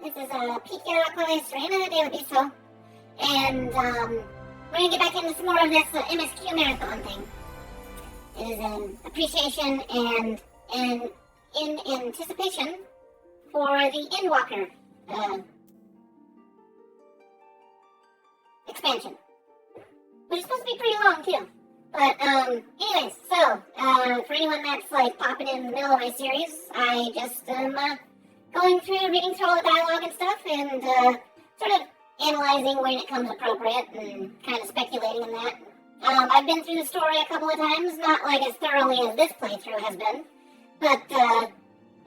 This is Pika Serena de Abiso. And we're going to get back into some more of this MSQ marathon thing. It is an appreciation and in anticipation for the Endwalker expansion. Which is supposed to be pretty long too. But anyways, so for anyone that's like popping in the middle of my series, I just going through, reading through all the dialogue and stuff, and sort of analyzing when it comes appropriate and kind of speculating in that. I've been through the story a couple of times, not like as thoroughly as this playthrough has been, but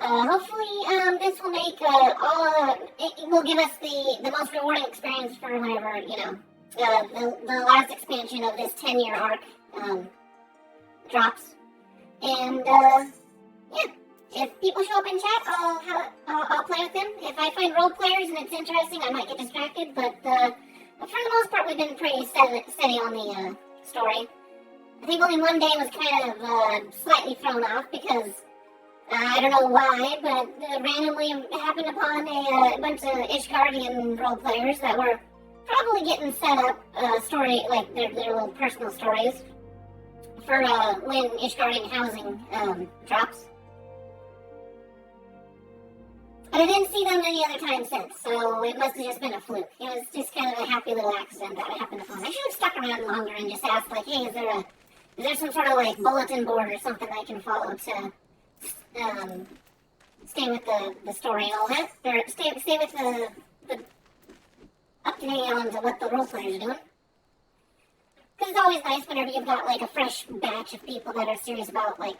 hopefully this will make it will give us the most rewarding experience for whenever, you know, the last expansion of this 10-year arc drops. And yeah, if people show up in chat, I'll play with them. If I find role players and it's interesting, I might get distracted, but for the most part, we've been pretty steady on the story. I think only one day was kind of slightly thrown off because I don't know why, but randomly happened upon a bunch of Ishgardian role players that were probably getting set up story, like their little personal stories for when Ishgardian housing drops. But I didn't see them any other time since, so it must have just been a fluke. It was just kind of a happy little accident that I happened upon. I should have stuck around longer and just asked, like, hey, is there some sort of like bulletin board or something I can follow to stay with the story and all that, or stay with the up to date on to what the role players are doing. Because it's always nice whenever you've got like a fresh batch of people that are serious about like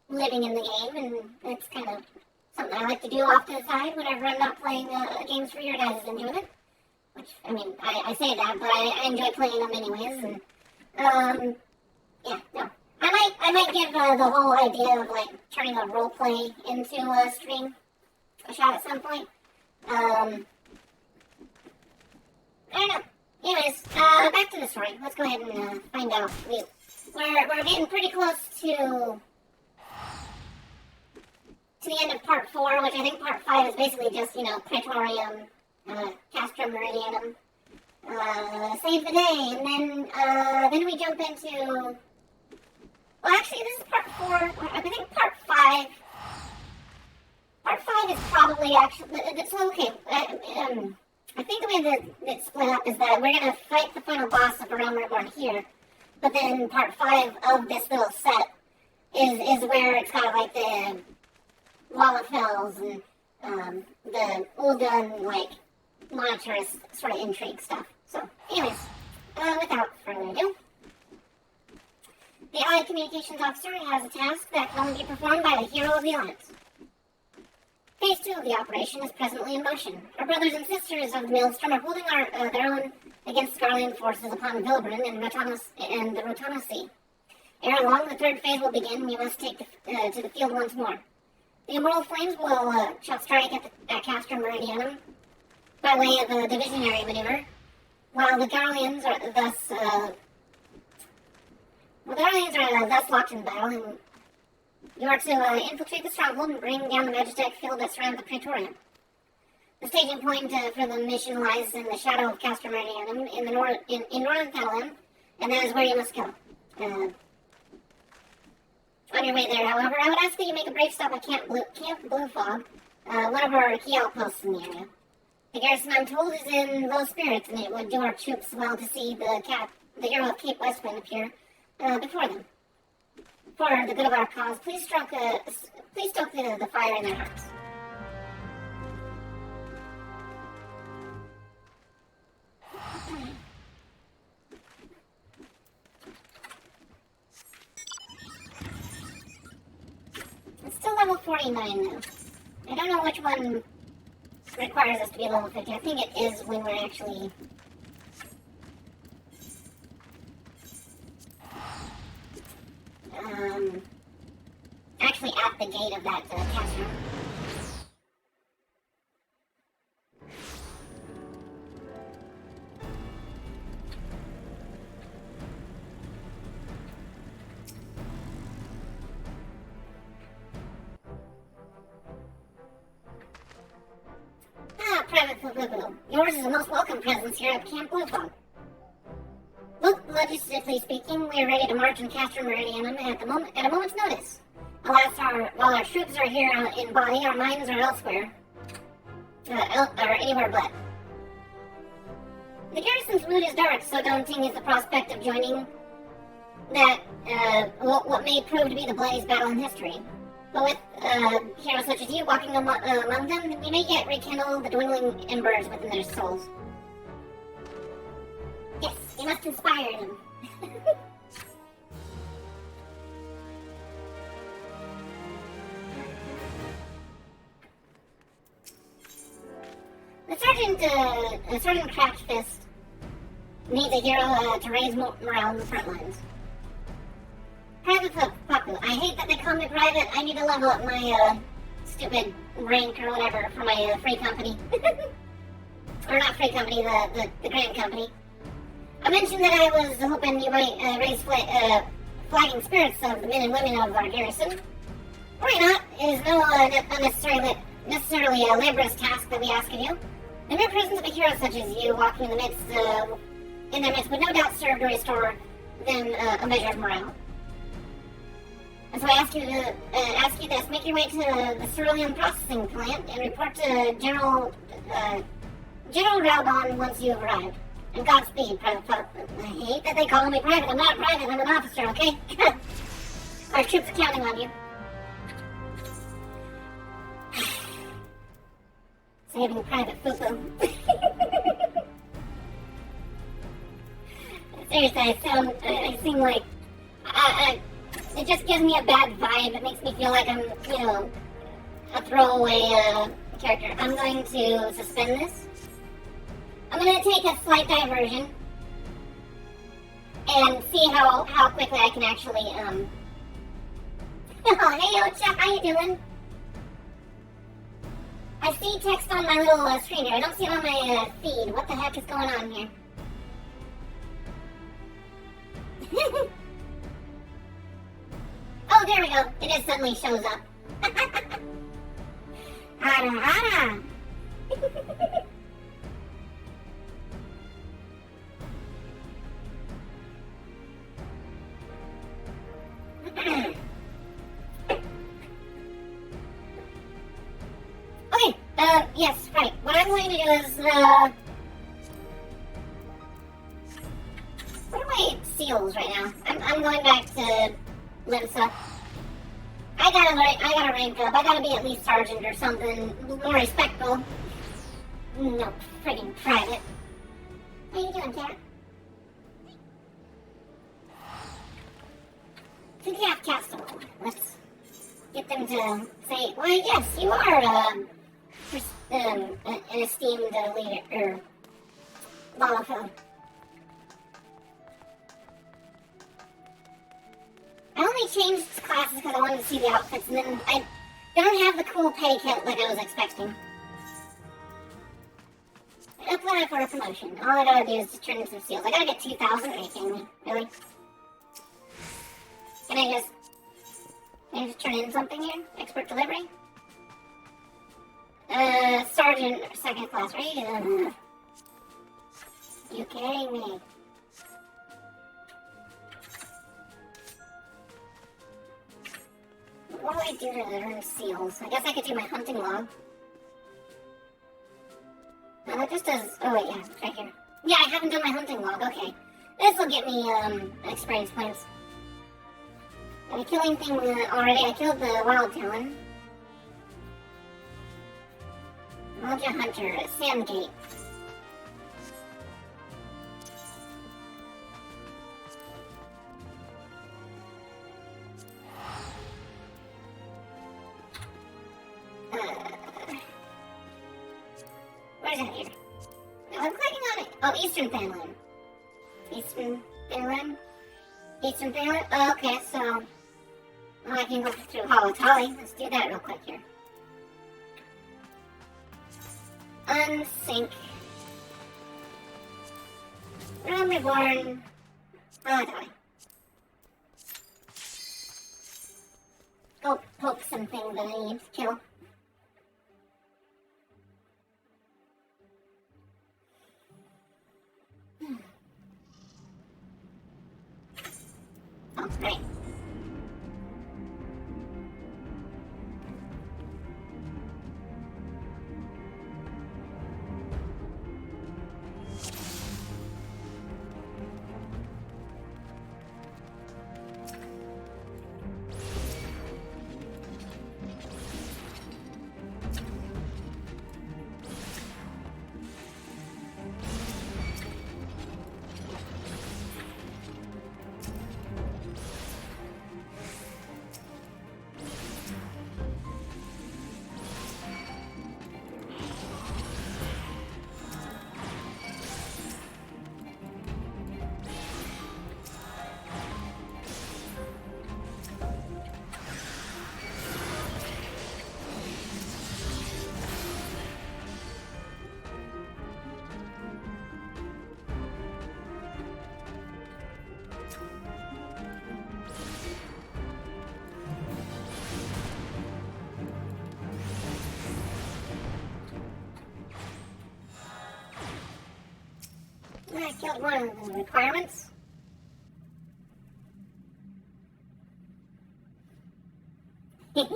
living in the game, and it's kind of something I like to do off to the side whenever I'm not playing games for your guys' enjoyment. Which, I mean, I say that, but I enjoy playing them anyways, and yeah, no. I might give the whole idea of like turning a role play into a stream a shot at some point. I don't know. Anyways, back to the story. Let's go ahead and find out. We're getting pretty close to the end of part 4, which I think part 5 is basically just, you know, Praetorium, Castrum Meridianum, save the day, and then we jump into. Well, actually, this is part 4. I think part 5. Part 5 is probably actually. So okay. I think the way that it's split up is that we're going to fight the final boss of Realm Reborn here, but then part 5 of this little set is where it's got like the Wallafels and the Uldan like monetarist sort of intrigue stuff. So, anyways, without further ado, the Allied Communications Officer has a task that can only be performed by the hero of the Alliance. Phase 2 of the operation is presently in motion. Our brothers and sisters of the Maelstrom are holding their own against Scarlian forces upon Vilbrin and the Rotana Sea. Ere long, the third phase will begin, and we must take to the field once more. The Immortal Flames shall strike at Castrum Meridianum by way of a divisionary maneuver, while the Garleans are thus locked in battle, and you are to infiltrate the stronghold and bring down the Magitech field that surrounds the Praetorium. The staging point for the mission lies in the shadow of Castrum Meridianum in northern Thanalan, and that is where you must go. On your way there, however, I would ask that you make a brave stop at Camp Blue Fog, one of our key outposts in the area. The garrison, I'm told, is in low spirits, and it would do our troops well to see the hero of Cape Westwind appear before them. For the good of our cause, please stoke the fire in their hearts. It's still level 49 though. I don't know which one requires us to be level 50. I think it is when we're actually at the gate of that cast room. Private Fubu. Yours is the most welcome presence here at Camp Bluefog. Look, logistically speaking, we are ready to march and capture Meridianum at a moment's notice. Alas, while our troops are here in body, our minds are elsewhere. Or anywhere but. The garrison's mood is dark, so daunting is the prospect of joining that what may prove to be the bloodiest battle in history. But with heroes such as you walking among them, we may yet rekindle the dwindling embers within their souls. Yes, you must inspire them. The Sergeant Cracked Fist needs a hero to raise morale in the front lines. Private Papu. I hate that they call me private. I need to level up my stupid rank or whatever for my free company. Or not free company, the grant company. I mentioned that I was hoping you might raise flagging spirits of the men and women of our garrison. Worry not, it is no necessarily a laborious task that we ask of you. The mere presence of a hero such as you walking in their midst would no doubt serve to restore them a measure of morale. And so I ask you this: make your way to the cerulean processing plant and report to General Raubon once you have arrived. And Godspeed, Private Folk. I hate that they call me private. I'm not private, I'm an officer, okay? Our troops are counting on you. Saving Private Fufu. Seriously, I seem like... it just gives me a bad vibe. It makes me feel like I'm, a throwaway character. I'm going to suspend this. I'm going to take a slight diversion and see how quickly I can actually, Oh, hey, Ocha, how you doing? I see text on my little screen here. I don't see it on my feed. What the heck is going on here? Oh, there we go. It just suddenly shows up. Hara hara. Okay, yes, right. What I'm going to do is, what are my seals right now? I'm going back to Limsa. I gotta rank up. I gotta be at least sergeant or something more respectful. No, friggin' private. How you doing, cat? Two-calf castle. Let's get them to say, why, yes, you are, an esteemed leader, Balafel. I only changed classes because I wanted to see the outfits, and then I don't have the cool pay kit like I was expecting. Apply for a promotion. All I gotta do is just turn in some seals. I gotta get 2,000. Are you kidding me? Really? Can I just turn in something here? Expert delivery? Sergeant, second class, right? You kidding me? What do I do to earn seals? I guess I could do my hunting log. No, that just does... Oh, wait, yeah, right here. Yeah, I haven't done my hunting log, okay. This will get me, experience points. And the killing thing already, I killed the wild talon. Raja Hunter, Sandgate. Where's that here? No, I'm clicking on it. Oh, Eastern Fanland. Eastern Fanland? Eastern Fanland? Oh, okay, so... I can go through Holotali. Let's do that real quick here. Unsync. Realm Reborn. Holotali. Go poke something that I need to kill. Right. I killed one of the requirements. Okay,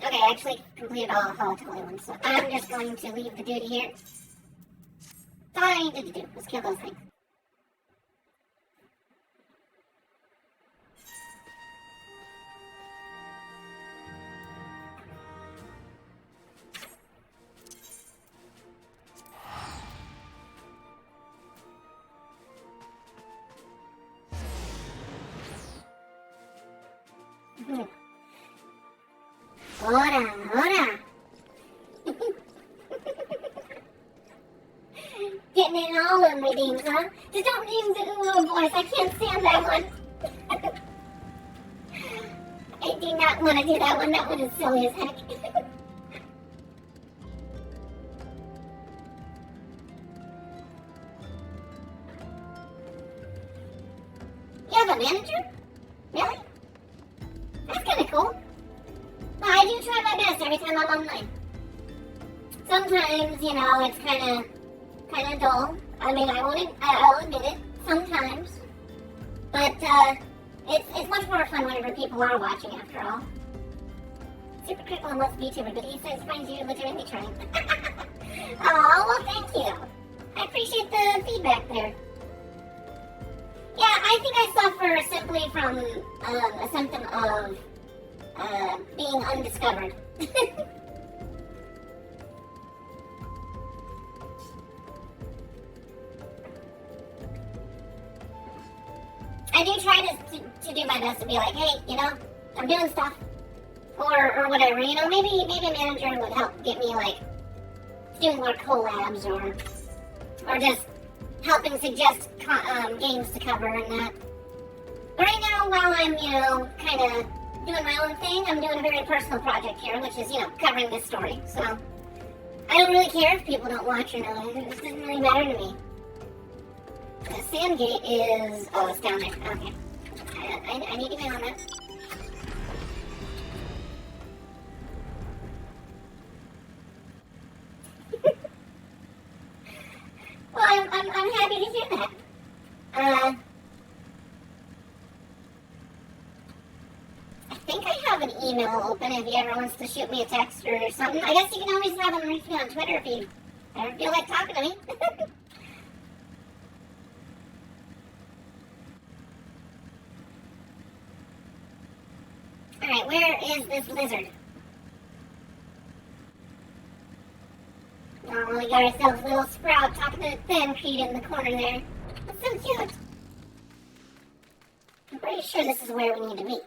I actually completed all the volatile ones, so I'm just going to leave the duty here. That's all I needed to do, was kill those things. Ora. Getting in all them redeems, huh? Just don't redeem the little voice. I can't stand that one. I do not want to do that one. That one is silly as heck. You have a manager? Really? That's kind of cool. Well, I do try my best every time I'm online. Sometimes, you know, it's kind of dull. I mean, I'll admit it. Sometimes, but it's much more fun whenever people are watching. After all, Super Critical and Let's VTuber, but he says finds you legitimately trying. Oh, well, thank you. I appreciate the feedback there. Yeah, I think I suffer simply from a symptom of being undiscovered. I do try to do my best to be like, hey, you know, I'm doing stuff, or whatever, you know, maybe a manager would help get me like doing more collabs or just helping suggest games to cover and that. But right now, while I'm, you know, kind of doing my own thing, I'm doing a very personal project here, which is, you know, covering this story. So I don't really care if people don't watch or not. It doesn't really matter to me. The sand gate is... Oh, it's down there. Okay. I need to be on that. Well, I'm happy to hear that. I think I have an email open if you ever wants to shoot me a text or something. I guess you can always have them reach me on Twitter if you ever feel like talking to me. Alright, where is this lizard? Oh, we got ourselves a little sprout talking to Thancrete in the corner there. That's so cute. I'm pretty sure this is where we need to be.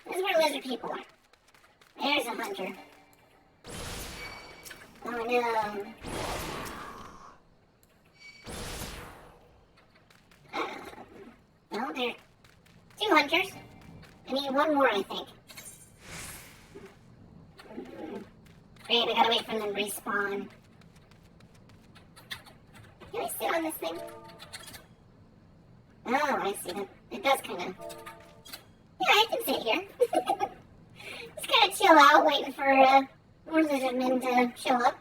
This is where lizard people are. There's a hunter. Oh no. Well, there are 2 hunters. I need 1 more, I think. Great, I gotta wait for them to respawn. Can I sit on this thing? Oh, I see that. It does kind of... Yeah, I can sit here. Just kind of chill out, waiting for more lizard men to show up.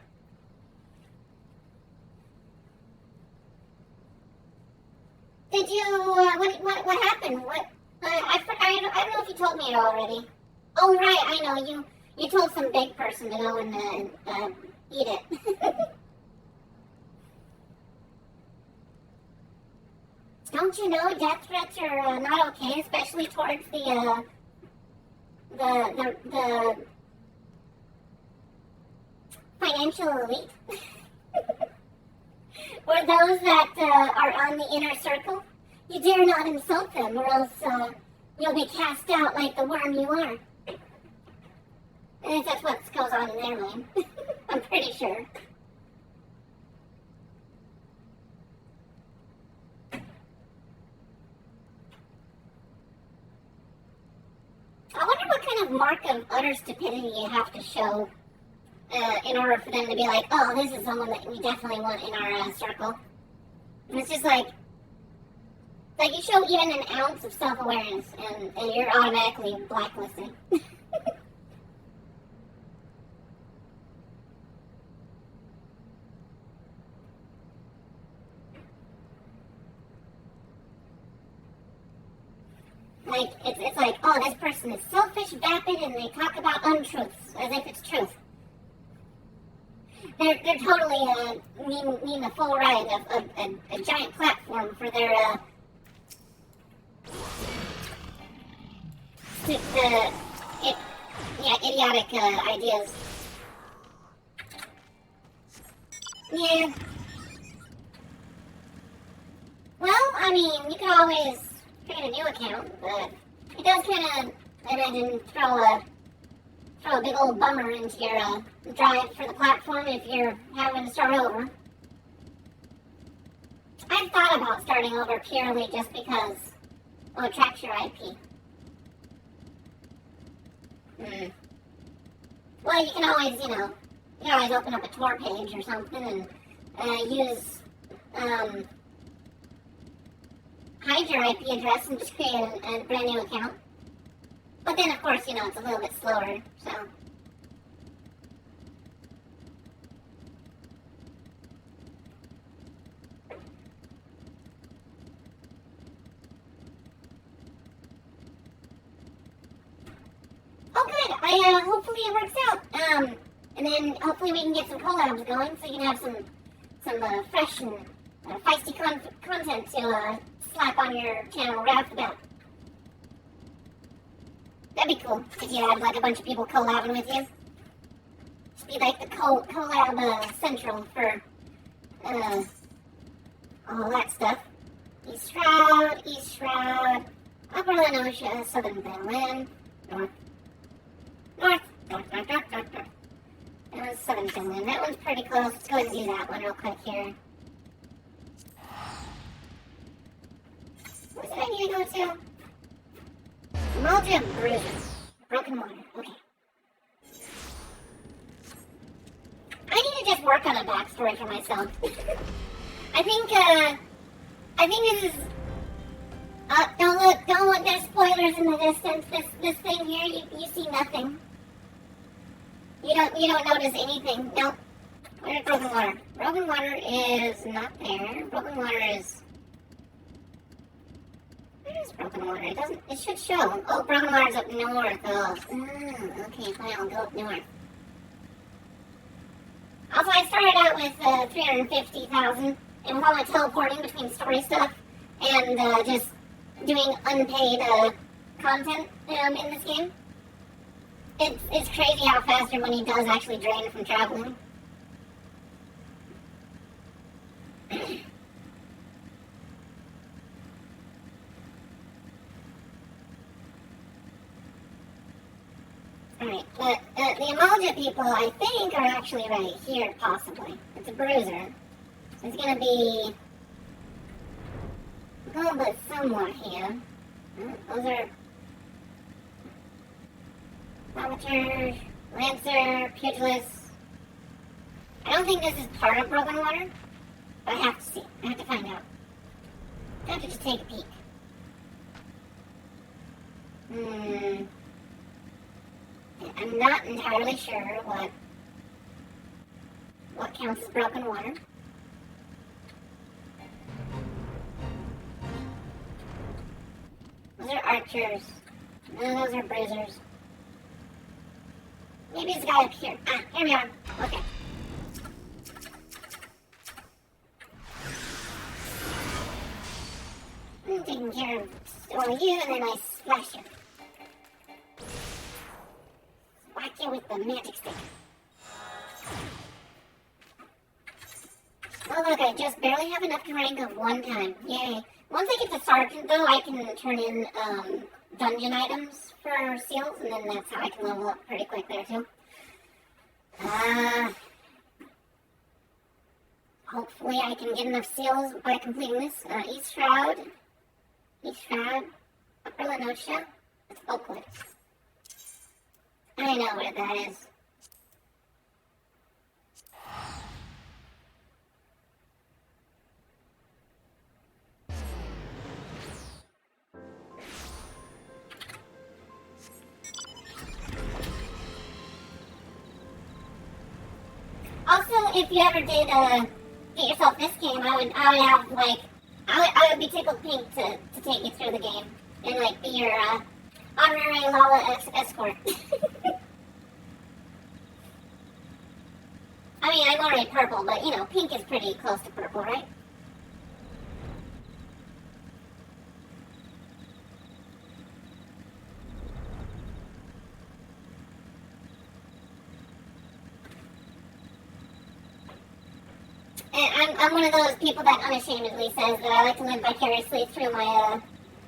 Did you, what happened? I don't know if you told me it already. Oh, right, I know, you told some big person to go and, eat it. Don't you know death threats are not okay, especially towards the financial elite? Or those that are on the inner circle? You dare not insult them, or else you'll be cast out like the worm you are. I think that's what goes on in their mind. I'm pretty sure. I wonder what kind of mark of utter stupidity you have to show in order for them to be like, oh, this is someone that we definitely want in our circle. And it's just like you show even an ounce of self-awareness, and you're automatically blacklisted. Like, it's like, oh, this person is selfish, vapid, and they talk about untruths as if it's truth. They're totally needing the full ride of a giant platform for their idiotic ideas. Yeah. Well, I mean, you can always create a new account, but it does kind of, I imagine, throw a big old bummer into your drive for the platform if you're having to start over. I've thought about starting over purely just because it tracks your IP. Well, you can always, you can always open up a Tor page or something and use, hide your IP address and just create a brand new account. But then, of course, it's a little bit slower, so. Oh, good. Hopefully it works out. And then hopefully we can get some collabs going so you can have some fresh and feisty content to slap on your channel right off the bat. That'd be cool if you had like a bunch of people collabing with you. Just be like the collab central for all that stuff. East Shroud, Upper Lenosha, Southern Finland, North. Southern Finland. That one's pretty close. Let's go ahead and do that one real quick here. What did I need to go to? Multi Bruiser. Broken Water. Okay. I need to just work on a backstory for myself. I think this is. Don't look. There's spoilers in the distance. This thing here, you see nothing. You don't notice anything. Nope. Where's Broken Water? Broken Water is not there. Broken Water is. Where is Broken Water? It should show. Oh, Broken Water's up north. Oh. Okay, fine, I'll go up north. Also, I started out with 350,000, and with all my teleporting between story stuff and just doing unpaid content in this game, it's crazy how fast your money does actually drain from traveling. Alright, but the Amalja people, I think, are actually right here, possibly. It's a bruiser. So it's gonna be a little bit somewhere here. Those are Arbiter, Lancer, Pugilist. I don't think this is part of Broken Water, but I have to see. I have to find out. I have to just take a peek. I'm not entirely sure what what counts as broken water. Those are archers. No, those are bruisers. Maybe it's a guy up here. Ah, here we are. Okay. I'm taking care of all of you, and then I splash you. Whack you with the magic stick. Oh look, I just barely have enough to rank of 1 time. Yay. Once I get to Sergeant, though, I can turn in dungeon items for seals, and then that's how I can level up pretty quick there, too. Hopefully I can get enough seals by completing this. East Shroud, Upper Lenotia, it's Oakwood. I know what that is. Also, if you ever did get yourself this game, I would have like I would be tickled pink to take you through the game and like be your honorary Lala escort. I mean, I'm already purple, but you know, pink is pretty close to purple, right? And I'm one of those people that unashamedly says that I like to live vicariously through my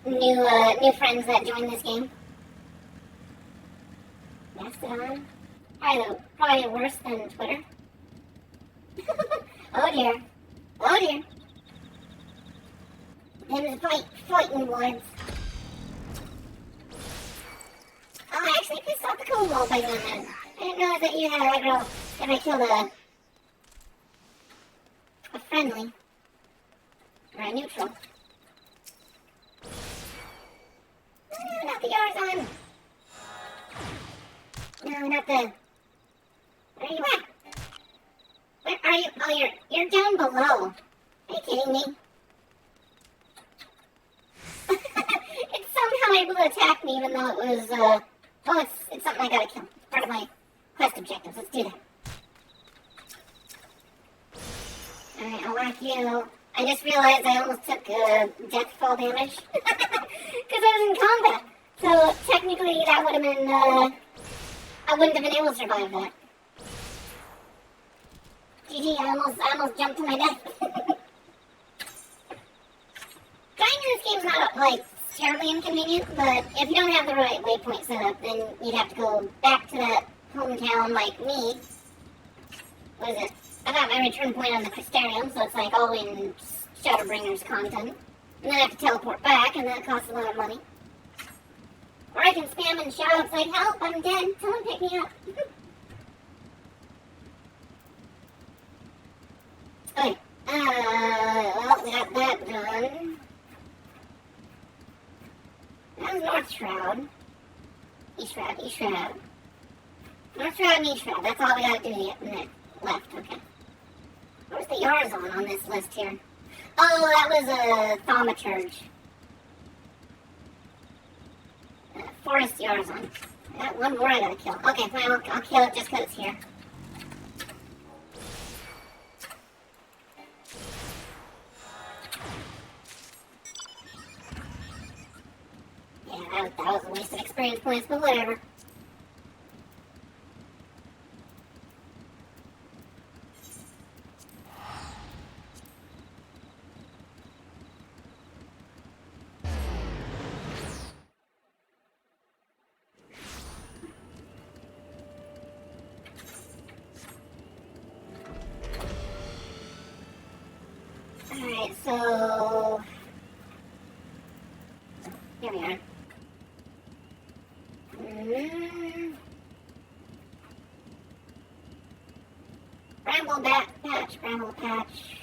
new friends that join this game. Mastodon? Probably worse than Twitter. Oh dear. Oh dear. Them fighting woods. Oh, actually, I stopped the cobalt by doing that. I didn't realize that you had aggro if I killed a friendly. Or a neutral. No, not the Yarzan. No, not the... Where are you at? Where are you? Oh, you're down below. Are you kidding me? It's somehow able to attack me even though it was, oh, it's something I gotta kill. It's part of my quest objectives. Let's do that. Alright, I'll whack you. I just realized I almost took death fall damage. Because I was in combat. So technically that would have been, I wouldn't have been able to survive that. GG, I almost jumped to my death. Dying in this game's not, like, terribly inconvenient, but if you don't have the right waypoint set up, then you'd have to go back to that hometown like me. What is it? I got my return point on the Crystarium, so it's like all in Shadowbringers content. And then I have to teleport back, and that costs a lot of money. Or I can spam and shout, it's like, help, I'm dead, someone pick me up. Okay, well, we got that done. That was North Shroud. East Shroud, East Shroud. North Shroud and East Shroud, that's all we gotta do yet. Left, okay. Where's the Yarzon on this list here? Oh, that was a Thaumaturge. Forest Yarzon. I got one more I gotta kill. Okay, fine, I'll kill it just because it's here. Yeah, that was a waste of experience points, but whatever. Alright, so... Here we are. Bramble Patch.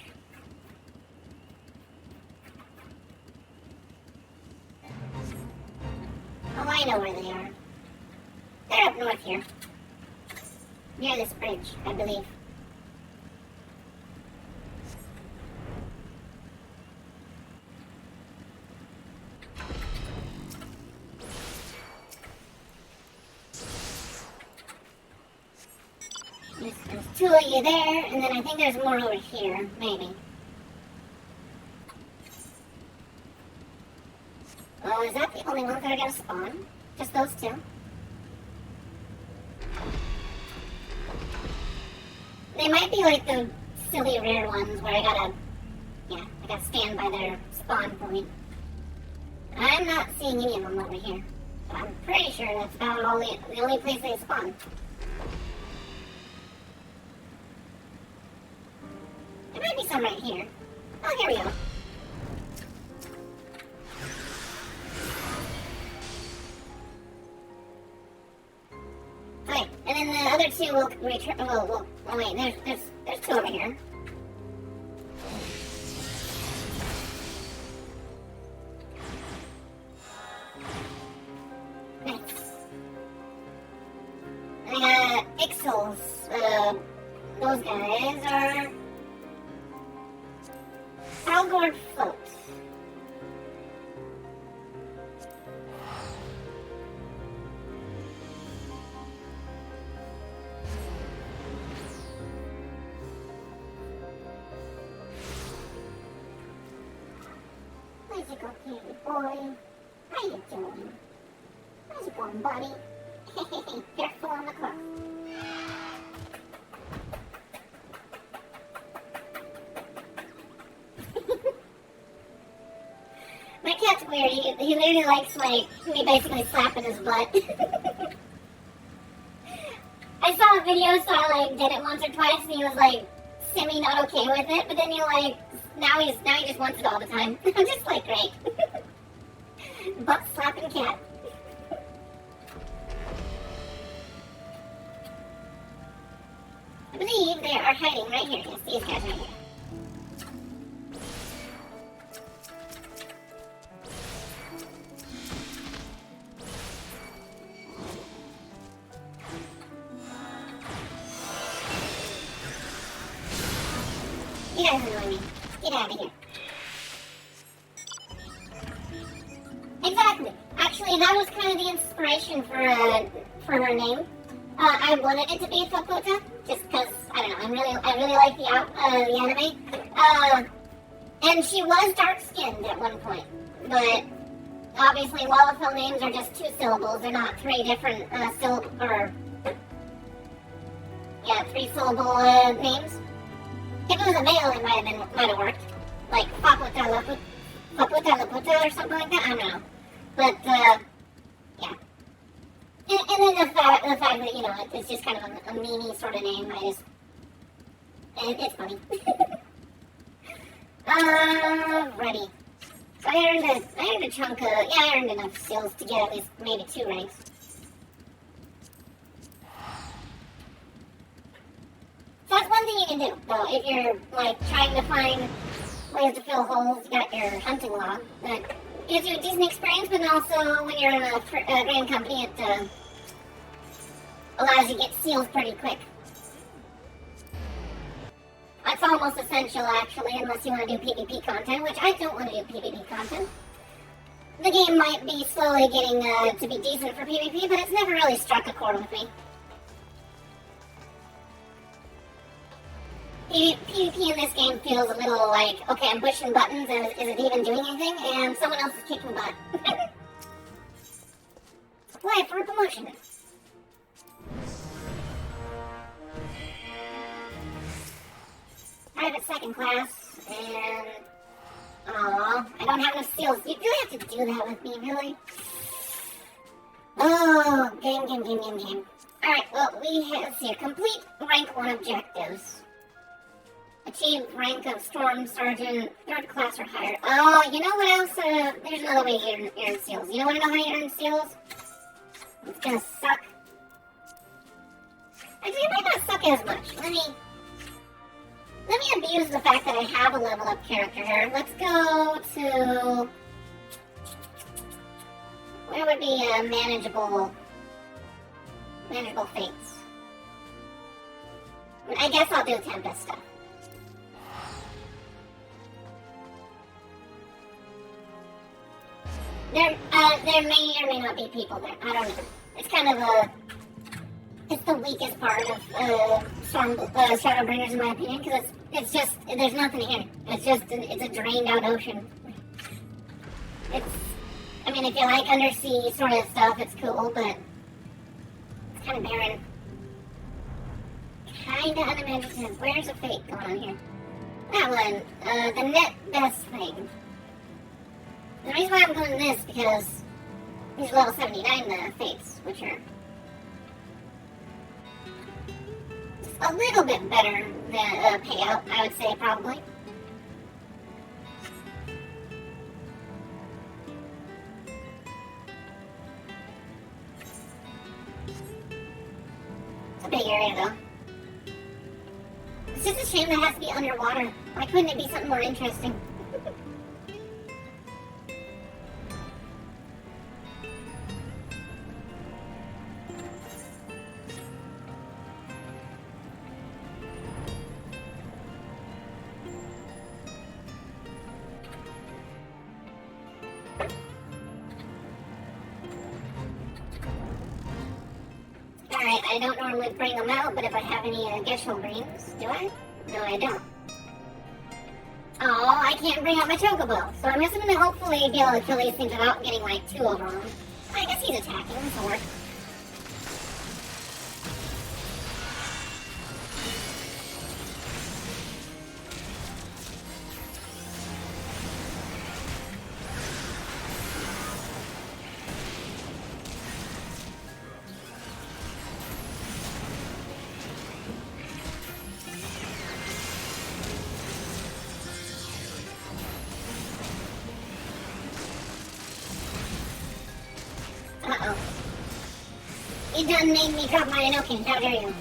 Oh, I know where they are. They're up north here. Near this bridge, I believe. There's two of you there, and then I think there's more over here, maybe. Oh, is that the only ones that are gonna spawn? Just those two? They might be like the silly rare ones where I gotta stand by their spawn point. I'm not seeing any of them over here. But I'm pretty sure that's about the only place they spawn. There might be some right here. Oh, here we go. Okay, and then the other two will return. Oh wait, there's two over here. Ixels. Those guys are Algord Float. How's it going, candy boy? How you doing? How's it going, buddy? Careful on the cliff. My cat's weird. He literally likes, like, me basically slapping his butt. I saw a video, so I, like, did it once or twice, and he was, like, semi-not okay with it, but then he, like, now he just wants it all the time. I'm just like, great. Butt slapping cat. I believe they are hiding right here. Yes, these guys right here. You guys annoy me. Get out of here. Exactly. Actually, that was kind of the inspiration for her name. I wanted it to be Faputa, just because I don't know. I really like the anime. And she was dark skinned at one point, but obviously Wallafell names are just 2 syllables. They're not 3 different 3-syllable names. If it was a male, it might have worked, like Faputa Laputa or something like that. I don't know, but yeah. And then the fact that, you know, it's just kind of a meanie sort of name, it's funny. Ready. So I earned a chunk of, I earned enough skills to get at least maybe 2 ranks. So that's one thing you can do, though, if you're, like, trying to find ways to fill holes. You got your hunting log that gives you a decent experience, but also when you're in a grand company, it allows you to get seals pretty quick. That's almost essential, actually, unless you want to do PvP content, which I don't want to do PvP content. The game might be slowly getting to be decent for PvP, but it's never really struck a chord with me. PvP in this game feels a little like, okay, I'm pushing buttons, and is it even doing anything? And someone else is kicking butt. Apply for a promotion. Private second class, and I don't have enough seals. You really have to do that with me, really? Oh, game. Alright, well, let's see, complete rank 1 objectives. Achieve rank of Storm Sergeant, 3rd class or higher. Oh, you know what else? There's another way you earn seals. You don't want to know how you earn seals? It's gonna suck. Actually, it might not suck as much. Let me abuse the fact that I have a level up character here. Let's go to... Where would be manageable fates? I guess I'll do Tempest stuff. There may or may not be people there. I don't know. It's kind of It's the weakest part of Shadowbringers, in my opinion, because it's just, there's nothing here. It's just, it's a drained out ocean. It's, I mean, if you like undersea sort of stuff, it's cool, but it's kind of barren. Kind of unimaginative. Where's a fate going on here? That one, the net best thing. The reason why I'm going this is because these level 79 fates, which are just a little bit better than payout, I would say, probably. It's a big area, though. It's just a shame that it has to be underwater. Why couldn't it be something more interesting? Alright, I don't normally bring them out, but if I have any Gesho greens, do I? No, I don't. Oh, I can't bring out my Chocobo, so I'm just gonna hopefully be able to kill these things without getting like 2 over them. I guess he's attacking, this will work. Uh-oh. You done made me drop my Inokin, how dare you?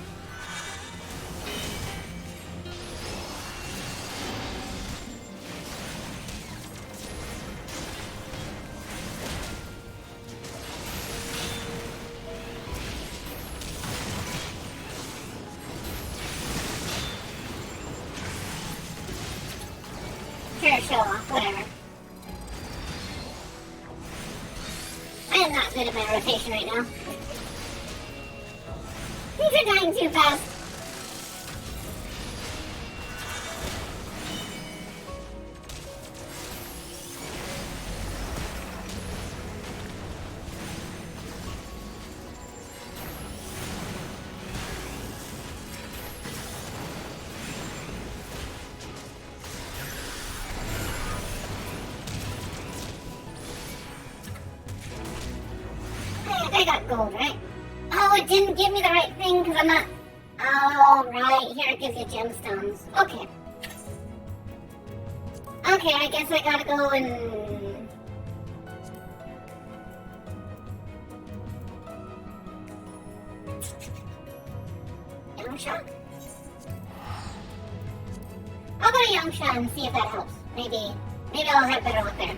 Sure, show off, whatever. I am not good at my rotation right now. These are dying too fast. I got gold, right? Oh, it didn't give me the right thing because I'm not... Oh, right. Here it gives you gemstones. Okay. Okay, I guess I gotta go and... Yangsha? I'll go to Yangsha and see if that helps. Maybe I'll have better luck there.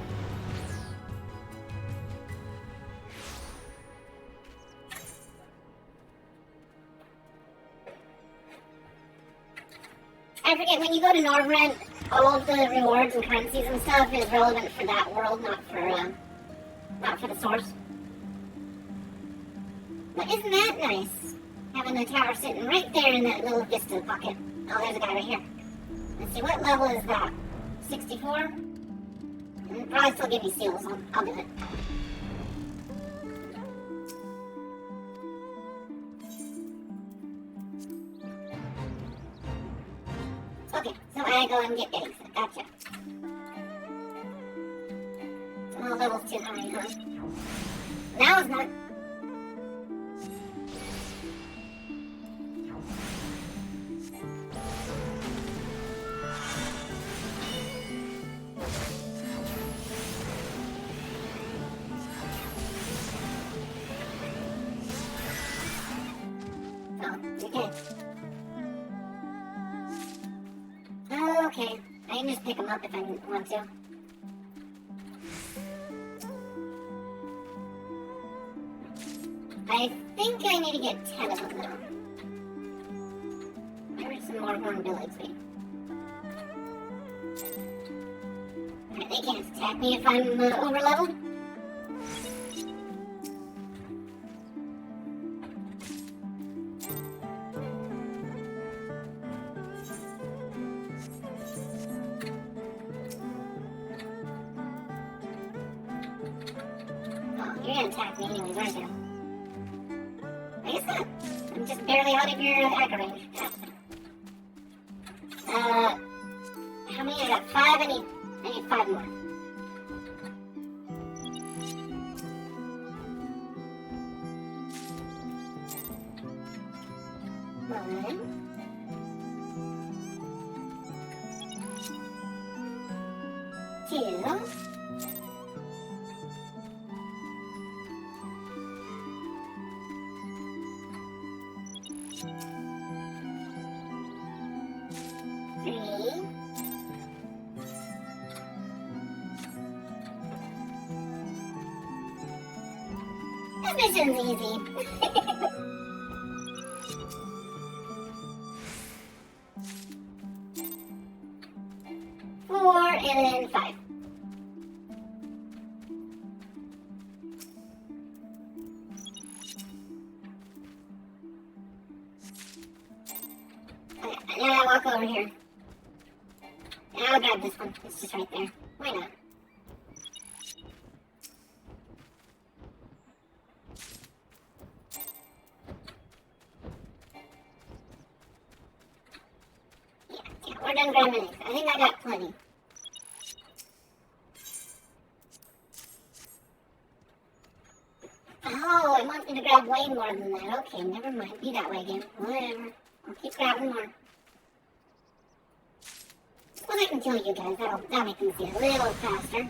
I forget, when you go to Norvrent, all of the rewards and currencies and stuff is relevant for that world, not for the source. But isn't that nice? Having the tower sitting right there in that little vista pocket. Oh, there's a guy right here. Let's see, what level is that? 64? It'll probably still give me seals. I'll do it. Okay, so I go and get eggs. Gotcha. Oh, level's too high, huh? Now it's not. Okay, I can just pick them up if I want to. I think I need to get 10 of them now. There are some more hornbillies me. Alright, they can't attack me if I'm over leveled. You're gonna attack me anyways, aren't you? I guess not. I'm just barely out of your aggro range. How many? I got 5. I need 5 more. One. 2. 3. This mission's easy. 4 and then 5. Okay, now I walk over here. And I'll grab this one. It's just right there. Why not? Yeah, we're done grabbing it. I think I got plenty. Oh, it wants me to grab way more than that. Okay, never mind. Be that way again. Whatever. I'll keep grabbing more. Suppose I can kill you guys. That'll make things get a little faster.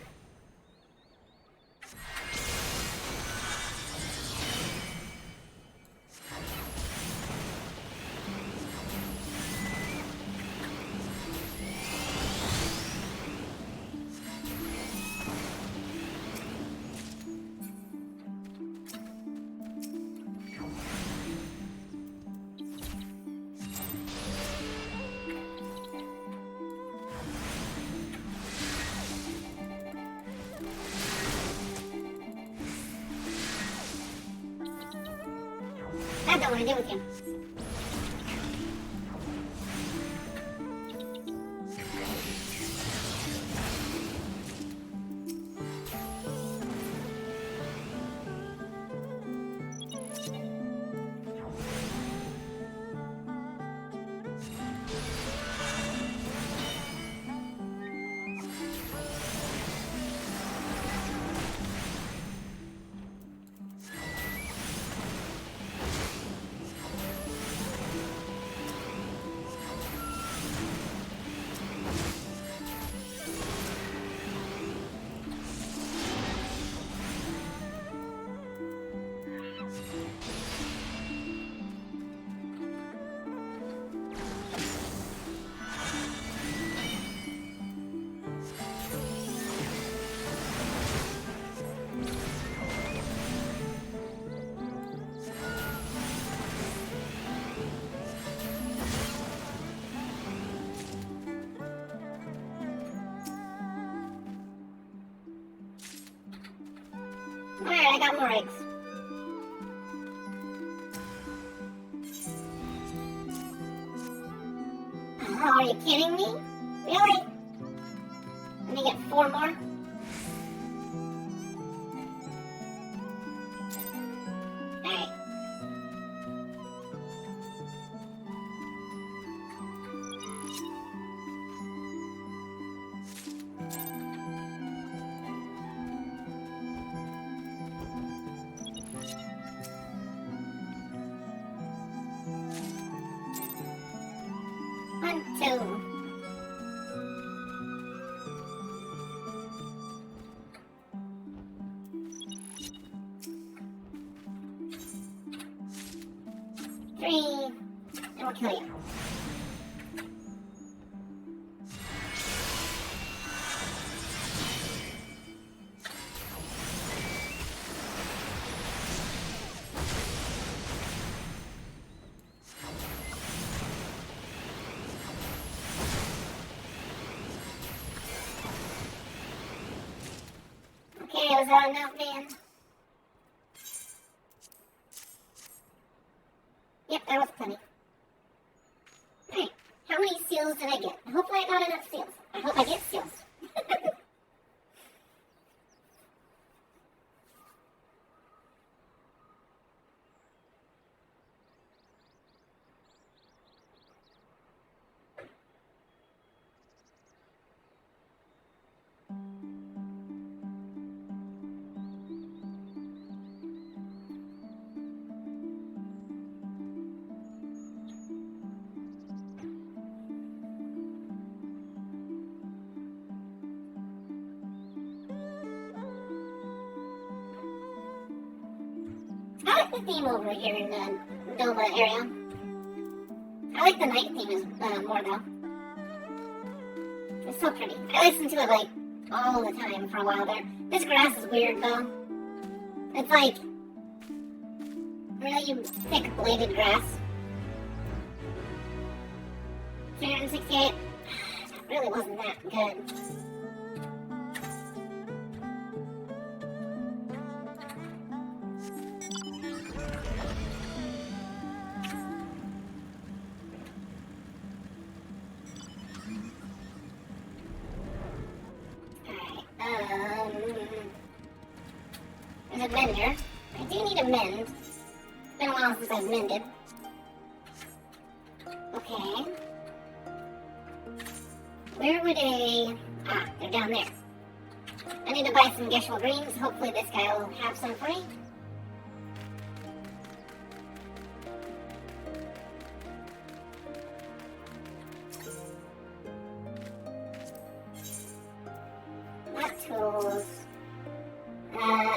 I don't want to deal with you. Alright, I got more eggs. Oh, are you kidding me? Really? Let me get 4 more. Alright. One, two. Three. And we'll kill you. Okay, was that enough, man? Yep, that was plenty. Alright, how many seals did I get? Hopefully I got enough seals. I hope I get seals. the theme over here in the Nova area. I like the night theme more though. It's so pretty. I listen to it like all the time for a while there. This grass is weird though. It's like really thick bladed grass. 368. That really wasn't that good. There's a mender. I do need a mend. It's been a while since I've mended. Okay. Where would they're down there. I need to buy some Geshel greens. Hopefully this guy will have some for me. Not tools.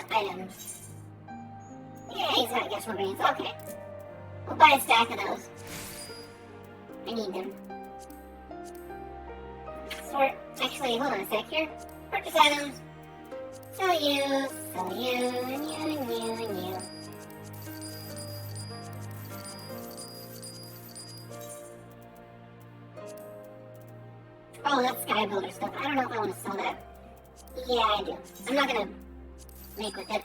Items. Yeah, he's got Geshel greens. Okay. We'll buy a stack of those. I need them. Sort. Actually, hold on a sec here. Purchase items. Sell you, and you, and you. Oh, that's Sky Builder stuff. I don't know if I want to sell that. Yeah, I do. I'm not gonna make with it.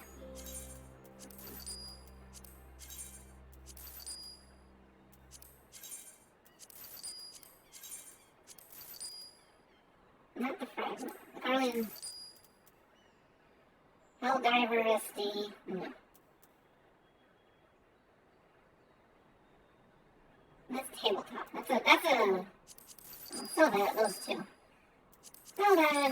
Not the fragment. The Garland. Helldiver SD. No. That's tabletop. That's a. I'll sell that, those two. Hold on.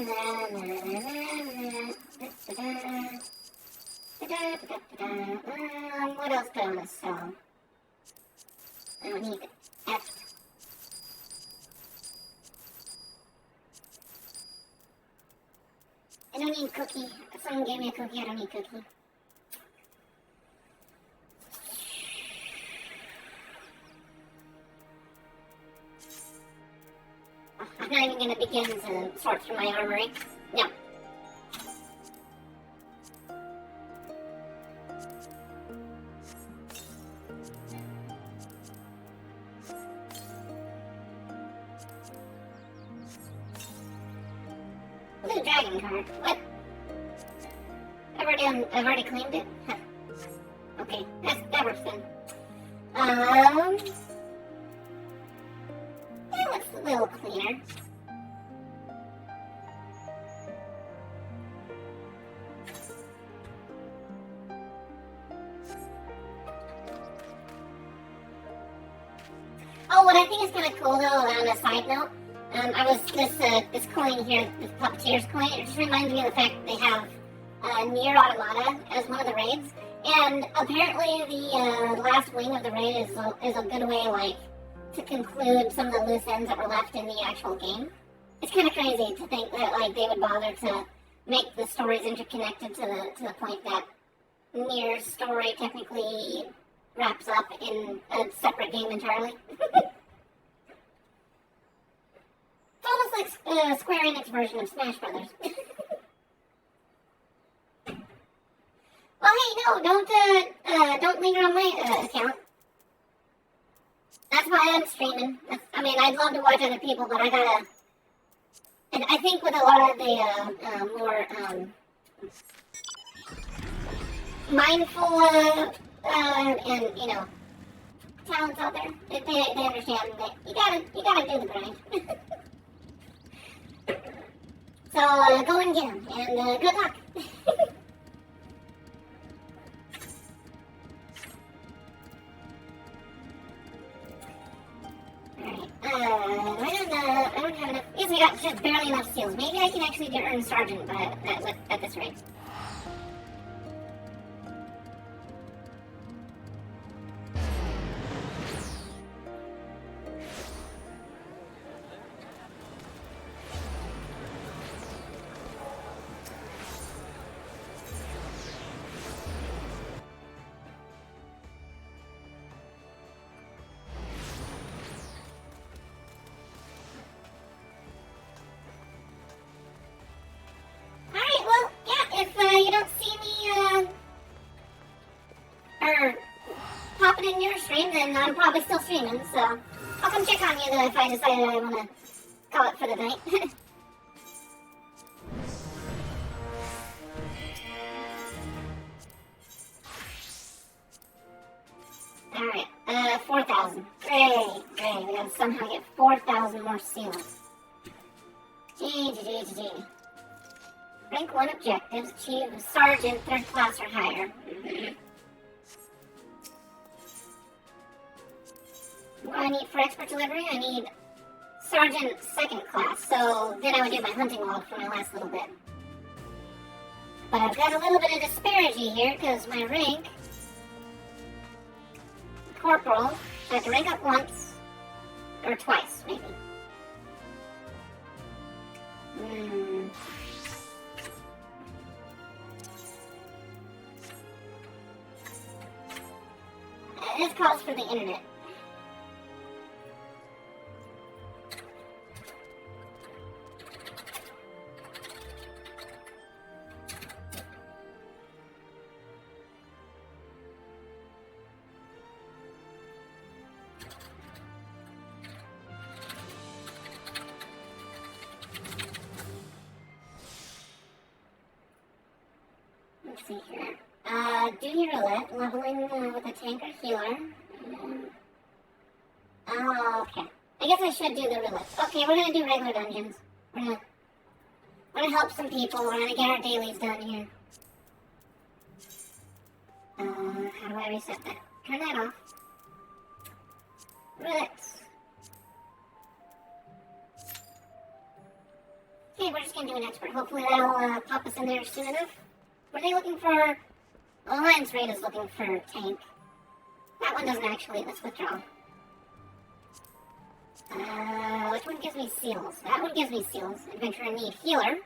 What else do I want to sell? I don't need F. I don't need cookie. If someone gave me a cookie, I don't need cookie. I'm not even going to begin to sort through my armory. No. Blue dragon card. What? I've already claimed it? Huh. Okay, that works then. That looks a little cleaner. Oh, what I think is kind of cool though, on a side note, this coin here, this Puppeteer's coin, it just reminds me of the fact that they have Nier Automata as one of the raids, and apparently the last wing of the raid is a good way, like, to conclude some of the loose ends that were left in the actual game. It's kind of crazy to think that, like, they would bother to make the stories interconnected to the point that Nier's story technically wraps up in a separate game entirely. It's almost like Square Enix version of Smash Brothers. Well, hey, no, don't linger on my account. That's why I'm streaming. I'd love to watch other people, but I gotta. And I think with a lot of the more mindful and talents out there, they understand that you gotta do the grind. So go and get them, and good luck. Alright, I don't have enough. Yes, I got just barely enough seals. Maybe I can actually earn Sergeant at this rate. in your stream, then I'm probably still streaming, so I'll come check on you though if I decided I want to call it for the night. Alright, 4,000. Great. We gotta somehow get 4,000 more seals. GG. Rank 1 objectives, achieve Sergeant 3rd class or higher. What do I need for expert delivery? I need Sergeant 2nd class, so then I would do my hunting log for my last little bit. But I've got a little bit of disparity here, because my rank, Corporal, so I have to rank up once, or twice, maybe. This calls for the internet. Let's see here. Duty roulette, leveling with a tank or healer. Oh, okay. I guess I should do the roulette. Okay, we're gonna do regular dungeons. We're gonna help some people. We're gonna get our dailies done here. How do I reset that? Turn that off. Roulettes. Okay, we're just gonna do an expert. Hopefully that'll pop us in there soon enough. Were they looking for... Alliance Raid is looking for tank. That one doesn't actually. Let's withdraw. Which one gives me seals? That one gives me seals. Adventurer need healer.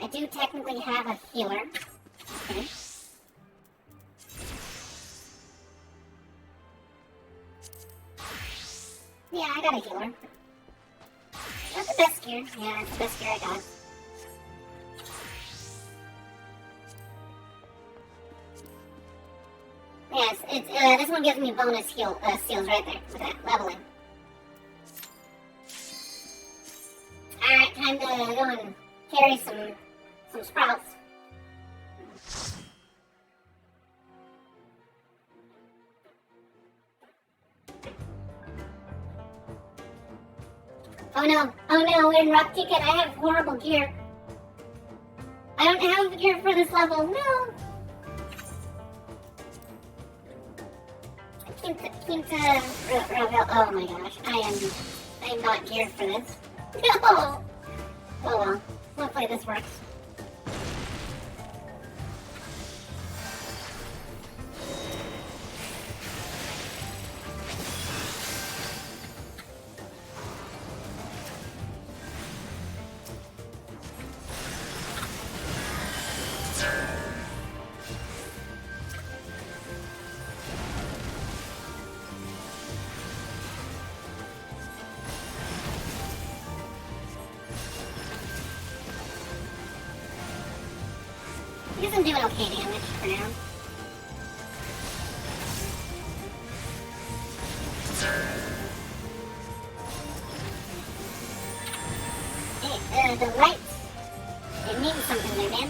I do technically have a healer. Okay. Yeah, I got a healer. That's the best gear. Yeah, that's the best gear I got. Yes, this one gives me bonus seals right there with that leveling. Alright, time to go and carry some sprouts. Oh no, we're in rock ticket. I have horrible gear. I don't have gear for this level, no! Oh my gosh, I am not geared for this. No! Oh well, hopefully this works. I guess I'm doing okay damage for now. Hey, the lights, it means something there, man.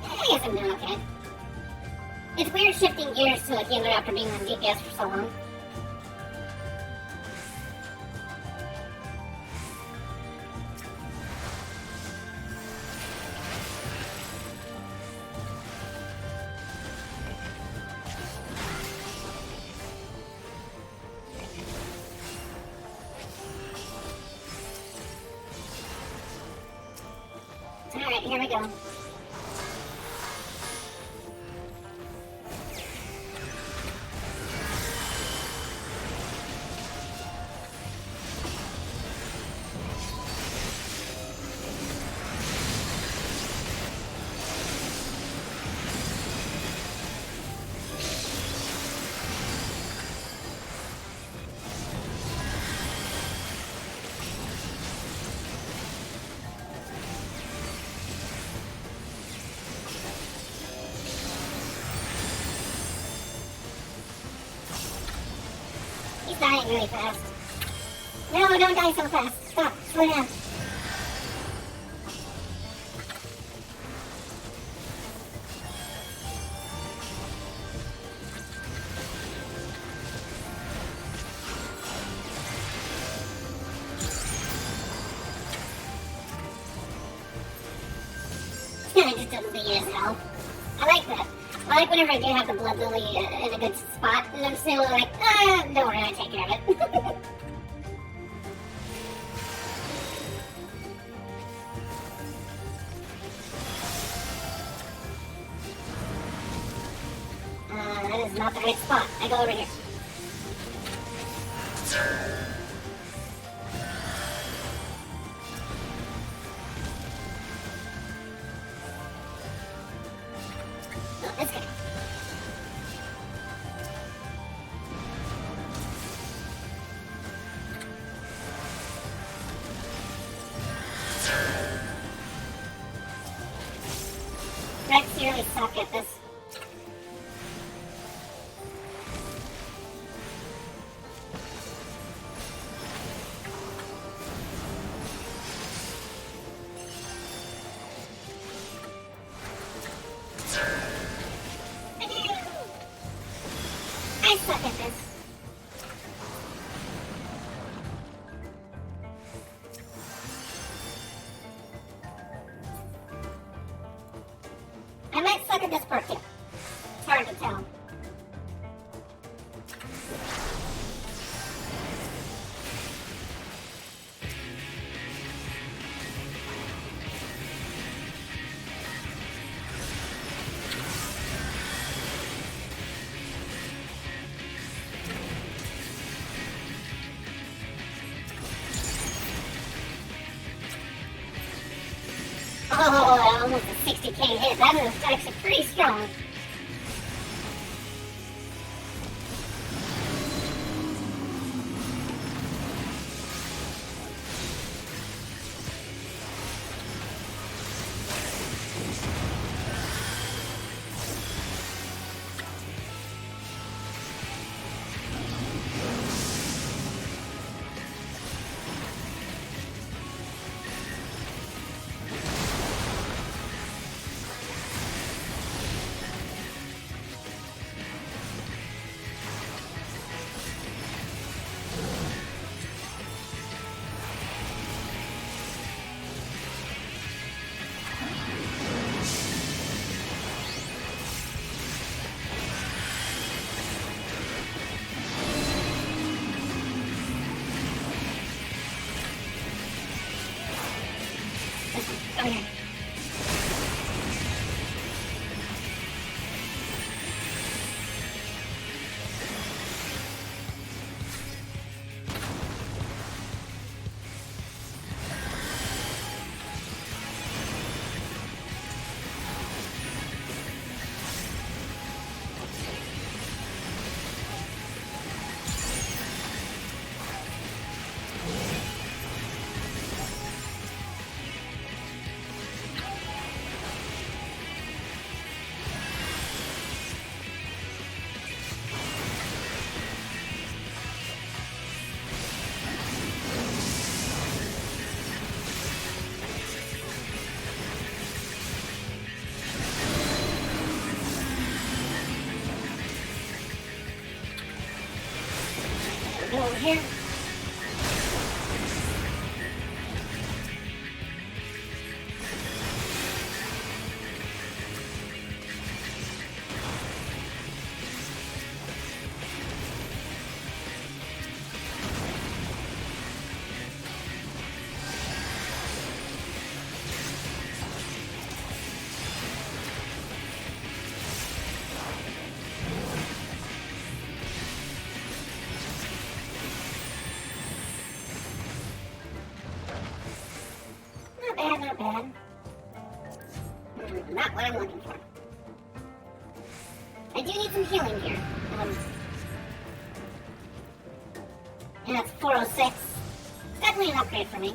I guess I'm doing okay. It's weird shifting gears to a healer after being on DPS for so long. Alright, here we go. He's dying really fast. No, don't die so fast. Stop. Slow down. It just doesn't beat his health. I like that. I like whenever I do have the blood lily in a good spot, and I'm still like, don't worry, I take care of it. That is not the right spot. I go over here. Oh, this guy. Rex, you really suck at this. I suck at this. I might suck at this part too. It's hard to tell. Oh, almost a 60k hit. That is actually pretty strong. Oh yeah. Go over here. Not bad, not bad. Not what I'm looking for. I do need some healing here. And it's 406. It's definitely an upgrade for me.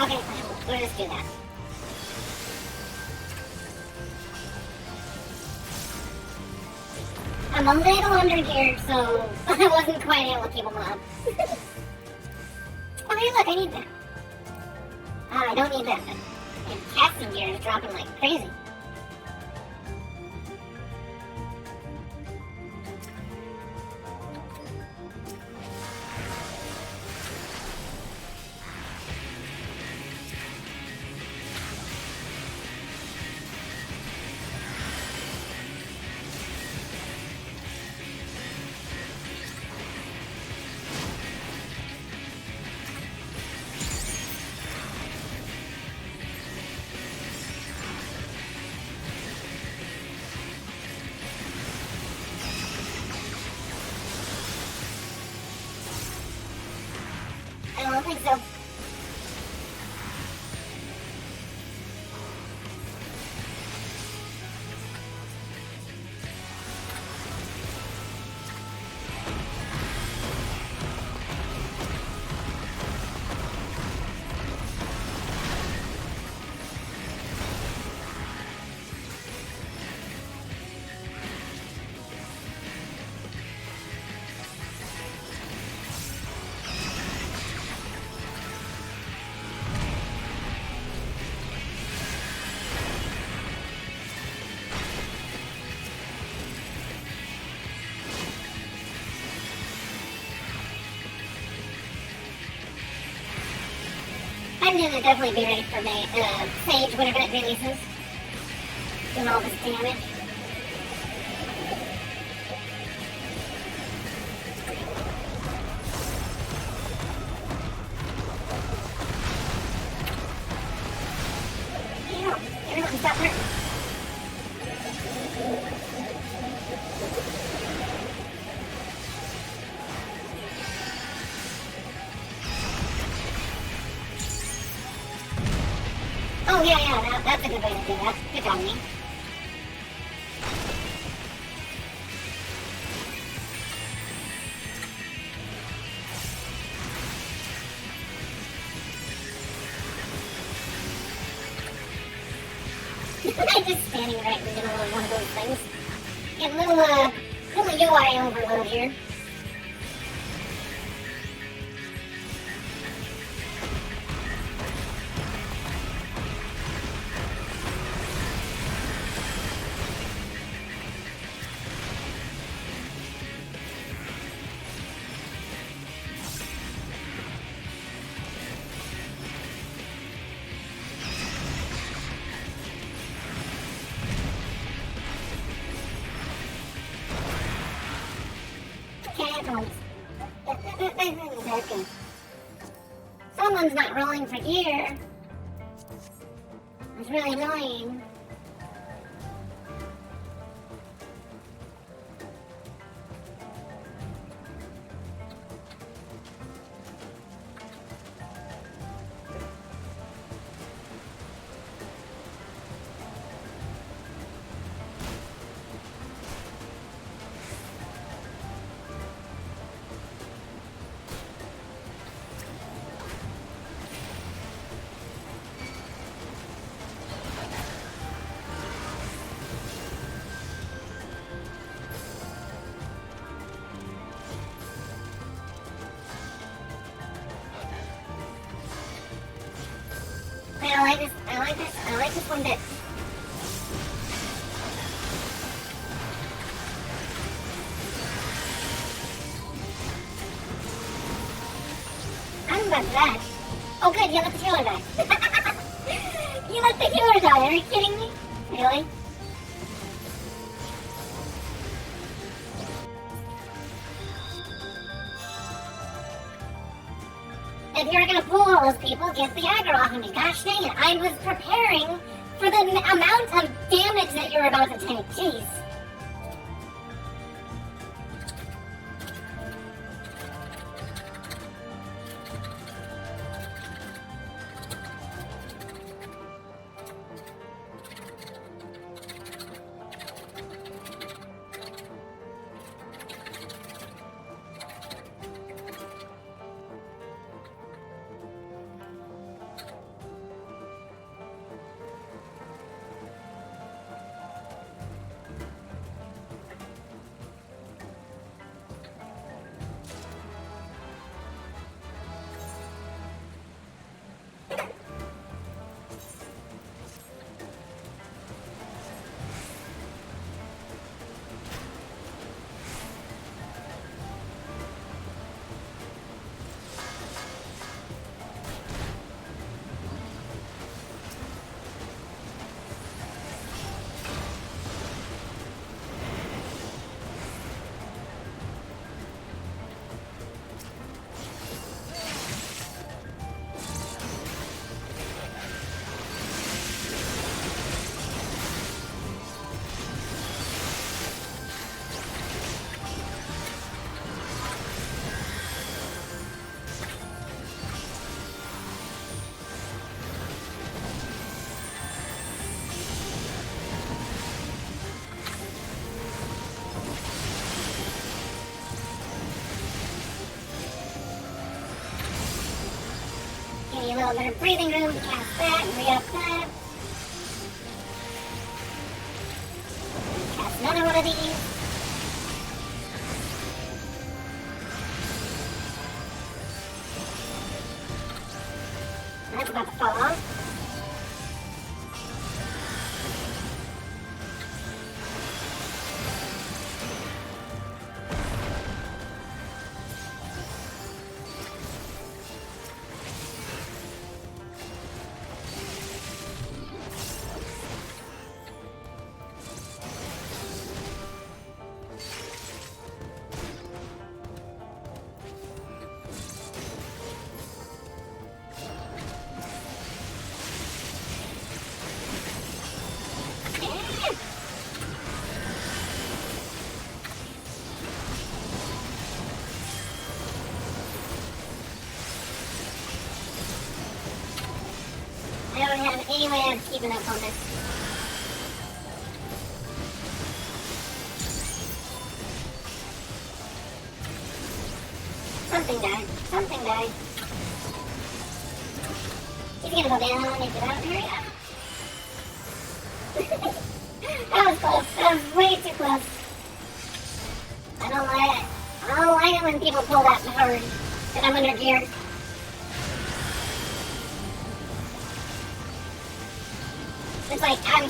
Okay, fine. We'll just do that. I'm a little under geared, so I wasn't quite able to keep them up. Oh, hey, look, I need that. I don't need that. And casting gear is dropping like crazy. I don't think so. I'm gonna definitely be ready for Sage whenever it releases. Doing all this damage. Everyone stop hurting. Oh, yeah, that's a good way to do that. Good on me. I'm just standing right in the middle of one of those things. Get a little UI overload here. Okay. Someone's not rolling for gear. It's really annoying. I like this one bit. I'm about that. Oh good, you let the healer die. You let the healer die, are you kidding me? Really? If you're gonna pull all those people, get the aggro off of me. Gosh dang it, I was preparing for the amount of damage that you're about to take. Jeez. Give me a little bit of breathing room to cast that and re-up that. Cast another one of these. That's about to fall off. I don't have any way of keeping up on this. Something died. Something died. He's gonna go down and get out. Hurry up. That was close. That was way too close. I don't like it. I don't like it when people pull that hard. And I'm under geared. It's like I'm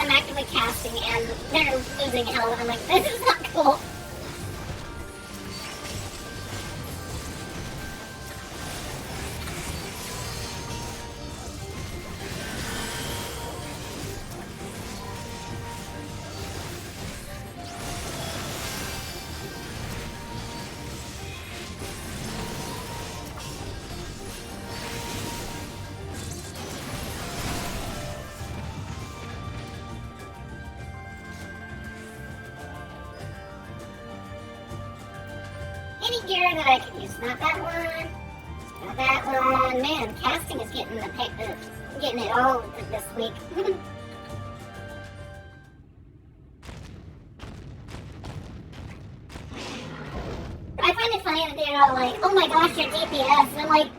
actively casting and they're losing health. I'm like, this is not cool. Any gear that I can use. Not that one. Not that one. Man, casting is getting getting it all this week. I find it funny that they're all like, oh my gosh, your DPS. And I'm like,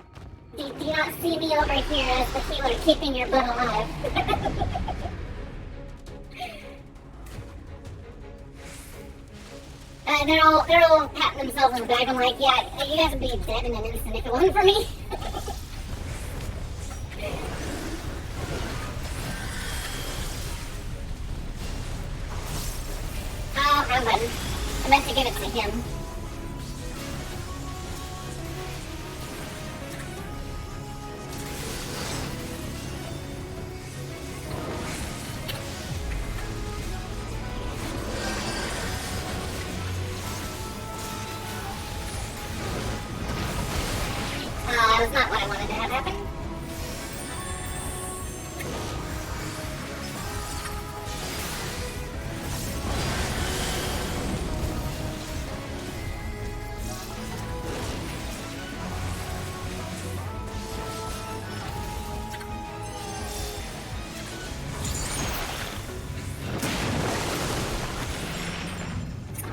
do you not see me over here as the healer keeping your butt alive? They're all patting themselves on the back. I'm like, yeah, you guys would be dead in an instant if it wasn't for me. Oh, wrong button. I meant to give it to him. That was not what I wanted to have happen.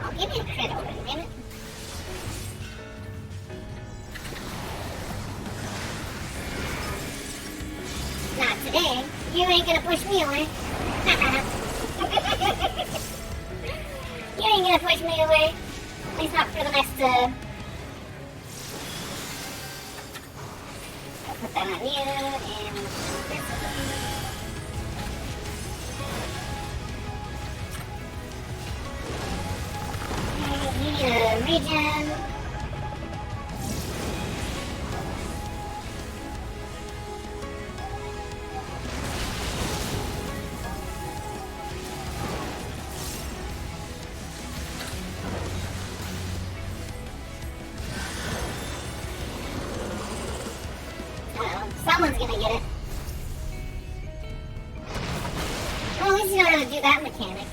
Oh, give me a crit already, damn it. Not today. You ain't gonna push me away. You ain't gonna push me away. At least not for the next, I'll put that on you, and this one. You need a regen. Someone's gonna get it. Well, at least you know how to do that mechanic.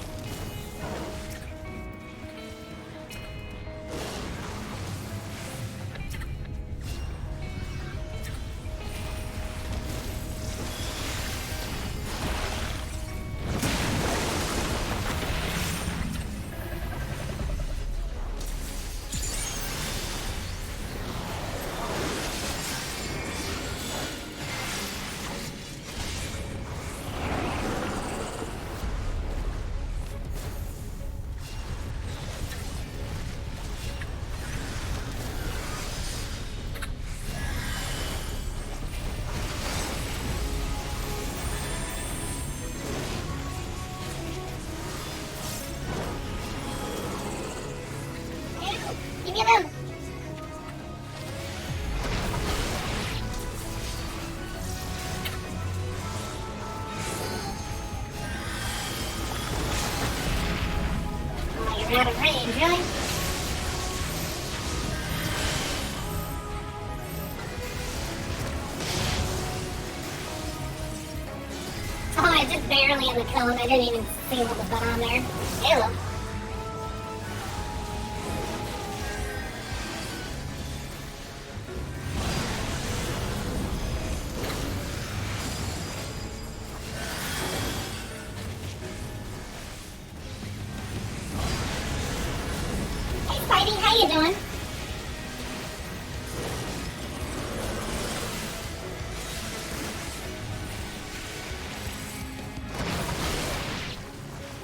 You're out of range, really? Oh, I just barely in the cone. I didn't even see what was going on there. Ew. Hey, Spidey, how you doing?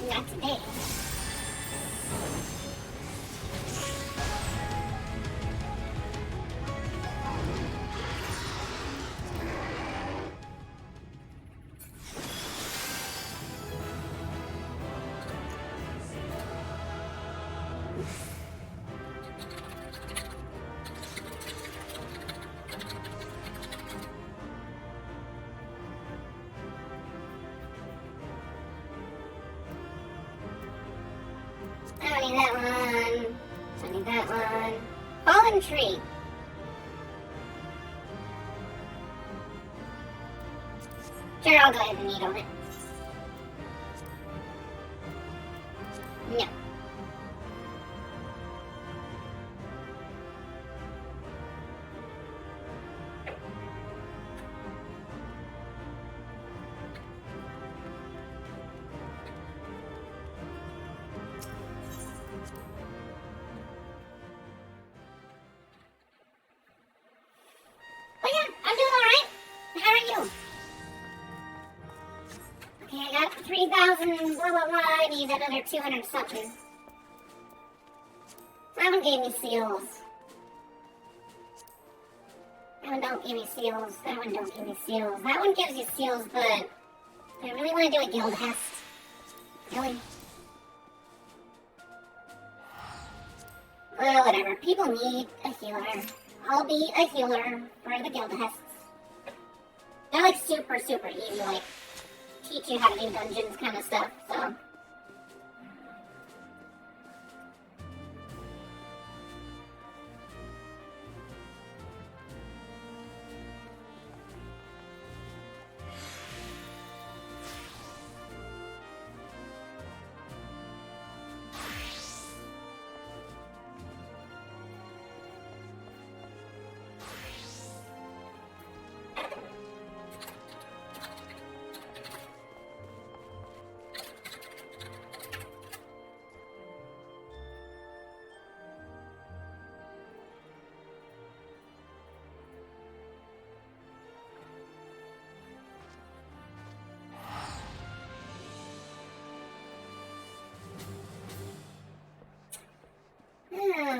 Not today. I don't need that one. I need that one. Fallen tree. Sure, I'll go ahead and eat on it. No. But yeah, I'm doing alright. How are you? Okay, I got 3,000 blah blah blah. I need another 200 something. That one gave me seals. That one don't give me seals. That one don't give me seals. That one gives you seals, but I really want to do a guild hest. Really? Well, whatever. People need a healer. I'll be a healer for the guild hests. They're like super, super easy, like teach you how to do dungeons kind of stuff, so.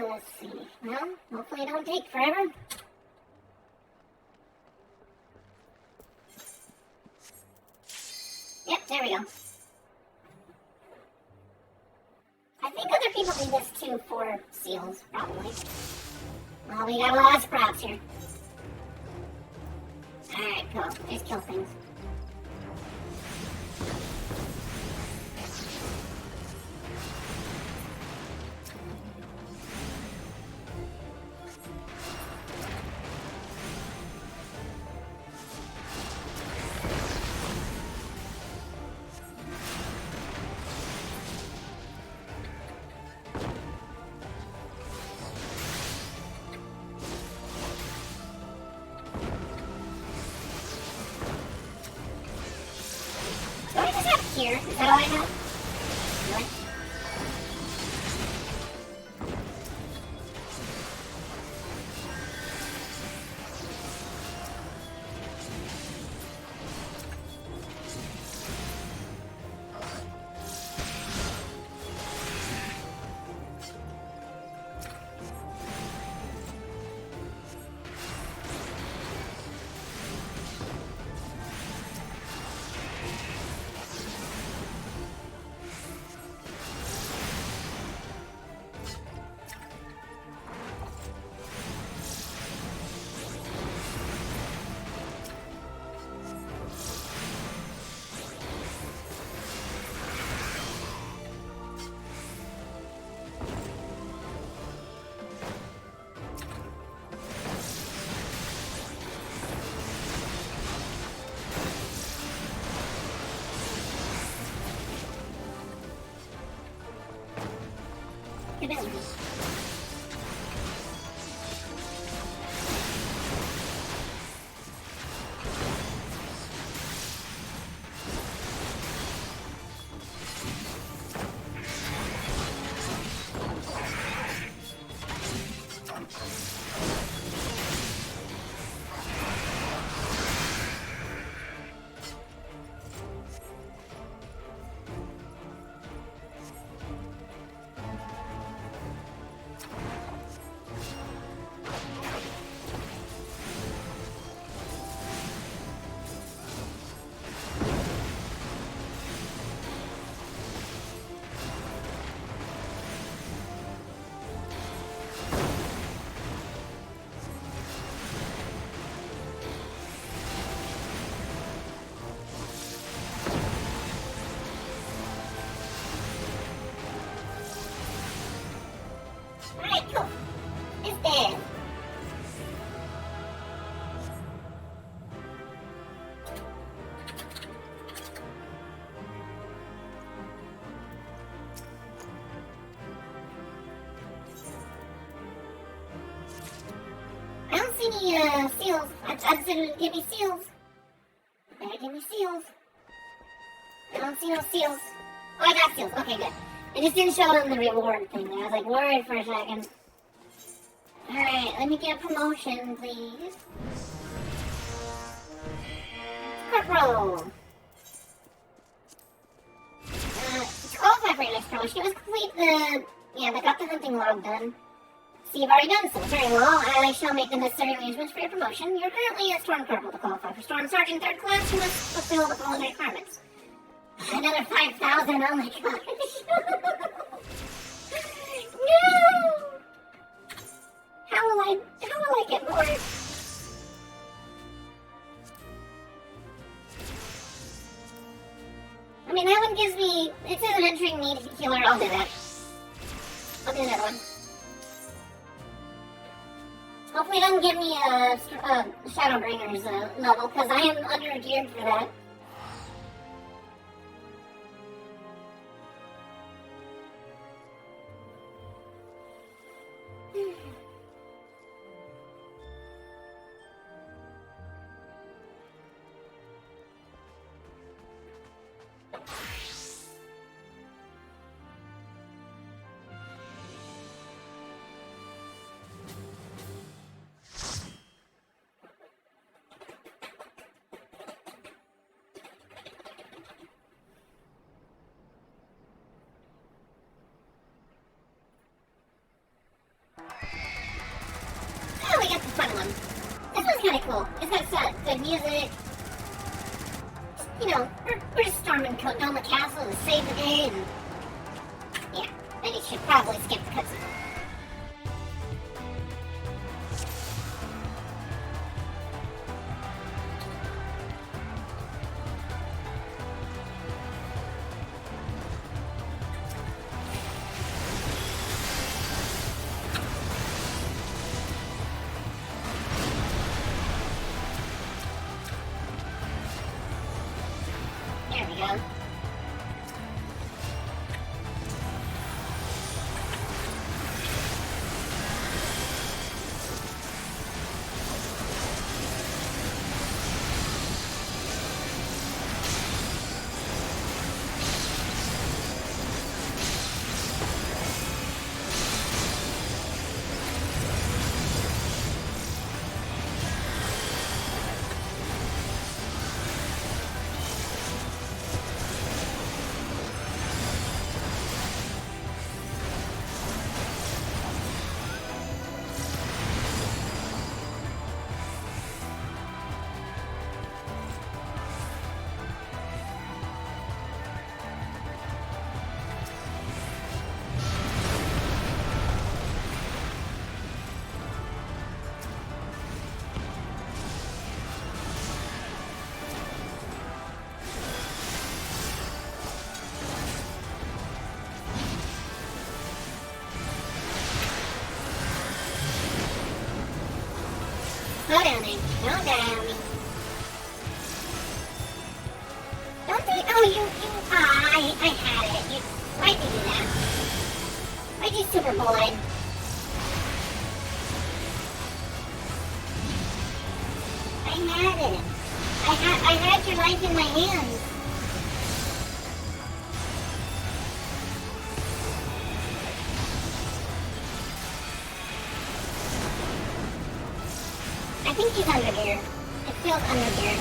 Let's see. Well, hopefully it don't take forever. Yep, there we go. I think other people do this too for seals, probably. Well, we got a lot of sprouts here. Alright, cool. Just kill things. Do I just have here? Is that all I have? What? any seals. I said it would give me seals. Better give me seals. I don't see no seals. Oh, I got seals. Okay, good. It just didn't show on the reward thing. I was like worried for a second. Alright, let me get a promotion, please. Corporal. To qualify for your next promotion, you must complete the... Yeah, I got the hunting log done. So you've already done so. Very well. I shall make the necessary arrangements for your promotion. You're currently a Storm Corporal. To qualify for Storm Sergeant 3rd class, you must fulfill the following requirements. Another 5,000, oh my gosh. No! How will I get more? I mean, that one gives me, it says an entering need healer, I'll do that. I'll do that one. Hopefully it doesn't give me a Shadowbringer's level, because I am under geared for that. Oh, we got the fun one. This one's kind of cool. It's got good music. You know, we're just storming Doma Castle to save the day, and yeah, then you should probably skip the cutscene. There we go. Slow down there. Slow down. Don't they? Oh, I had it. Why'd you do that? Why'd you super bullet? I had it. I had your life in my hands. I think he's under here. It feels under here.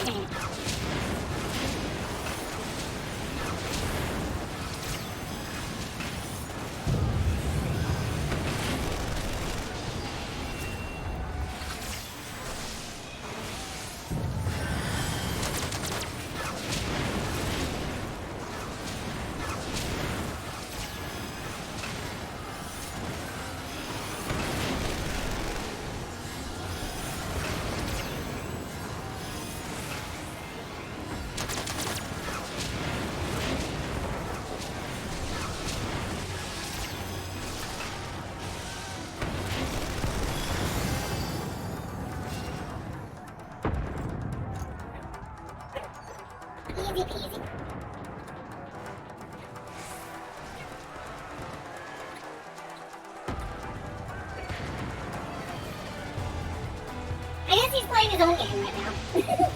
Easy peasy. I guess he's playing his own game right now.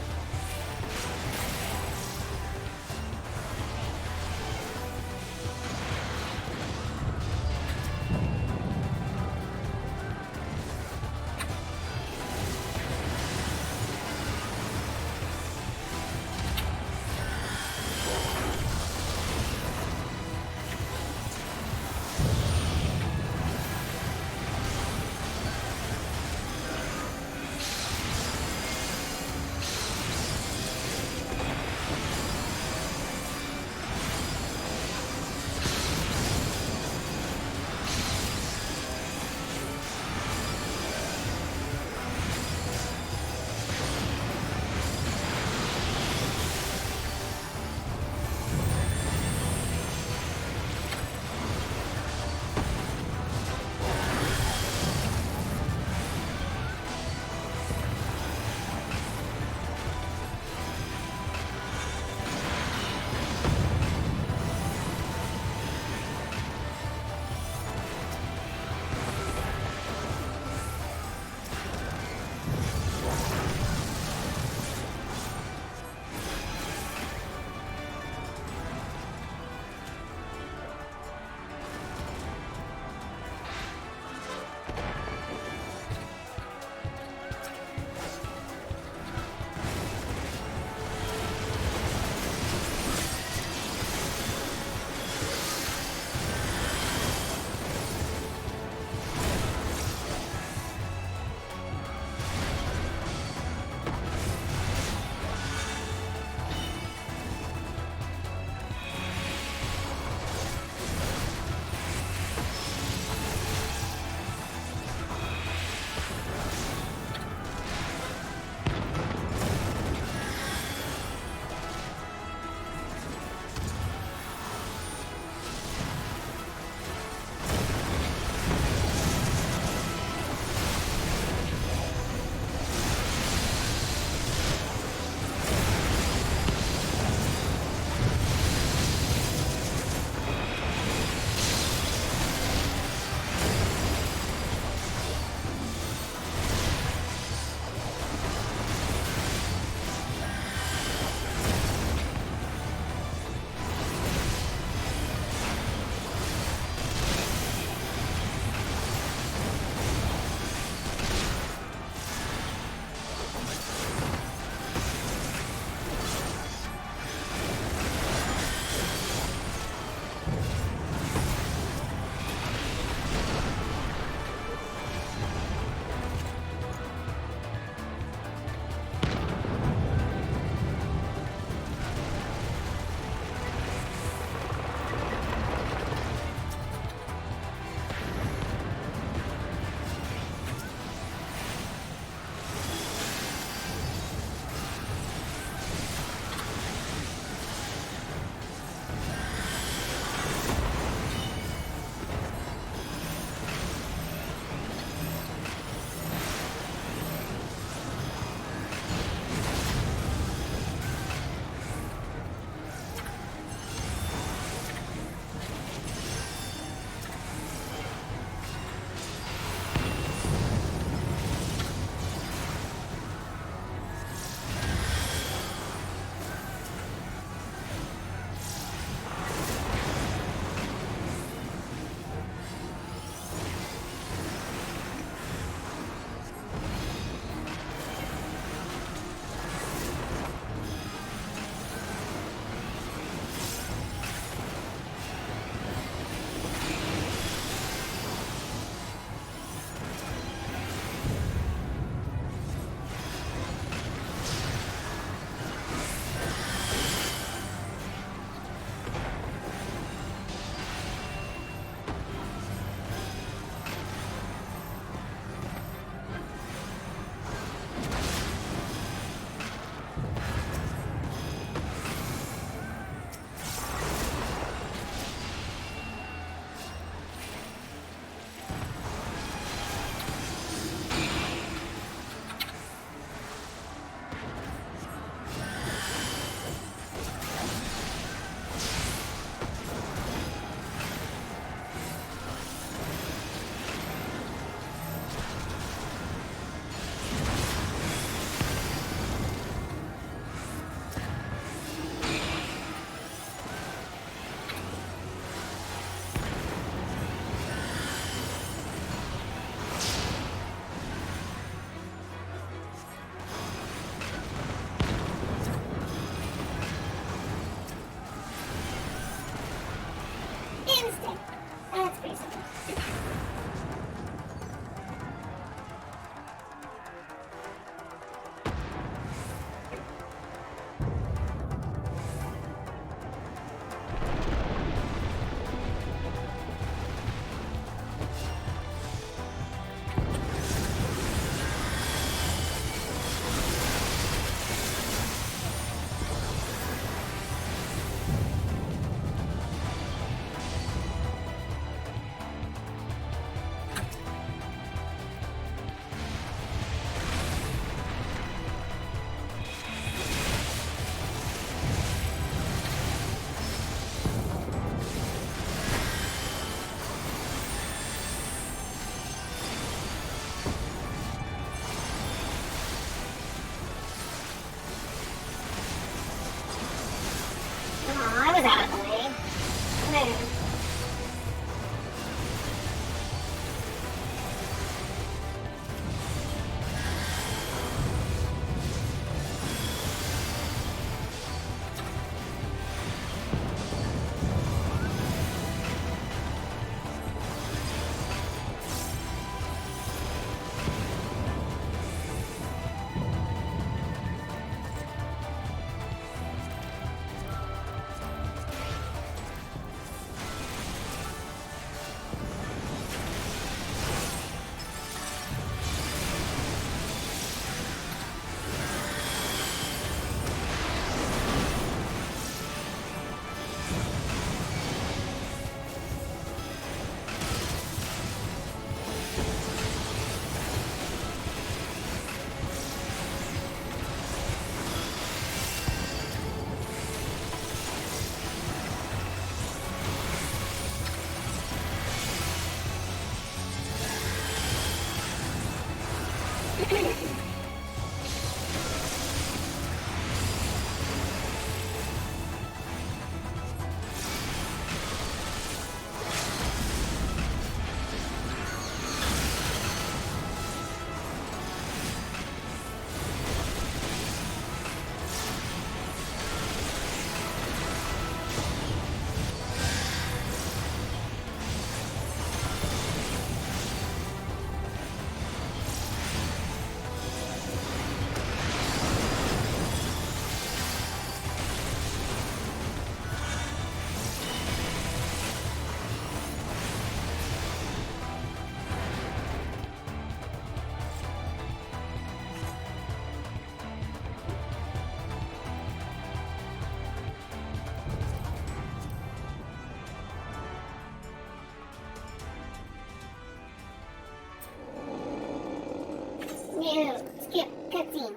New. Skip. Cutscene.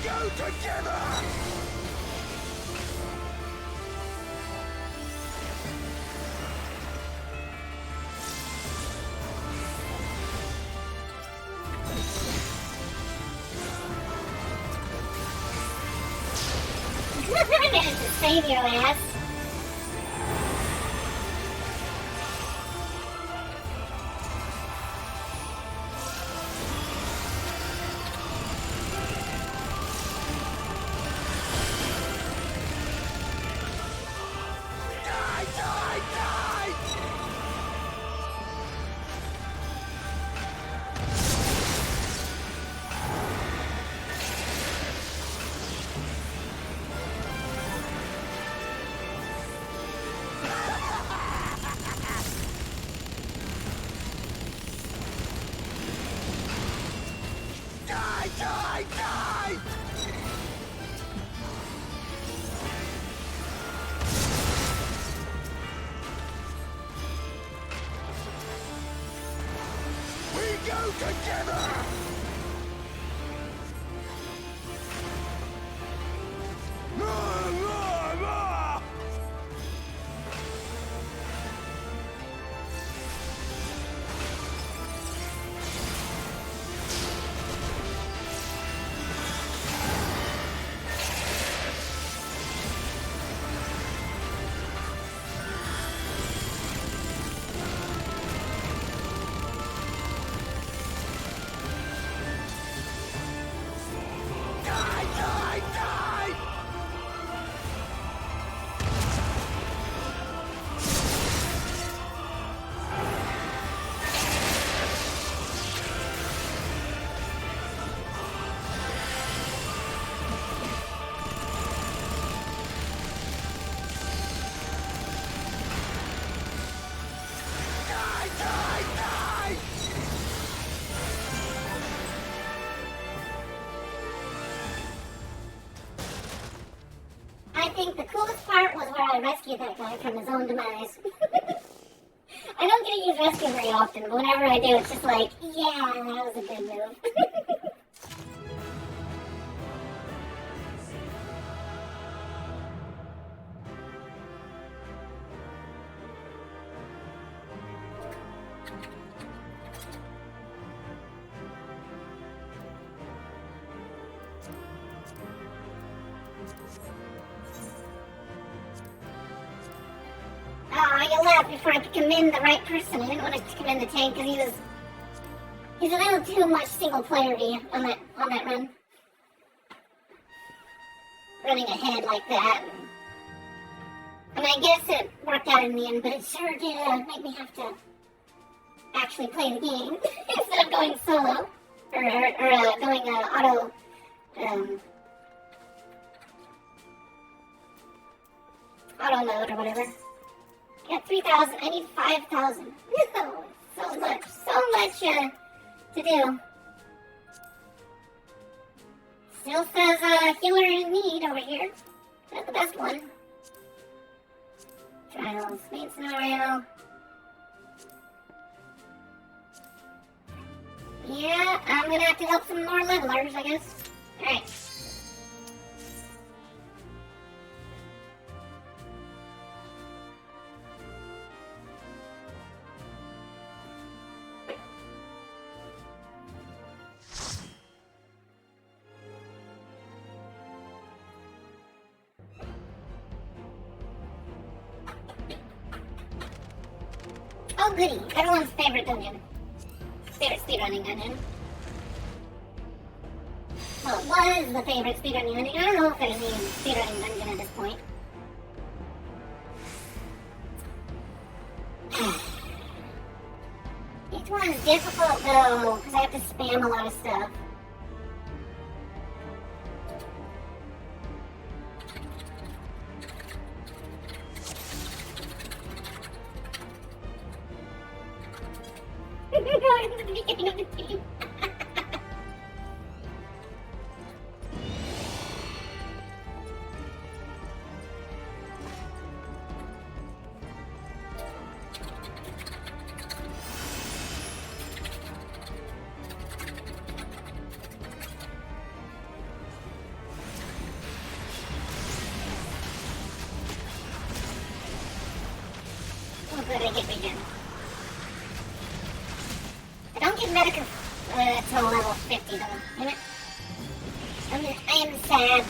Go together! I managed to save your ass. Die! We go together! I think the coolest part was where I rescued that guy from his own demise. I don't get to use rescue very often, but whenever I do, it's just like, yeah, that was a good move. Oh, you left before I could commend the right person. I didn't want to commend the tank because he's a little too much single player on that run. Running ahead like that. I mean, I guess it worked out in the end, but it sure did make me have to actually play the game instead of going solo or going auto mode or whatever. I got 3,000. I need 5,000. No, so much to do. Still says healer in need over here. Not the best one. Trials, main scenario. Yeah, I'm gonna have to help some more levelers, I guess. Alright. Oh goody, everyone's favorite dungeon. Favorite speedrunning dungeon. Well, it was the favorite speedrunning dungeon. I don't know if there's any speedrunning dungeon at this point. Each one's difficult though, because I have to spam a lot of stuff. At the beginning of the game. Oh good, I get regen. I don't get medical till level 50 though, damn it. I am sad.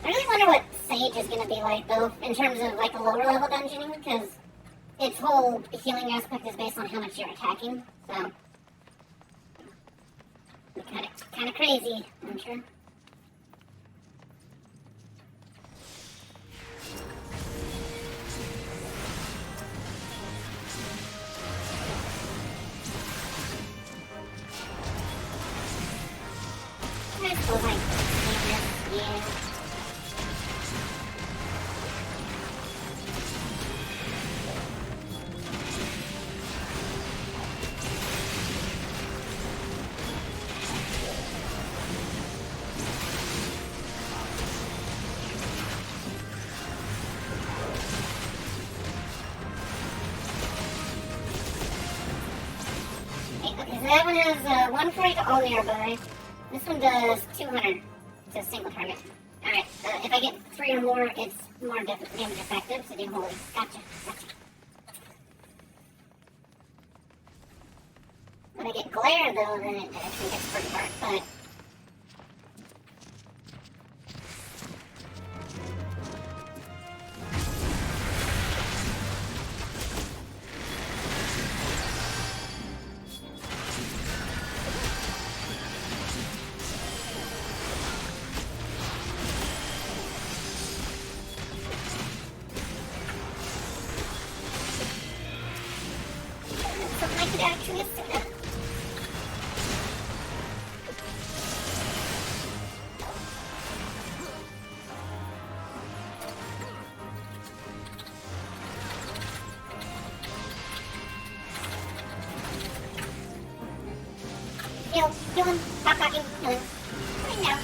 I really wonder what Sage is gonna be like though, in terms of like a lower level dungeoning, because its whole healing aspect is based on how much you're attacking, so kind of crazy, I'm sure. I suppose I can, yeah. Okay, so that one has 140 to all nearby. This one does 200 to a single target. Alright, if I get 3 or more, it's more damage effective, so do holy. Gotcha. When I get glare, though, then it actually gets pretty hard, but... something I could actually assume. Heal him, stop talking, heal him. Right now.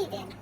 did.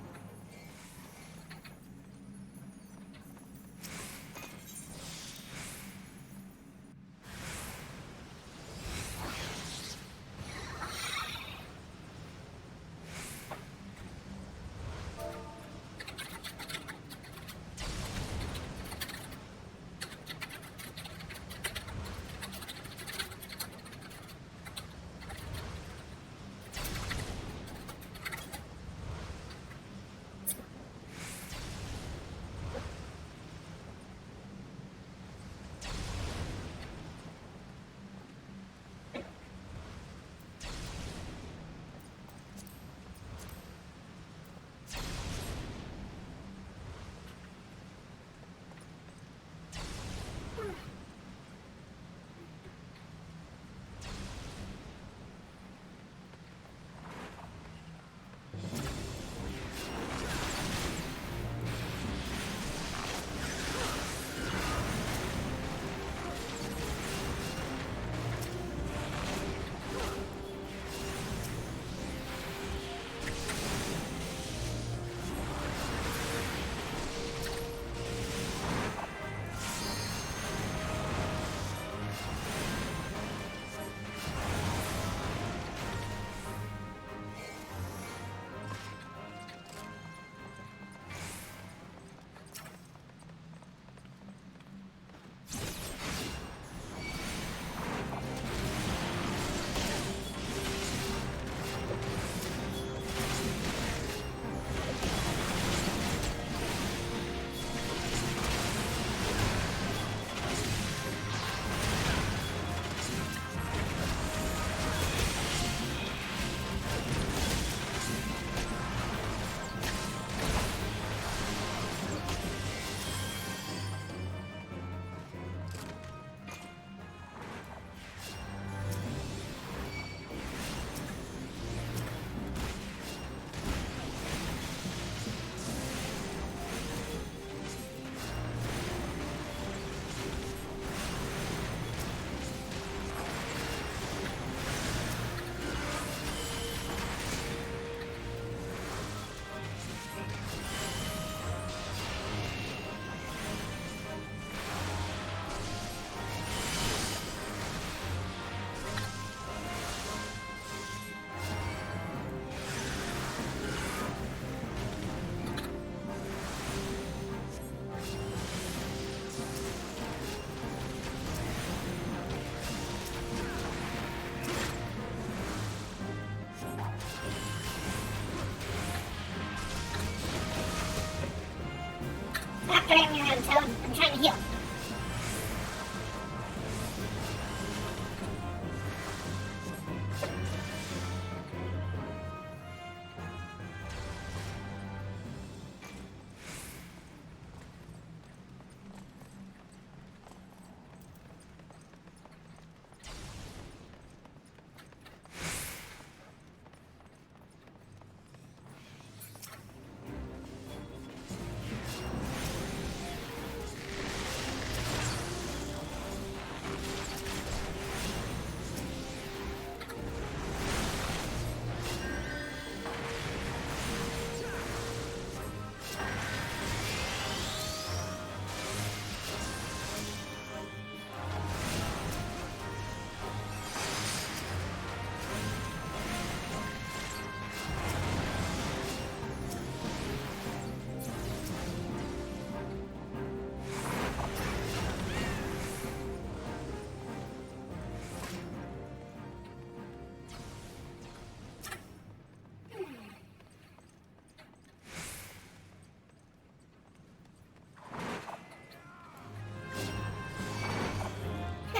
Stop dragging me around, Toad. I'm trying to heal.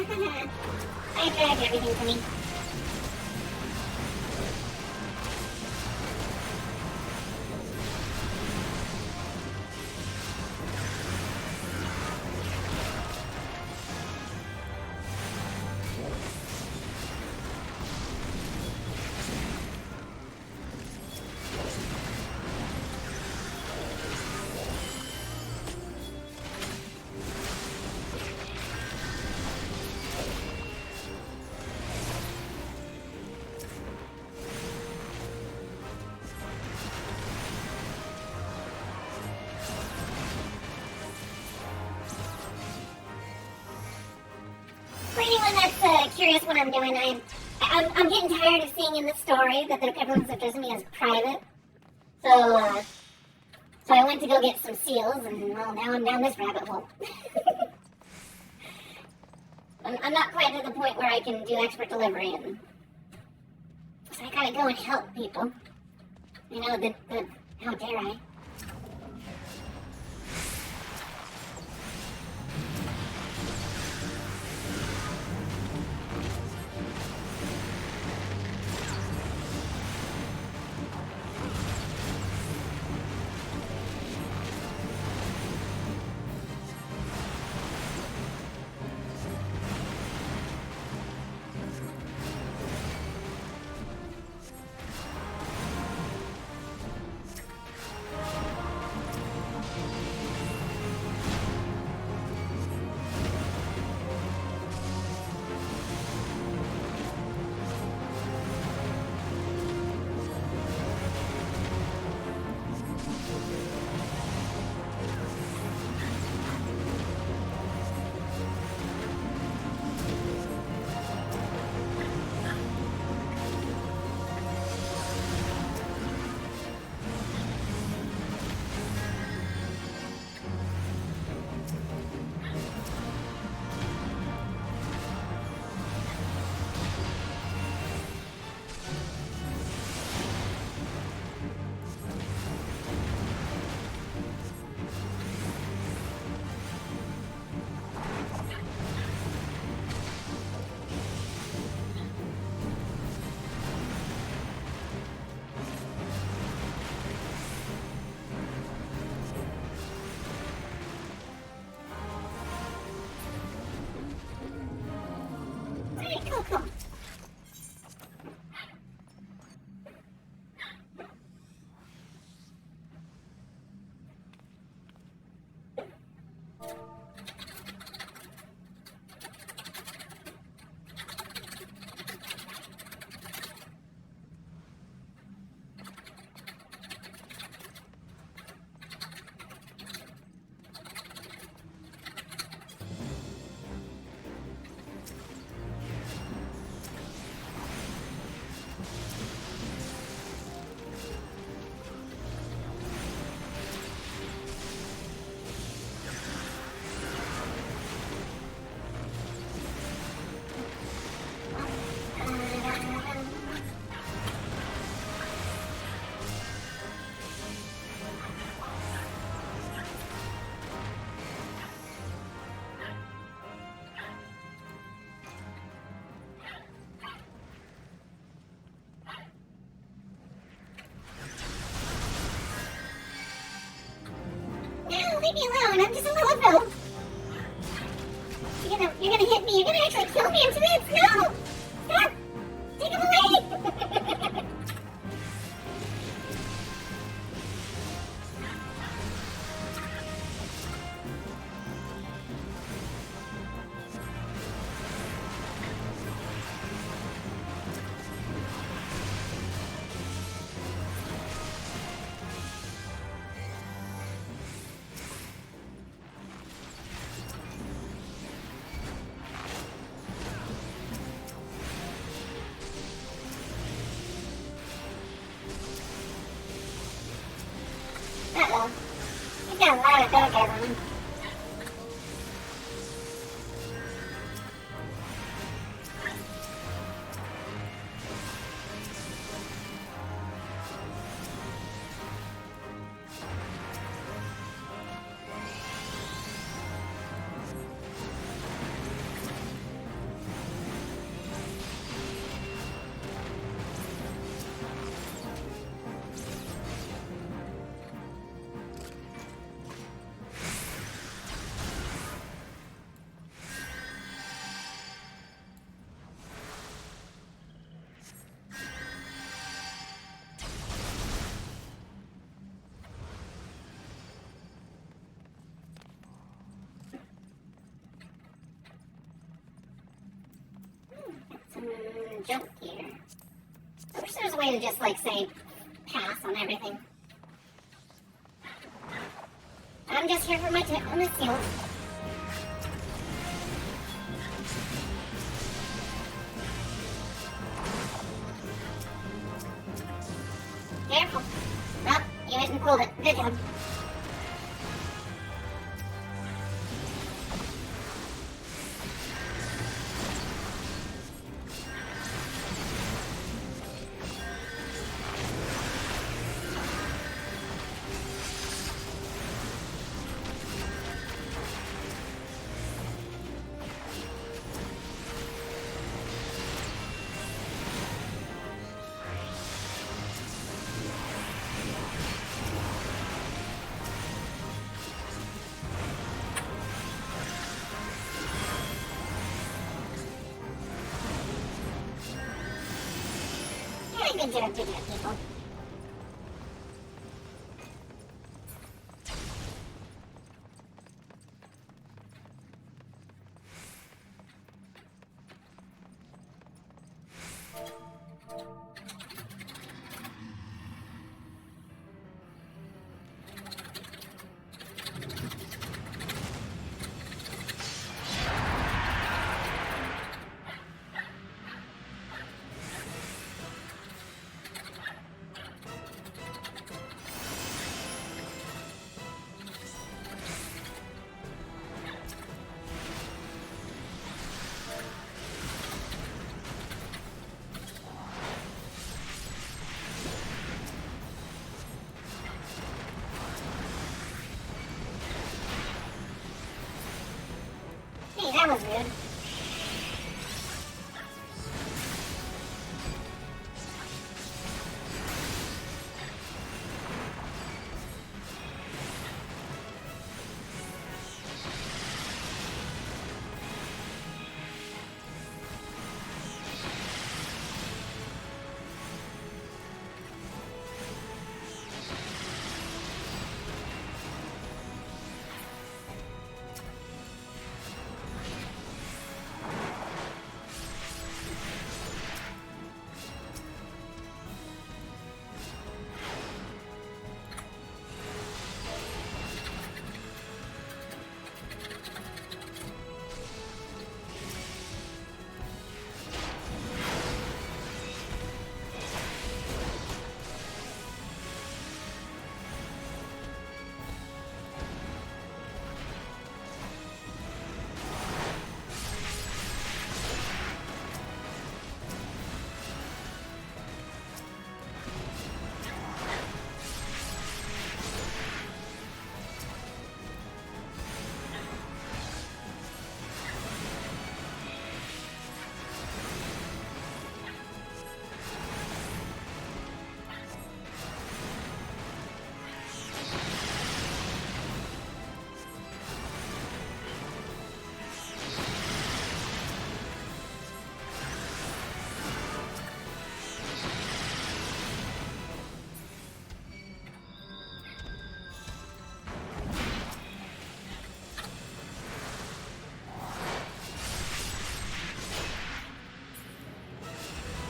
I dragged everything to me. anyone that's curious what I'm doing, I'm getting tired of seeing in the story that everyone's addressing me as private. So I went to go get some seals, and well, now I'm down this rabbit hole. I'm not quite to the point where I can do expert delivery, and so I gotta go and help people. You know, how dare I? Cool. No, leave me alone. I'm just a little fellow. You're gonna hit me. You're gonna actually kill me into this. No! Stop! Take him away! Uh-oh. He's got a lot of bad guys on him. Jump here. I wish there was a way to just, like, say, pass on everything. I'm just here for my seals. Good job. Yeah, good job, people. Hey, that was good.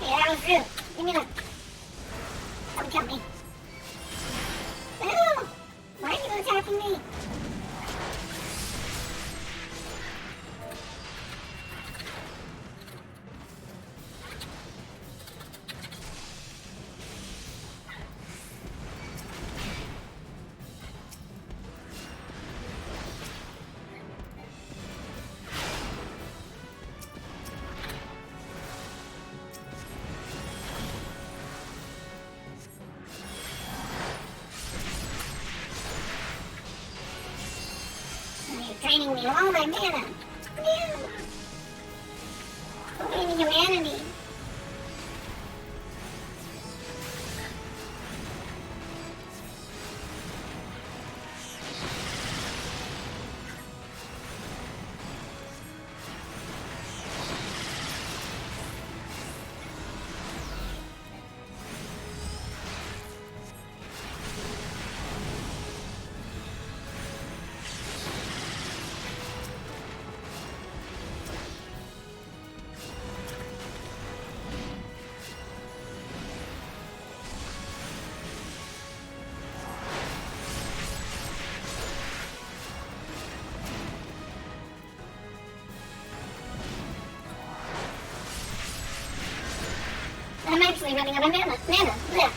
Hey, that was good. Give me that. Don't kill me. No! Why are you attacking me? You're draining me of all my mana. No! Put me in humanity. I'm actually running out of mana. Yeah.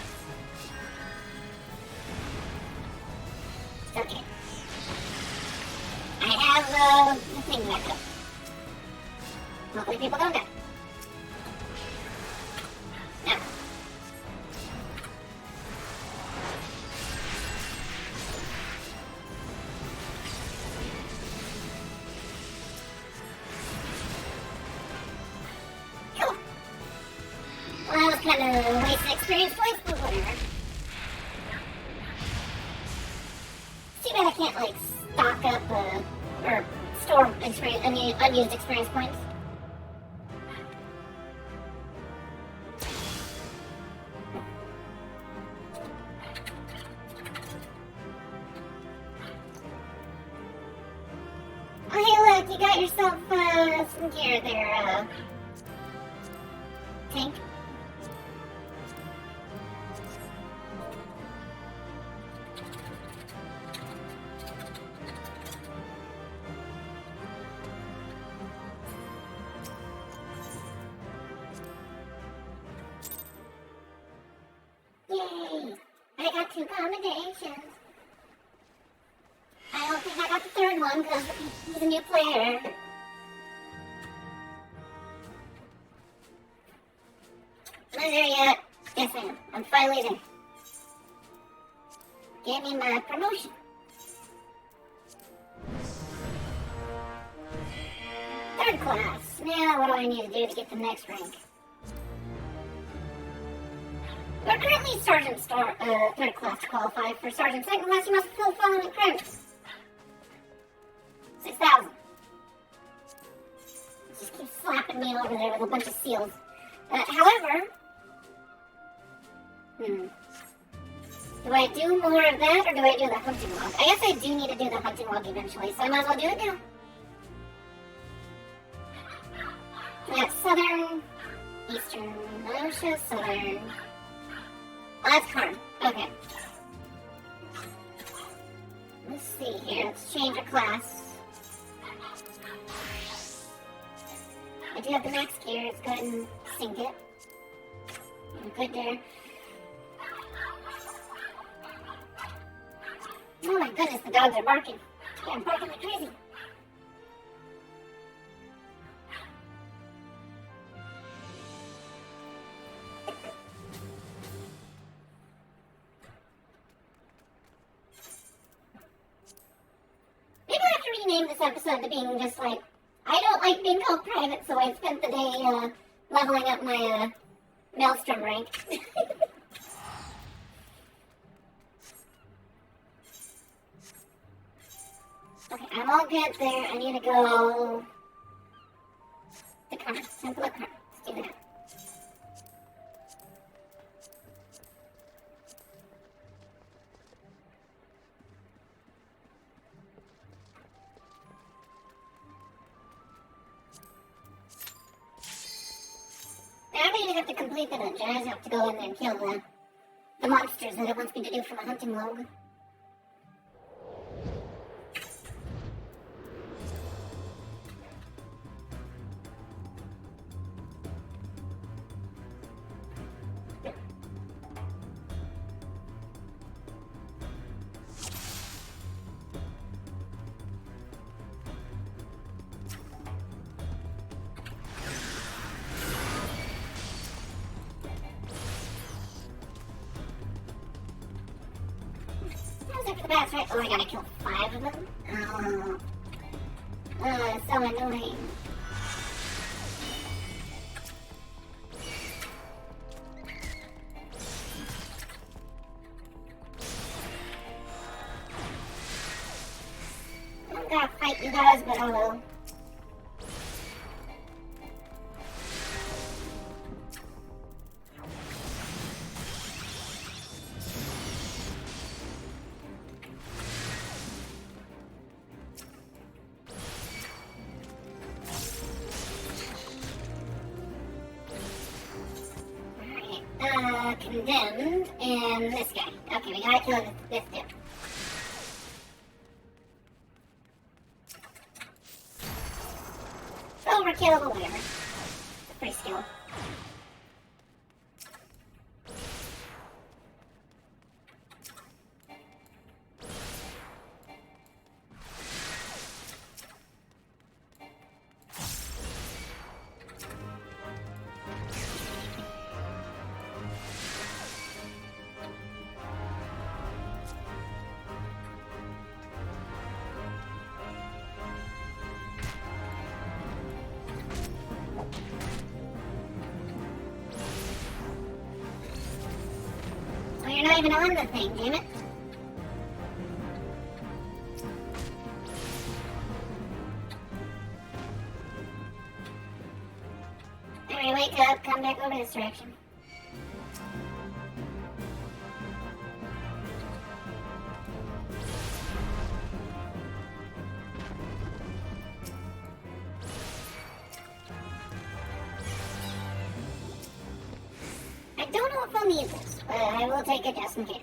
the thing back up. Hopefully people don't die. Now. Cool. Well, that was kind of wasted experience points, but whatever. Too bad I can't, like, stock up, or store experience, unused experience points. Oh, hey, look, you got yourself, some gear there, tank. Yay! I got 2 commendations. I don't think I got the 3rd one because he's a new player. Am I there yet? Yes, I am. I'm finally there. Get me my promotion. 3rd class. Now, what do I need to do to get the next rank? We're currently Sergeant 3rd class to qualify for Sergeant 2nd class. You must fulfill the following requirements. 6,000. Just keep slapping me over there with a bunch of seals. However, do I do more of that or do I do the hunting log? I guess I do need to do the hunting log eventually, so I might as well do it now. We got Southern, Eastern, Militia, Southern. Oh, that's hard. Okay. Let's see here. Let's change our class. I do have the max gear. Let's go ahead and sink it. I'm good there. Oh my goodness, the dogs are barking. Yeah, I'm barking like crazy. Maybe I have to rename this episode to being just like, I don't like being called private, so I spent the day leveling up my Maelstrom rank. Okay, I'm all good there. I need to go to Karma. Temple of Karma. Let's do that. I don't even have to complete the dungeon. I just have to go in there and kill the monsters that it wants me to do for my hunting log. That's right. Oh, I gotta kill 5 of them? Oh. Oh, it's so annoying. I'm gonna fight you guys, but I will. Condemned, and this guy. Okay, we gotta kill this dude. Overkill, but whatever. It's a free skill. You're not even on the thing, damn it. Alright, wake up, come back over this direction. I don't know if I'll need this, but I will take it just in case.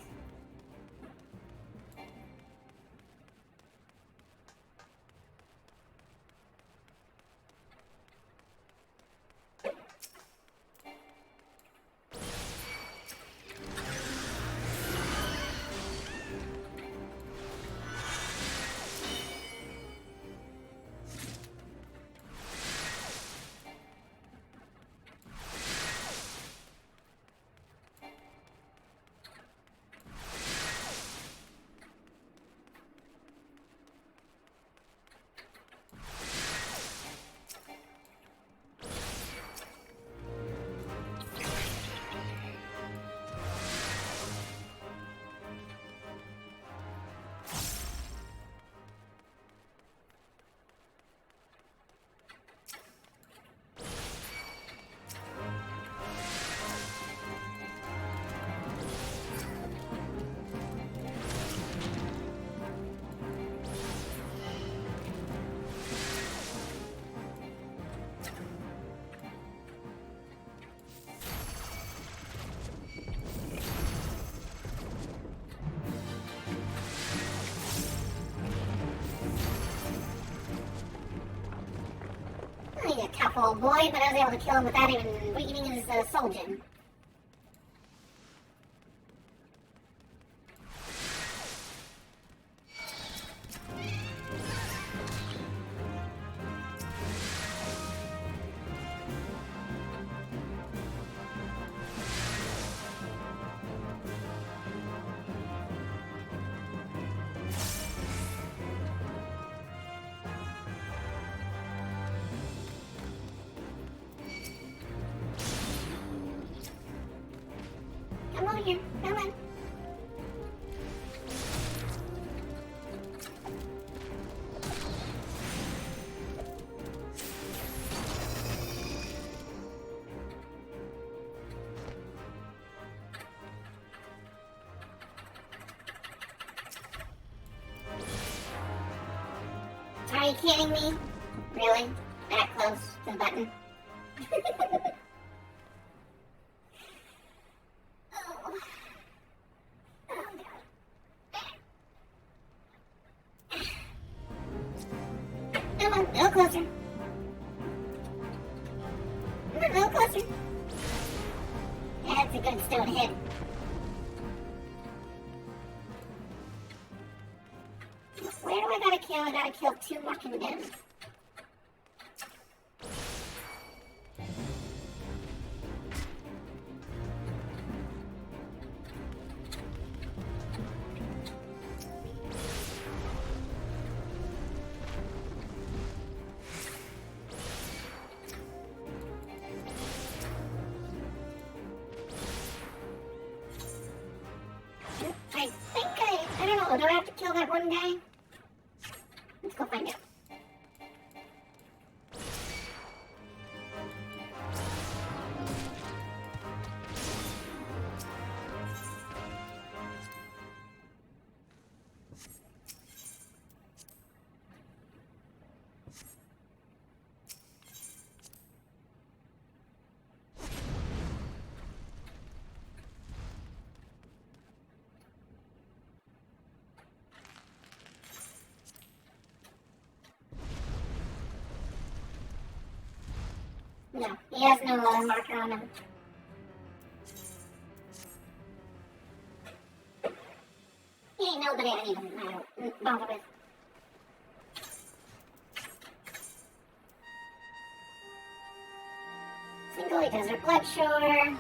He's a tough old boy, but I was able to kill him without even weakening his soul gem. Come over here. Come on. Are you kidding me? Really? That close to the button? Come on, a little closer. Come on, a little closer. That's a good stone hit. Where do I gotta kill? I gotta kill 2 more condemned. I don't know, do I have to kill that one guy? Let's go find out. No, he has no marker on him. He ain't nobody I don't bother with. Single Desert Bloodshore,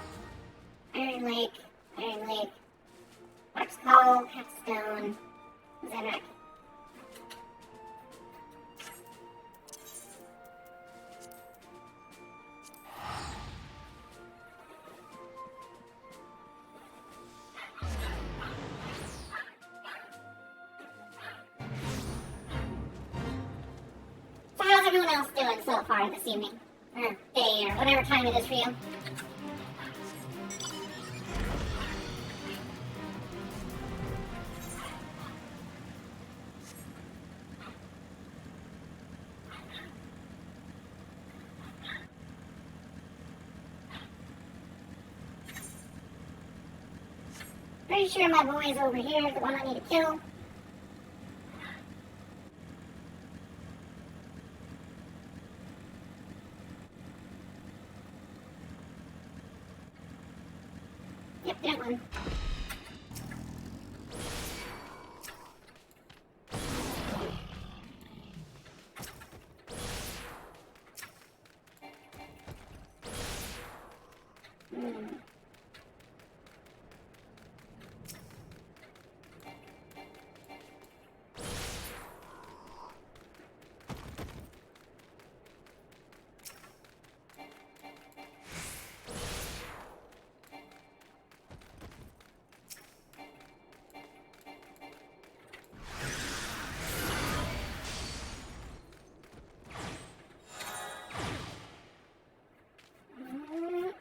Iron Lake, Fox Call, Capstone, Zenrak. so far this evening, or day, or whatever time it is for you. Pretty sure my boy's over here, the one I need to kill. Yep, that one.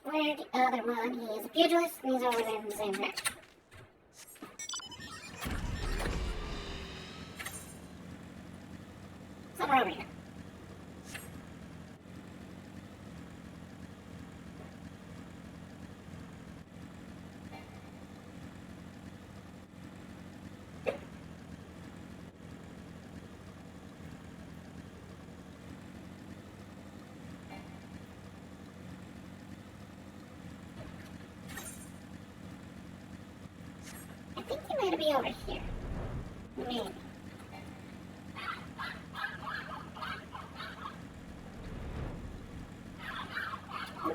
Where the other one? He is a pugilist, and he's over there in the same direction. Somewhere over here. I think he might be over here. Maybe.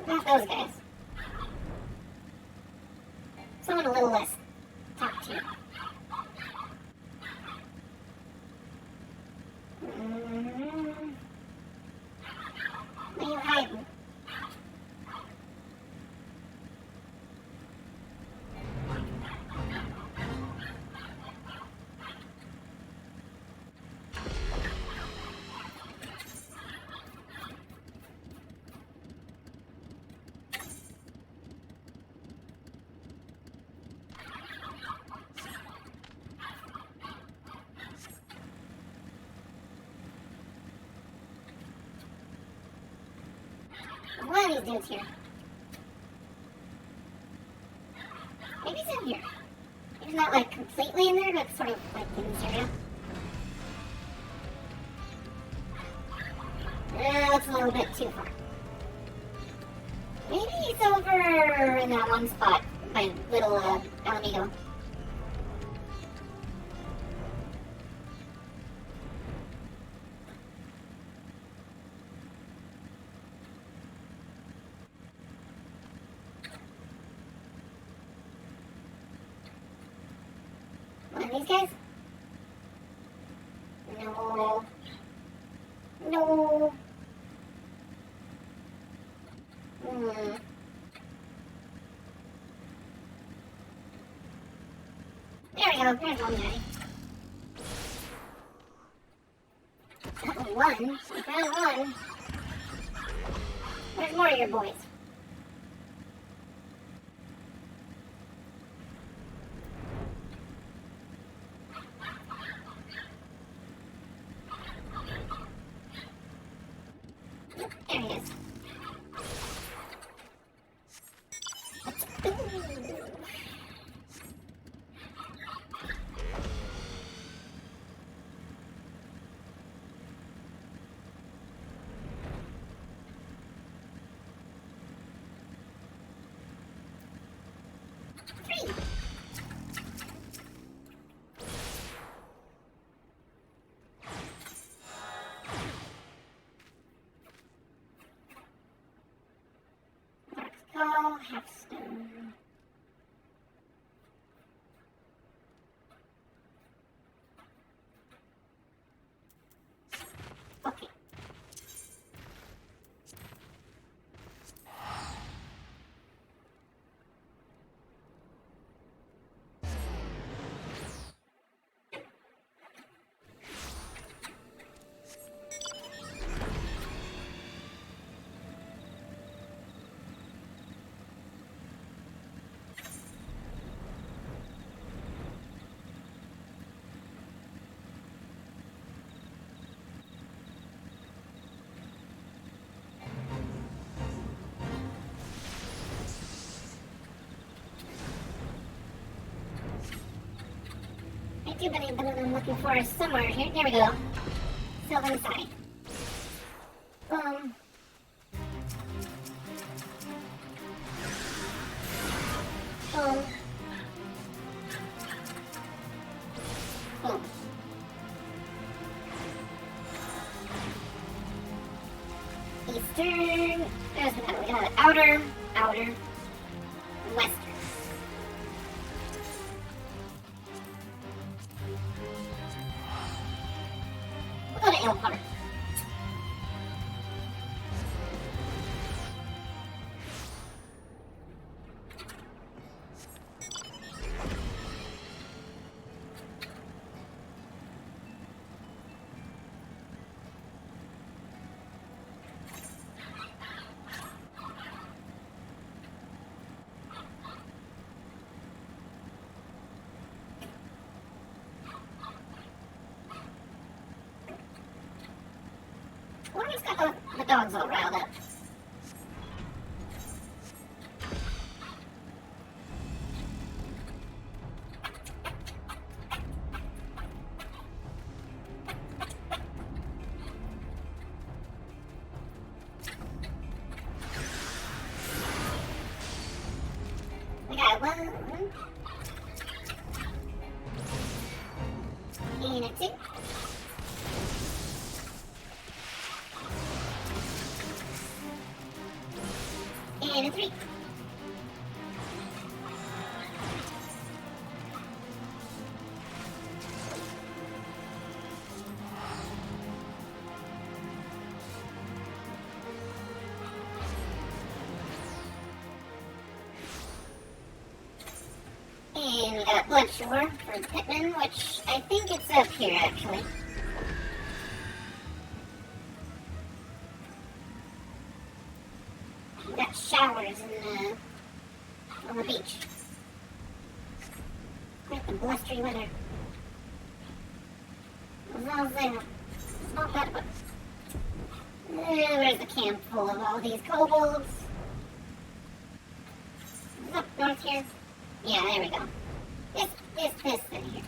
Not those guys. Someone a little less top tier. Where are you hiding? One of these dudes here. Maybe he's in here. Maybe he's not like completely in there, but sort of like in this area. That's a little bit too far. Maybe he's over in that one spot by little Alamigo. One of these guys? No. No. There we go. There's one guy. One. We found one. Where's more of your boys? There he is. Three. Lark skull, half stone. Okay. stupid that I'm looking for is somewhere here. There we go. Sylvan Side. Boom. Boom. Boom. Eastern. There's another. We got outer, western. We'll go to Endwalker. Where's got the dogs all riled up? We got one. And a two. And a three. And we got Bloodshore for Pittman, which I think it's up here actually. We got showers on the beach. Quite the blustery weather. As long as it's not bad, but where's the camp full of all these kobolds? Is it up north here? Yeah, there we go. This thing here.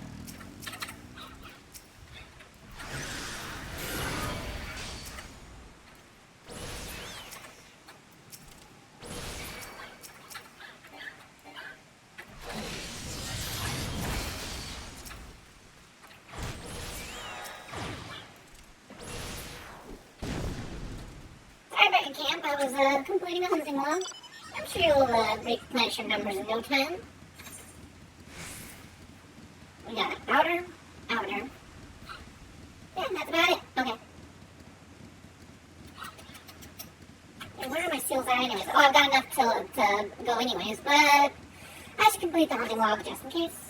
Sorry about your camp, I was completing a hunting log. I'm sure you'll replenish your numbers in no time. We got outer. Yeah, that's about it. Okay. And where are my seals at anyways? Oh, I've got enough to go anyways, but I should complete the hunting log just in case.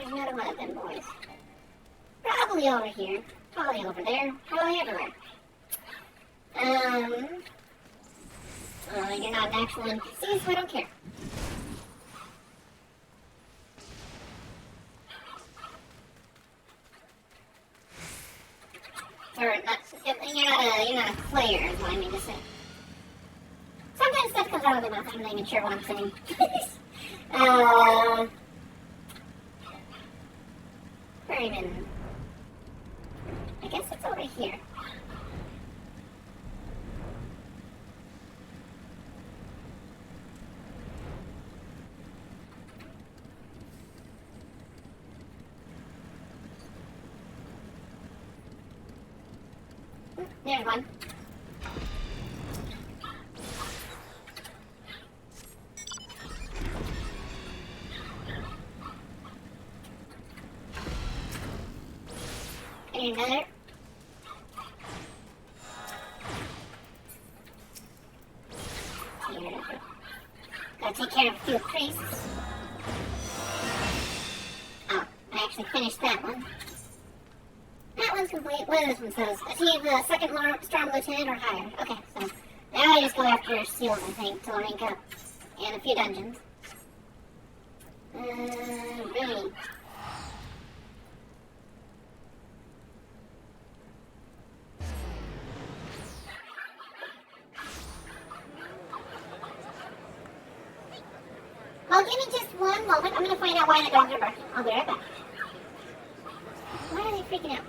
Another one of them boys. Probably over here. Probably over there. Probably everywhere. You're not an actual NPC, so I don't care. Or not, you're not a player, is what I mean to say. Sometimes stuff comes out of my mouth, I'm not even sure what I'm saying. Or even, I guess it's over here. There's one. And another. Here. Gotta take care of a few priests. Oh, I actually finished that one. That one's complete. What does this one says? Achieve the second strong lieutenant or higher. Okay, so now I just go after seals, I think, to rank up. And a few dungeons. Really. Well, give me just one moment. I'm gonna find out why the dogs are barking. I'll be right back. Why are they freaking out?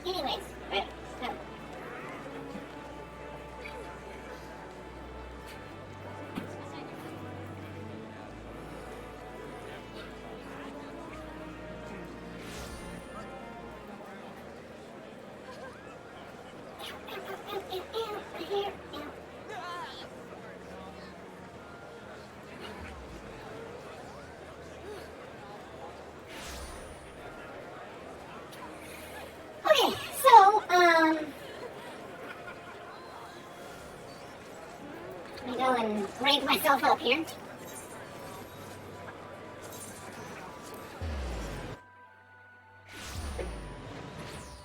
Anyways, right. So. Okay, so, let me go and rank myself up here.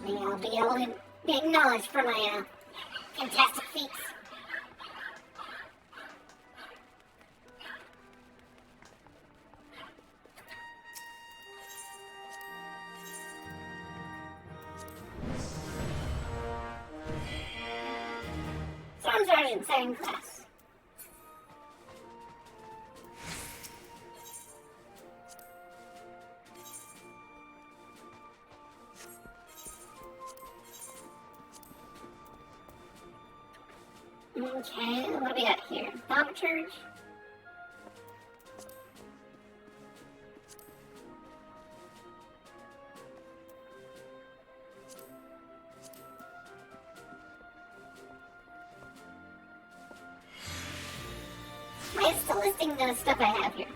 Maybe I'll be able to be acknowledged for my, fantastic feats. Storm Sergeant, second class. Okay, what do we got here? Thaumaturge. Why is it still listing the stuff I have here?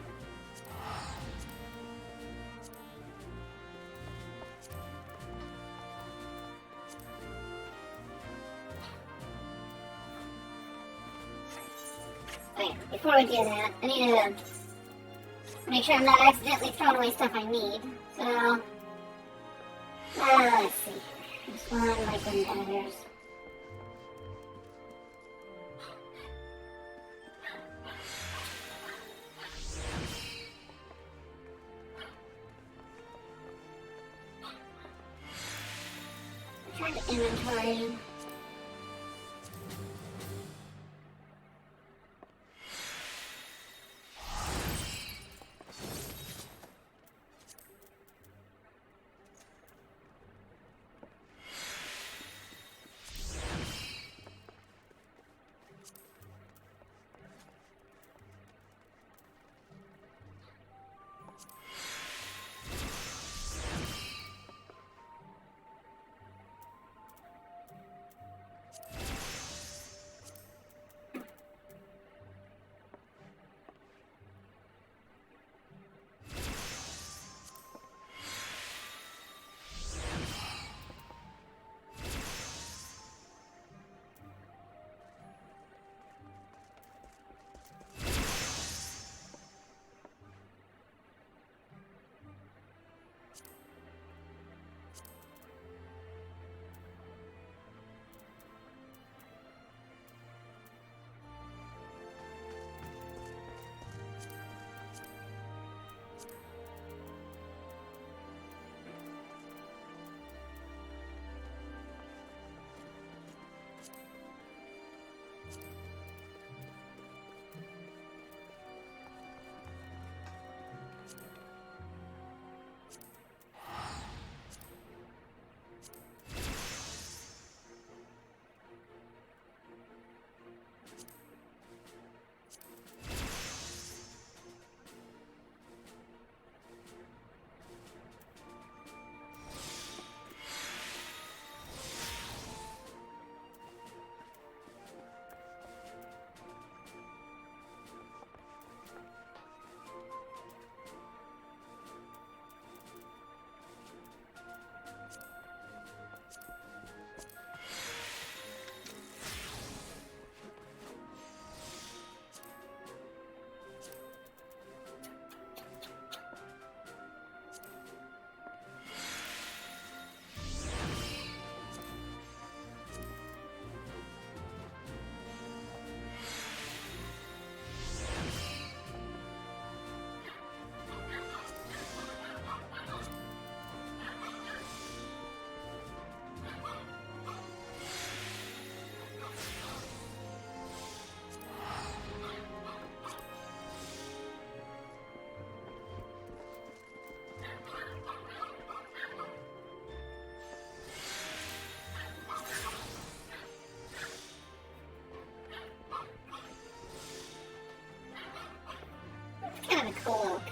Wait, before we do that, I need to make sure I'm not accidentally throwing away stuff I need. So, let's see. This one, like one daggers. Try to inventory.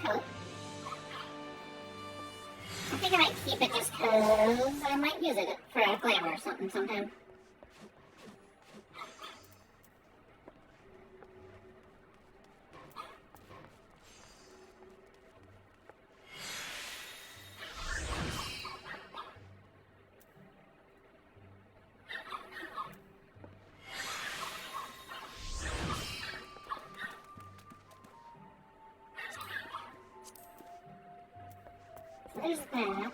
coat. I think I might keep it just because I might use it for a glamour or something sometime. So there's that.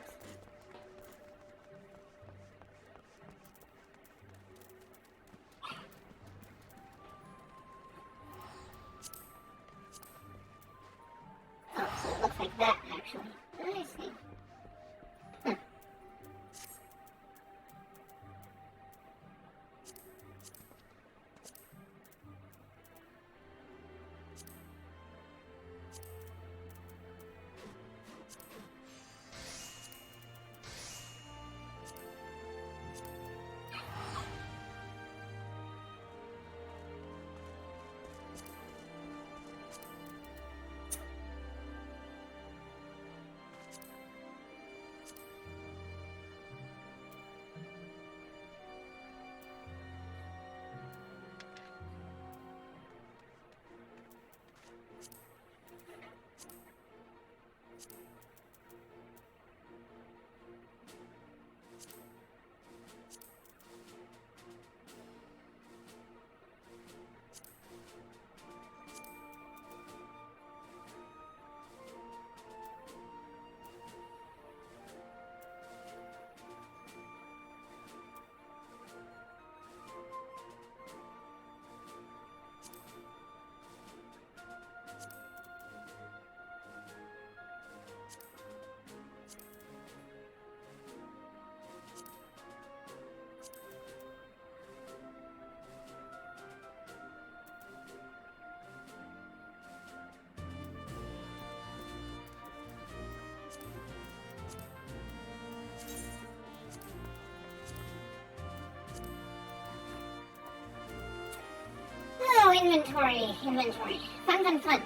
Oh, so it looks like that, actually. I see. Huh. Oh, inventory. Fun, fun, fun.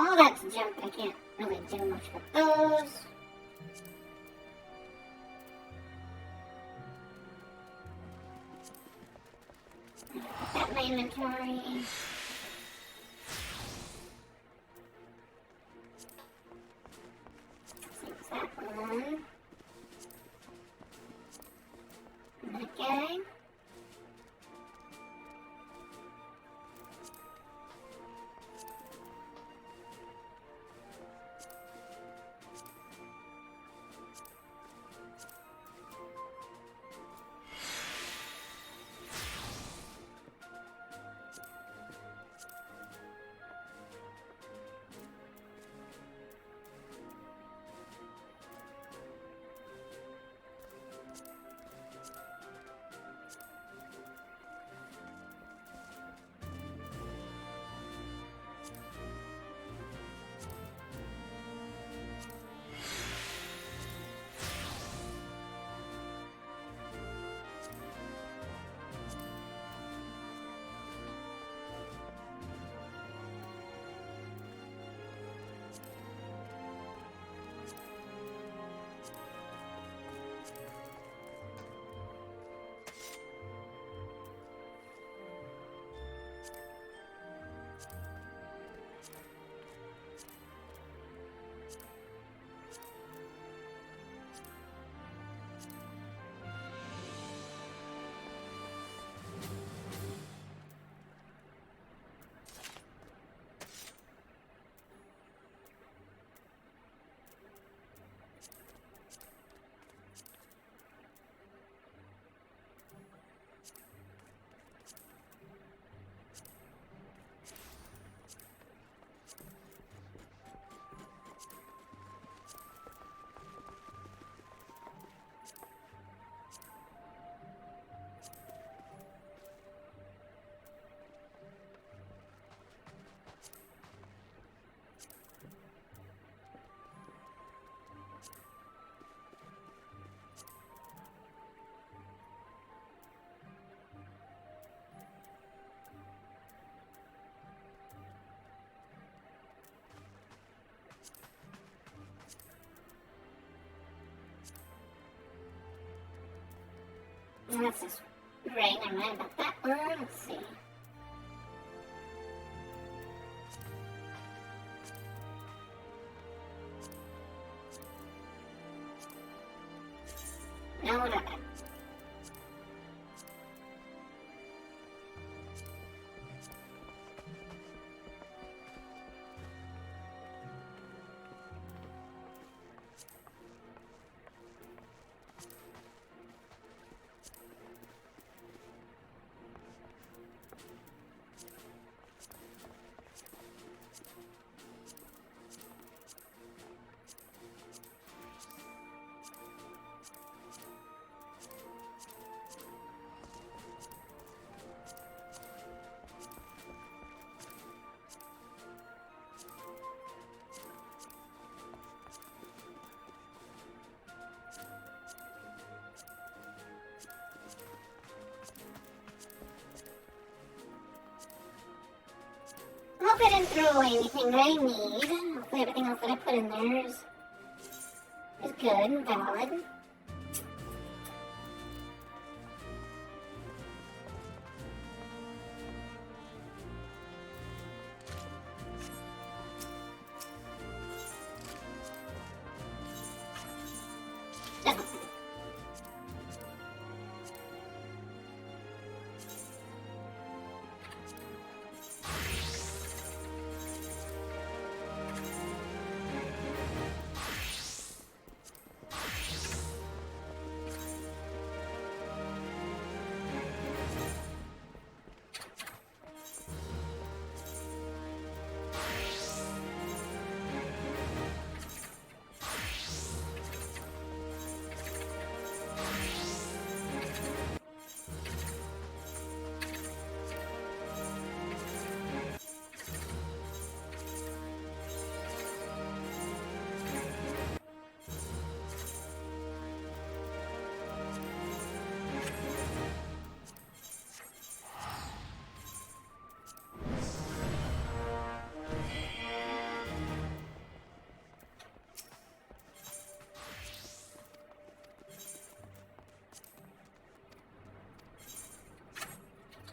Oh, that's junk. I can't really do much with those. Put that in my inventory. Save that one. Okay. That's just great. Never mind about that one. Let's see. No, not bad. I hope I didn't throw away anything that I need. Hopefully everything else that I put in there is good and valid.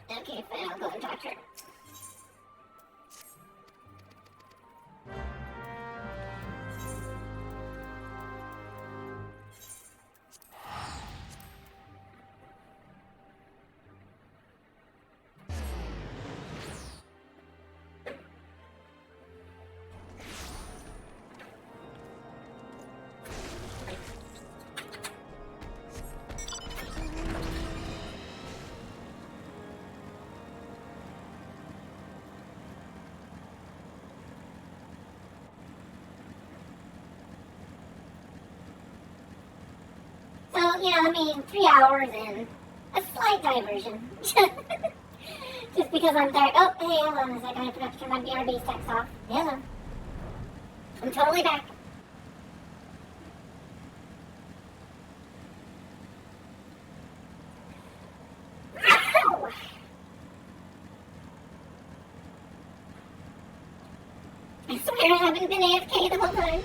Okay, fine, I'll go and talk to her. So, you know, I mean, 3 hours and a slight diversion. Just because I'm tired. Oh, hey, hold on a second. I forgot to turn my BRB stacks off. Hello. I'm totally back. Ow! I swear I haven't been AFK the whole time.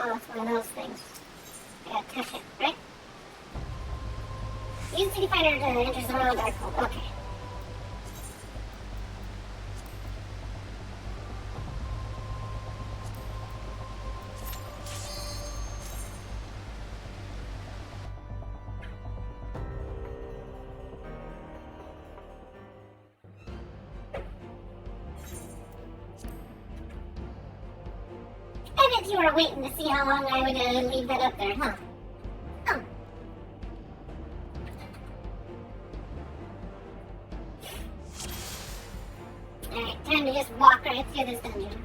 Oh, it's one of those things. I gotta touch it, right? Use City Fighter to enter the royal dark hole. Okay. I bet you were waiting to see how long I would leave that up there, huh? Oh. Alright, time to just walk right through this dungeon.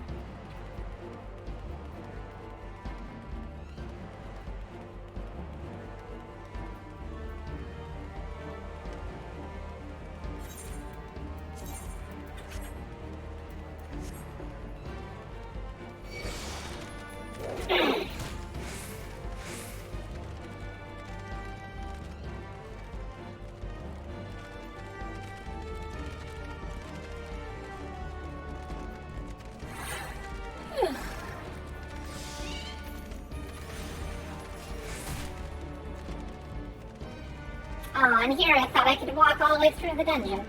Oh, and here I thought I could walk all the way through the dungeon.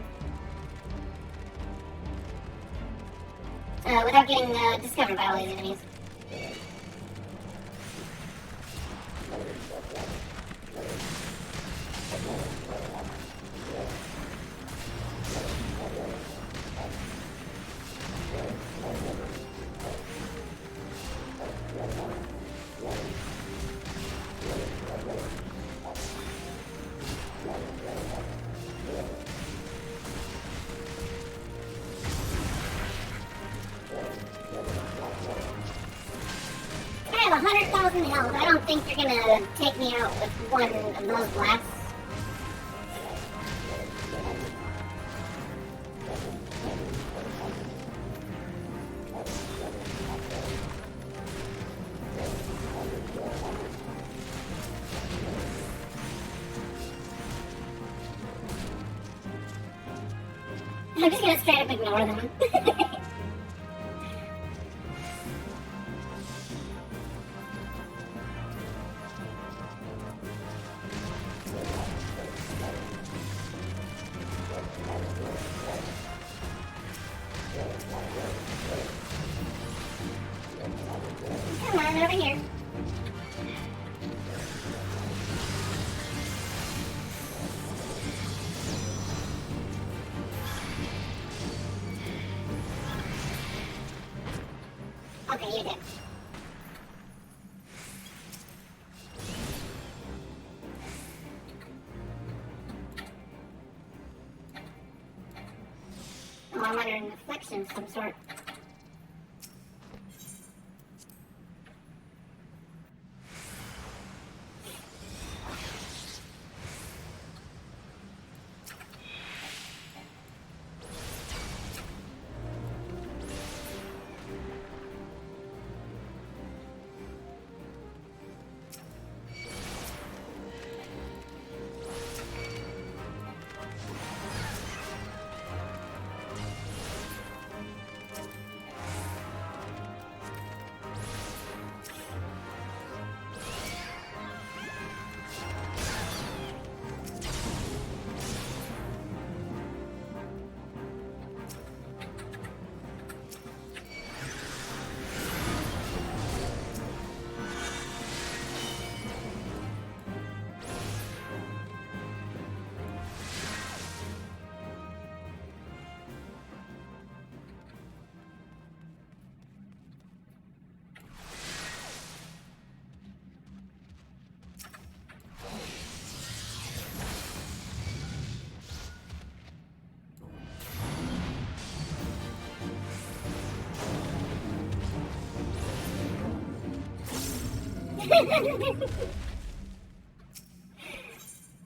Without getting discovered by all these enemies. I have 100,000 health. I don't think you're gonna take me out with one of those blasts. I'm just gonna straight up ignore them. Come on, over here. Okay, you're dead. Oh, I'm under an affliction of some sort.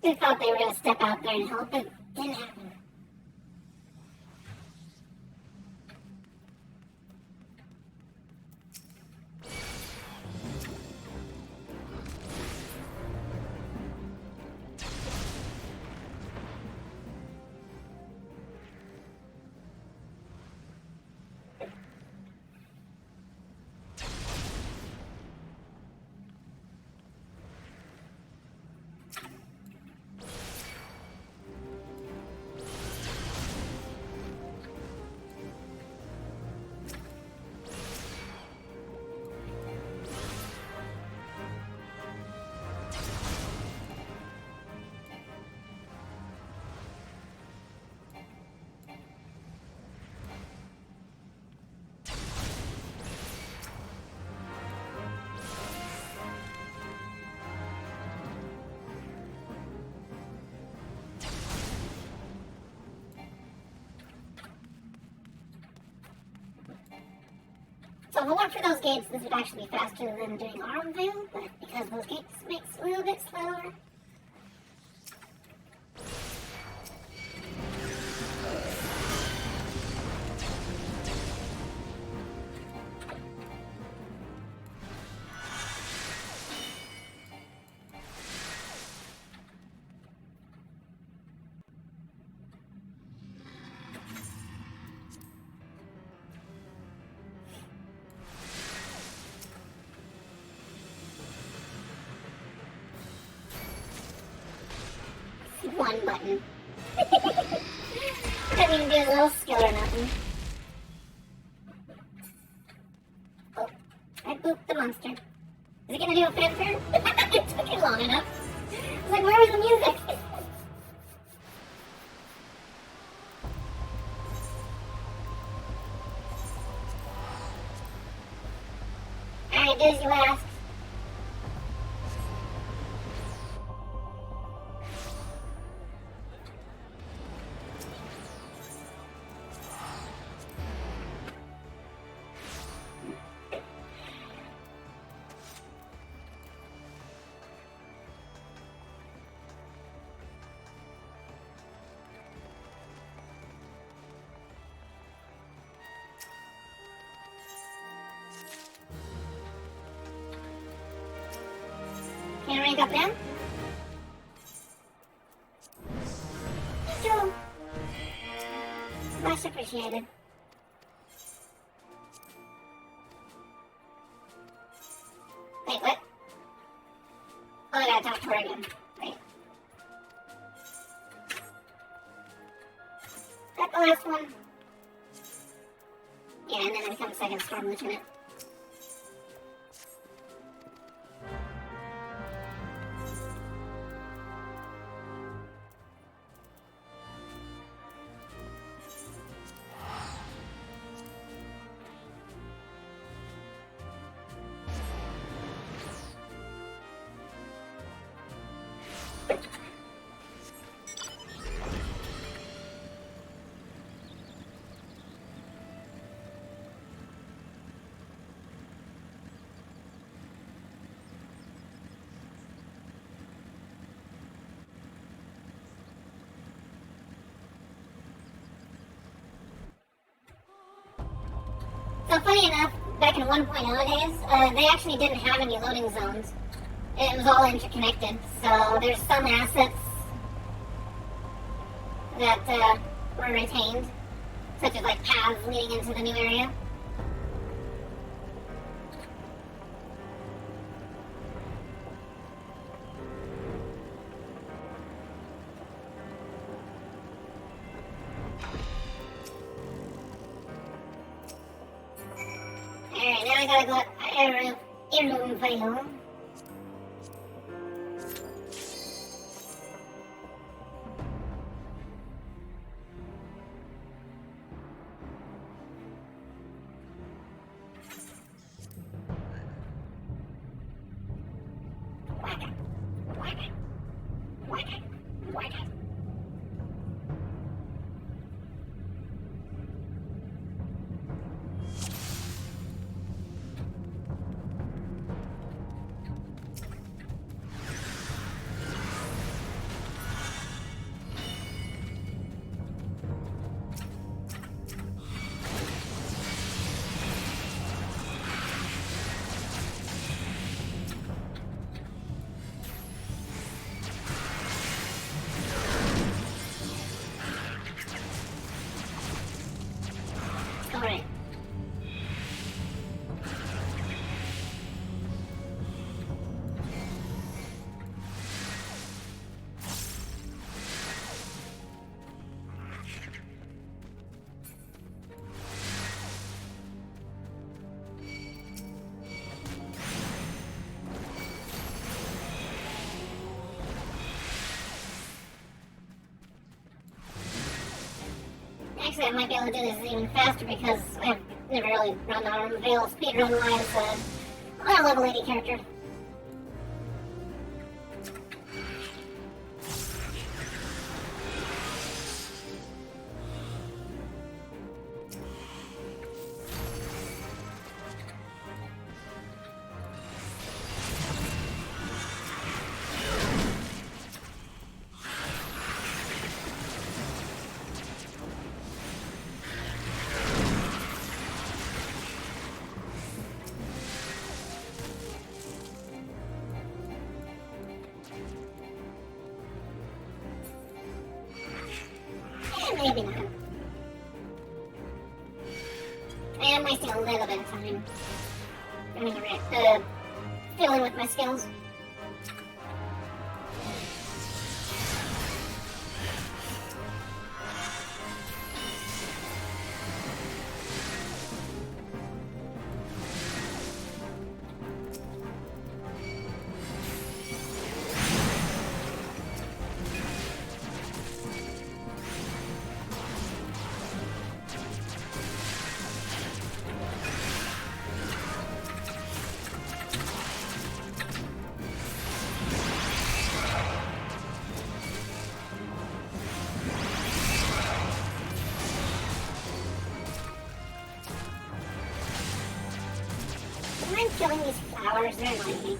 They thought they were gonna step out there and help, but it didn't happen. So if it weren't for those gates, this would actually be faster than doing arm veil, but because those gates makes it a little bit slower. one button. Couldn't even do a little skill or nothing. Oh, I booped the monster. Is it gonna do a fanfare? It took it long enough. I was like, where was the music? Alright, do as you ask. Can you rank up now? Sure. Much appreciated. Wait, what? Oh, I gotta talk to her again. Wait. That the last one? Yeah, and then I become second storm lieutenant. So funny enough, back in 1.0 days, they actually didn't have any loading zones. It was all interconnected, so there's some assets that were retained, such as like paths leading into the new area. Alright, now I gotta go Erunvale. Whack it. Whack it. Whack it. Whack it. Alright. Actually, I might be able to do this even faster because I've never really run on Veil speedrun-wise. I'm a level 80 character. Maybe not. I am wasting a little bit of time filling with my skills. mind killing these flowers? They're annoying me.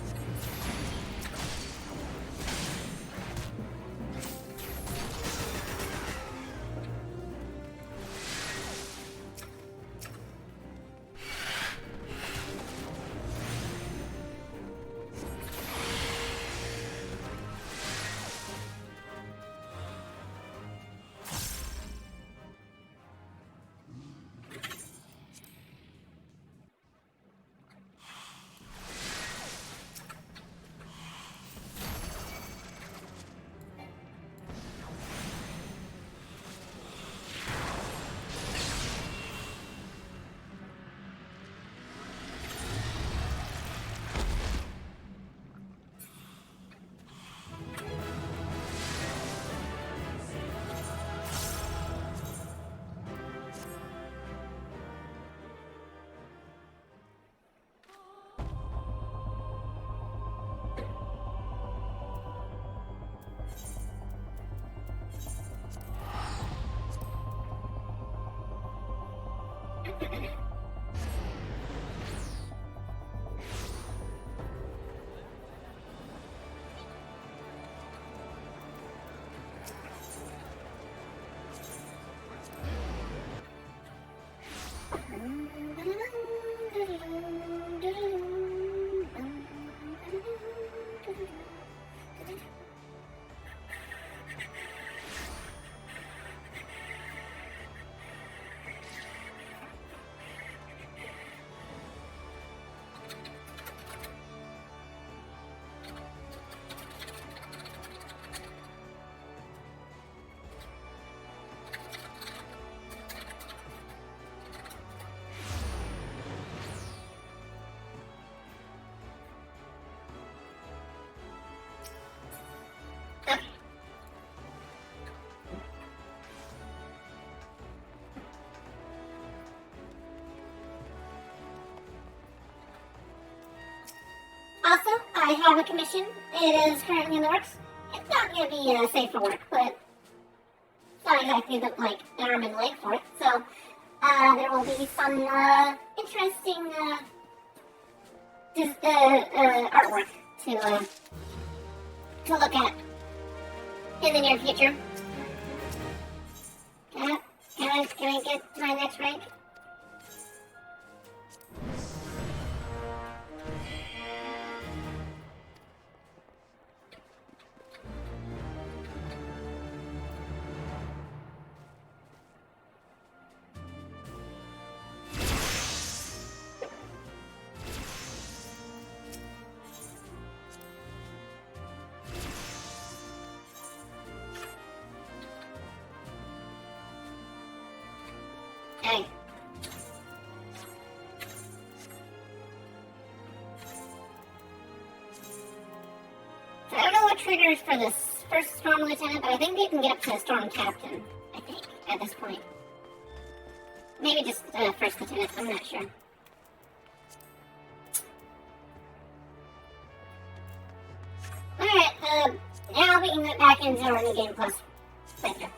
Also, I have a commission. It is currently in the works. It's not going to be safe for work, but it's not exactly like an arm and leg for it. So there will be some interesting artwork to look at in the near future. Can I get to my next rank? Okay. So I don't know what triggers for this first Storm Lieutenant, but I think they can get up to Storm Captain, I think, at this point. Maybe just First Lieutenant, I'm not sure. Alright, now we can get back into our New Game Plus playthrough.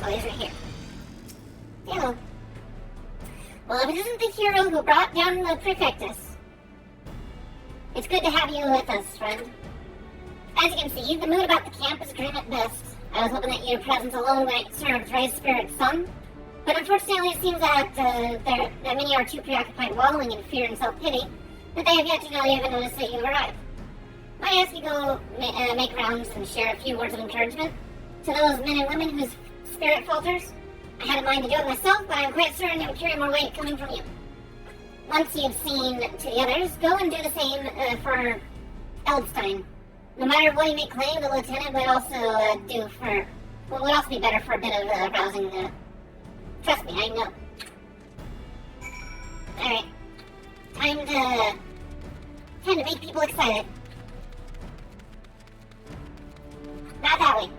Oh, he's right here. Hello. Well, if it isn't the hero who brought down the Prefectus, it's good to have you with us, friend. As you can see, the mood about the camp is grim at best. I was hoping that your presence alone might serve to raise spirits some, but unfortunately it seems that that many are too preoccupied wallowing in fear and self-pity that they have yet to even notice that you've arrived. Might I ask you to go make rounds and share a few words of encouragement to those men and women whose spirit falters? I had a mind to do it myself, but I'm quite certain it would carry more weight coming from you. Once you've seen to the others, go and do the same for Eldstein. No matter what he may claim, the lieutenant would also would also be better for a bit of rousing. Trust me, I know. Alright. Time to make people excited. Not that way.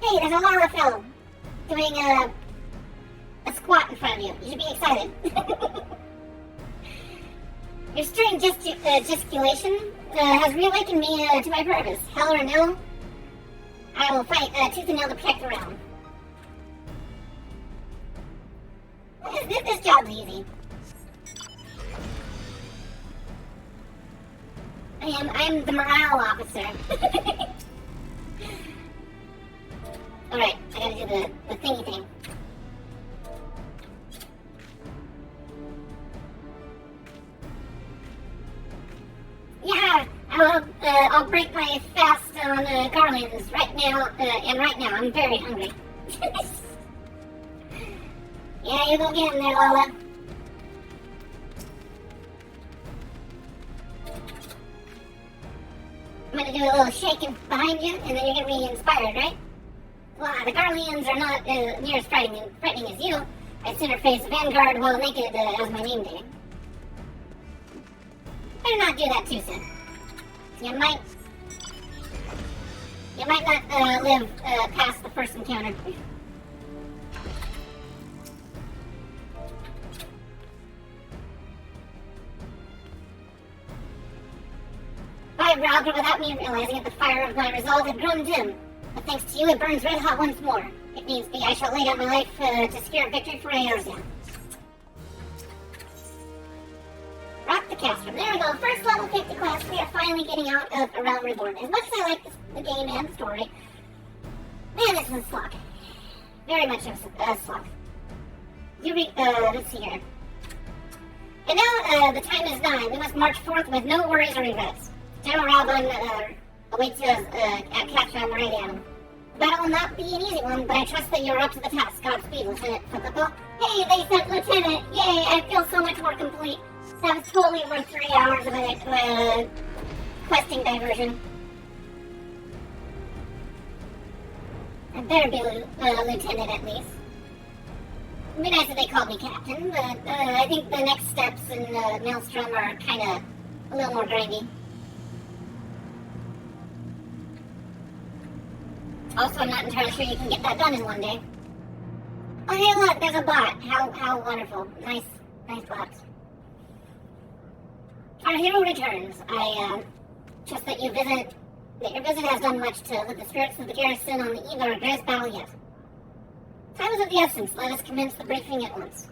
Hey, there's a Lara fellow doing a squat in front of you. You should be excited. Your strange gesticulation has reawakened me to my purpose. Hell or no, I will fight tooth and nail to protect the realm. This job's easy. I'm the morale officer. Alright, I gotta do the thingy thing. Yeah, I'll break my fast on garlands right now, and right now I'm very hungry. Yeah, you go get in there, Lola. I'm gonna do a little shaking behind you, and then you're gonna be inspired, right? Well, the Garleans are not near as frightening as you. I'd sooner face Vanguard while naked as my name day. Better not do that too soon. You might not live past the first encounter. I robbed her without me realizing it. The fire of my resolve had grown dim. But thanks to you, it burns red hot once more. If needs be, I shall lay down my life to secure victory for ARR. Rock the Castrum. There we go. First level 50 quest. We are finally getting out of A Realm Reborn. As much as I like the game and the story, man, this is a slog. Very much a slog. Let's see here. And now the time is nigh. We must march forth with no worries or regrets. General Raban awaits us at Castrum Meridianum. The battle will not be an easy one, but I trust that you're up to the task. Godspeed, Lieutenant Fukuko. Hey, they said Lieutenant! Yay, I feel so much more complete. That was totally worth 3 hours of a questing diversion. I better be Lieutenant at least. It'd be nice if they called me Captain, but I think the next steps in Maelstrom are kind of a little more grindy. Also, I'm not entirely sure you can get that done in one day. Oh, hey, look, there's a bot. How wonderful. Nice bot. Our hero returns. I trust that your visit has done much to lift the spirits of the garrison on the eve of our greatest battle yet. Time is of the essence. Let us commence the briefing at once.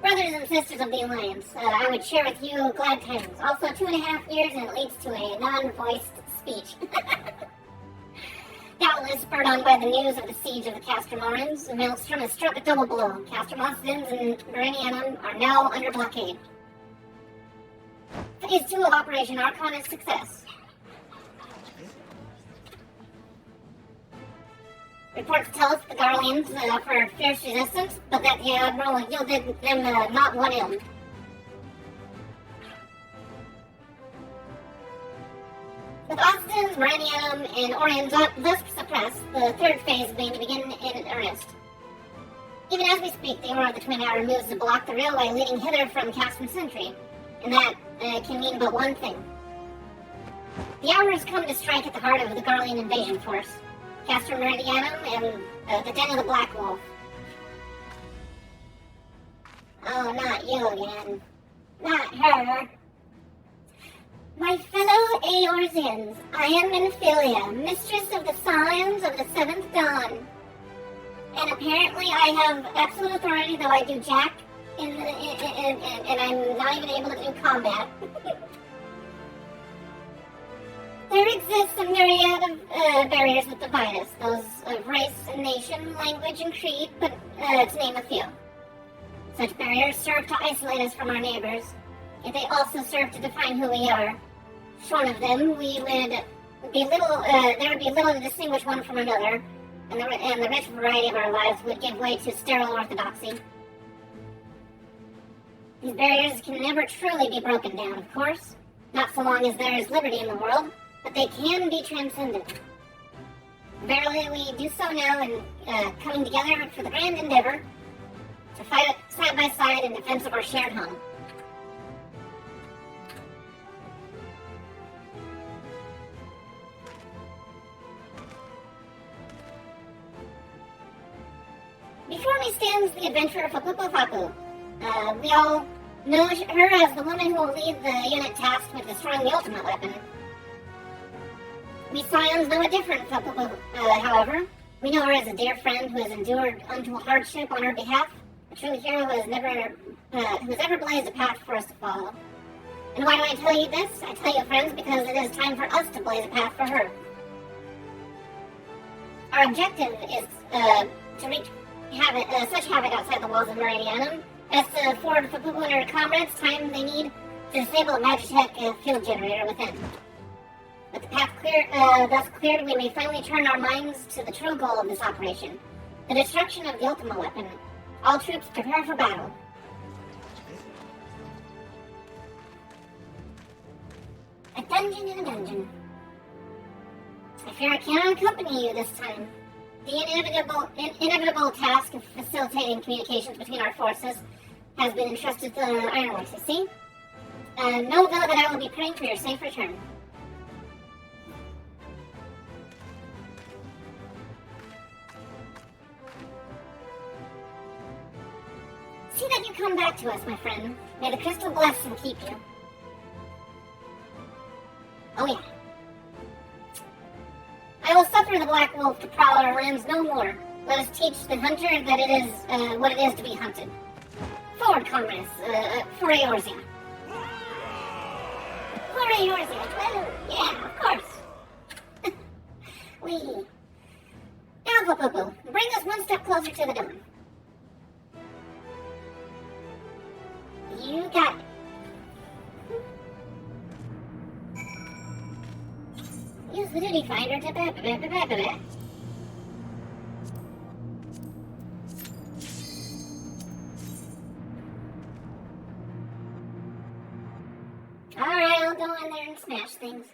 Brothers and sisters of the Alliance, I would share with you glad tidings. Also, 2.5 years and it leads to a non-voiced speech. Doubtless spurred on by the news of the siege of the Castromorans, Maelstrom has struck a double blow. Castromosins and Meridianum are now under blockade. Phase 2 of Operation Archon is success. Reports tell us the Garleans offered fierce resistance, but that the Admiral yielded them not one ill. With Austin's, Meridianum, and Orion's thus suppressed, the third phase is going to begin in earnest. Even as we speak, the Aura of the Twin Hour moves to block the railway leading hither from Castrum Sentry, and that can mean but one thing. The hour has come to strike at the heart of the Garlean invasion force. Castrum Meridianum and the Den of the Black Wolf. Oh, not you again. Not her. My fellow Eorzins, I am Minophilia, mistress of the Scions of the Seventh Dawn. And apparently I have absolute authority, though I do jack, and I'm not even able to do combat. There exists a myriad of barriers that divide us, those of race and nation, language and creed, but to name a few. Such barriers serve to isolate us from our neighbors, yet they also serve to define who we are. Shorn of them, there would be little to distinguish one from another, and the rich variety of our lives would give way to sterile orthodoxy. These barriers can never truly be broken down, of course, not so long as there is liberty in the world, but they can be transcended. Verily, we do so now in coming together for the grand endeavor to fight side by side in defense of our shared home. Before me stands the adventurer Fapupu Fapu. We all know her as the woman who will lead the unit tasked with destroying the ultimate weapon. We Scions know a different Fapupu, however. We know her as a dear friend who has endured untold hardship on our behalf, a true hero who has ever blazed a path for us to follow. And why do I tell you this? I tell you, friends, because it is time for us to blaze a path for her. Our objective is to wreak such havoc outside the walls of Meridianum as to afford Fapupu and her comrades time they need to disable a Magitech field generator within. With the path thus cleared, we may finally turn our minds to the true goal of this operation, the destruction of the ultimate weapon. All troops prepare for battle. A dungeon in a dungeon. I fear I cannot accompany you this time. The inevitable task of facilitating communications between our forces has been entrusted to the Ironworks, you see? Know, though, that I will be praying for your safe return. See that you come back to us, my friend. May the crystal bless and keep you. Oh yeah. I will suffer the Black Wolf to prowl our lands no more. Let us teach the hunter that it is what it is to be hunted. Forward, comrades, for Eorzea. For Eorzea, well, yeah, of course. Now, Fapupu, bring us one step closer to the dawn. You got it. Use the duty finder to Alright, I'll go in there and smash things.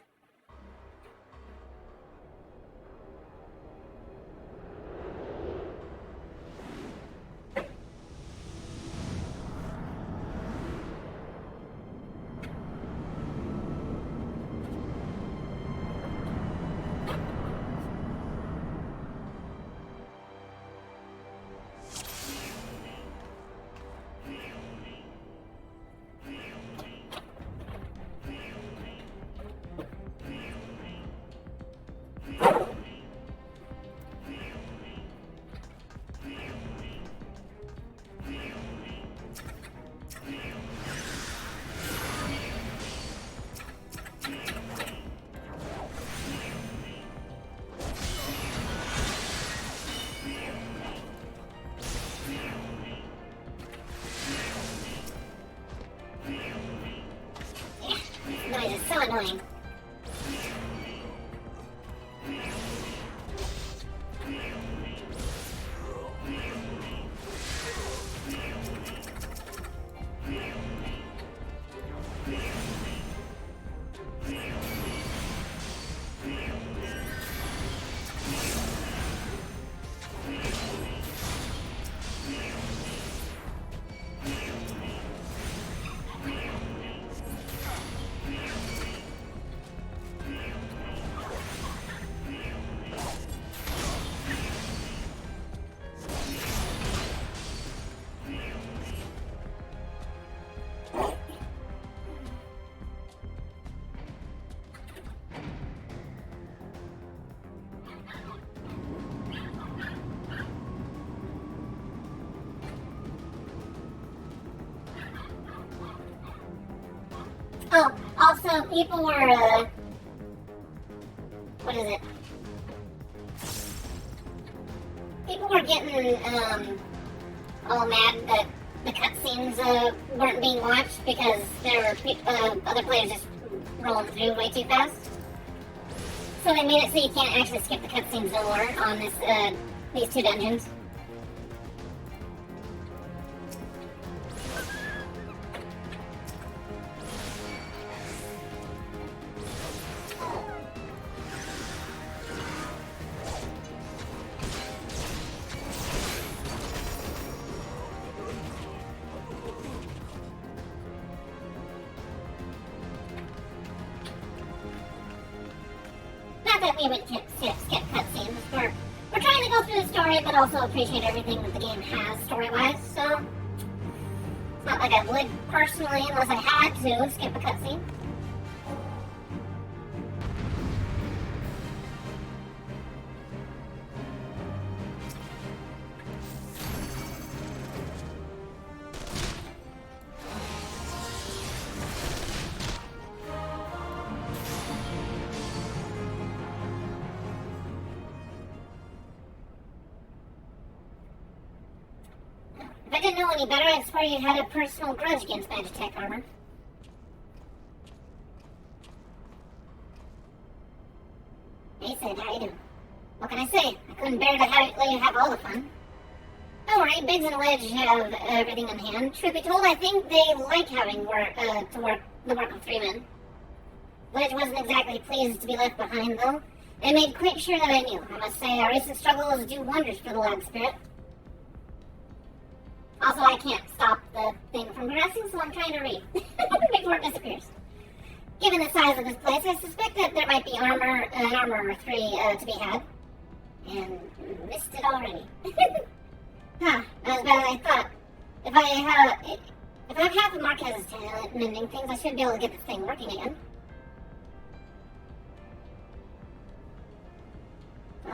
Noise is so annoying. Oh, also, people were what is it? People were getting all mad that the cutscenes weren't being watched because there were other players just rolling through way too fast. So they made it so you can't actually skip the cutscenes no more on these two dungeons. Not that we would skip cutscenes. We're trying to go through the story, but also appreciate everything that the game has story-wise. So it's not like I would personally, unless I had to, skip a cutscene. If I didn't know any better, I'd swear you had a personal grudge against Magitech armor. Hey, Sid, how you doing? What can I say? I couldn't bear to let you have all the fun. Don't worry, Biggs and Wedge have everything in hand. Truth be told, I think they like having the work of three men. Wedge wasn't exactly pleased to be left behind, though. They made quite sure that I knew. I must say, our recent struggles do wonders for the lab spirit. Also, I can't stop the thing from progressing, so I'm trying to read before it disappears. Given the size of this place, I suspect that there might be an armor or three to be had. And missed it already. Huh, not as bad as I thought. If I have half of Marquez's talent at mending things, I should be able to get this thing working again.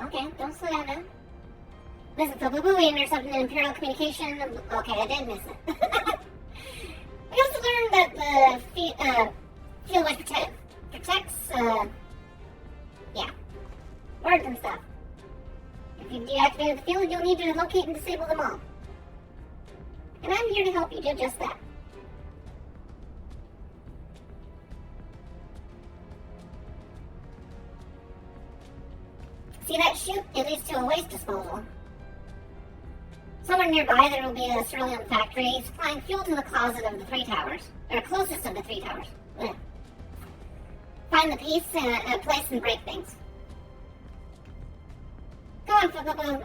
Okay, don't slow down now. Listen, so we intercepted an Imperial communication. Okay, I did miss it. We also learned that the field wedge protects, yeah, words and stuff. If you deactivate the field, you'll need to locate and disable them all. And I'm here to help you do just that. See that chute? It leads to a waste disposal. Somewhere nearby, there will be a cerulean factory supplying fuel to the closet of the three towers, or closest of the three towers. Ugh. Find the piece, place, and break things. Go on, Flip-Flop.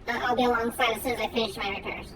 I'll be alongside as soon as I finish my repairs.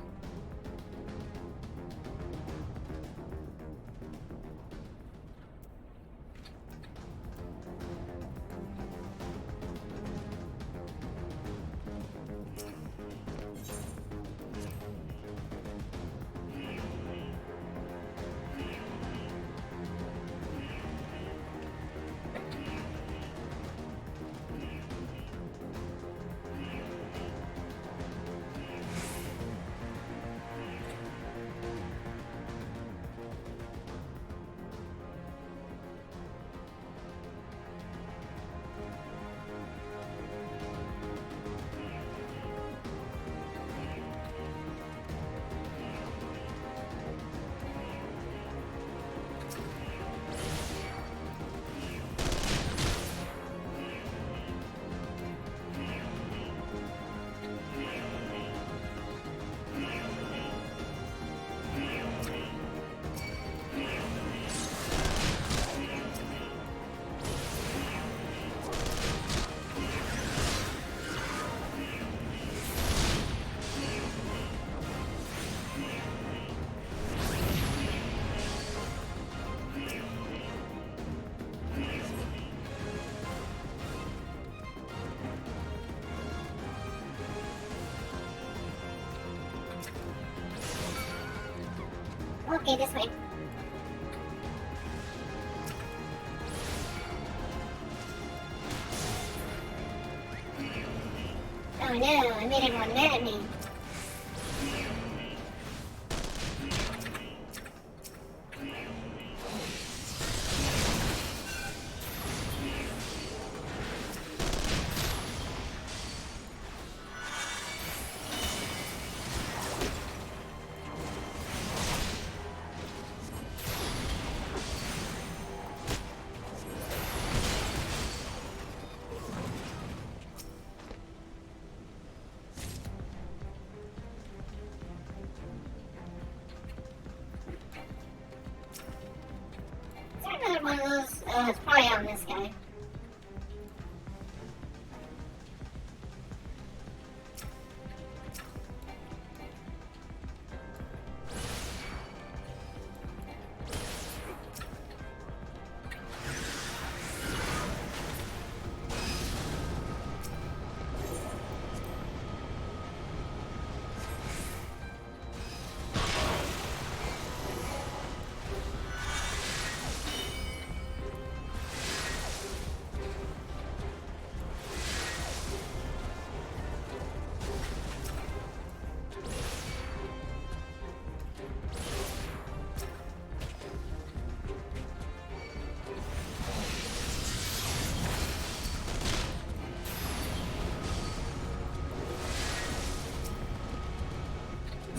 Okay, this way. Oh no, I made everyone mad at me. down this guy.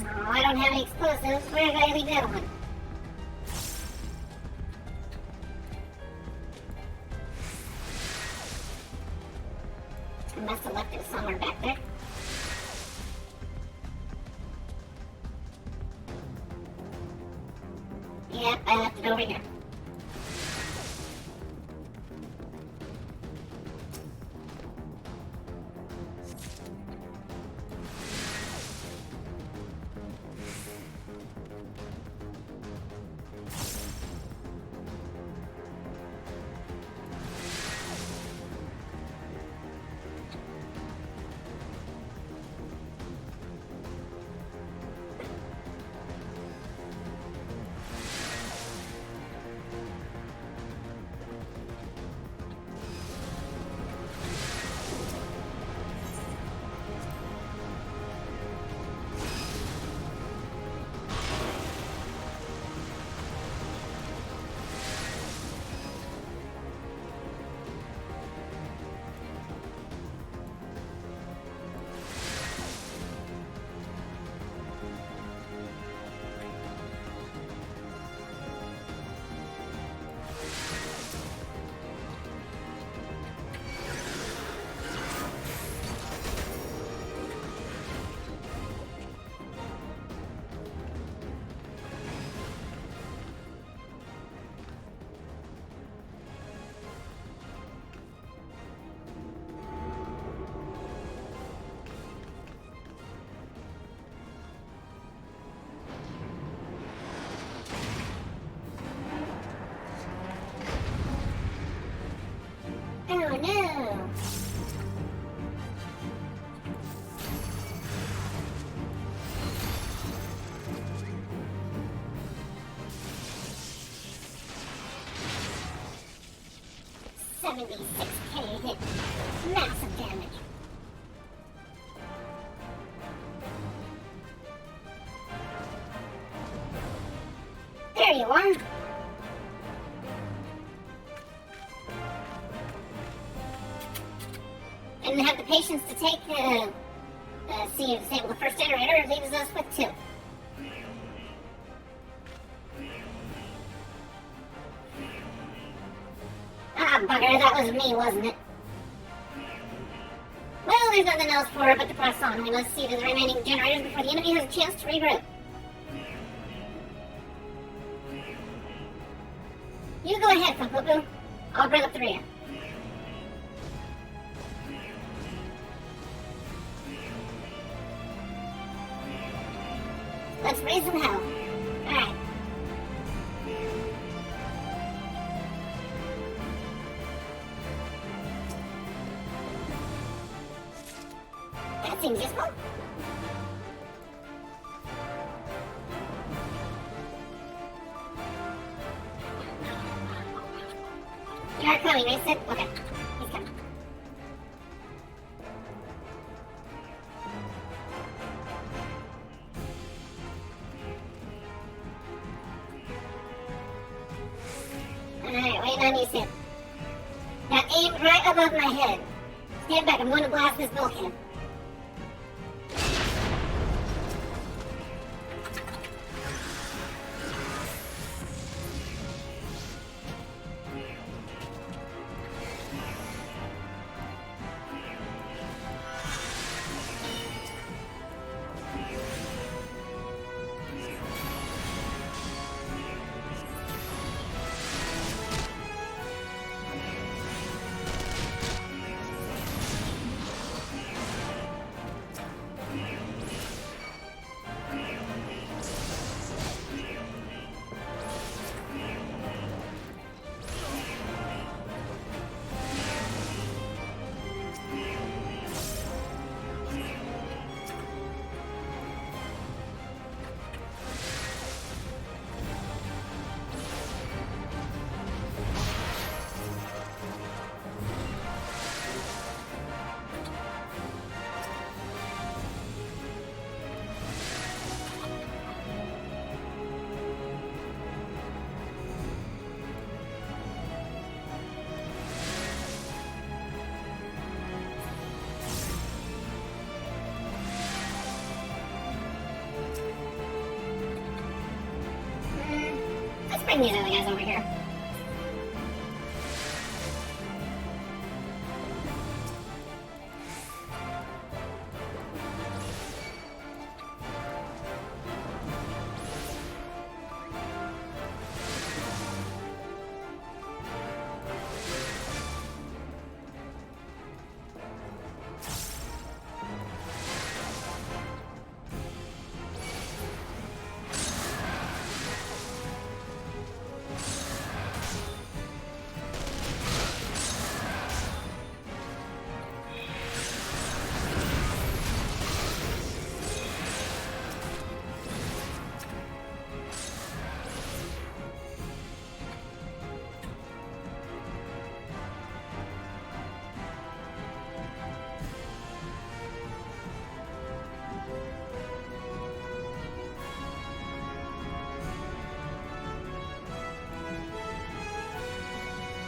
Oh, I don't have any explosives. Where did I leave that one? I must have left it somewhere back there. Yep, I left it over here. Oh no! $76K hit. Massive damage. There you are. And have the patience to take disable the first generator, leaves us with 2. Ah, bugger, that was me, wasn't it? Well, there's nothing else for it but to press on. We must see to the remaining generators before the enemy has a chance to regroup. You go ahead, Poo-Poo. I'll bring up the rear. Let's raise some hell. Alright. That seems useful. You are coming, Mason? Okay. He's coming. Alright, wait on you, Sid. Now aim right above my head. Stand back, I'm going to blast this bulkhead. bring these other guys over here.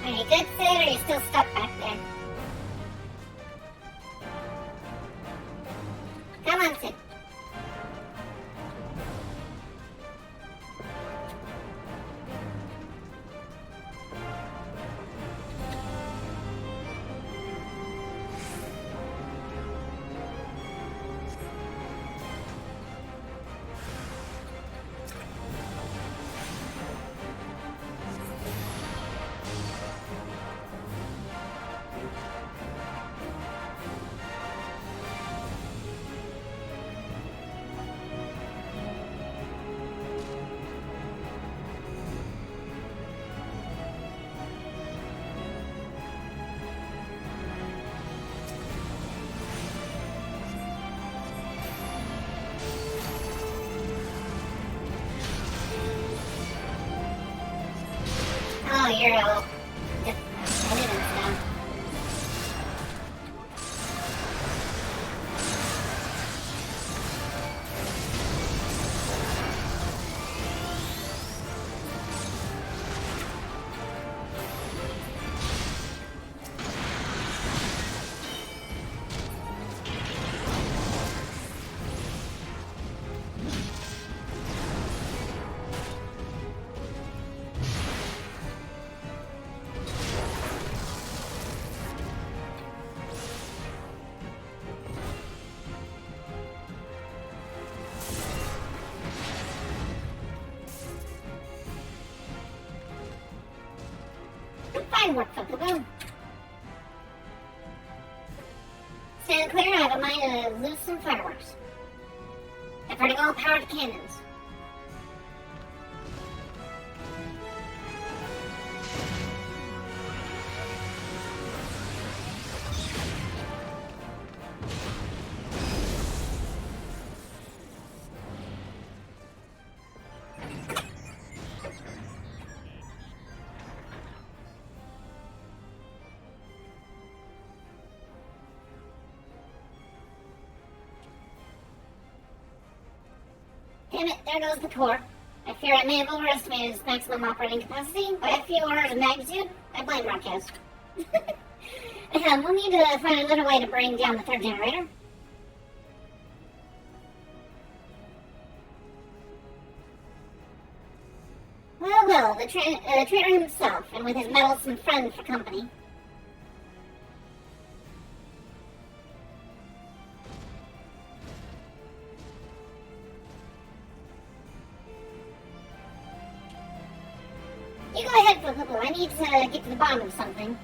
Are you good, Sid, or are you still stuck back there? Come on, Sid. Oh, you're all defended and stuff. Fireworks up the road. Stand clear, I have a mind to loose some fireworks. Diverting all power to cannons. Damn it, there goes the core. I fear I may have overestimated its maximum operating capacity by a few orders of magnitude. I blame broadcast. We'll need to find another way to bring down the third generator. Well, the traitor himself, and with his meddlesome friend for company. You go ahead, Poo-Poo. I need to get to the bottom of something.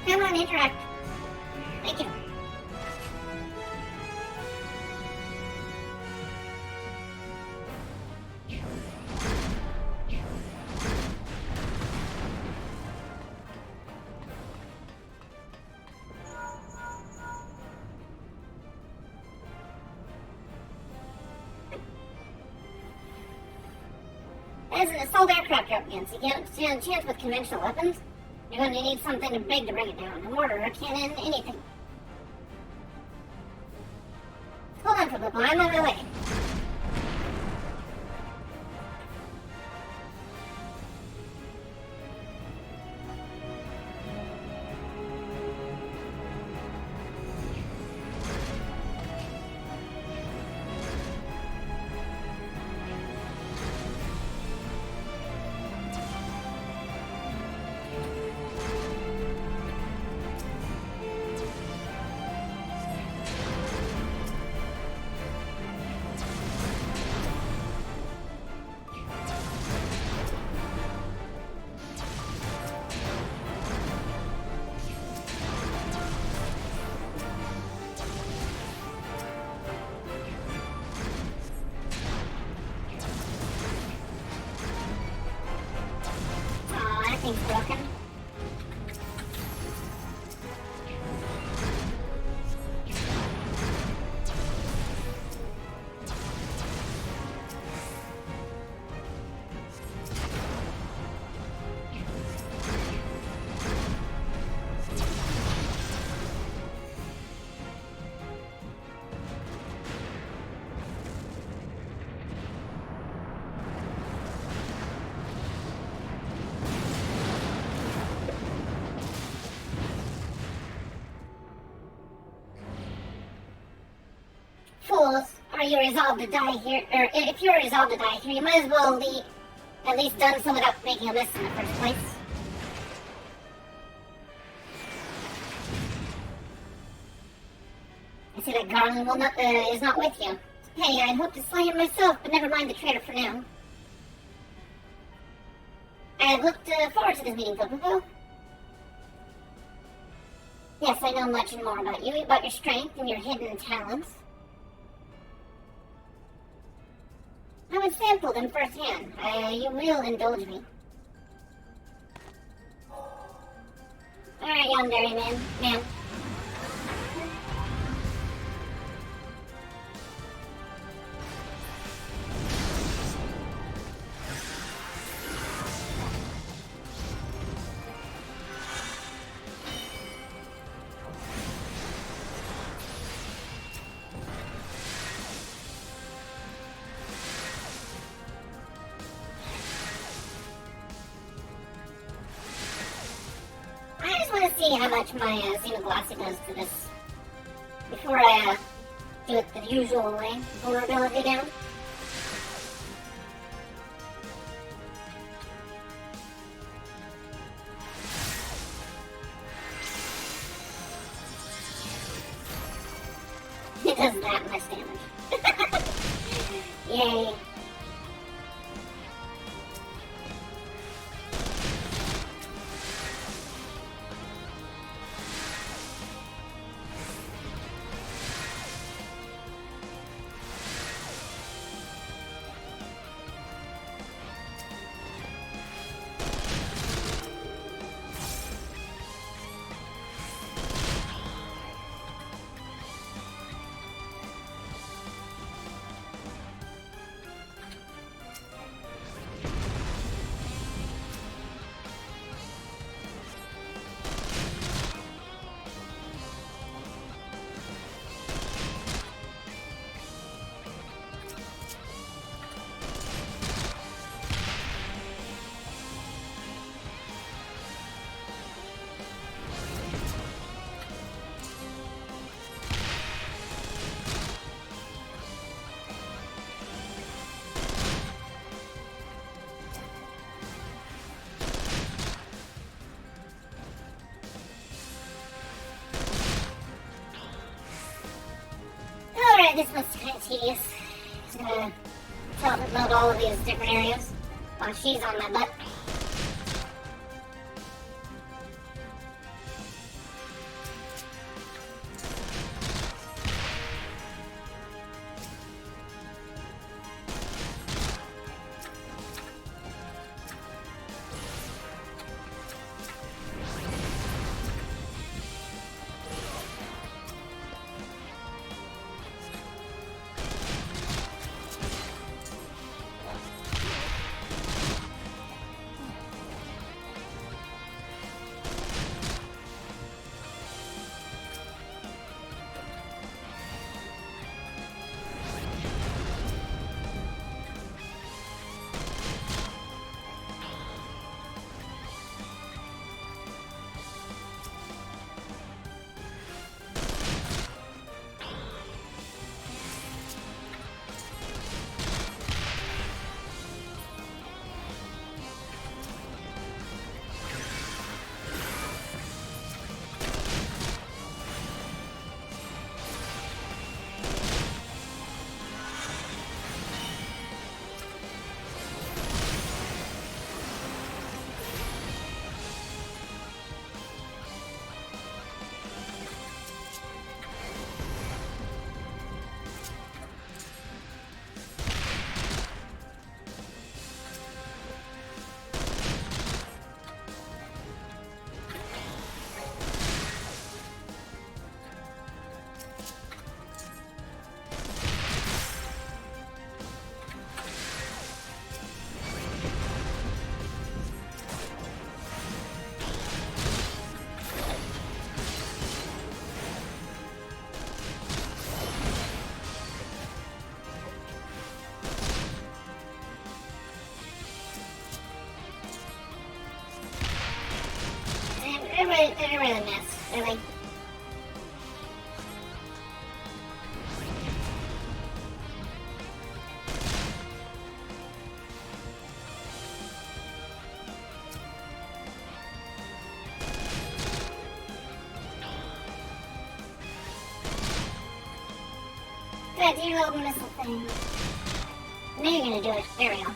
Come on, interact. Thank you. As an assault aircraft you're up against, you can't stand a chance with conventional weapons. You're going to need something big to bring it down. A mortar, a cannon, anything. Hold on for a little, I'm on my way. Thing's broken. Fools, are you resolved to die here? Or if you're resolved to die here, you might as well at least done so without making a mess in the first place. I see that Garland is not with you. Hey, I'd hoped to slay him myself, but never mind the traitor for now. I looked forward to this meeting, Popo. Yes, I know much and more about you, about your strength and your hidden talents. I would sample them firsthand. You will indulge me. Alright, young dairyman. Ma'am. See how much my xenoglossy does to this before I do it the usual way. Vulnerability down. It does that much damage. Yay. This was kind of tedious. Just gonna load all of these different areas while she's on my butt. really a mess, really. Good, do your little missile thing. I know you're gonna do it. There we go.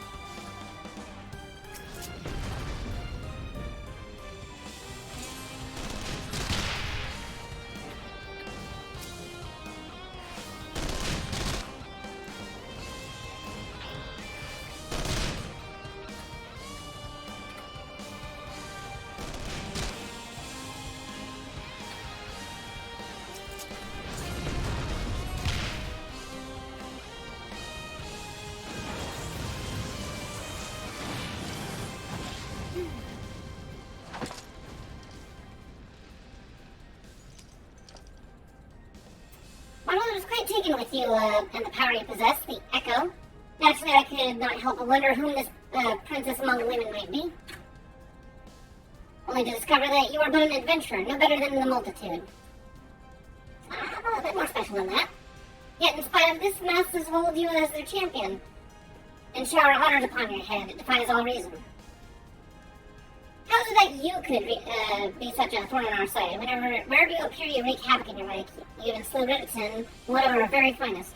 My mother was quite taken with you and the power you possess, the Echo. Naturally, I could not help but wonder whom this princess among women might be. Only to discover that you are but an adventurer, no better than the multitude. A bit more special than that. Yet, in spite of this, masters hold you as their champion, and shower honors upon your head. It defies all reason. How is it that you could be such a thorn in our side? Wherever you appear, you wreak havoc in your wake. You even slew Rittson, one of our very finest.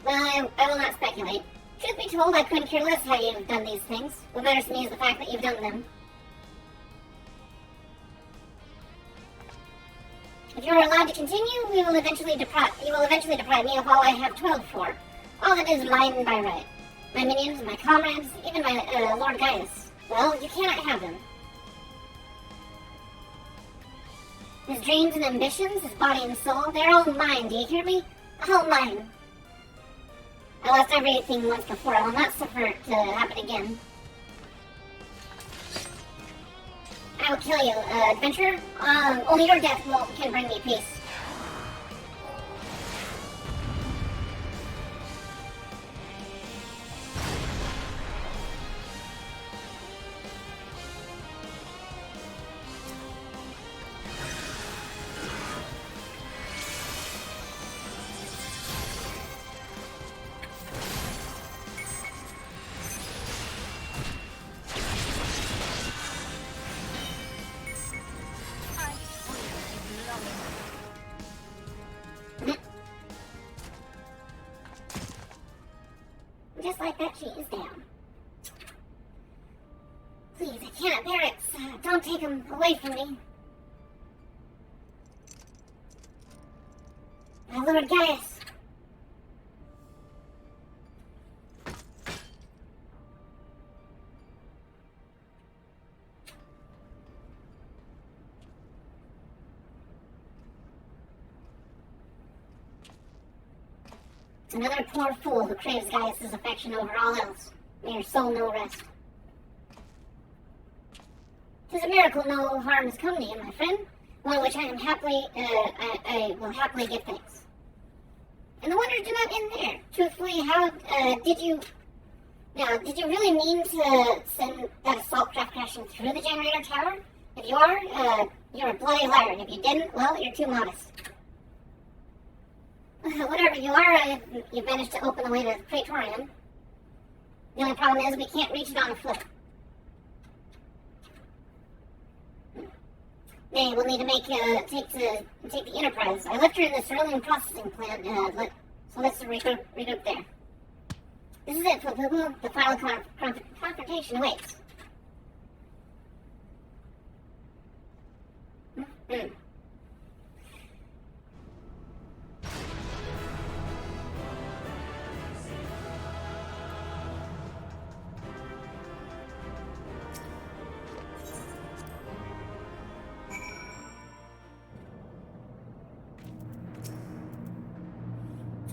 Well, I will not speculate. Truth be told, I couldn't care less how you've done these things. What matters to me is the fact that you've done them. If you are allowed to continue, you will eventually deprive me of all I have toiled for. All that is mine by right. My minions, my comrades, even my Lord Gaius. Well, you cannot have them. His dreams and ambitions, his body and soul, they're all mine, do you hear me? All mine. I lost everything once before, I will not suffer it to happen again. I will kill you, adventurer. Only your death can bring me peace. Just like that, she is down. Please, I cannot bear it. Don't take him away from me. My Lord Gaius. Another poor fool who craves Gaius' affection over all else. May your soul know rest. 'Tis a miracle no harm has come to you, my friend. One which I will happily give thanks. And the wonders do not end there. Truthfully, how did you really mean to send that assault craft crashing through the generator tower? If you are, you're a bloody liar. And if you didn't, well, you're too modest. Whatever you are, you've managed to open the way to the Praetorium. The only problem is we can't reach it on foot. They will need to take the Enterprise. I left her in the cerulean processing plant, so let's regroup there. This is it, Poo-Poo. The final confrontation awaits.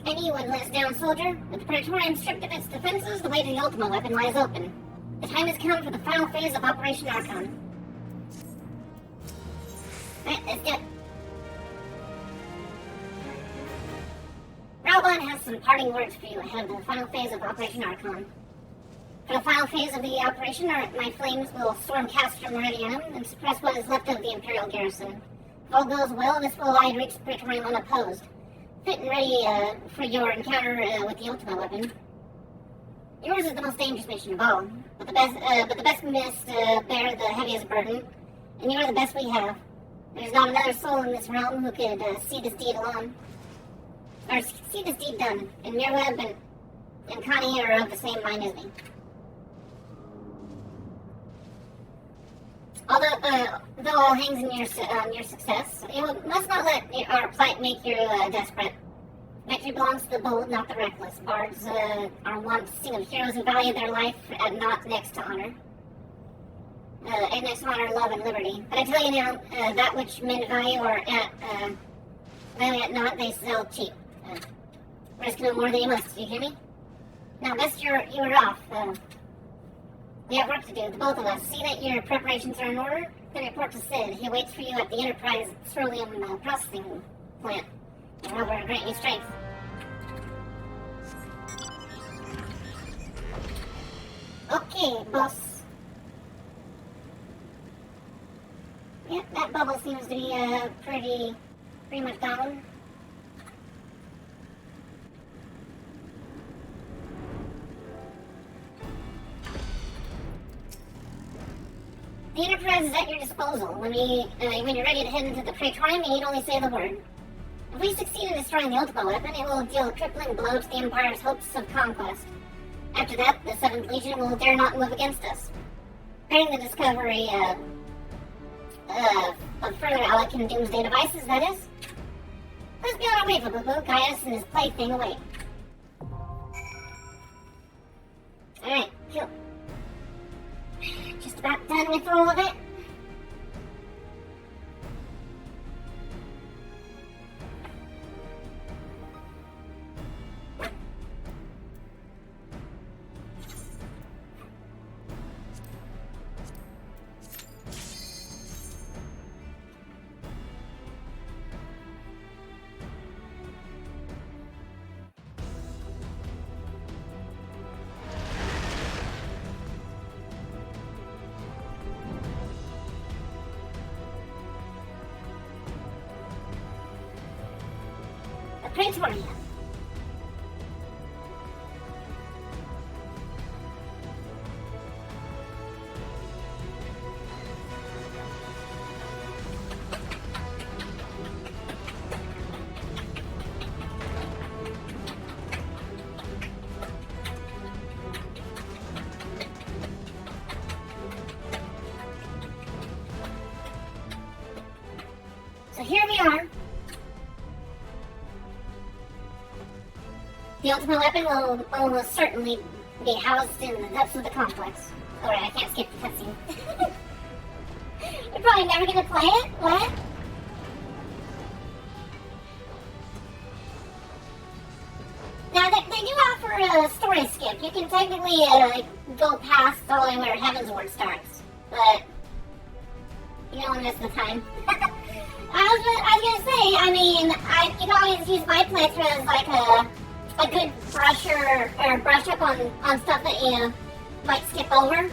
Anyone lets down, soldier. With the Praetorium stripped of its defenses, the way to the ultimate weapon lies open. The time has come for the final phase of Operation Archon. Alright, let's do it. Raubon has some parting words for you ahead of the final phase of Operation Archon. For the final phase of the operation, my flames will storm Castro Meridianum and suppress what is left of the Imperial garrison. If all goes well, this will allow you to reach Praetorium unopposed. Fit and ready for your encounter with the ultimate weapon. Yours is the most dangerous mission of all, but the best must bear the heaviest burden, and you are the best we have. There's not another soul in this realm who could see this deed alone, or see this deed done. And Mirweb and Connie are of the same mind as me. Though all hangs in your success, you must not let our plight make you desperate. Victory belongs to the bold, not the reckless. Bards are wont to sing of heroes who value their life not next to honor. And next to honor, love, and liberty. But I tell you now, that which men value at not, they sell cheap. Risk no more than you must, do you hear me? Now, best you are off. We have work to do, the both of us. See that your preparations are in order, then report to Sid. He waits for you at the Enterprise Ceruleum processing plant. And I'll grant you strength. Okay, boss. Yep, that bubble seems to be pretty much gone. The Enterprise is at your disposal. When you're ready to head into the Praetorium, you need only say the word. If we succeed in destroying the ultimate weapon, it will deal a crippling blow to the Empire's hopes of conquest. After that, the 7th Legion will dare not move against us. During the discovery of further Alec and Doomsday devices, that is. Let's be on our way, Boo-Boo. Gaius and his plaything await. Alright, cool. Just about done with all of it. Praetorium. So here we are. The ultimate weapon will almost certainly be housed in the depths of the complex. Alright, I can't skip the cutscene. You're probably never gonna play it? What? Now, they do offer a story skip. You can technically go past all the way where Heavensward starts, but you don't want to miss the time. I was gonna say, I mean, you can always use my playthrough as like a good brusher or brush up on stuff that you might skip over.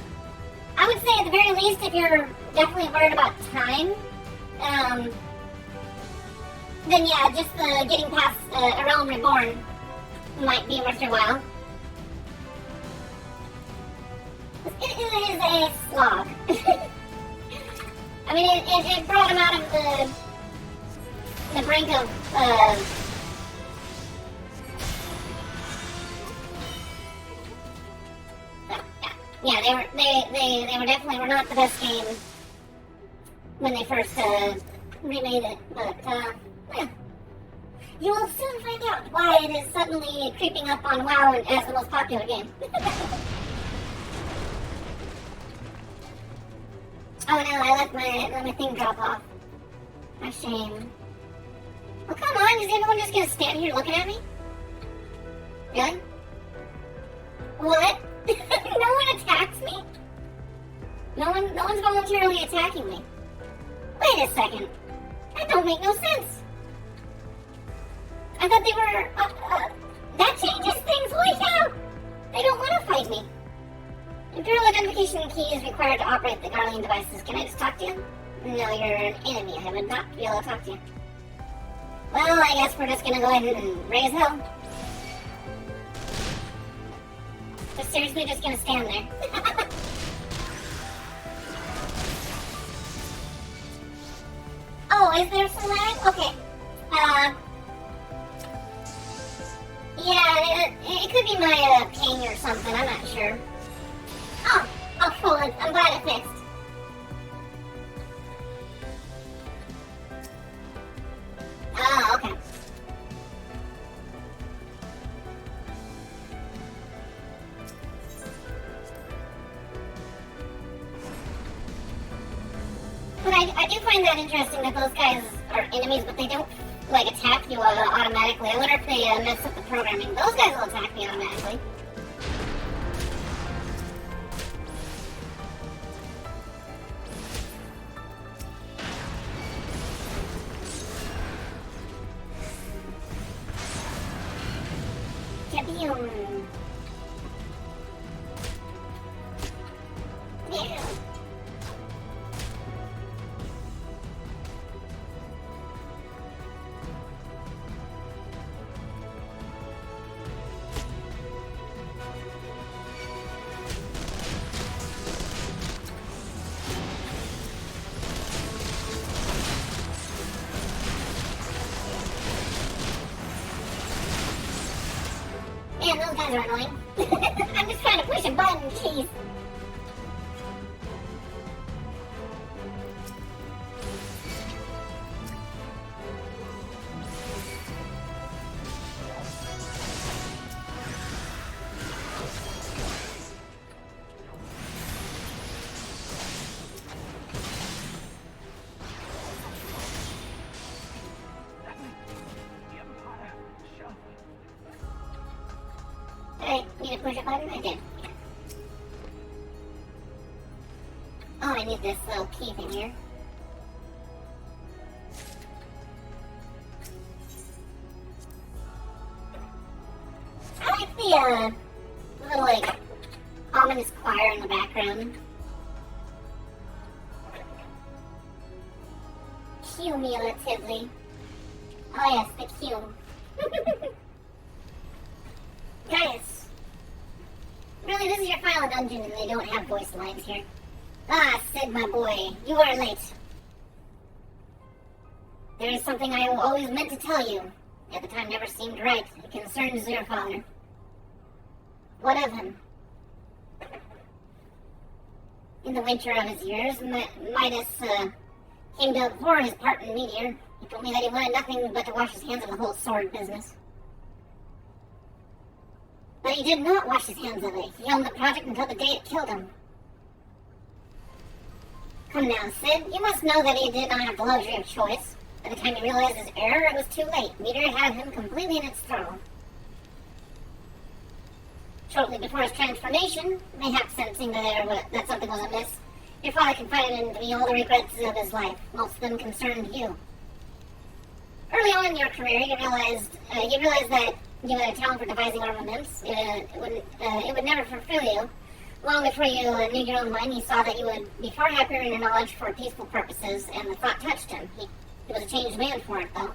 I would say at the very least, if you're definitely worried about time, then yeah, just getting past A Realm Reborn might be worth your while. It is a slog. I mean, it brought him out of the brink of yeah, they were definitely were not the best game when they first remade it, but yeah. You will soon find out why it is suddenly creeping up on WoW as the most popular game. Oh no, I let my thing drop off. A shame. Well, come on, is everyone just gonna stand here looking at me? Really? What? No one attacks me? No one's voluntarily attacking me. Wait a second. That don't make no sense. I thought they were, that changes things. Holy cow! They don't want to fight me. required to operate the Guardian devices. Can I just talk to you? No, you're an enemy. I would not be able to talk to you. Well, I guess we're just gonna go ahead and raise hell. Just seriously just gonna stand there. Oh, is there some lag? Okay. Yeah, it could be my ping or something. I'm not sure. Oh, cool. I'm glad it fixed. Oh, okay. But I do find that interesting that those guys are enemies, but they don't, like, attack you automatically. I wonder if they mess up the programming. Those guys will attack me automatically. Kaboom! Yeah. Man, those guys are annoying. I'm just trying to push a button, jeez. I need to push a button? I did. Oh, I need this little key thing here. I like the little, like, ominous choir in the background. Cumulatively. Oh yes, the cum. Guys, really, this is your final dungeon and they don't have voice lines here. Ah, Sid, my boy, you are late. There is something I always meant to tell you. At the time never seemed right. It concerns your father. What of him? In the winter of his years, Midas came to abhor his part in Meteor. He told me that he wanted nothing but to wash his hands of the whole sword business. But he did not wash his hands of it. He owned the project until the day it killed him. Come now, Sid. You must know that he did not have the luxury of choice. By the time he realized his error, it was too late. Meteor had him completely in its thrall. Shortly before his transformation, mayhap sensing that something was amiss, your father confided in me all the regrets of his life. Most of them concerned you. Early on in your career, you realized that you had a talent for devising armaments. It would never fulfill you. Long before you knew your own mind, he saw that you would be far happier in your knowledge for peaceful purposes, and the thought touched him. He was a changed man for it, though.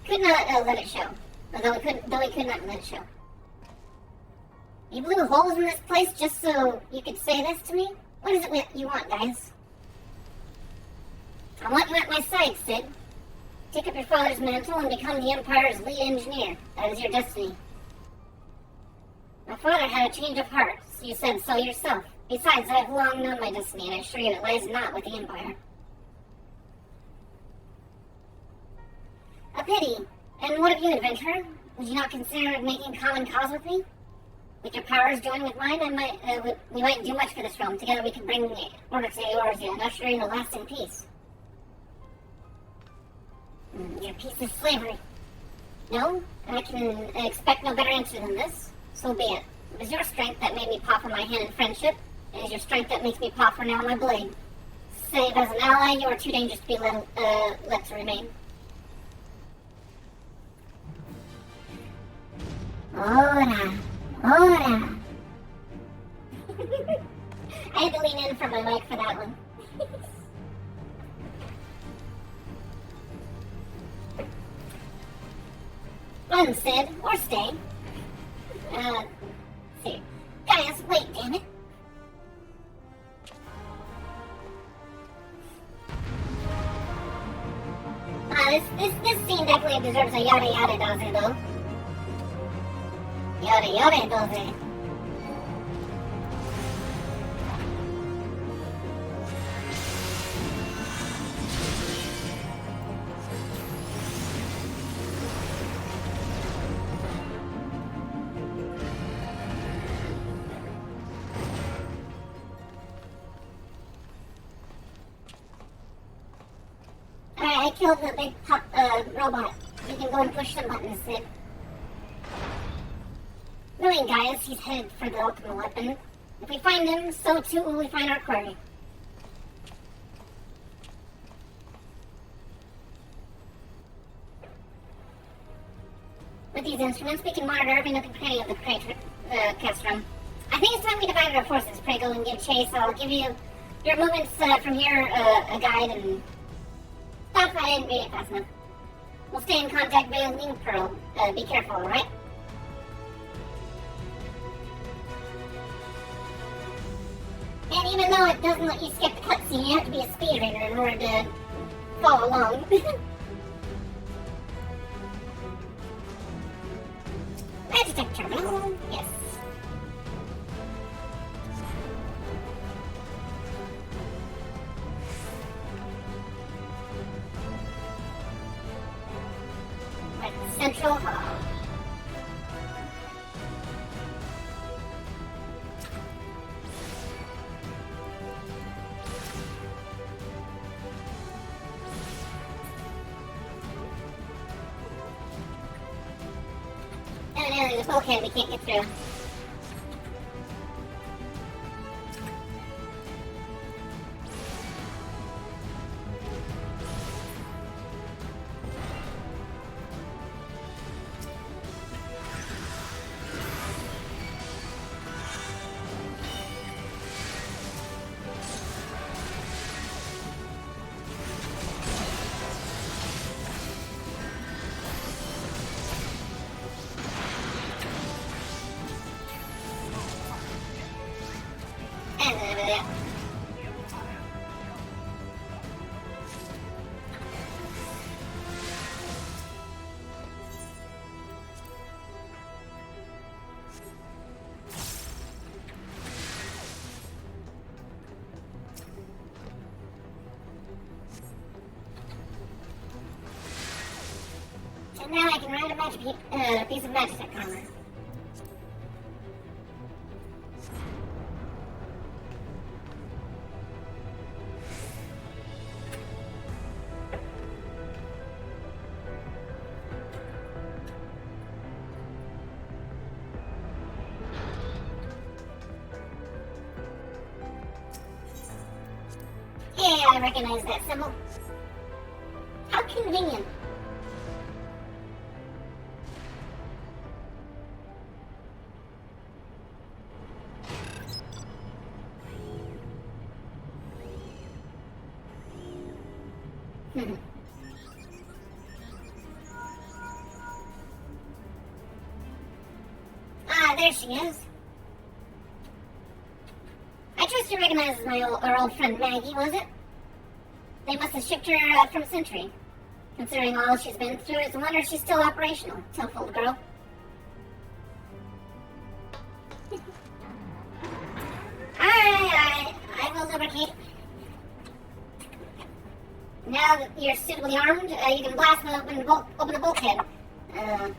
Could not let it show. Though he could not let it show. You blew holes in this place just so you could say this to me? What is it you want, guys? I want you at my side, Sid. Take up your father's mantle and become the Empire's lead engineer. That is your destiny. My father had a change of heart. You said so yourself. Besides, I have long known my destiny, and I assure you it lies not with the Empire. A pity. And what of you, adventurer? Would you not consider making common cause with me? With your powers joined with mine, we might do much for this realm. Together we can bring order to Eorzea and usher in a lasting peace. Your peace is slavery. No, I can expect no better answer than this. So be it. It was your strength that made me paw for my hand in friendship. It is your strength that makes me paw for now my blade. Save as an ally, you are too dangerous to be let to remain. Ora, ora. stay. See. Guys, wait, damn it. This scene definitely deserves a yada yada doze though. Yada yada doze. Alright, I killed the big robot. We can go and push some buttons, Sid. Knowing guys, he's headed for the ultimate weapon. If we find him, so too will we find our quarry. With these instruments, we can monitor every nook and cranny of the castrum. I think it's time we divided our forces. Pray go and give chase. I'll give you your movements from here, a guide, and stop if I didn't read it fast enough. We'll stay in contact via link pearl. Be careful, alright? And even though it doesn't let you skip the cutscene, you have to be a speedrunner in order to follow along. Magitech terminal, yes. Right, Central Hall. Evidently, there's a bulkhead we can't get through. And now I can ride a piece of Magitech armor. Yeah, I recognize that symbol. How convenient. Ah, there she is. I trust you recognize our old friend Maggie, was it? They must have shipped her from Sentry. Considering all she's been through, it's a wonder she's still operational. Tough old girl. Alright, I will lubricate. Now that you're suitably armed, you can blast and open the bulkhead. Yeah.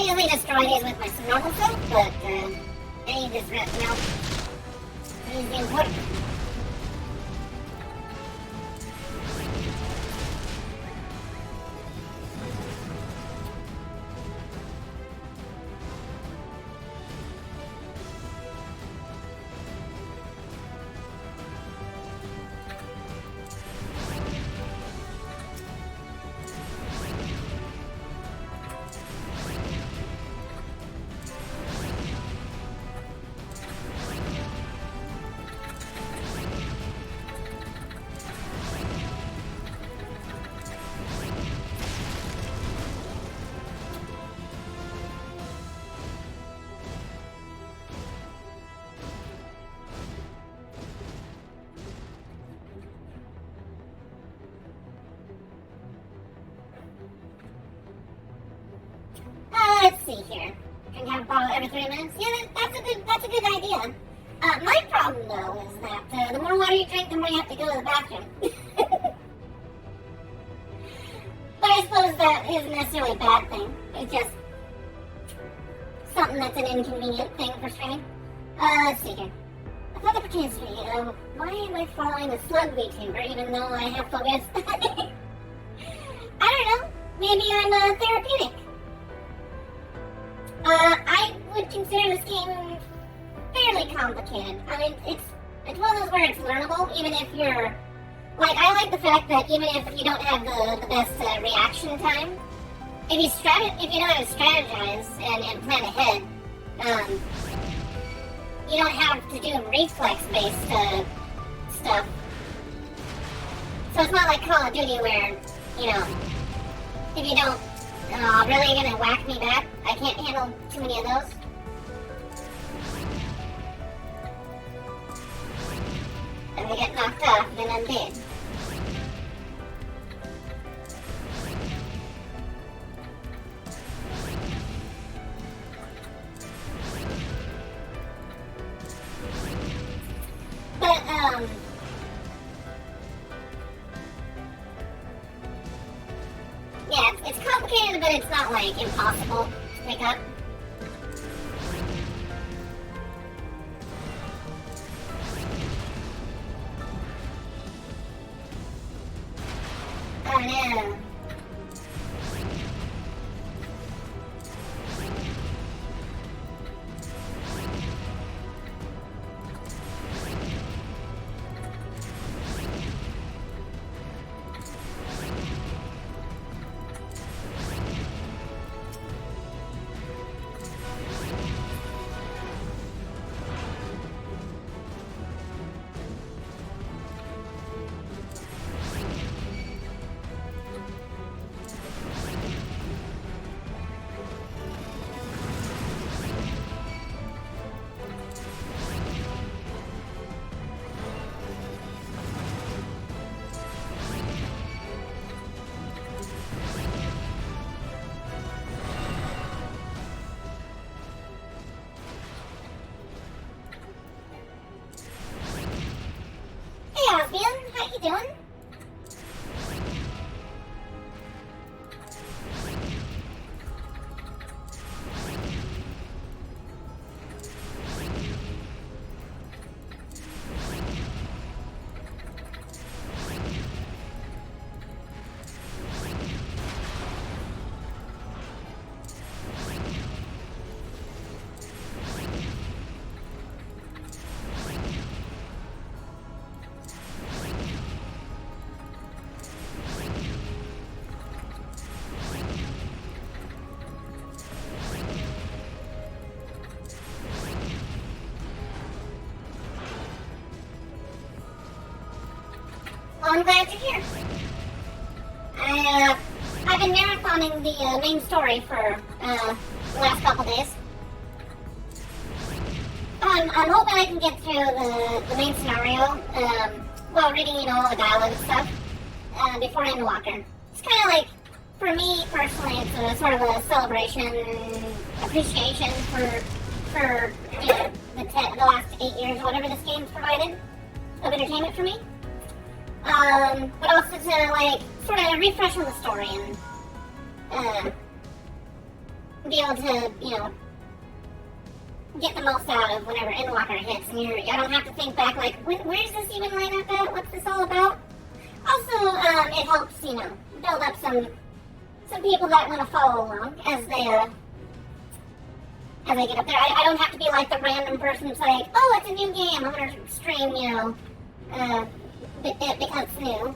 usually destroy these with my normal stuff, but I need this rep now. This is the important. Let's see here. Drink have a bottle every 3 minutes. Yeah, that's a good idea. My problem though is that the more water you drink, the more you have to go to the bathroom. But I suppose that isn't necessarily a bad thing. It's just something that's an inconvenient thing for streaming. Let's see here. I thought the pertains to me. Why am I following a slug VTuber even though I have phobias? I don't know. Maybe I'm therapeutic. I would consider this game fairly complicated. I mean, it's one of those where it's learnable, even if you're... Like, I like the fact that even if you don't have the best reaction time, if you know how to strategize and plan ahead, you don't have to do reflex-based stuff. So it's not like Call of Duty where, you know, if you don't... really you're gonna whack me back? I can't handle too many of those. If I get knocked off, then I'm dead. But, yeah, it's complicated, but it's not, like, impossible to pick up. Oh no. Osmium, how you doing? Well, I'm glad you're here. I've been marathoning the main story for the last couple days. I'm hoping I can get through the main scenario while reading, you know, all the dialogue and stuff before Endwalker. It's kind of like, for me personally, it's a sort of a celebration, appreciation for you know, the last 8 years or whatever this game's provided of entertainment for me. But also to, like, sort of refresh on the story and, be able to, get the most out of whenever Endwalker hits, and I don't have to think back like, where's this even line up at? What's this all about? Also, it helps, build up some people that want to follow along as they get up there. I don't have to be like the random person who's like, oh, it's a new game, I'm gonna stream, because it's new.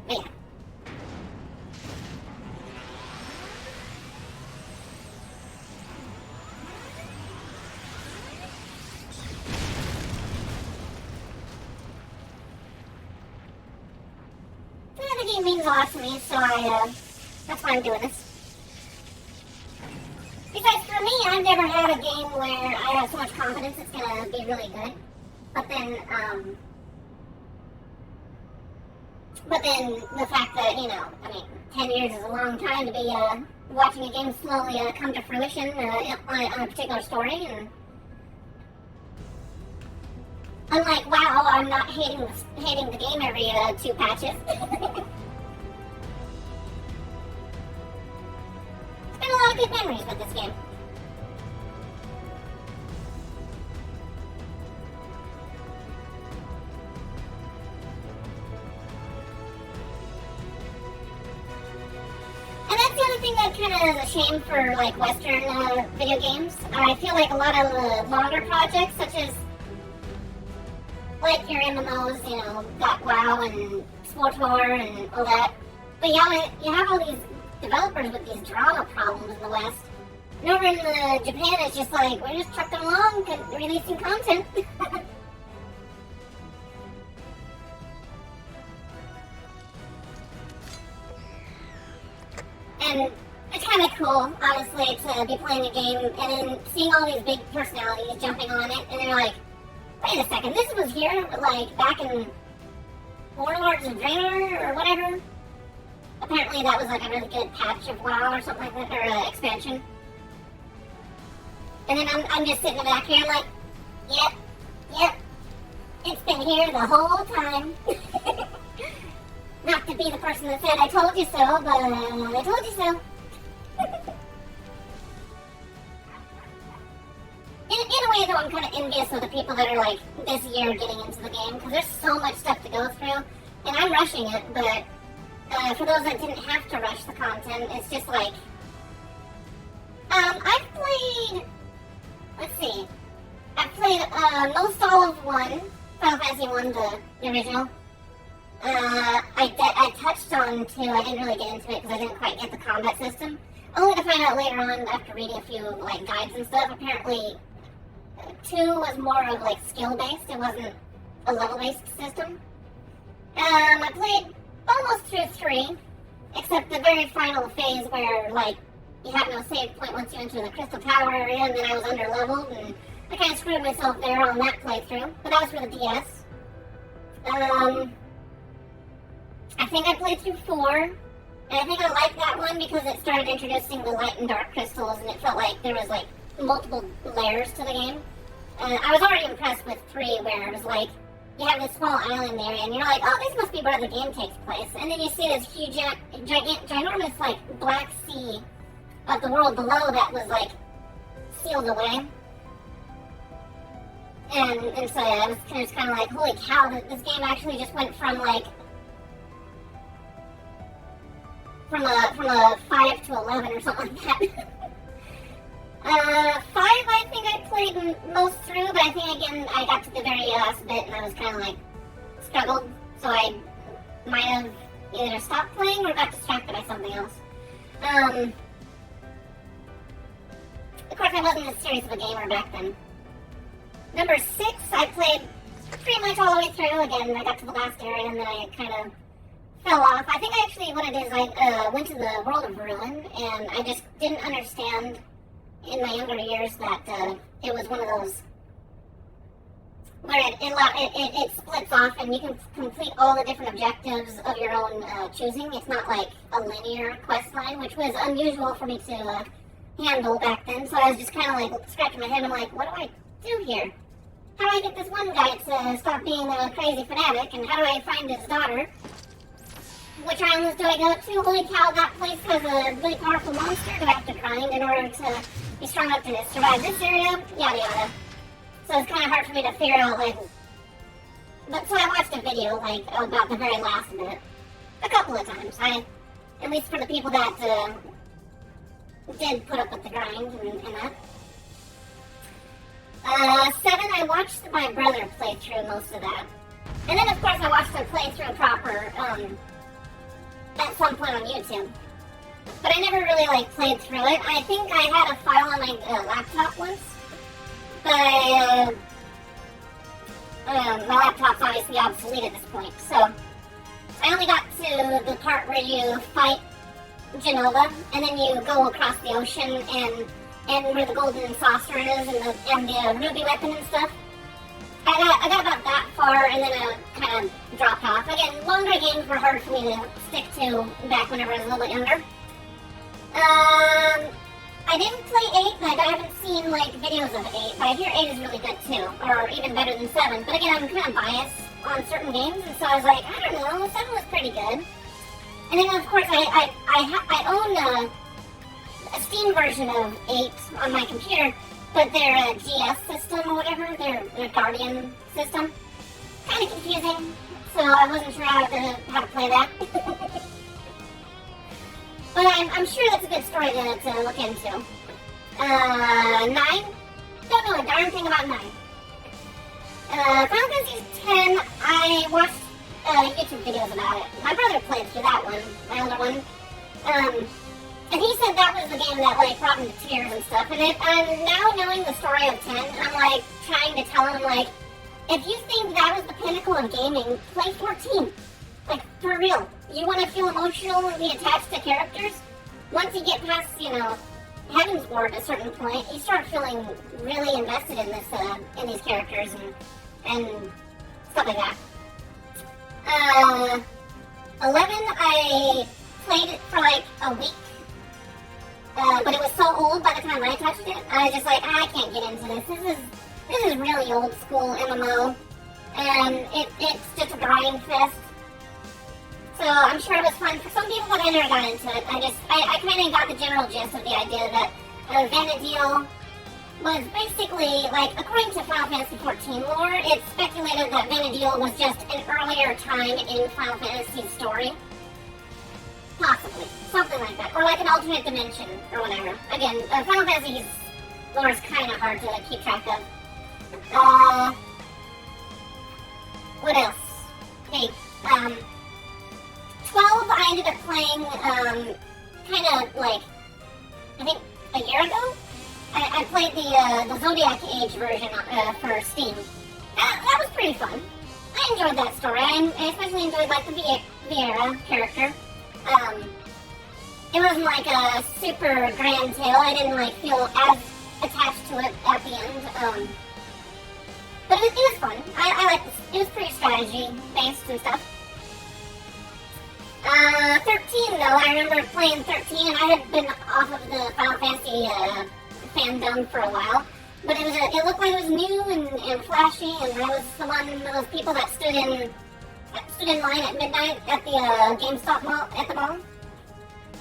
But yeah. The game means a lot to me, so that's why I'm doing this. Besides, for me, I've never had a game where I have so much confidence it's gonna be really good. But then the fact that, 10 years is a long time to be watching a game slowly come to fruition on a particular story. And unlike WoW, I'm not hating the game every 2 patches. It's been a lot of good memories with this game. And that's the other thing that kind of is a shame for like Western video games. I feel like a lot of the longer projects, such as like your MMOs, got WoW and SWTOR and all that. But you have all these developers with these drama problems in the West. And over in Japan, it's just like, we're just trucking along, releasing content. And it's kind of cool, honestly, to be playing a game and then seeing all these big personalities jumping on it, and they're like, wait a second, this was here, like, back in Warlords of Draenor, or whatever. Apparently that was, like, a really good patch of WoW or something like that, or expansion. And then I'm just sitting back here, like, yep, it's been here the whole time. Not to be the person that said, I told you so, but I told you so. In a way, though, I'm kind of envious of the people that are, like, this year getting into the game, because there's so much stuff to go through, and I'm rushing it, but for those that didn't have to rush the content, it's just like, I've played, let's see, I've played most all of 1, Final Fantasy 1, the original. I touched on 2, I didn't really get into it because I didn't quite get the combat system, only to find out later on, after reading a few, like, guides and stuff, apparently 2 was more of, like, skill-based, it wasn't a level-based system. I played almost through 3, except the very final phase where, like, you have no save point once you enter the Crystal Tower area, and then I was under-leveled, and I kind of screwed myself there on that playthrough, but that was for the DS. I think I played through 4, and I think I liked that one because it started introducing the light and dark crystals, and it felt like there was, like, multiple layers to the game. I was already impressed with 3, where it was like, you have this small island area, and you're like, oh, this must be where the game takes place. And then you see this huge, ginormous, like, black sea of the world below that was, like, sealed away. And so I was kind of like, holy cow, this game actually just went from, like, from a 5 to 11 or something like that. 5, I think I played most through, but I think, again, I got to the very last bit and I was kind of, like, struggled, so I might have either stopped playing or got distracted by something else. Of course, I wasn't as serious of a gamer back then. Number 6, I played pretty much all the way through. Again, I got to the last area and then I kind of fell off. I think actually what it is, I went to the world of Ruin, and I just didn't understand in my younger years that it was one of those where it splits off and you can complete all the different objectives of your own choosing. It's not like a linear quest line, which was unusual for me to handle back then. So I was just kind of like scratching my head and like, what do I do here? How do I get this one guy to stop being a crazy fanatic, and how do I find his daughter? which islands do I go to? Holy cow, that place has a really powerful monster. Do I have to grind in order to be strong enough to survive this area? Yada yada. So it's kind of hard for me to figure out, like... But so I watched a video, like, about the very last bit. A couple of times. At least for the people that did put up with the grind and that. 7, I watched my brother play through most of that. And then, of course, I watched him play through proper at some point on YouTube. But I never really, like, played through it. I think I had a file on my laptop once. But my laptop's obviously obsolete at this point. So, I only got to the part where you fight Genova, and then you go across the ocean and where the golden saucer is and the ruby weapon and stuff. I got about that far, and then I kind of dropped off. Again, longer games were hard for me to stick to back whenever I was a little bit younger. I didn't play 8, but I haven't seen, like, videos of 8, but I hear 8 is really good, too, or even better than 7. But again, I'm kind of biased on certain games, and so I was like, I don't know, 7 was pretty good. And then, of course, I own a Steam version of 8 on my computer, but their GS system or whatever, their Guardian system, kind of confusing, so I wasn't sure how to play that. But I'm sure that's a good story to look into. 9? Don't know a darn thing about 9. Final Fantasy X, I watched YouTube videos about it. My brother played through that one, my older one. And he said that was the game that, like, brought him to tears and stuff. And now knowing the story of 10, I'm, like, trying to tell him, like, if you think that was the pinnacle of gaming, play 14. Like, for real. You want to feel emotional and be attached to characters? Once you get past, you know, Heaven's Ward at a certain point, you start feeling really invested in this, in these characters and stuff like that. 11, I played it for, like, a week. But it was so old by the time I touched it, I was just like, I can't get into this. This is really old school MMO, and it's just a grind fest. So I'm sure it was fun for some people, but I never got into it. I kind of got the general gist of the idea that Vana'diel was basically, like, according to Final Fantasy XIV lore, it's speculated that Vana'diel was just an earlier time in Final Fantasy's story. Possibly. Something like that. Or like an alternate dimension, or whatever. Again, Final Fantasy's lore is kind of hard to keep track of. What else? Hey, 12, I ended up playing, kind of like, I think a year ago? I played the Zodiac Age version for Steam. That was pretty fun. I enjoyed that story. I especially enjoyed, like, the Viera character. It wasn't like a super grand tale. I didn't, like, feel as attached to it at the end. But it was fun. I liked this. It was pretty strategy-based and stuff. 13, though, I remember playing 13, and I had been off of the Final Fantasy fandom for a while. But it looked like it was new and flashy, and I was one of those people that stood in line at midnight at the GameStop mall, at the mall,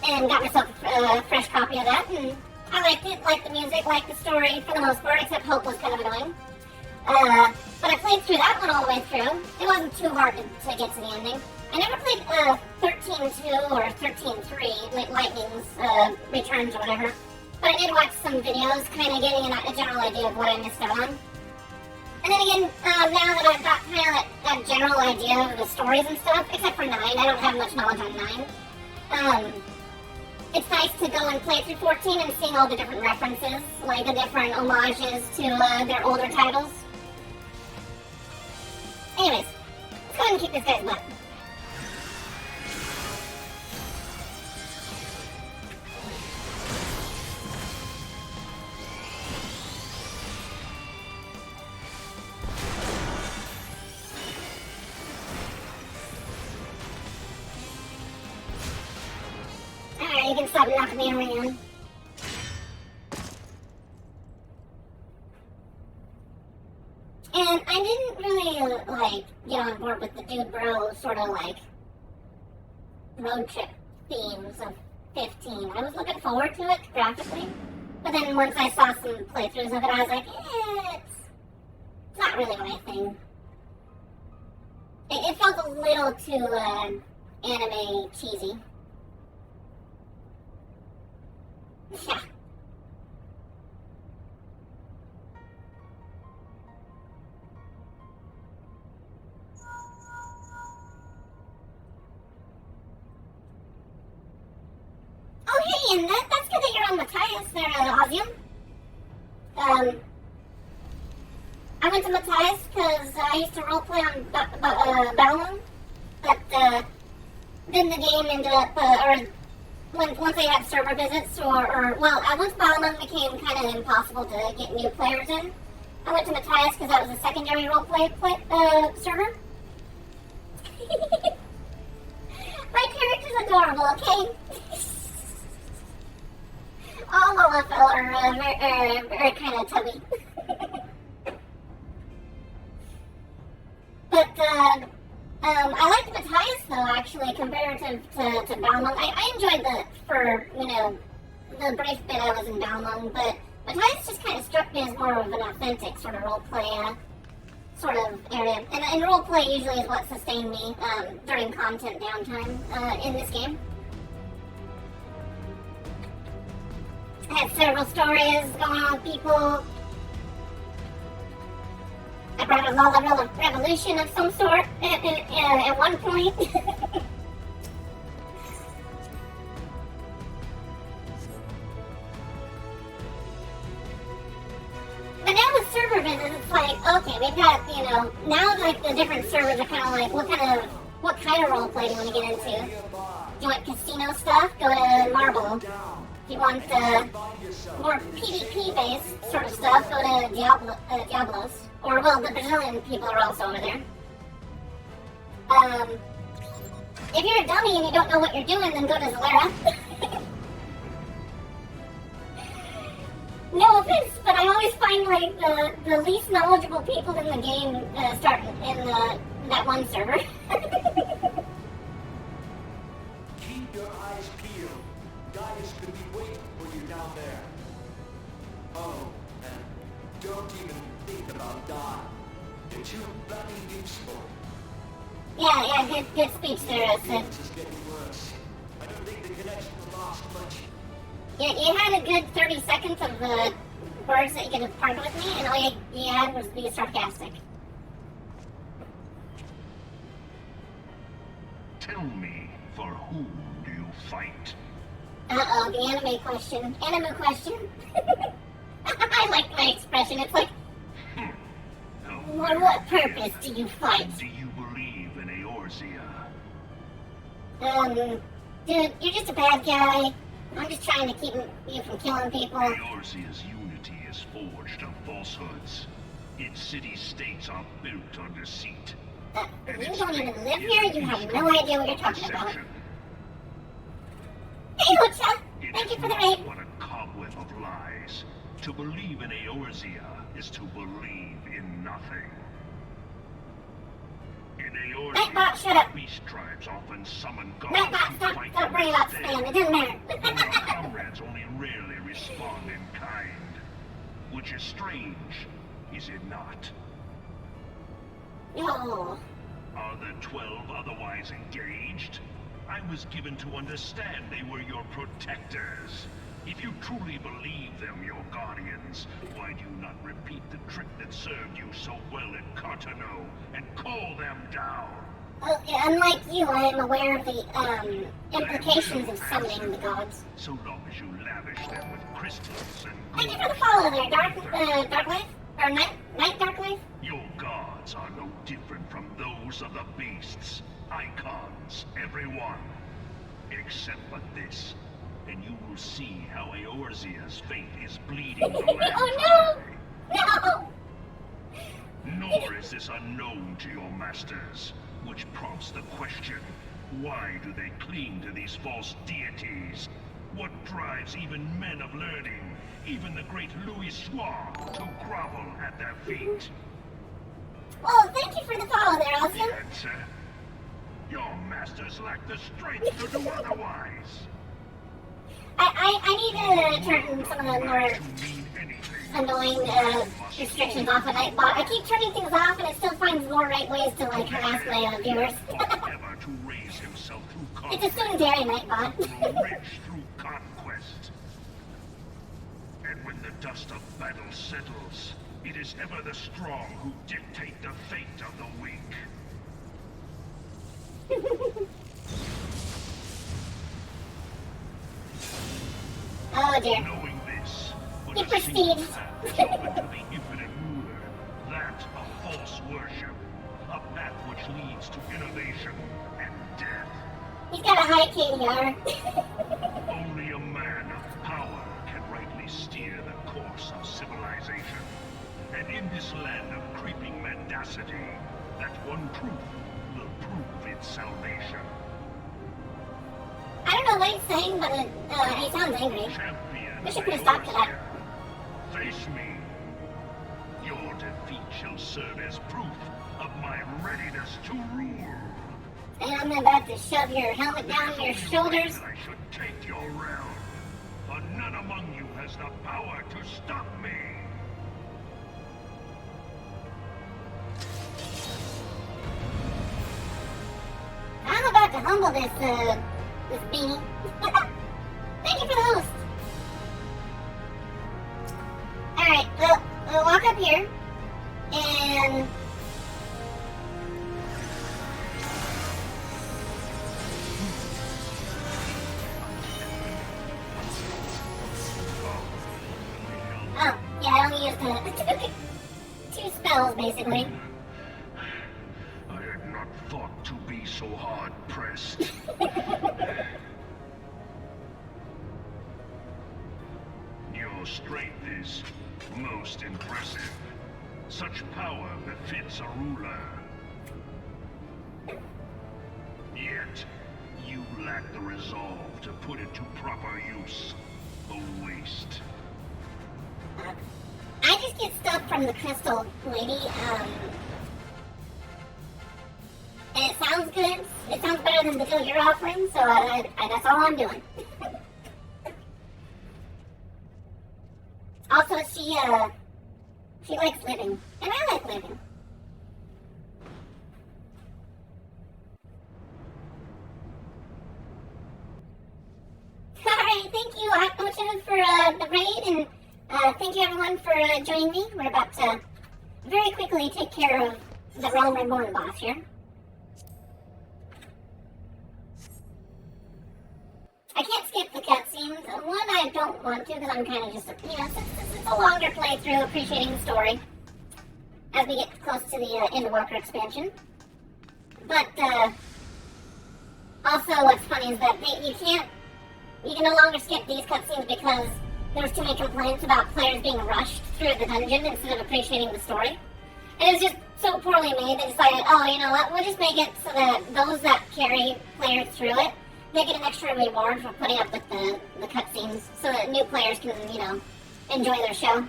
and got myself a fresh copy of that, and I liked it, liked the music, liked the story for the most part, except Hope was kind of annoying. But I played through that one all the way through. It wasn't too hard to get to the ending. I never played 13.2 or 13.3, like Lightning's Returns or whatever, but I did watch some videos, kind of getting a general idea of what I missed out on. And then again, now that I've got kind of that general idea of the stories and stuff, except for 9, I don't have much knowledge on 9. It's nice to go and play through 14 and seeing all the different references, like the different homages to their older titles. Anyways, let's go ahead and kick this guy's butt. Alright, you can stop knocking me around. And I didn't really, like, get on board with the dude bro sort of, like, road trip themes of 15. I was looking forward to it graphically, but then once I saw some playthroughs of it, I was like, it's not really my thing. It felt a little too anime cheesy. Yeah. Oh, hey, and that's good that you're on Matthias there, Ozium. I went to Matthias because I used to roleplay on Balmung, but then the game ended up, once they had server visits, once Balmung became kind of impossible to get new players in, I went to Matthias because that was a secondary roleplay server. My character's adorable, okay? All Lolafel are kind of tubby. But, I liked Matthias, though, actually, comparative to Balmung. I enjoyed the brief bit I was in Balmung, but Matthias just kind of struck me as more of an authentic sort of roleplay sort of area. And roleplay usually is what sustained me during content downtime in this game. I had several stories going on with people. I brought a Lola revolution of some sort at one point. But now with server visits, it's like, okay, we've got, now like the different servers are kind of like, what kind of roleplay do you want to get into? Do you want casino stuff? Go to Marble. If you want more PvP-based sort of stuff, go to Diablos. Or, well, the Brazilian people are also over there. If you're a dummy and you don't know what you're doing, then go to Zalera. No offense, but I always find, like, the least knowledgeable people in the game start in that one server. Keep your eyes peeled. Guys could be waiting for you down there. Oh, and don't even think about dying. You're too bloody useful. Yeah, good speech there, Sid. This is getting worse. I don't think the connection will last much. Yeah, you had a good 30 seconds of words that you could have parted with me, and all you had was be sarcastic. Tell me, for whom do you fight? Uh-oh, the anime question. Anime question. I like my expression. It's like, for what purpose do you fight? Do you believe in Eorzea? Dude, you're just a bad guy. I'm just trying to keep you from killing people. Eorzea's unity is forged of falsehoods. Its city-states are built on deceit. You don't even live here? You have no idea what you're talking about. Hey, Lucha! Thank you for the raid. What a cobweb of lies. To believe in Eorzea is to believe in nothing. In Eorzea, Nightbot, shut up. beast tribes often summon gods Nightbot, to fight stop bringing up dead. spam. It doesn't matter. And your comrades only rarely respond in kind. Which is strange, is it not? No. Are the 12 otherwise engaged? I was given to understand they were your protectors. If you truly believe them your guardians, why do you not repeat the trick that served you so well at Cartano and call them down? Well, unlike you, I am aware of the implications of summoning the gods. So long as you lavish them with crystals and Thank you for the follow there, Dark Life? Or Night Dark Life? your gods are no different from those of the beasts. Icons, every one. Except for this. And you will see how Eorzea's fate is bleeding the land. Oh no! No! Nor is this unknown to your masters, which prompts the question, why do they cling to these false deities? What drives even men of learning, even the great Louis Soir, to grovel at their feet? Well, thank you for the follow there, The Austin. answer? Your masters lack the strength to do otherwise. I need to turn some of the more To mean anything. annoying restrictions off of Nightbot. I keep turning things off and it still finds more right ways to like harass my viewers. Ever to raise himself through It's a secondary Nightbot. grow rich through conquest. And when the dust of battle settles, it is ever the strong who dictate the fate of the weak. Oh dear. Knowing this, but He a single proceeds. path is open to the infinite ruler, that of false worship, a path which leads to innovation and death. He's got a high KDR. Only a man of power can rightly steer the course of civilization. And in this land of creeping mendacity, that one truth will prove its salvation. I don't know what he's saying, but he sounds angry. Champion, We should put a stop to that. face me. Your defeat shall serve as proof of my readiness to rule. And I'm about to shove your helmet down your shoulders. I should take your realm, for none among you has the power to stop me. I'm about to humble this beanie. Thank you for the host. Alright, we'll walk up here. And... Oh, yeah, I only used two spells, basically. I had not thought to be so hard-pressed. Your strength is most impressive. Such power befits a ruler. Yet, you lack the resolve to put it to proper use. A waste. I just get stuff from the crystal lady, and it sounds good. It sounds better than the deal you're offering, so that's all I'm doing. Also, she likes living, and I like living. Alright, thank you, Ocean, for the raid, and thank you everyone for joining me. We're about to very quickly take care of the Realm Reborn boss here. I can't skip the cutscenes. One, I don't want to because I'm kind of just, it's a longer playthrough, appreciating the story as we get close to the Endwalker expansion. But also, what's funny is that you can no longer skip these cutscenes because there's too many complaints about players being rushed through the dungeon instead of appreciating the story. And it was just so poorly made, they decided, oh, you know what, we'll just make it so that those that carry players through it, they get an extra reward for putting up with the cutscenes so that new players can, enjoy their show.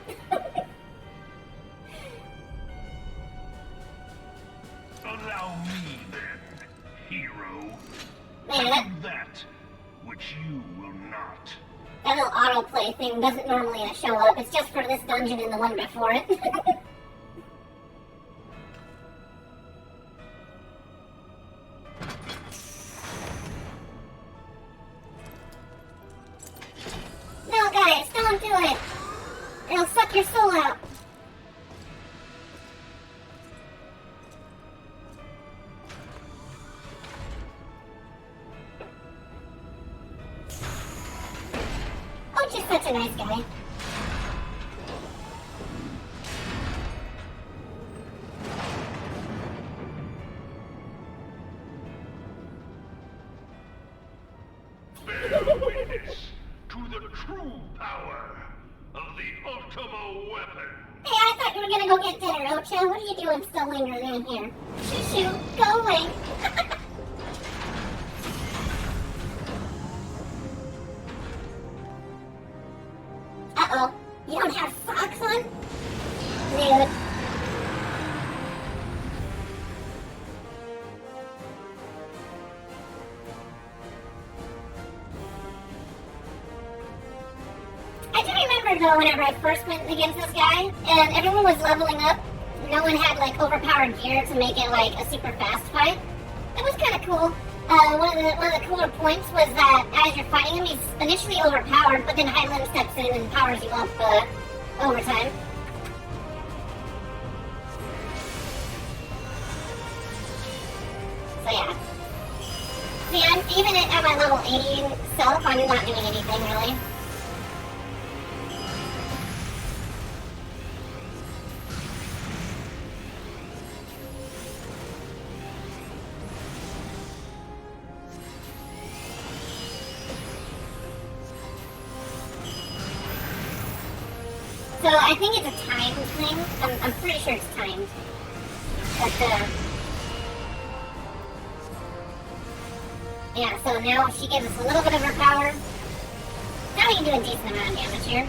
Allow me then, hero. Man, That which you will not. that little autoplay thing doesn't normally show up. It's just for this dungeon and the one before it. No, guys, don't do it. It'll suck your soul out. Oh, just such a nice guy. Bear witness to the true power of the Ultimo weapon. Hey, I thought you were gonna go get dinner, Ocha. What are you doing still lingering in here? Shoo shoo, go away. Uh-oh, you don't have socks on? Dude. ago whenever I first went against this guy, and everyone was leveling up. No one had like overpowered gear to make it like a super fast fight. It was kind of cool. One of the cooler points was that as you're fighting him, he's initially overpowered, but then Highland steps in and powers you up over time. So yeah. See, even at my level 80 self, I'm not doing anything really. So I think it's a timed thing. I'm pretty sure it's timed. But, yeah, so now she gives us a little bit of her power. Now we can do a decent amount of damage here.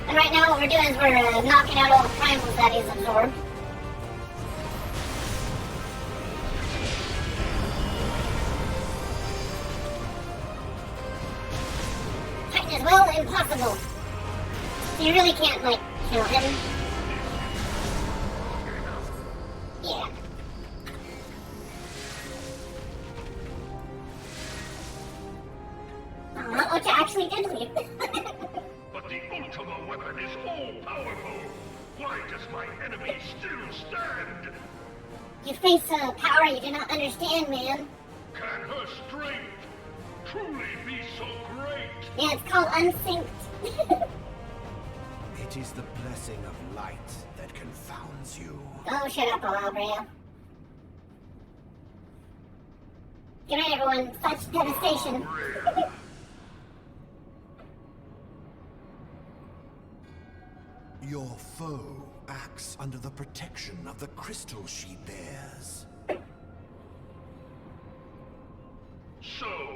And right now what we're doing is we're knocking out all the primals that he's absorbed. Titan is well impossible. So you really can't, like, kill him. Yeah. Which actually did leave. But the Ultima weapon is all-powerful. Why does my enemy still stand? You face a power you do not understand, man. Can her strength truly be so great? Yeah, it's called unsynced. It is the blessing of light that confounds you. Oh, shut up, Alabria. Good night, everyone. Such devastation. Your foe acts under the protection of the crystal she bears. So,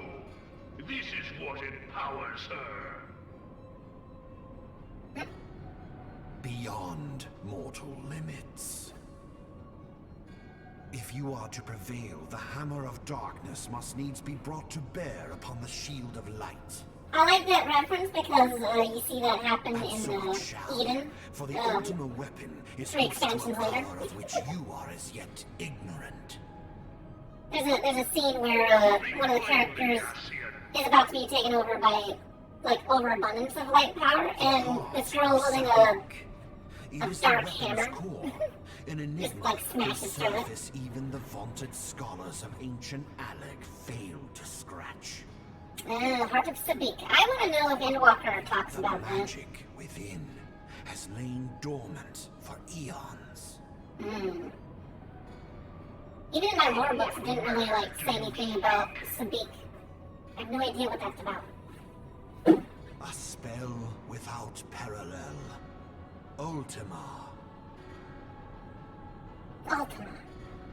this is what empowers her. Beyond mortal limits. If you are to prevail, the hammer of darkness must needs be brought to bear upon the shield of light. I like that reference because you see that happen And in so it shall, Eden. for the Ultima weapon is 3 host to a expansions later. power of which you are as yet ignorant. There's a scene where one of the characters is about to be taken over by like overabundance of light power, and this girl holding It a is dark the hammer. weapon's core, an enigma like, whose smashes through it. surface even the vaunted scholars of ancient Alec failed to scratch. Heart of Sabik. I want to know if Endwalker talks The about that. magic within has lain dormant for eons. Even in my lore books, it didn't really like say anything about Sabik. I have no idea what that's about. A spell without parallel. Ultima. Ultima.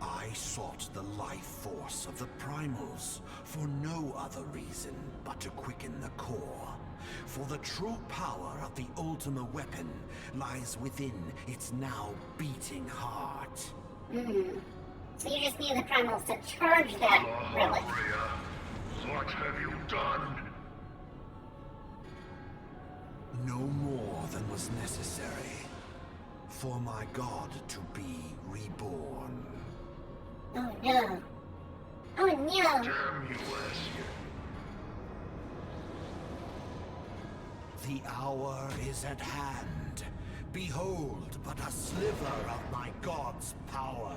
I sought the life force of the primals for no other reason but to quicken the core. For the true power of the Ultima weapon lies within its now beating heart. So you just need the primals to charge that relic. Rhea, what have you done? No more than was necessary for my god to be reborn. Oh no. Oh no. Damn you, Ascian. The hour is at hand. Behold but a sliver of my god's power.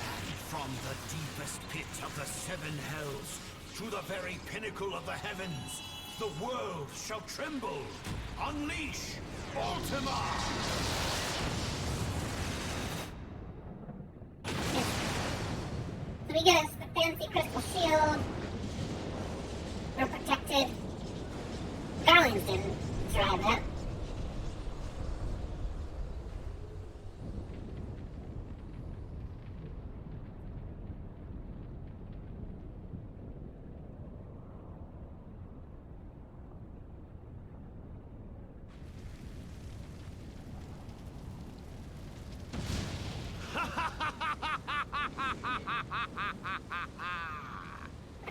And from the deepest pit of the seven hells to the very pinnacle of the heavens, the world shall tremble. Unleash Ultima! So we get us the fancy crystal shield. We're protected. Garlands didn't survive that.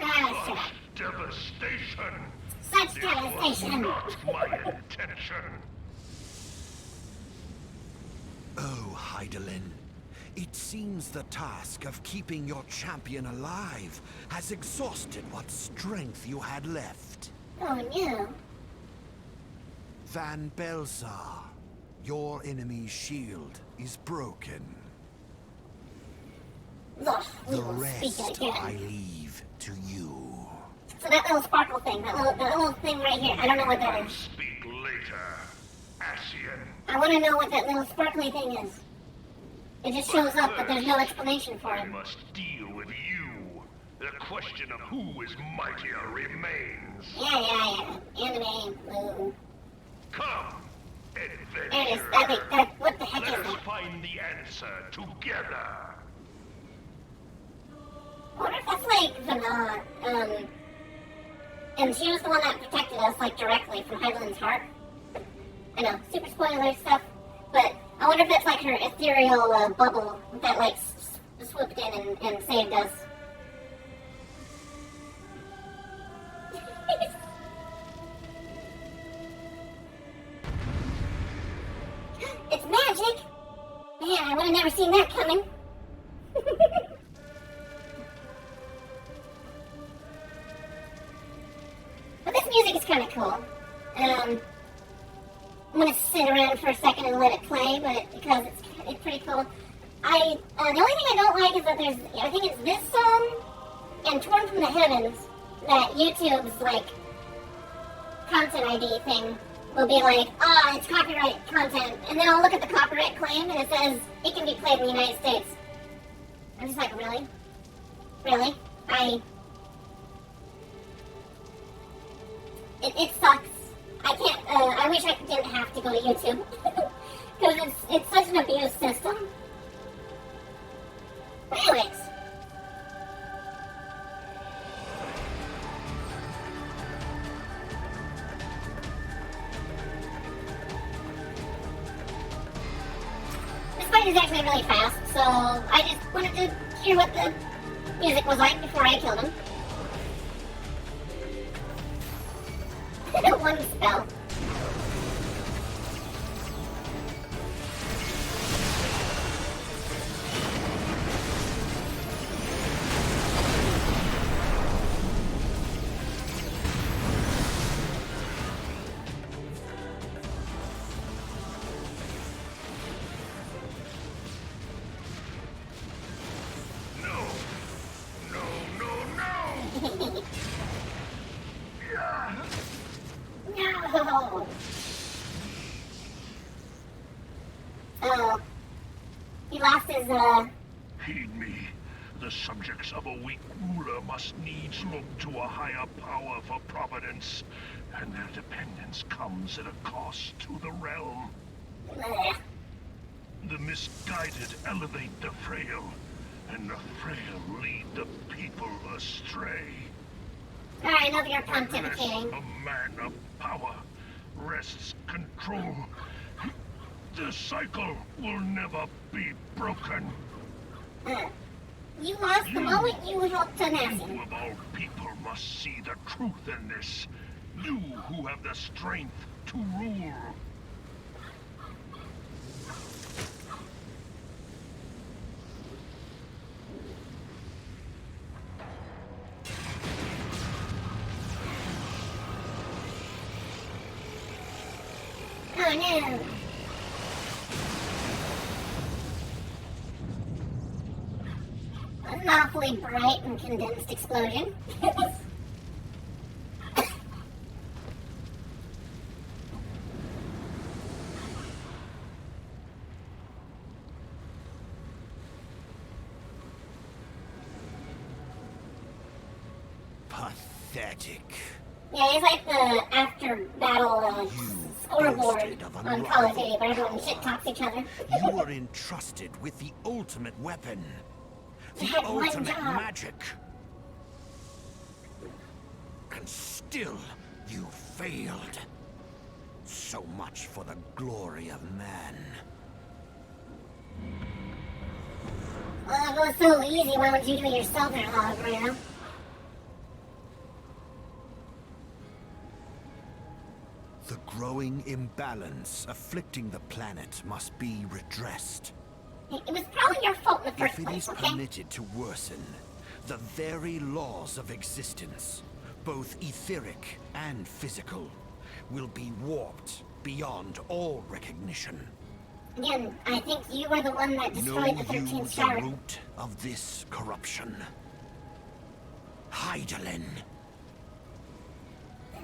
Ah, shut up. Devastation! Such This was devastation. not my intention. Oh, Heidelin. It seems the task of keeping your champion alive has exhausted what strength you had left. Oh no. Van Belsar, your enemy's shield is broken. Ugh, we The will speak rest again. I leave to you. So that little sparkle thing, that little thing right here, I don't know what that is. Speak later, Ascian. I want to know what that little sparkly thing is. It just shows up, but there's no explanation for I it. must deal with you. The question of who is mightier remains. Yeah. Anime, blue. Come, There it is. adventurer. What the heck Let is us that? find the answer together. I wonder if that's like Vana, and she was the one that protected us, like, directly from Heidelin's heart. I know, super spoiler stuff, but I wonder if that's like her ethereal bubble that, like, swooped in and saved us. It's magic! Man, I would have never seen that coming. But this music is kind of cool. I'm gonna sit around for a second and let it play, but because it's pretty cool. The only thing I don't like is that I think it's this song and Torn from the Heavens that YouTube's like content ID thing will be like, it's copyright content, and then I'll look at the copyright claim and it says it can be played in the United States. I'm just like, really? Really? It sucks. I can't, I wish I didn't have to go to YouTube. Because it's such an abuse system. But anyways. This fight is actually really fast, so I just wanted to hear what the music was like before I killed him. One spell. No! No! Oh. He lost his, Heed me. The subjects of a weak ruler must needs look to a higher power for providence, and their dependence comes at a cost to the realm. The misguided elevate the frail, and the frail lead the people astray. Alright, enough of your Unless pontificating. a man of power wrests control, the cycle will never be broken. You lost the moment you helped You Tanassi. of all people must see the truth in this. You who have the strength to rule. Oh no! An awfully bright and condensed explosion. Pathetic. Yeah, he's like the after-battle scoreboard boasted of on Call of Duty where everyone shit-talks each other. You were entrusted with the ultimate weapon. You The had one ultimate job. magic. And still, you failed. So much for the glory of man. Well, if it was so easy, why would you do it yourself in a hologram? The growing imbalance afflicting the planet must be redressed. It was probably your fault in the first If it place, is okay? permitted to worsen, the very laws of existence, both etheric and physical, will be warped beyond all recognition. Again, I think you were the one that Know destroyed the you 13th the shard. root of this corruption? Hydaelyn,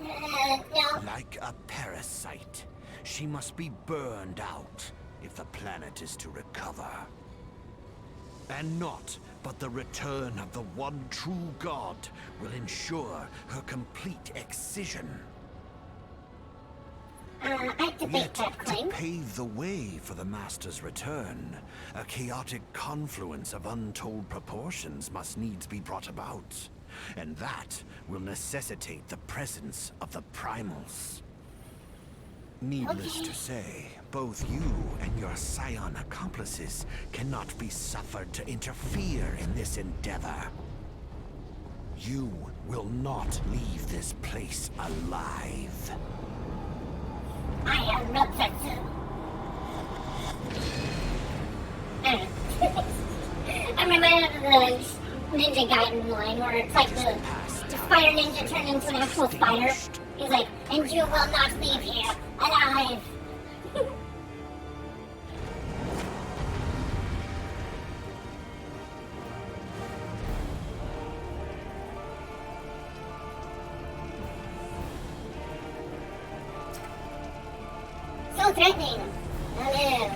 No. like a parasite, she must be burned out if the planet is to recover. And naught but the return of the one true god will ensure her complete excision. I debate Yet, that to claim. pave the way for the Master's return, a chaotic confluence of untold proportions must needs be brought about. And that will necessitate the presence of the primals. Needless Okay. to say, both you and your scion accomplices cannot be suffered to interfere in this endeavor. You will not leave this place alive. I am not Setsu. I'm reminded of the Ninja Gaiden line where it's like the spider ninja turned into an actual spider. He's like, and you will not leave here alive. So threatening. Oh no.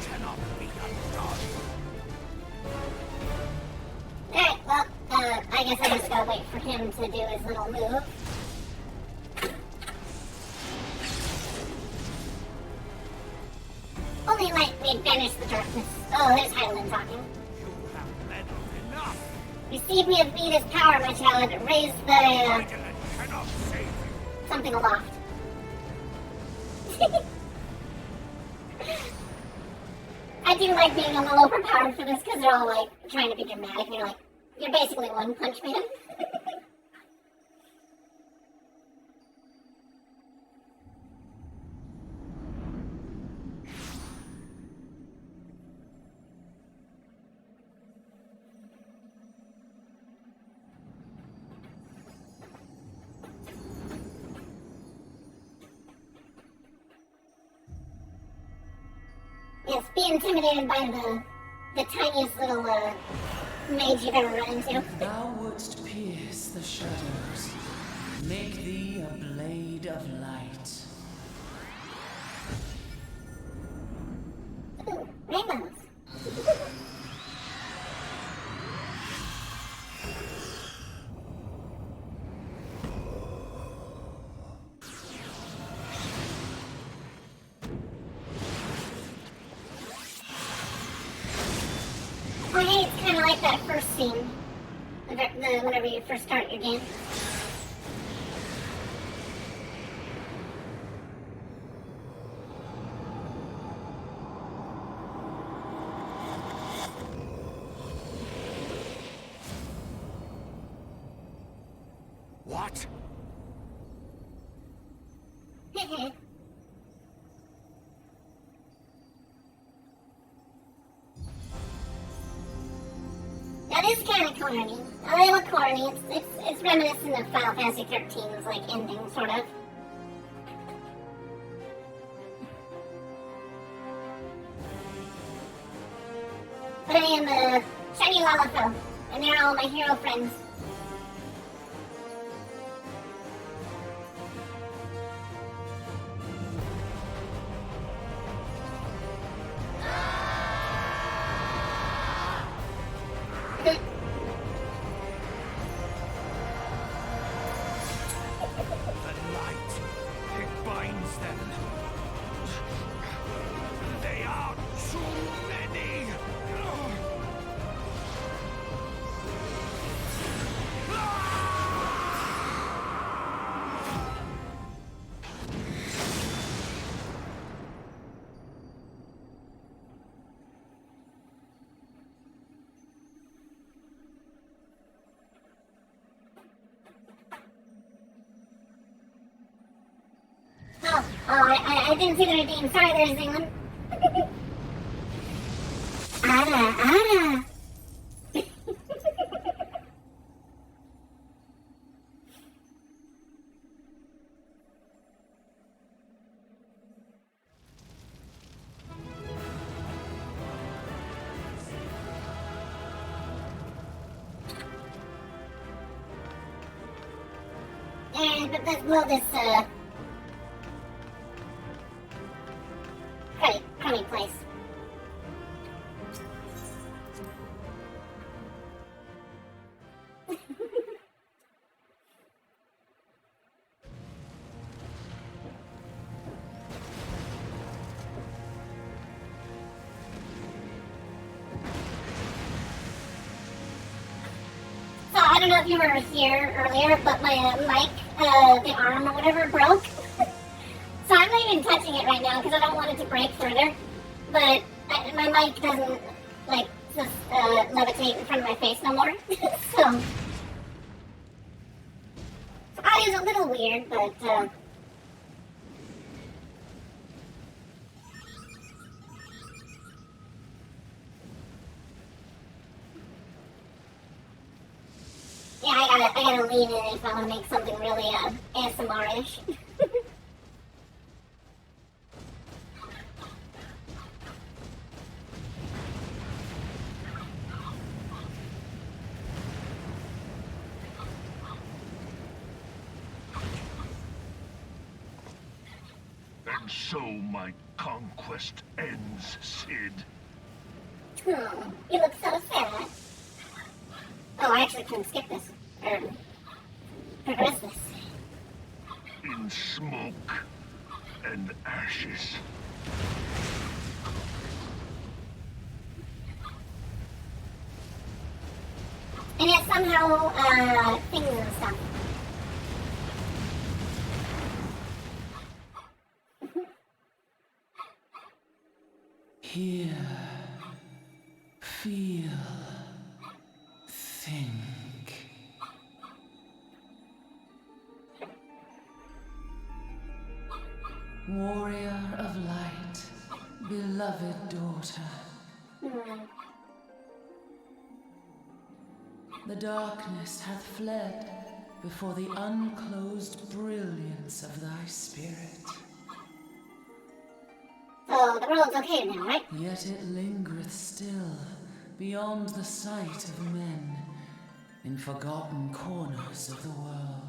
Cannot be undone. Alright, well, I guess I just gotta wait for him to do his little move. Only light may banish the darkness. Oh, there's Hydaelyn talking. You have meddled enough. Receive me of Venus power, my child. Raise the Hydaelyn cannot save you. something aloft. I do like being a little overpowered for this because they're all like trying to be dramatic. You're like, you're basically One Punch Man. Yes, be intimidated by the tiniest little mage you've ever run into. Thou wouldst pierce the shadows, make thee a blade of light. Ooh, rainbows. For me, it's kind of like that first scene, whenever you first start your game. What? That is kind of corny. A little corny. It's reminiscent of Final Fantasy 13's like ending, sort of. But I am a shiny Lalafell, and they're all my hero friends. The light, it binds them. They are too many. I didn't see the redeem. Sorry there, Zealand. Ada. And but let's blow this crummy place. So I don't know if you were here earlier, but my mic, the arm or whatever, broke. So I'm not even touching it right now because I don't want it to break further. But my mic doesn't like just levitate in front of my face no more. So audio's a little weird, but yeah, I gotta lean in if I want to make something really ASMR-ish. And so my conquest ends, Sid. Oh, you look so sad. Oh, I actually can skip this. Or progress this. In smoke and ashes. And yet somehow, things and stuff. Hear, feel, think. Warrior of light, beloved daughter. The darkness hath fled before the unclosed brilliance of thy spirit. So the world's okay now, right? Yet it lingereth still, beyond the sight of men, in forgotten corners of the world.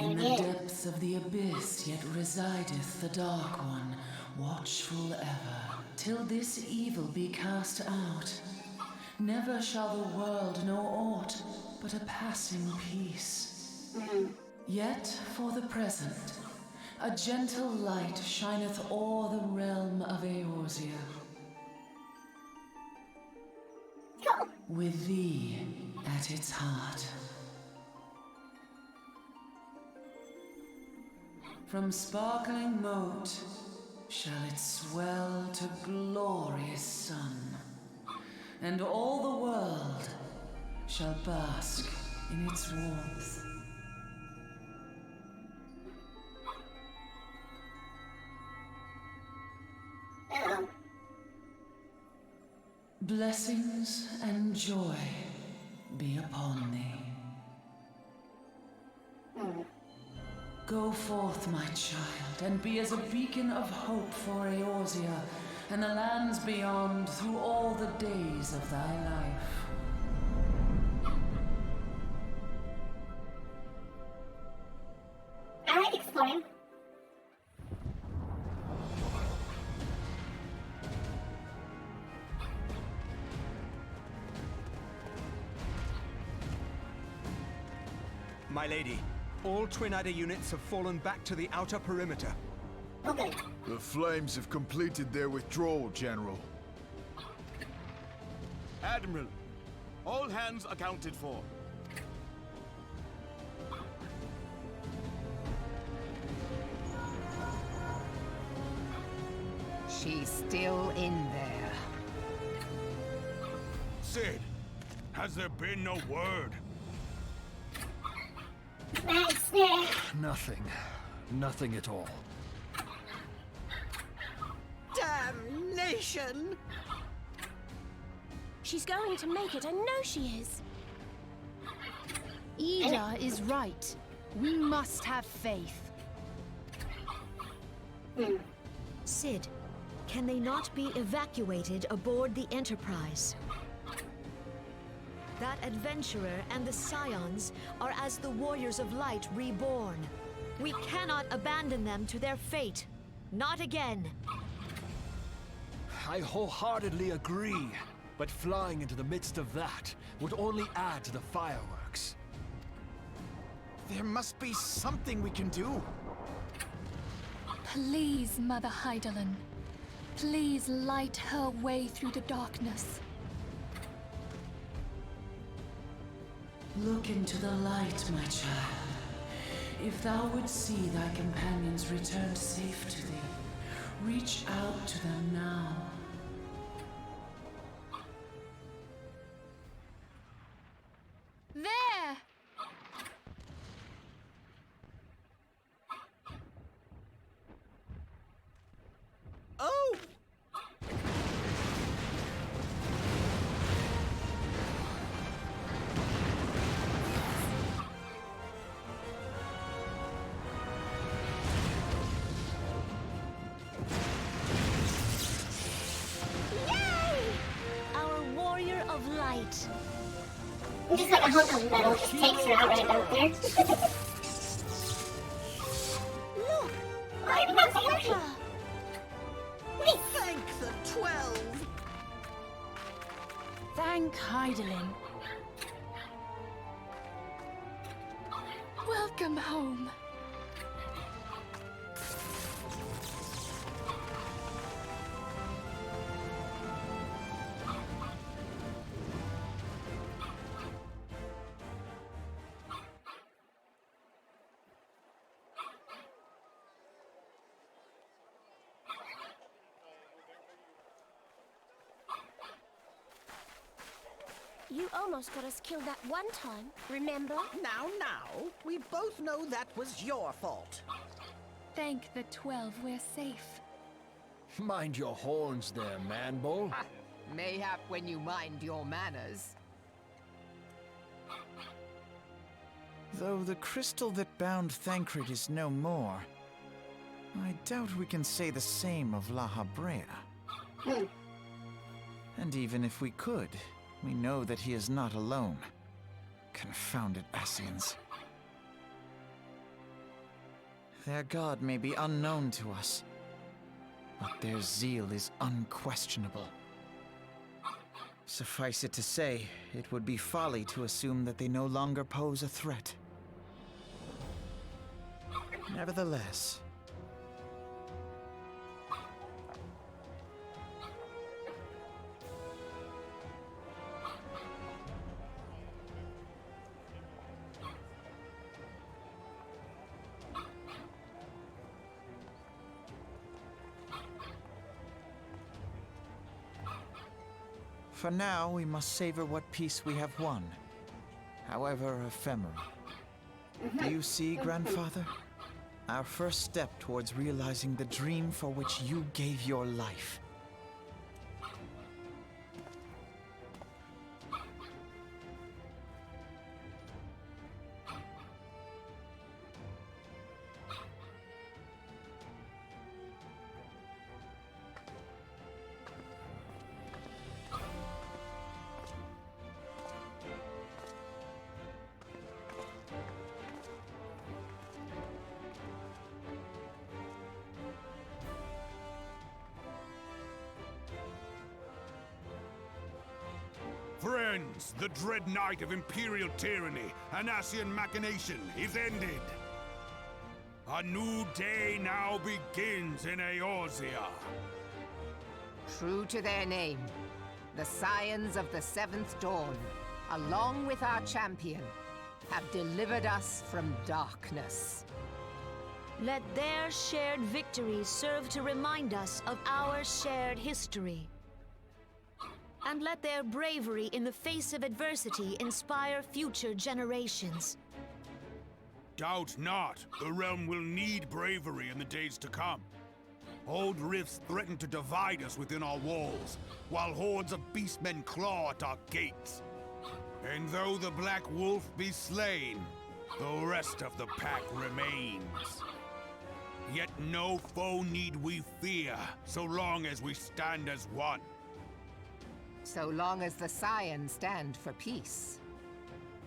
In the depths of the abyss yet resideth the Dark One, watchful ever, till this evil be cast out. Never shall the world know aught but a passing peace. Yet for the present, a gentle light shineth o'er the realm of Eorzea. With thee at its heart. From sparkling moat shall it swell to glorious sun, and all the world shall bask in its warmth. Blessings and joy be upon thee. Go forth, my child, and be as a beacon of hope for Eorzea and the lands beyond through all the days of thy life. I like exploring. My lady, all Twin Adder units have fallen back to the outer perimeter. Okay. The Flames have completed their withdrawal, General. Admiral, all hands accounted for. She's still in there. Sid, has there been no word? Thanks, Nick. Nothing. Nothing at all. abomination! She's going to make it, I know she is. Ida is right. We must have faith. Sid, can they not be evacuated aboard the Enterprise? That adventurer and the Scions are as the Warriors of Light reborn. We cannot abandon them to their fate. Not again. I wholeheartedly agree, but flying into the midst of that would only add to the fireworks. There must be something we can do. Please, Mother Hydaelyn. Please light her way through the darkness. Look into the light, my child. If thou would see thy companions return safe to thee, reach out to them now. There! Oh! Our Warrior of Light. Just like a hunk of metal just takes her out right out there. Look! Why did not say anything? Thank the 12! Thank Hydaelyn. Welcome home. You almost got us killed that one time, remember? Now, we both know that was your fault. Thank the 12 we're safe. Mind your horns there, man-bull. Mayhap when you mind your manners. Though the crystal that bound Thancred is no more, I doubt we can say the same of La Habrea. And even if we could, we know that he is not alone. Confounded Ascians. Their god may be unknown to us, but their zeal is unquestionable. Suffice it to say, it would be folly to assume that they no longer pose a threat. Nevertheless, for now, we must savor what peace we have won, however ephemeral. Do you see, Grandfather? Our first step towards realizing the dream for which you gave your life. Friends, the dread night of Imperial tyranny and Ascian machination is ended. A new day now begins in Eorzea. True to their name, the Scions of the Seventh Dawn, along with our champion, have delivered us from darkness. Let their shared victory serve to remind us of our shared history. And let their bravery in the face of adversity inspire future generations. Doubt not, the realm will need bravery in the days to come. Old rifts threaten to divide us within our walls, while hordes of beastmen claw at our gates. And though the Black Wolf be slain, the rest of the pack remains. Yet no foe need we fear, so long as we stand as one. So long as the Scions stand for peace.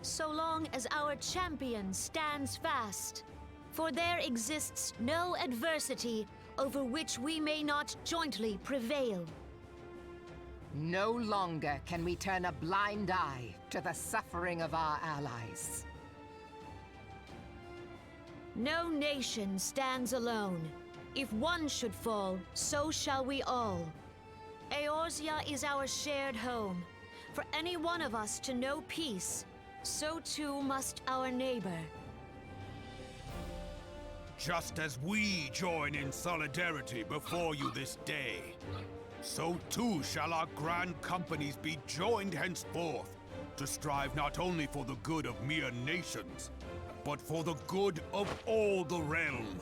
So long as our champion stands fast. For there exists no adversity over which we may not jointly prevail. No longer can we turn a blind eye to the suffering of our allies. No nation stands alone. If one should fall, so shall we all. Eorzea is our shared home. For any one of us to know peace, so too must our neighbor. Just as we join in solidarity before you this day, so too shall our grand companies be joined henceforth, to strive not only for the good of mere nations, but for the good of all the realm.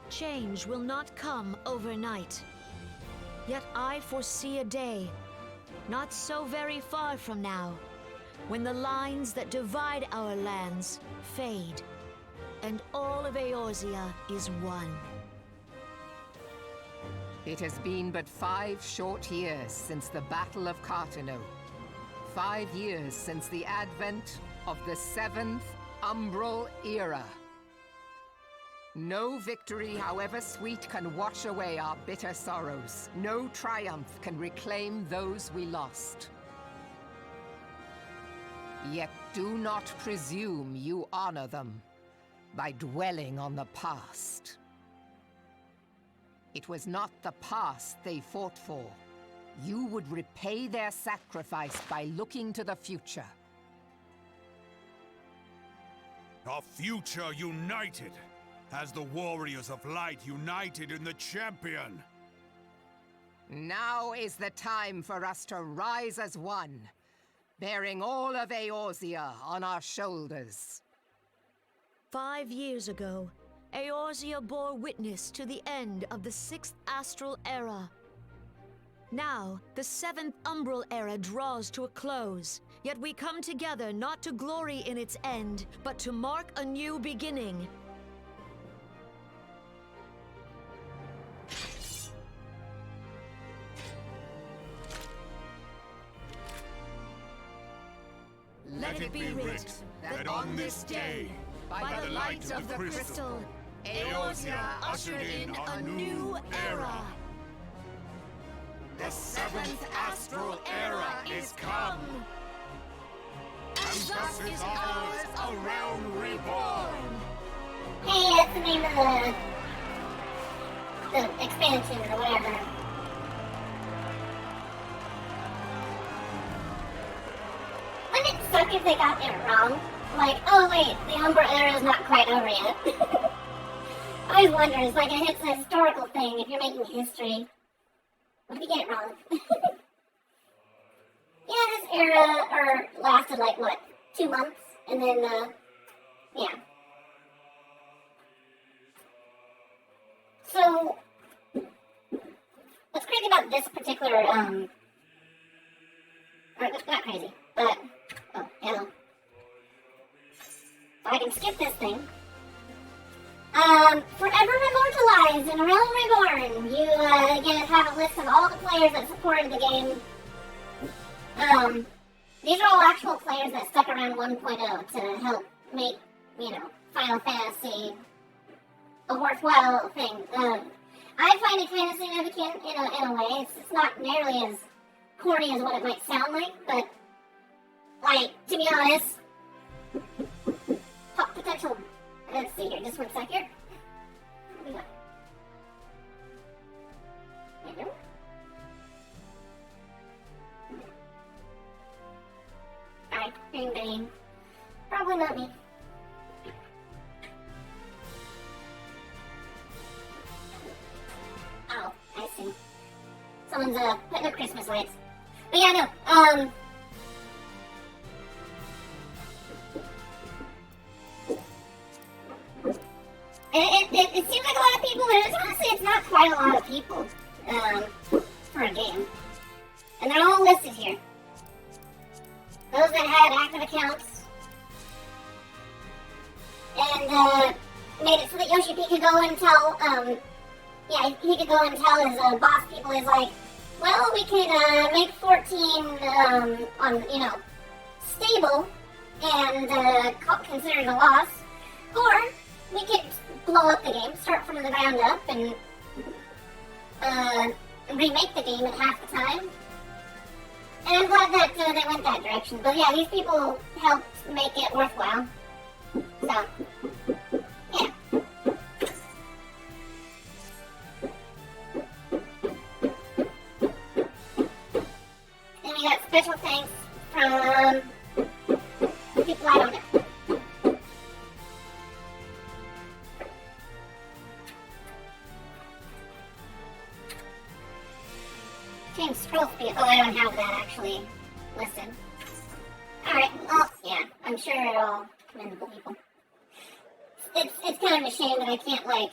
Change will not come overnight. Yet I foresee a day, not so very far from now, when the lines that divide our lands fade, and all of Eorzea is one. It has been but 5 short years since the Battle of Cartano. 5 years since the advent of the 7th Umbral Era. No victory, however sweet, can wash away our bitter sorrows. No triumph can reclaim those we lost. Yet do not presume you honor them by dwelling on the past. It was not the past they fought for. You would repay their sacrifice by looking to the future. A future united, as the warriors of light united in the champion. Now is the time for us to rise as one, bearing all of Eorzea on our shoulders. 5 years ago, Eorzea bore witness to the end of the 6th Astral Era. Now, the 7th Umbral Era draws to a close, yet we come together not to glory in its end, but to mark a new beginning. Let it be writ that on this day, by the light of the crystal, Eorzea ushered in a new era. The 7th Astral Era is come, and thus is ours a realm reborn. Hey, that's the name of the expansion or whatever. Wouldn't it suck if they got it wrong? Like, oh wait, the Umbra Era is not quite over yet. I always wonder, it's like it's a historical thing if you're making history. What if you get it wrong? Yeah, this era lasted like, what, 2 months? And then, yeah. So, what's crazy about this particular, or it's not crazy, but, oh, hell. So I can skip this thing. Forever immortalized in Realm Reborn, you, again, have a list of all the players that supported the game. These are all actual players that stuck around 1.0 to help make, you know, Final Fantasy a worthwhile thing. I find it kind of significant in a way. It's not nearly as corny as what it might sound like, but, like, to be honest, potential. Let's see here, just 1 second. What do we got? There you go. Alright, bing bang. Probably not me. Oh, I see. Someone's putting up Christmas lights. But yeah, no, it seems like a lot of people honestly, it's not quite a lot of people for a game. And they're all listed here. Those that had active accounts. And made it so that Yoshi P could go and tell, he could go and tell his boss people, is like, well, we could make 14 on, stable and consider it a loss. Or we could blow up the game, start from the ground up, and remake the game in half the time. And I'm glad that they went that direction. But yeah, these people helped make it worthwhile. So, yeah. And we got special thanks from people I don't know. Change scroll speed. Oh, I don't have that actually listed. Alright, well, yeah, I'm sure it'll commendable people. It's kind of a shame that I can't,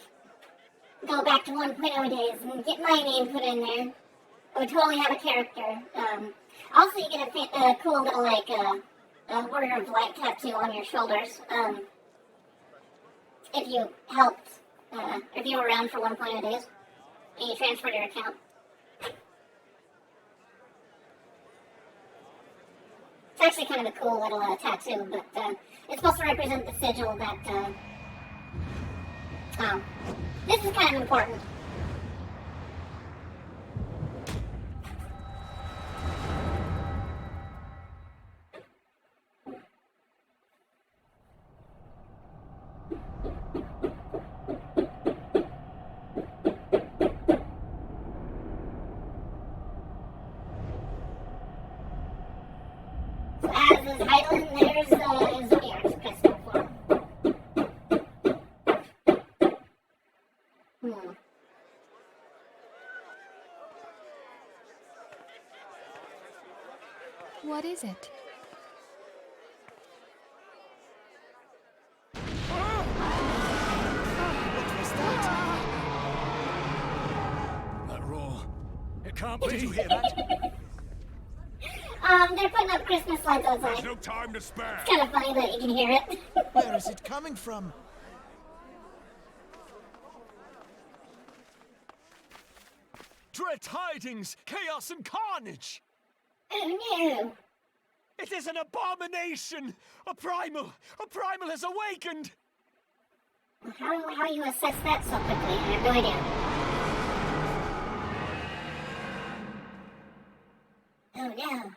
go back to 1.0 days and get my name put in there. I would totally have a character. Also, you get a cool little, Warrior of Light tattoo on your shoulders. If you helped, if you were around for 1.0 days, and you transferred your account. It's actually kind of a cool little tattoo, but it's supposed to represent the sigil that, this is kind of important. So as is Heidelin, there's Zodiac's crystal form. What is it? That roar. It can't be. Did you hear that? They're putting up Christmas lights outside. There's no time to spare. It's kind of funny that you can hear it. Where is it coming from? Dread tidings, chaos and carnage! Oh no! It is an abomination! A primal has awakened! How you assess that so quickly? I have no idea. Oh no.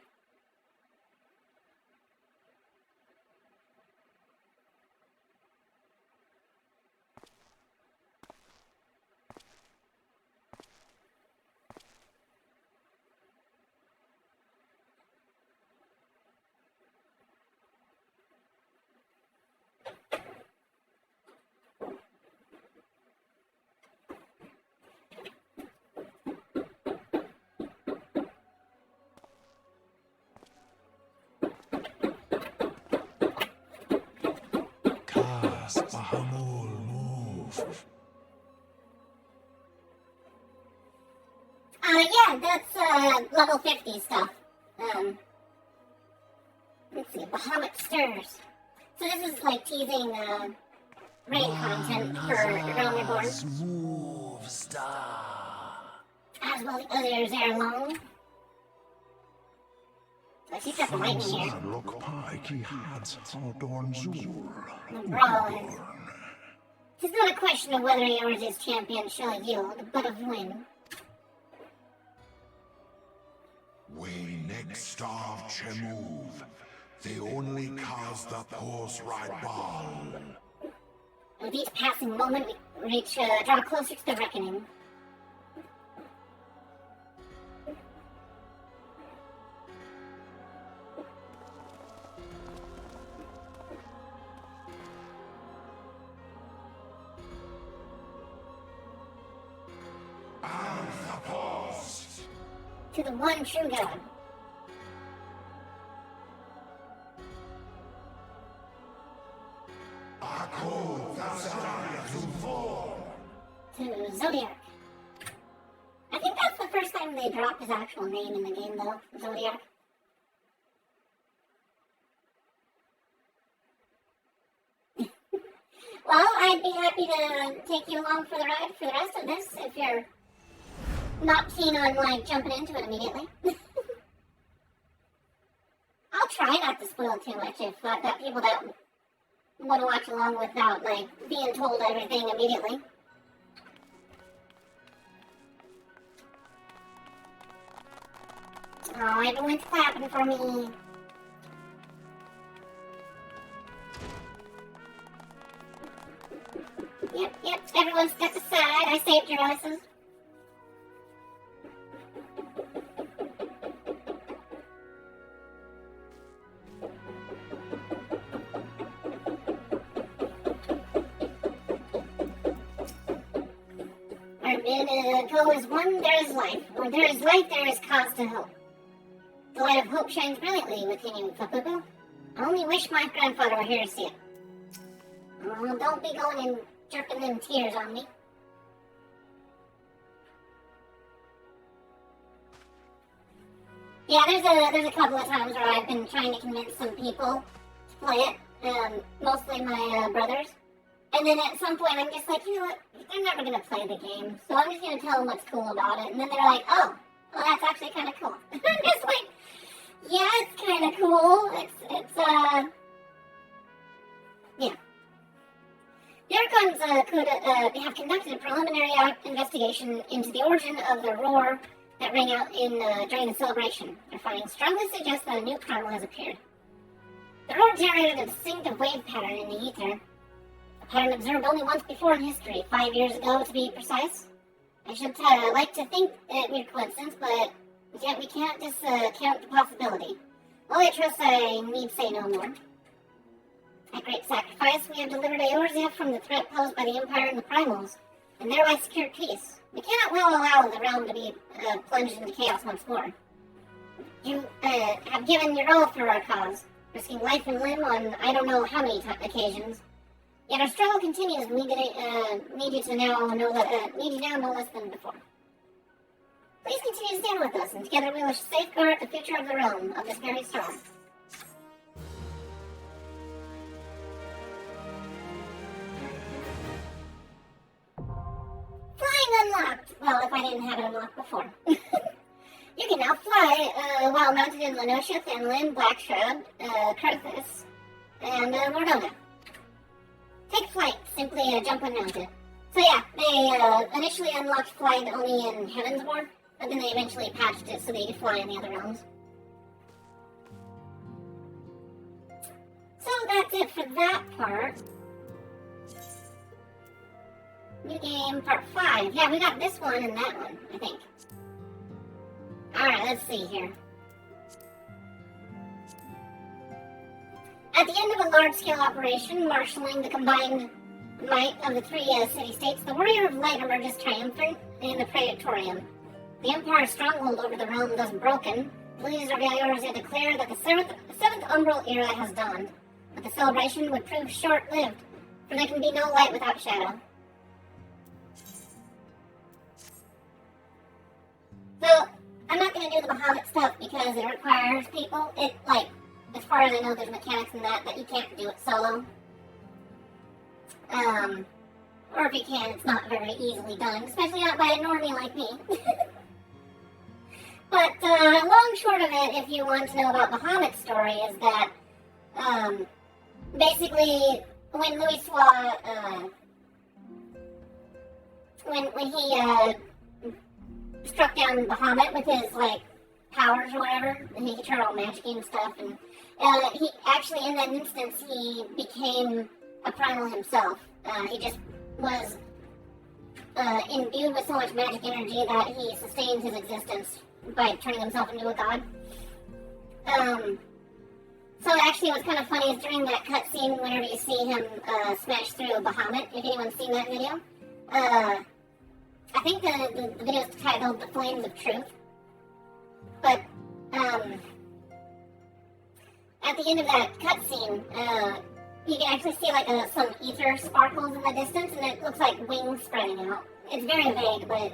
Yeah, that's level 50 stuff. Let's see, Bahamut Stirs. So this is like teasing raid content for Realm Reborn. Smooth star. As well the others are long. So she's got the lightning here. The brawl is... It's not a question of whether yours is champion shall yield, but of when. We next starve Chemuv. They only cause the pause right ball. With each passing moment, we draw closer to the reckoning. To the one true God. to Zodiac. I think that's the first time they dropped his actual name in the game, though. Zodiac. Well, I'd be happy to take you along for the ride for the rest of this if you're not keen on, like, jumping into it immediately. I'll try not to spoil too much if I've got people that want to watch along without, like, being told everything immediately. Oh, everyone's clapping for me. Yep, everyone step aside. I saved your asses. Go is one, there is life. Where there is life, there is cause to hope. The light of hope shines brilliantly within you, Fapupu. I only wish my grandfather were here to see it. Oh, don't be going and jerking them tears on me. Yeah, there's a couple of times where I've been trying to convince some people to play it, mostly my brothers. And then at some point I'm just like, you know what, they're never going to play the game, so I'm just going to tell them what's cool about it. And then they're like, oh, well, that's actually kind of cool. I'm just like, yeah, it's kind of cool. Yeah. The Archons could have conducted a preliminary investigation into the origin of the roar that rang out during the celebration. Their findings strongly suggest that a new primal has appeared. The roar generated a distinctive wave pattern in the ether, a pattern observed only once before in history, 5 years ago to be precise. I should like to think it mere coincidence, but yet we can't discount the possibility. Well, I trust I need say no more. At great sacrifice, we have delivered Eorzea from the threat posed by the Empire and the Primals, and thereby secured peace. We cannot well allow the realm to be plunged into chaos once more. You have given your all for our cause, risking life and limb on I don't know how many occasions. Yet our struggle continues, and we need you now no less than before. Please continue to stand with us, and together we will safeguard the future of the realm of this very storm. Flying unlocked! Well, if I didn't have it unlocked before. You can now fly while mounted in Lenosha, Thanlin, Blackshroud, Karthus, and Mordona. Take flight, simply jump when mounted. So yeah, they initially unlocked flight only in Heavensward, but then they eventually patched it so that you could fly in the other realms. So that's it for that part. New game, part 5. Yeah, we got this one and that one, I think. Alright, let's see here. At the end of a large-scale operation, marshalling the combined might of the three city-states, the Warrior of Light emerges triumphant in the Praetorium. The Empire's stronghold over the realm thus broken, the leaders of Eorzea declare that the seventh Umbral era has dawned, but the celebration would prove short-lived, for there can be no light without shadow. So, I'm not going to do the Bahamut stuff because it requires people. As far as I know, there's mechanics in that you can't do it solo. Or if you can, it's not very easily done, especially not by a normie like me. But, long short of it, if you want to know about Bahamut's story, is that, basically, when Louis Sois, when he, struck down Bahamut with his, powers or whatever, and he could turn all magic and stuff, and he actually, in that instance, he became a primal himself. He just was imbued with so much magic energy that he sustained his existence by turning himself into a god. So actually what's kind of funny is during that cutscene, whenever you see him smash through Bahamut, if anyone's seen that video, I think the video is titled The Flames of Truth. But, at the end of that cutscene, you can actually see like some ether sparkles in the distance, and it looks like wings spreading out. It's very vague, but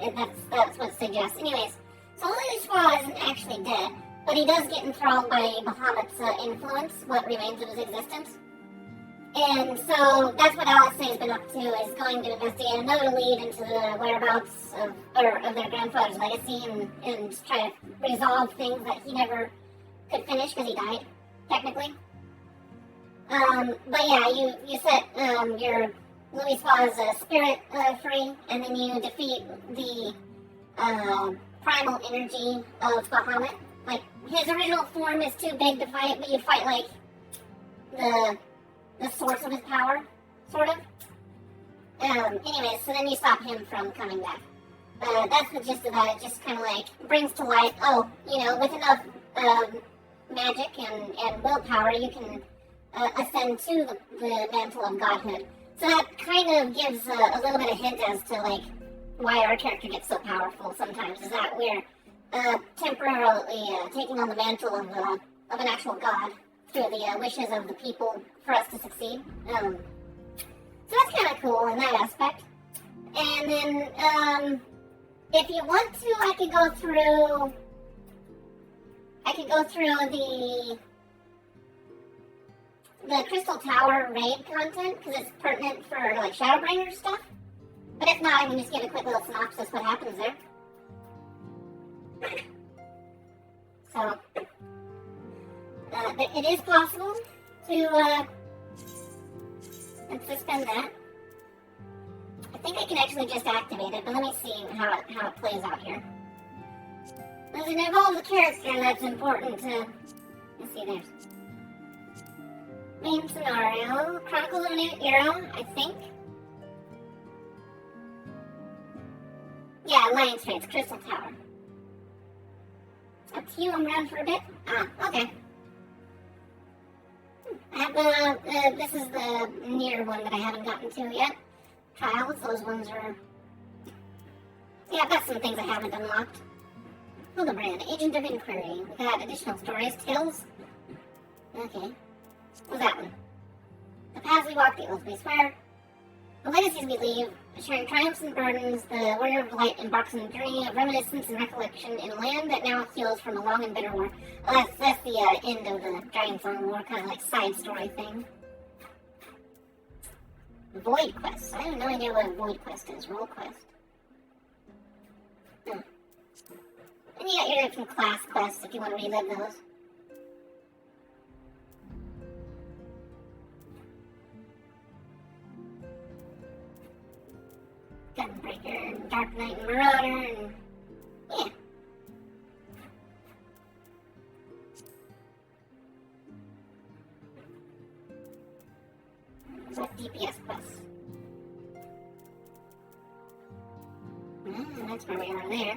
that's what it suggests. Anyways, so Louis Squaw isn't actually dead, but he does get enthralled by Bahamut's influence, what remains of his existence. And so that's what Alistair has been up to, is going to investigate another lead into the whereabouts of their grandfather's legacy and try to resolve things that he never could finish because he died, technically. But yeah, you set your Louis Squaw's spirit free, and then you defeat the primal energy of Bahamut. Like, his original form is too big to fight, but you fight like the source of his power, sort of. Anyways, so then you stop him from coming back. That's the gist of that. It just kind of like brings to light, with enough magic and willpower, you can ascend to the mantle of godhood. So that kind of gives a little bit of hint as to like why our character gets so powerful sometimes, is that we're temporarily taking on the mantle of an actual god through the wishes of the people for us to succeed. So that's kind of cool in that aspect. And then, if you want to, I could go through the Crystal Tower raid content, because it's pertinent for like Shadowbringer stuff. But if not, I can just give a quick little synopsis what happens there. So, it is possible to suspend that. I think I can actually just activate it, but let me see how it plays out here. Does it involve the character that's important to... Let's see, there's... Main scenario, Chronicles of a New Era, I think. Yeah, Lion Straits, Crystal Tower. Up to you, I'm around for a bit. Okay. I have this is the near one that I haven't gotten to yet. Trials, those ones are... Yeah, I've got some things I haven't unlocked. Hildebrand, Agent of Inquiry. We got additional stories, tales. Okay. What's that one? The paths we walk, the oaths we swear. The legacies we leave, sharing triumphs and burdens, the warrior of light embarks on a journey of reminiscence and recollection in a land that now heals from a long and bitter war. Well, that's the end of the Dragonstone War, kind of like side story thing. Void Quest. I have no idea what a Void Quest is. Roll Quest. And you got your different class quests if you want to relive those. Gunbreaker, and Dark Knight and Marauder, and yeah. What DPS quests? That's where we are there.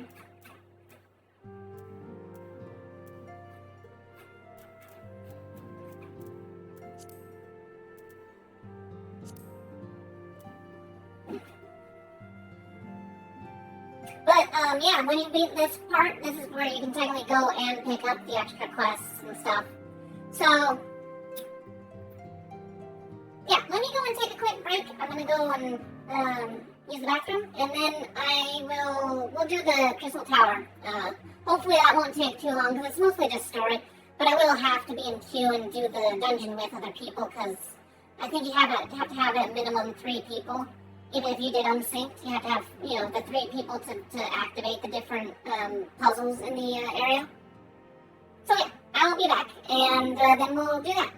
But, yeah, when you beat this part, this is where you can technically go and pick up the extra quests and stuff. So, yeah, let me go and take a quick break. I'm gonna go and, use the bathroom, and then we'll do the Crystal Tower. Hopefully that won't take too long, because it's mostly just story, but I will have to be in queue and do the dungeon with other people, because I think you have to have at minimum 3 people. Even if you did unsynced, you have to have, the 3 people to activate the different puzzles in the area. So yeah, I'll be back, and then we'll do that.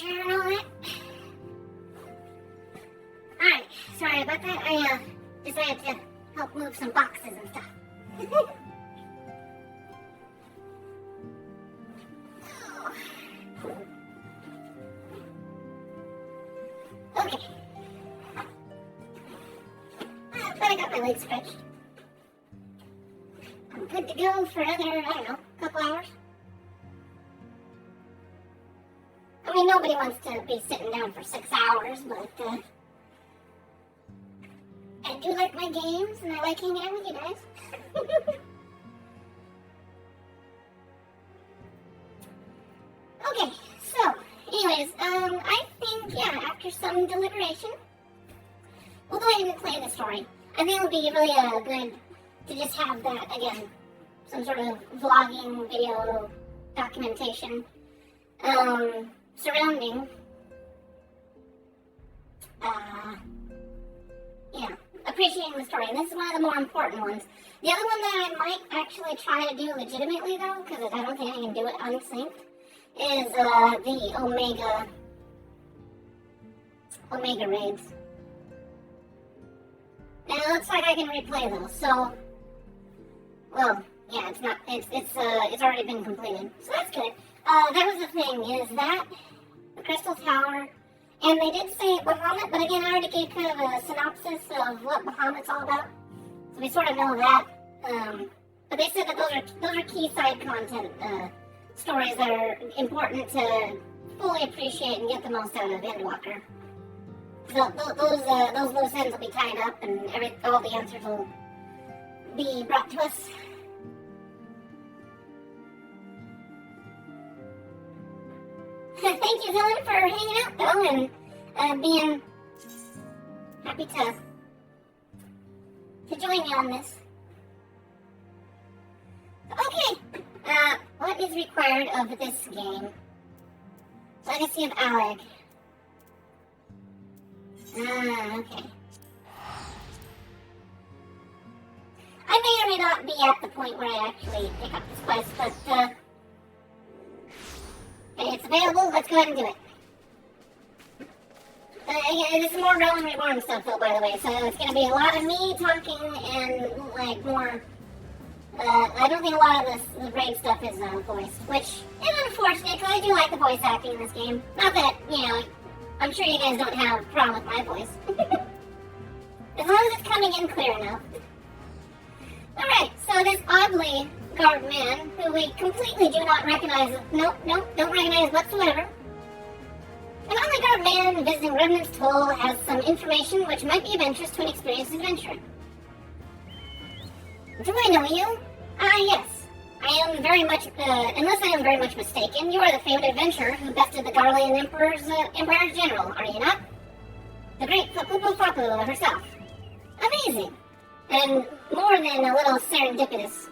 temperature and all that. Alright, sorry about that. I decided to help move some boxes and stuff. Okay. But I got my legs stretched. I'm good to go for another, I don't know, couple hours. I mean, nobody wants to be sitting down for 6 hours, but I do like my games, and I like hanging out with you guys. Okay, so, anyways, I think, yeah, after some deliberation, we'll go ahead and play the story. I think it would be really good to just have that, again, some sort of vlogging, video, documentation, surrounding, appreciating the story. And this is one of the more important ones. The other one that I might actually try to do legitimately, though, because I don't think I can do it unsynced, is the Omega raids. And it looks like I can replay those, so, well, yeah, it's already been completed, so that's good. That was the thing, is that the Crystal Tower, and they did say Bahamut, but again, I already gave kind of a synopsis of what Bahamut's all about, so we sort of know that, but they said that those are key side content, stories that are important to fully appreciate and get the most out of Endwalker. So those loose ends will be tied up, and all the answers will be brought to us. Thank you, Dylan, for hanging out, though, and being happy to join me on this. Okay, what is required of this game? Legacy of Alec. Okay. I may or may not be at the point where I actually pick up this quest, but, it's available, let's go ahead and do it. This is more Rowan Reborn stuff, though, by the way, so it's gonna be a lot of me talking and, like, more, I don't think a lot of the raid stuff is, voiced, which is unfortunate, because I do like the voice acting in this game. Not that, you know, I'm sure you guys don't have a problem with my voice. As long as it's coming in clear enough. Alright, so this oddly garbed man, who we completely do not recognize, nope, don't recognize whatsoever. An oddly garbed man visiting Remnant's Toll has some information which might be of interest to an experienced adventurer. Do I know you? Yes. I am very much, unless I am very much mistaken, you are the famed adventurer who bested the Garlean Empire's general, are you not? The great Fapu herself. Amazing. And more than a little serendipitous.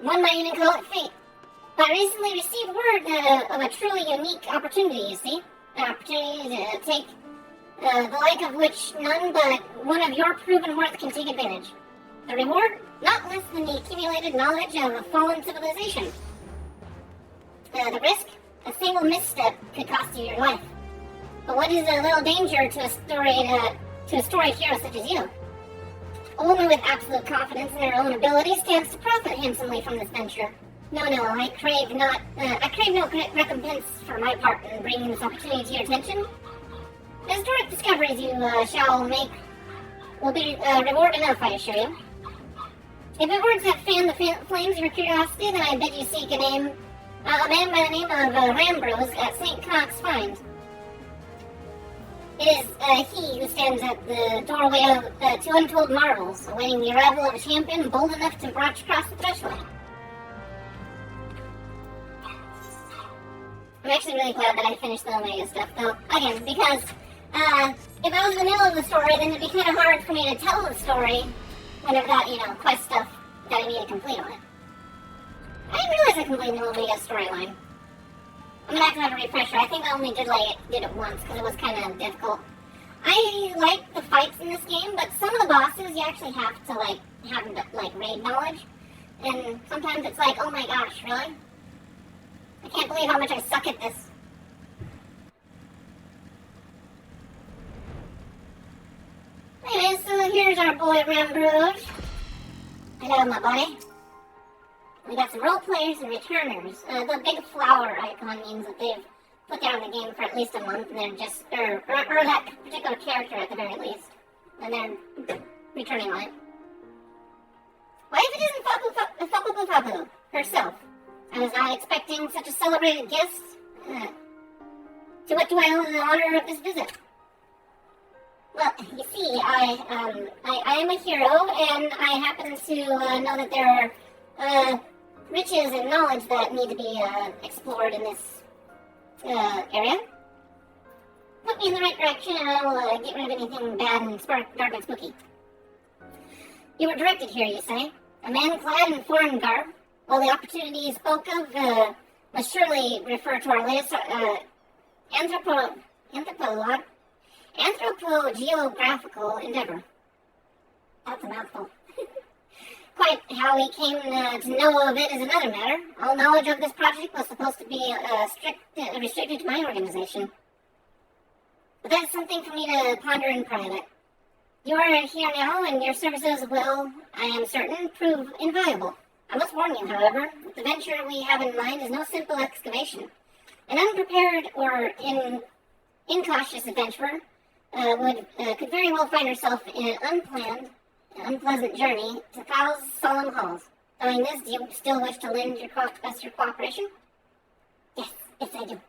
One might even call it fate. But I recently received word of a truly unique opportunity, you see? An opportunity to take the like of which none but one of your proven worth can take advantage. The reward? Not less than the accumulated knowledge of a fallen civilization. The risk? A single misstep could cost you your life. But what is a little danger to a storied hero such as you? A woman with absolute confidence in her own ability stands to profit handsomely from this venture. No, I crave no recompense for my part in bringing this opportunity to your attention. The historic discoveries you shall make will be reward enough, I assure you. If your words have fanned the flames of your curiosity, then I bid you seek a man by the name of Rambrose at St. Cox Find. It is he who stands at the doorway of to untold marvels, awaiting the arrival of a champion bold enough to march across the threshold. I'm actually really glad that I finished the Omega stuff, though, again, because if I was in the middle of the story, then it'd be kind of hard for me to tell the story when I've got, quest stuff that I need to complete on it. I didn't realize I completed the Omega storyline. I'm gonna have to have a refresher. I think I only did it once, because it was kind of difficult. I like the fights in this game, but some of the bosses you actually have to, have raid knowledge. And sometimes it's like, oh my gosh, really? I can't believe how much I suck at this. here's our boy Rambrouge. Hello, my buddy. We got some role players and returners. The big flower icon means that they've put down the game for at least a month, and they're just, or that particular character at the very least, and they're returning on it. What if it isn't Fapu herself? I was not expecting such a celebrated guest. To what do I owe the honor of this visit? Well, you see, I am a hero, and I happen to know that there are riches and knowledge that need to be explored in this area. Put me in the right direction, and I will get rid of anything bad and dark and spooky. You were directed here, you say? A man clad in foreign garb? Well, the opportunity you spoke of must surely refer to our latest anthropogeographical endeavor. That's a mouthful. Quite how we came to know of it is another matter. All knowledge of this project was supposed to be restricted to my organization. But that's something for me to ponder in private. You are here now, and your services will, I am certain, prove invaluable. I must warn you, however, that the venture we have in mind is no simple excavation. An unprepared or incautious adventurer could very well find herself in an unpleasant journey to Thal's solemn halls. Knowing this, do you still wish to lend us your cooperation? Yes, I do.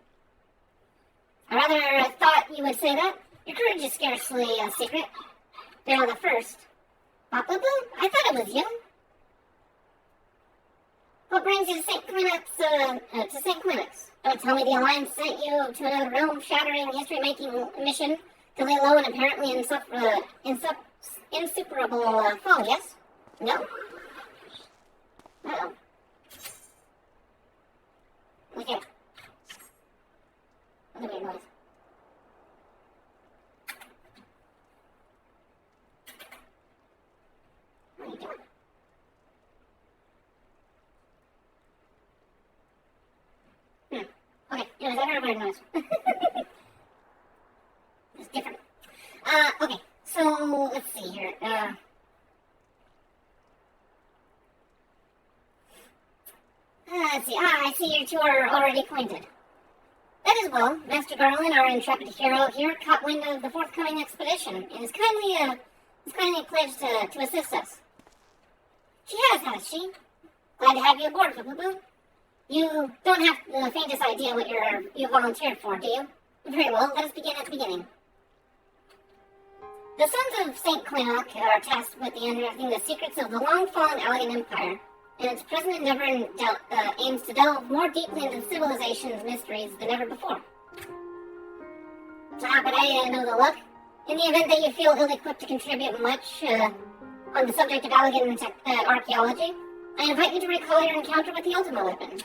I rather thought you would say that. Your courage is scarcely a secret. They're the first. Papa Boo? I thought it was you. What brings you to St. Clinix? Don't tell me the Alliance sent you to a realm-shattering, history-making mission to lay low and apparently insuperable foe, yes? No? Uh-oh. Look here. What a weird noise. What are you doing? Okay, anyways, I heard a weird noise. It's different. Okay, so let's see here. Let's see. I see you two are already acquainted. That is well. Master Garland, our intrepid hero here, caught wind of the forthcoming expedition and is kindly pledged to assist us. She has she? Glad to have you aboard, Poo-Poo. You don't have the faintest idea what you volunteered for, do you? Very well, let us begin at the beginning. The Sons of St. Clinok are tasked with the unearthing the secrets of the long-fallen Allian Empire, and its present endeavor aims to delve more deeply into civilization's mysteries than ever before. So how could I know the luck? In the event that you feel ill-equipped to contribute much on the subject of Allian archaeology, I invite you to recall your encounter with the Ultima weapon.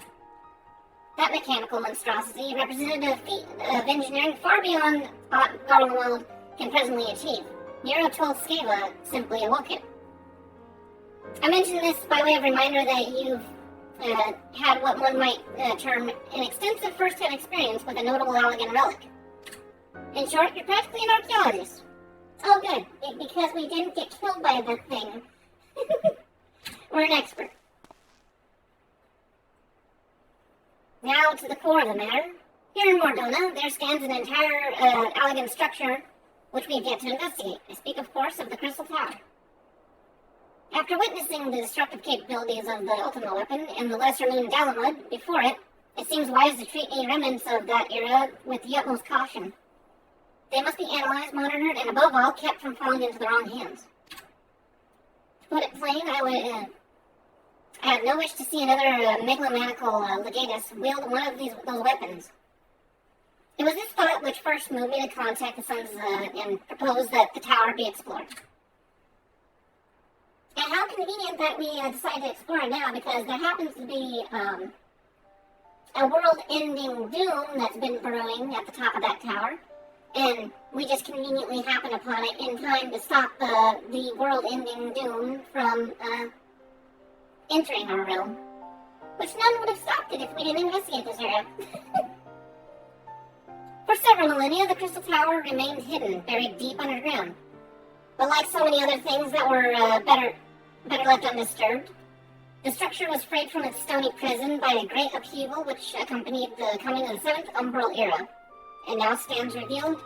That mechanical monstrosity represented a feat of engineering far beyond what Garlemald can presently achieve. Nero 12 Scala simply awoke it. I mention this by way of reminder that you've had what one might term an extensive first-hand experience with a notable Allian relic. In short, you're practically an archaeologist. Oh good, because we didn't get killed by the thing. We're an expert. Now to the core of the matter. Here in Mordona, there stands an entire Allian structure which we've yet to investigate. I speak, of course, of the Crystal Tower. After witnessing the destructive capabilities of the Ultima weapon and the lesser moon Dalamud before it, it seems wise to treat any remnants of that era with the utmost caution. They must be analyzed, monitored, and above all, kept from falling into the wrong hands. To put it plain, I have no wish to see another megalomaniacal legatus wield one of those weapons. It was this thought which first moved me to contact the Sons and propose that the tower be explored. And how convenient that we decided to explore it now, because there happens to be a world-ending doom that's been brewing at the top of that tower, and we just conveniently happen upon it in time to stop the world-ending doom from entering our realm. Which none would have stopped it if we didn't investigate this area. For several millennia, the Crystal Tower remained hidden, buried deep underground. But like so many other things that were better left undisturbed, the structure was freed from its stony prison by a great upheaval which accompanied the coming of the Seventh Umbral Era, and now stands revealed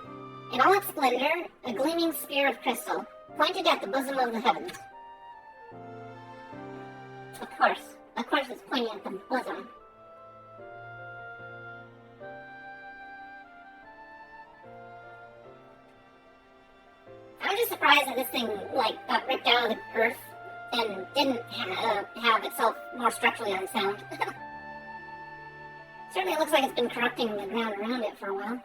in all its splendor, a gleaming sphere of crystal, pointed at the bosom of the heavens. Of course it's pointing at the bosom. I'm just surprised that this thing, got ripped out of the earth and didn't have itself more structurally unsound. Certainly looks like it's been corrupting the ground around it for a while.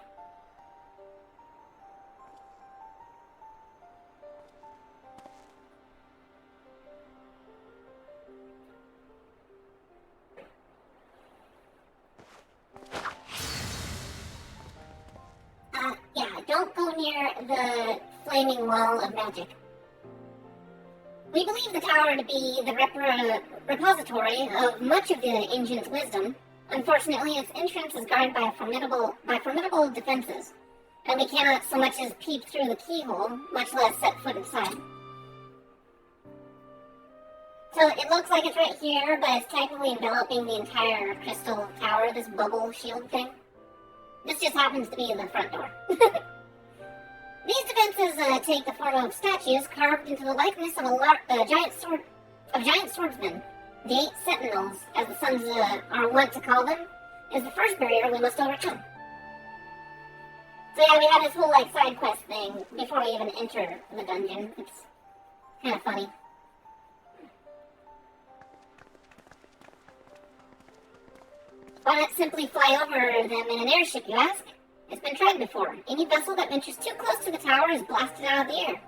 Yeah, don't go near the flaming wall of magic. We believe the tower to be the repository of much of the ancient wisdom. Unfortunately, its entrance is guarded by formidable defenses, and we cannot so much as peep through the keyhole, much less set foot inside. So it looks like it's right here, but it's technically enveloping the entire crystal tower, this bubble shield thing. This just happens to be in the front door. These defenses take the form of statues carved into the likeness of giant swordsmen. The 8 Sentinels, as the Suns are wont to call them, is the first barrier we must overcome. So yeah, we have this whole side quest thing before we even enter the dungeon. It's kind of funny. Why not simply fly over them in an airship, you ask? It's been tried before. Any vessel that ventures too close to the tower is blasted out of the air.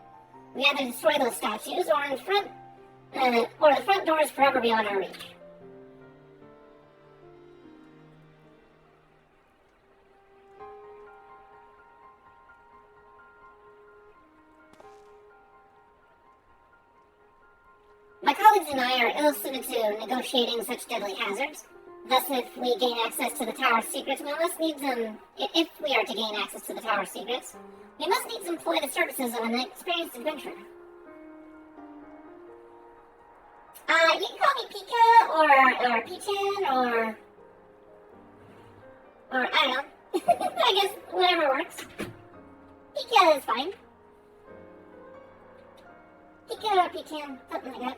We either destroy those statues, or the front door is forever beyond our reach. My colleagues and I are ill-suited to negotiating such deadly hazards. Thus, if we gain access to the tower's secrets, if we are to gain access to the tower's secrets, we must needs employ the services of an experienced adventurer. You can call me Pika, or Peachin, or I don't know. I guess whatever works. Pika is fine. Pika or Peachin, something like that.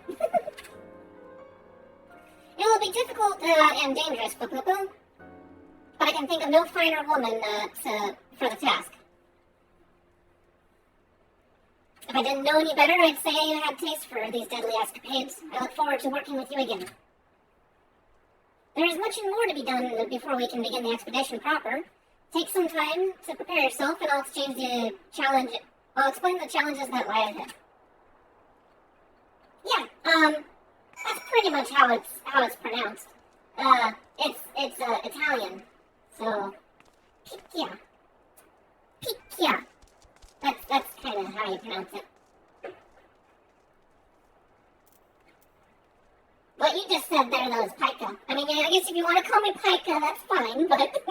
It will be difficult and dangerous, Pupupu, but I can think of no finer woman for the task. If I didn't know any better, I'd say you had taste for these deadly escapades. I look forward to working with you again. There is much more to be done before we can begin the expedition proper. Take some time to prepare yourself, and I'll explain the challenges that lie ahead. Yeah, that's pretty much how it's pronounced. It's Italian, so Picchia. Picchia. That's kind of how you pronounce it. What you just said there, though, is Pika. I mean, I guess if you want to call me Pika, that's fine, but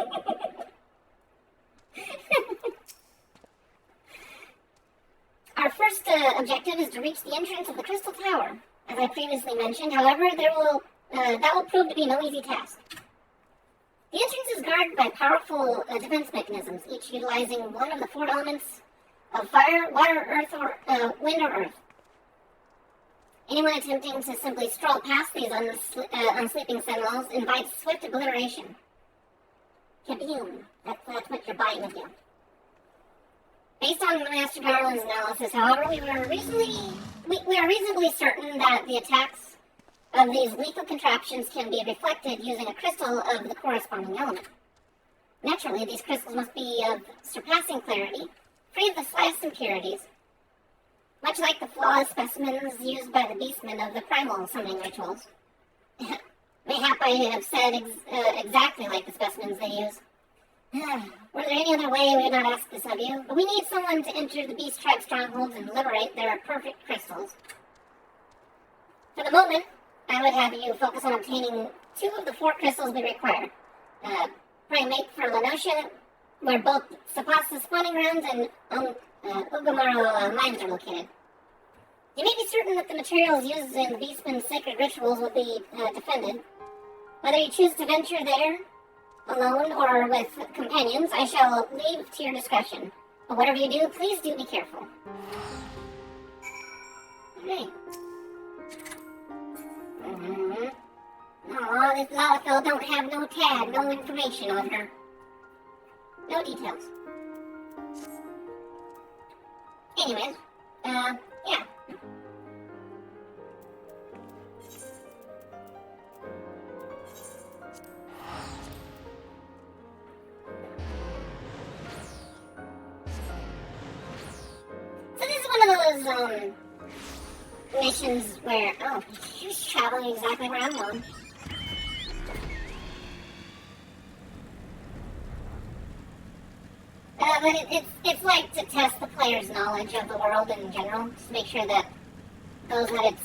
our first objective is to reach the entrance of the Crystal Tower. As I previously mentioned, however, that will prove to be no easy task. The entrance is guarded by powerful defense mechanisms, each utilizing one of the 4 elements of fire, water, earth, or wind or earth. Anyone attempting to simply stroll past these unsleeping sentinels invites swift obliteration. Kaboom! That's what your body would do. Based on Master Garland's analysis, however, we are reasonably certain that the attacks of these lethal contraptions can be reflected using a crystal of the corresponding element. Naturally, these crystals must be of surpassing clarity, free of the slightest impurities, much like the flawed specimens used by the beastmen of the primal summoning rituals. Mayhap I have said exactly like the specimens they use. Were there any other way we would not ask this of you? But we need someone to enter the Beast Tribe strongholds and liberate their perfect crystals. For the moment, I would have you focus on obtaining 2 of the 4 crystals we require. Primate for Lenosha, where both Sapasa's spawning grounds and Ugamaro mines are located. You may be certain that the materials used in the Beastman's sacred rituals will be defended. Whether you choose to venture there alone or with companions, I shall leave to your discretion. But whatever you do, please do be careful. Alright. Oh, this Lalafell don't have no tag, no information on her. No details. Anyways, yeah. So this is one of those, missions where, oh, she's traveling exactly where I'm going. But it's like to test the player's knowledge of the world in general, just to make sure that those that it's,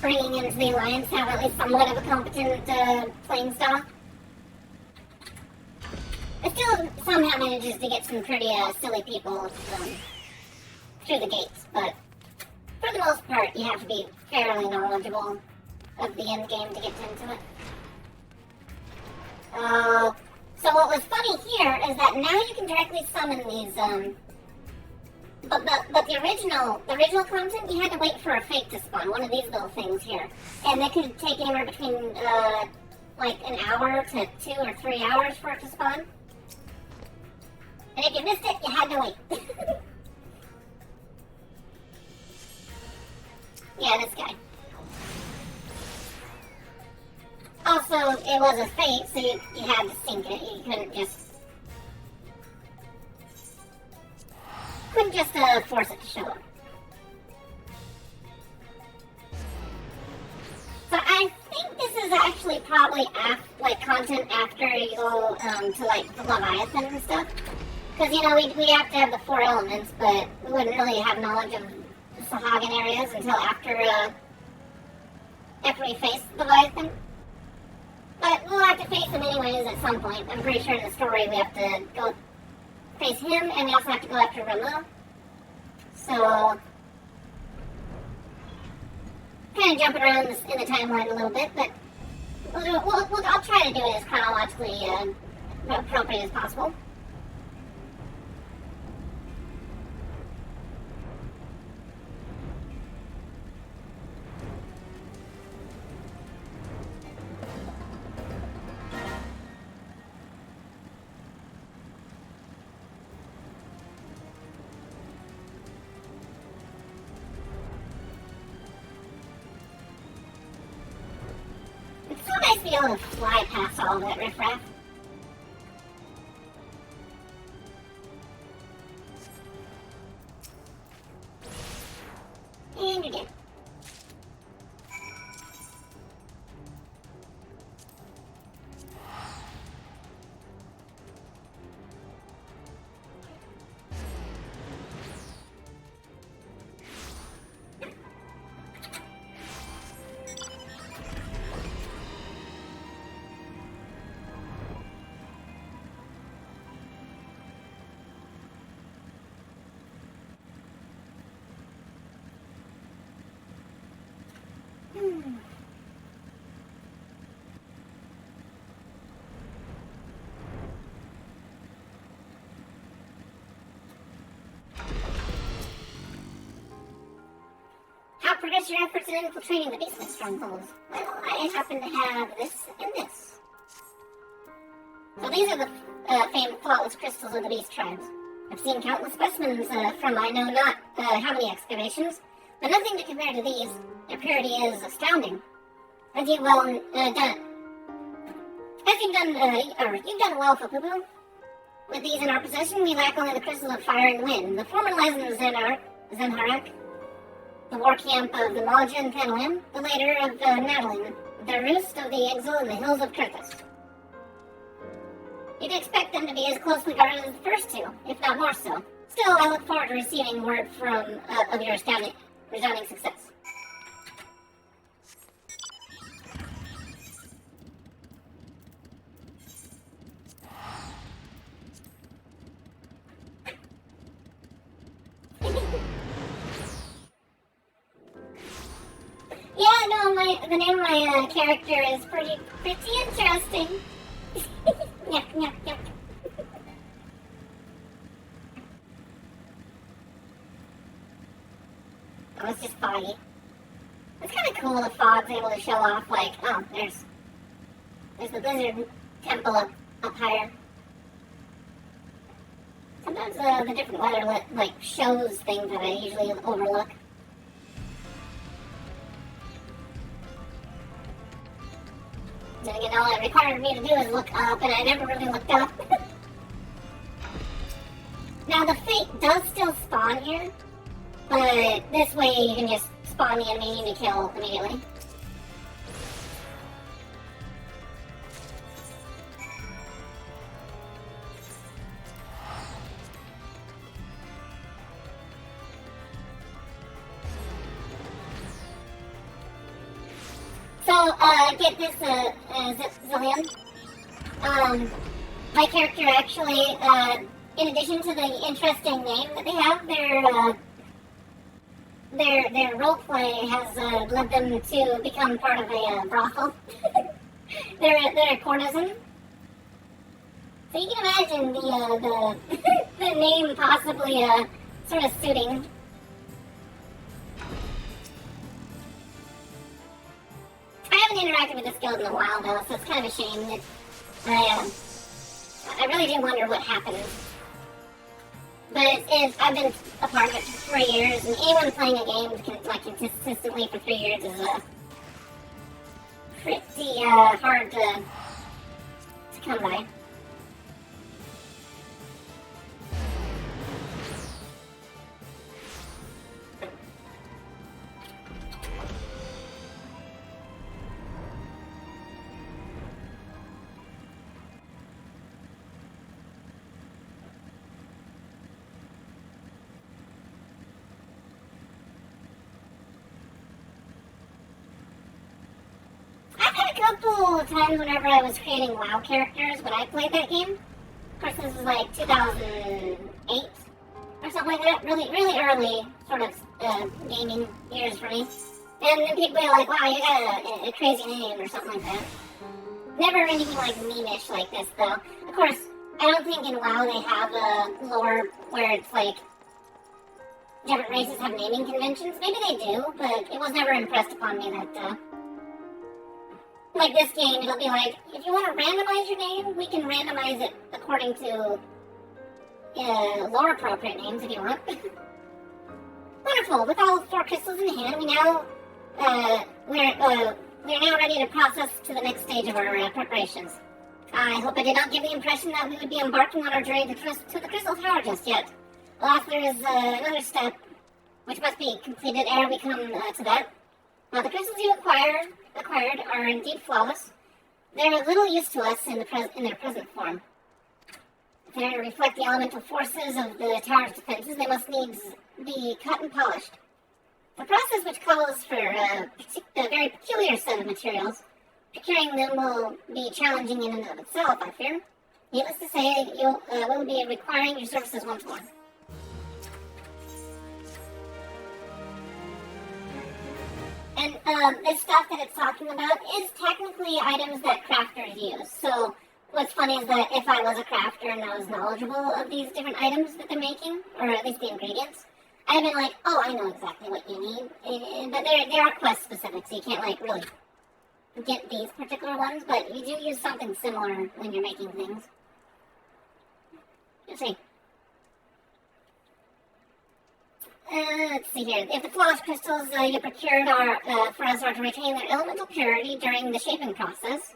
bringing into the Alliance have at least somewhat of a competent, playing style. It still somehow manages to get some pretty, silly people, through the gates, but for the most part, you have to be fairly knowledgeable of the end game to get into it. So what was funny here is that now you can directly summon these, but the original content, you had to wait for a fate to spawn, one of these little things here. And they could take anywhere between, like an hour to 2 or 3 hours for it to spawn. And if you missed it, you had to wait. Yeah, this guy. Also, it was a fate, so you had to sink it. You couldn't just force it to show up. So I think this is actually probably content after you go to like the Leviathan and stuff. Because you know we have to have the 4 elements, but we wouldn't really have knowledge of the Sahagin areas until after we face the Leviathan. But we'll have to face him anyways at some point. I'm pretty sure in the story we have to go face him, and we also have to go after Ramu. So, kind of jumping around in the timeline a little bit, but I'll try to do it as chronologically appropriate as possible. It's be able to fly past all that riffraff. And you're dead. How progress your efforts in infiltrating the basement strongholds? Well, I happen to have this and this. So these are the famed flawless crystals of the beast tribes. I've seen countless specimens from I know not how many excavations, but nothing to compare to these. Their purity is astounding. You've done well, Fupupu. With these in our possession, we lack only the crystal of fire and wind. The former lies in Zenharak, the war camp of the Maja and Penwin, the later of Nataline, the roost of the exile in the hills of Kirthus. You'd expect them to be as closely guarded as the first two, if not more so. Still, I look forward to receiving word of your resounding success. of my character is pretty interesting. Yuck, yuck, yuck. Oh, it's just foggy. It's kind of cool the fog's able to show off, like, oh, there's the Blizzard Temple up higher. Sometimes the different weather, like, shows things that I usually overlook. Then again, all it required me to do is look up, and I never really looked up. Now, the Fate does still spawn here, but this way you can just spawn the enemy you need to kill immediately. So, get this, Zillion. My character actually, in addition to the interesting name that they have, their roleplay has led them to become part of a brothel. they're a courtesan. So you can imagine the the name possibly sort of suiting. I haven't interacted with this guild in a while though, so it's kind of a shame that I really do wonder what happened. But I've been a part of it for 3 years, and anyone playing a game consistently for 3 years is pretty hard to come by. Couple times whenever I was creating WoW characters when I played that game. Of course, this was like 2008 or something like that. Really, really early sort of gaming years for me. And then people were like, "Wow, you got a crazy name" or something like that. Never anything like meme-ish like this, though. Of course, I don't think in WoW they have a lore where it's like different races have naming conventions. Maybe they do, but it was never impressed upon me that. Like this game, it'll be like, if you want to randomize your name, we can randomize it according to lore appropriate names if you want. Wonderful! With all 4 crystals in hand, we're now ready to process to the next stage of our preparations. I hope I did not give the impression that we would be embarking on our journey to the Crystal Tower just yet. Alas, there is another step which must be completed ere we come to that. Now, the crystals you acquired are indeed flawless. They're of little use to us in their present form. If they're to reflect the elemental forces of the tower's defenses, they must needs be cut and polished. The process which calls for a very peculiar set of materials. Procuring them will be challenging in and of itself, I fear. Needless to say, you will be requiring your services once more. And this stuff that it's talking about is technically items that crafters use. So what's funny is that if I was a crafter and I was knowledgeable of these different items that they're making, or at least the ingredients, I'd been like, oh, I know exactly what you need. But they are quest specific, so you can't like really get these particular ones, but you do use something similar when you're making things. Let's see. Let's see here. If the flawless crystals you procured for us are to retain their elemental purity during the shaping process,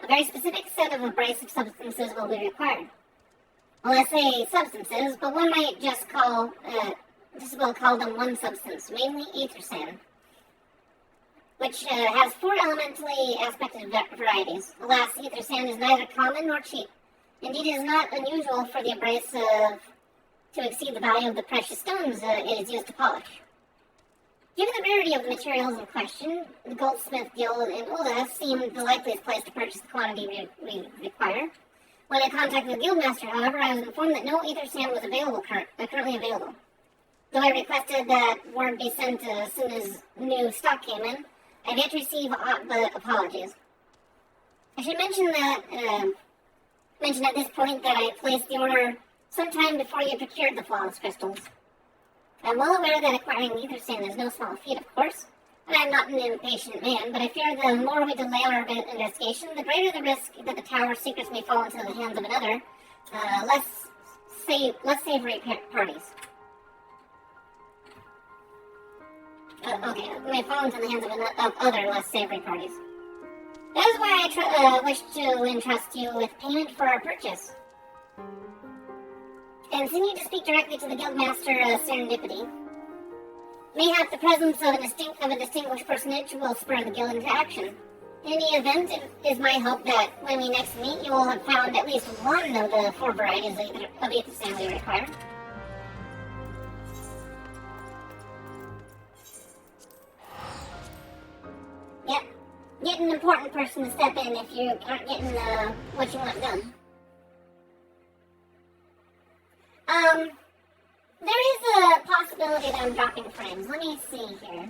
a very specific set of abrasive substances will be required. Well, I say substances, but one might just call them one substance, mainly ether sand, which has 4 elementally aspected varieties. Alas, ether sand is neither common nor cheap. Indeed, it is not unusual for the abrasive to exceed the value of the precious stones it is used to polish. Given the rarity of the materials in question, the Goldsmith Guild in Ulda seemed the likeliest place to purchase the quantity we require. When I contacted the Guildmaster, however, I was informed that no ether sand was currently available. Though I requested that word be sent as soon as new stock came in, I've yet to receive apologies. I should mention at this point that I placed the order sometime before you procured the flawless crystals. I'm well aware that acquiring ether sand is no small feat, of course, and I'm not an impatient man, but I fear the more we delay our investigation, the greater the risk that the tower's secrets may fall into the hands of another, less savory parties. May fall into the hands of other less savory parties. That is why I wish to entrust you with payment for our purchase. And send you to speak directly to the Guildmaster Serendipity. Mayhap the presence of a distinguished personage will spur the guild into action. In any event, it is my hope that when we next meet, you will have found at least one of the 4 varieties of ether sand we require. Yep. Get an important person to step in if you aren't getting what you want done. There is a possibility that I'm dropping frames. Let me see here.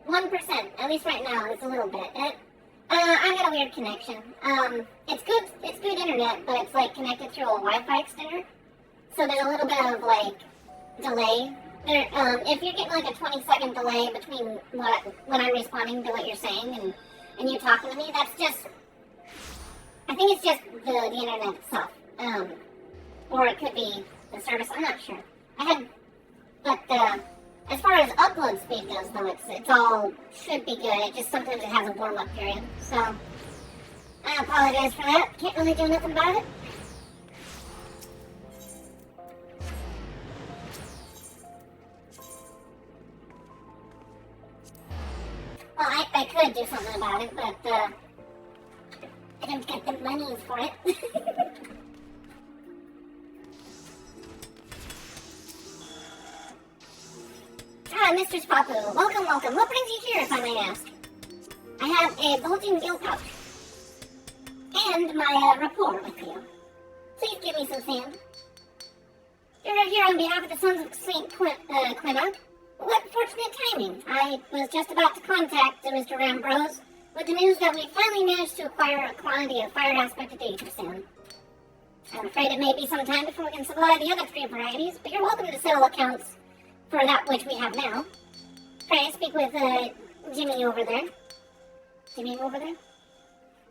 1%, at least right now, it's a little bit. I got a weird connection. It's good internet, but it's like connected through a Wi-Fi extender. So there's a little bit of like delay. If you're getting like a 20-second delay between when I'm responding to what you're saying and you talking to me, that's just, I think it's just the internet itself. Or it could be the service, I'm not sure. But as far as upload speed goes, though, it's all should be good. It just sometimes it has a warm-up period. So I apologize for that. Can't really do nothing about it. Well, I could do something about it, but I don't get the monies for it. Mistress Papu, welcome. What brings you here, if I may ask? I have a bulging gill pouch. And my rapport with you. Please give me some sand. You're here on behalf of the Sons of St. Quina. What fortunate timing. I was just about to contact Mr. Rambrose with the news that we finally managed to acquire a quantity of fire aspect ether sand. I'm afraid it may be some time before we can supply the other 3 varieties, but you're welcome to settle accounts for that which we have now. Pray speak with Jimmy over there. Jimmy over there?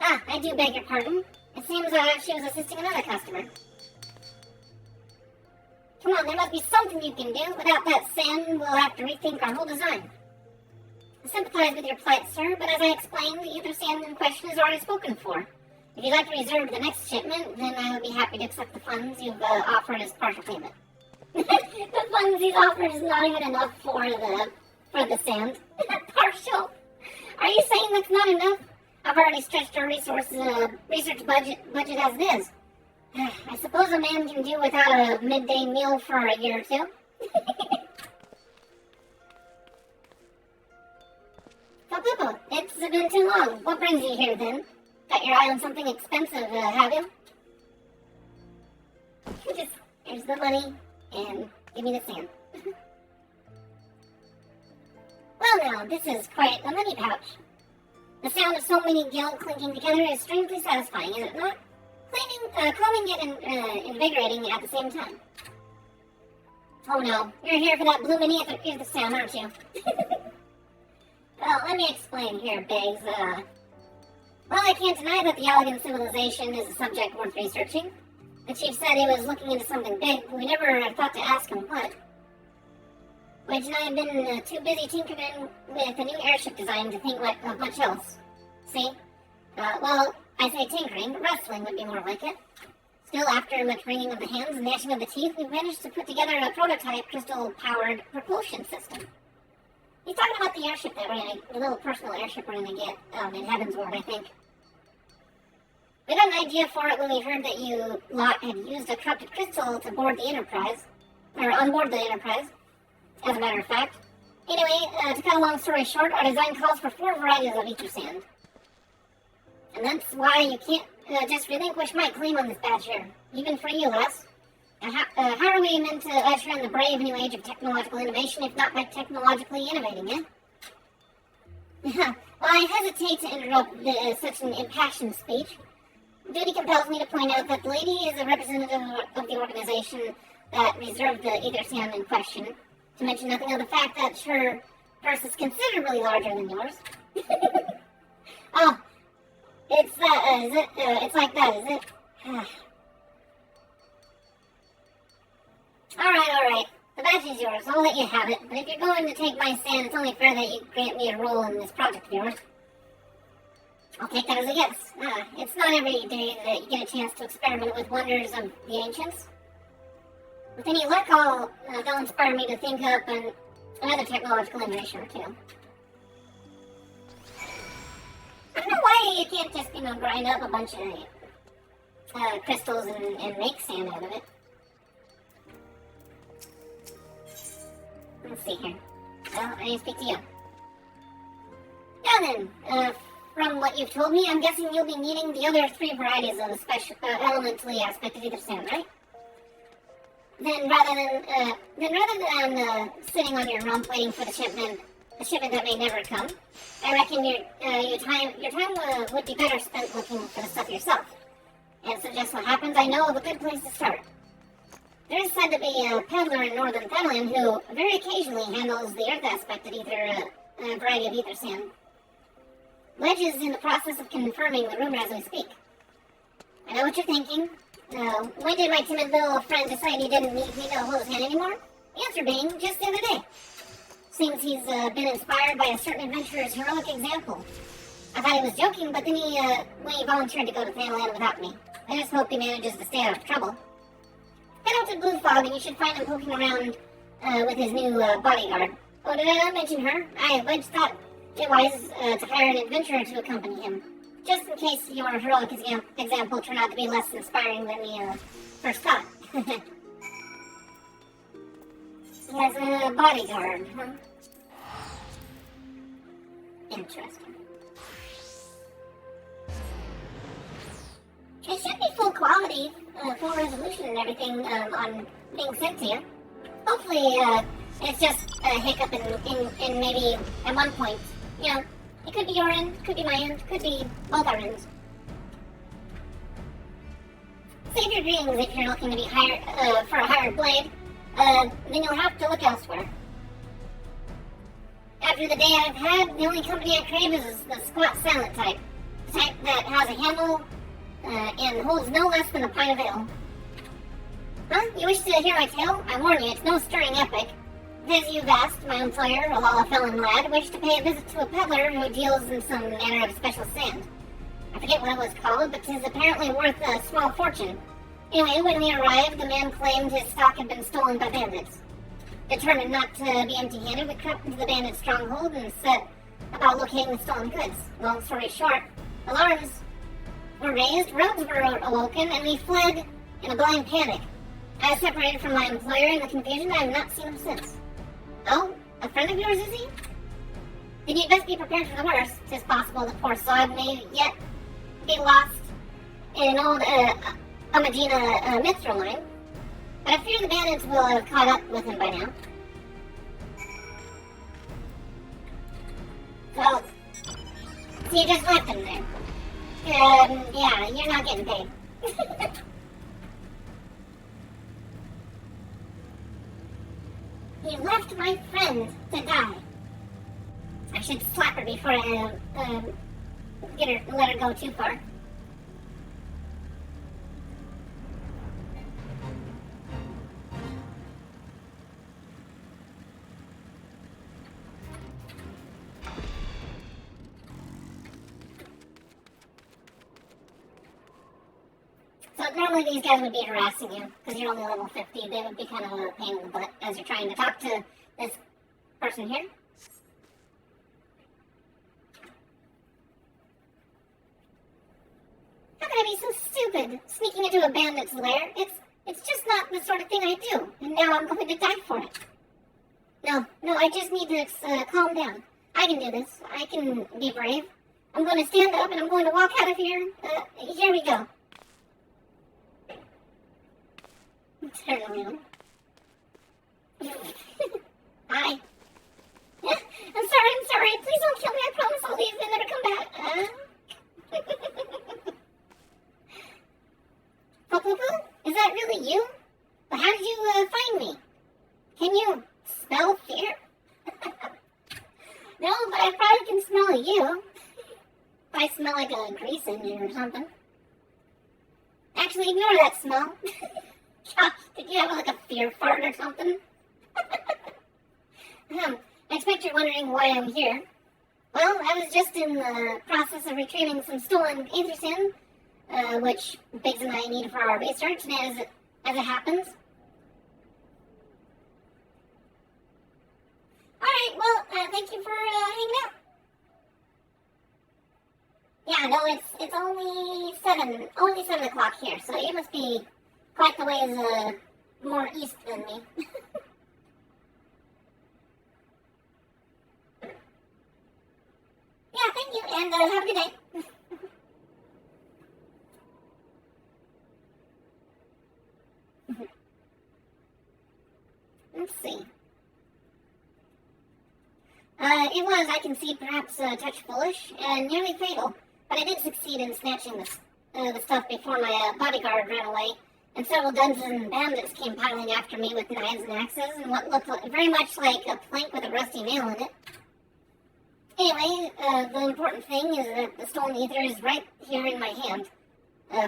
Ah, I do beg your pardon. It seems she was assisting another customer. Come on, there must be something you can do. Without that sand, we'll have to rethink our whole design. I sympathize with your plight, sir, but as I explained, the ether sand in question is already spoken for. If you'd like to reserve the next shipment, then I would be happy to accept the funds you've offered as partial payment. The funds he's offered is not even enough for the sand. Partial. Are you saying that's not enough? I've already stretched our research budget as it is. I suppose a man can do without a midday meal for a year or two. So, it's been too long. What brings you here, then? Got your eye on something expensive, have you? Just, here's the money, and give me the sand. Well now, this is quite a money pouch. The sound of so many gills clinking together is strangely satisfying, is it not? Calming yet invigorating at the same time. Oh no, you're here for that bloomin' ether sound, aren't you? Well, let me explain here, Biggs. Well, I can't deny that the elegant civilization is a subject worth researching. The chief said he was looking into something big, but we never thought to ask him what. Wedge and I have been too busy tinkering with a new airship design to think of much else. See? Well, I say tinkering, wrestling would be more like it. Still, after much wringing of the hands and gnashing of the teeth, we've managed to put together a prototype crystal-powered propulsion system. He's talking about the airship that the little personal airship we're going to get in Heavensward, I think. We got an idea for it when we heard that you lot had used a corrupted crystal to board the Enterprise, or onboard the Enterprise, as a matter of fact. Anyway, to cut a long story short, our design calls for 4 varieties of ether sand. And that's why you can't just relinquish my claim on this badge here, even for you, Les. How are we meant to usher in the brave new age of technological innovation if not by technologically innovating, eh? Well, I hesitate to interrupt such an impassioned speech. Duty compels me to point out that the lady is a representative of the organization that reserved the Ether Sand in question, to mention nothing of the fact that her purse is considerably larger than yours. Oh, it's that, is it? It's like that, is it? Alright. The badge is yours. I'll let you have it. But if you're going to take my stand, it's only fair that you grant me a role in this project of yours. I'll take that as a yes. It's not every day that you get a chance to experiment with wonders of the ancients. With any luck, they'll inspire me to think up another technological innovation or two. I don't know why you can't just, grind up a bunch of crystals and make sand out of it. Let's see here. Well, I need to speak to you. Now then, from what you've told me, I'm guessing you'll be needing the other 3 varieties of the special elementally aspect of Ether Sand, right? Then rather than sitting on your rump waiting for the shipment that may never come, I reckon your time would be better spent looking for the stuff yourself. And so just what happens, I know of a good place to start. There is said to be a peddler in northern Thailand who very occasionally handles the earth aspect of variety of Ether Sand. Wedge is in the process of confirming the rumor as we speak. I know what you're thinking. When did my timid little friend decide he didn't need me to hold his hand anymore? The answer being, just the other day. Seems he's been inspired by a certain adventurer's heroic example. I thought he was joking, but then when he volunteered to go to Thailand without me. I just hope he manages to stay out of trouble. Head out to Blue Fog and you should find him poking around with his new bodyguard. Oh, did I not mention her? Wedge thought it wise to hire an adventurer to accompany him. Just in case your heroic example turned out to be less inspiring than we first thought. He has a bodyguard, huh? Interesting. It should be full quality, full resolution and everything on being sent to you. Hopefully, it's just a hiccup in maybe at one point. It could be your end, could be my end, could be both our ends. Save your dreams if you're looking to be hired for a hired blade. Then you'll have to look elsewhere. After the day I've had, the only company I crave is the squat silent type. The type that has a handle and holds no less than a pint of ale. Huh? You wish to hear my tale? I warn you, it's no stirring epic. As you've asked, my employer, a Lala-felon lad, wished to pay a visit to a peddler who deals in some manner of special sand. I forget what it was called, but 'tis apparently worth a small fortune. Anyway, when we arrived, the man claimed his stock had been stolen by bandits. Determined not to be empty-handed, we crept into the bandit stronghold and set about locating the stolen goods. Long story short, alarms were raised, rogues were awoken, and we fled in a blind panic. I was separated from my employer in the confusion. I have not seen him since. Oh, a friend of yours, is he? Then you'd best be prepared for the worst. 'Tis possible the poor sod may yet be lost in an old Amagina Mithra line. But I fear the bandits will have caught up with him by now. So you just left him there. Yeah, you're not getting paid. You left my friend to die. I should slap her before I let her go too far. So normally these guys would be harassing you, because you're only level 50. They would be kind of a pain in the butt as you're trying to talk to this person here. How can I be so stupid, sneaking into a bandit's lair? It's just not the sort of thing I do, and now I'm going to die for it. No, I just need to calm down. I can do this. I can be brave. I'm going to stand up and I'm going to walk out of here. Here we go. Turn around. Hi. I'm sorry. Please don't don't kill me, I promise I'll leave and never come back. Poo-poo-poo? Is that really you? But how did you find me? Can you smell fear? No, but I probably can smell you. I smell like a grease engine or something. Actually, ignore that smell. Gosh, did you have like a fear fart or something? I expect you're wondering why I'm here. Well, I was just in the process of retrieving some stolen aether sand, which Biggs and I need for our research, and as it happens. Alright, well, thank you for hanging out. Yeah, no, it's only 7 o'clock here, so you must be quite the ways more east than me. Yeah, thank you, and have a good day. Let's see. It was, I concede, perhaps a touch foolish and nearly fatal, but I did succeed in snatching the stuff before my bodyguard ran away, and several dozen bandits came piling after me with knives and axes, and what looked very much like a plank with a rusty nail in it. Anyway, the important thing is that the stolen ether is right here in my hand. Oh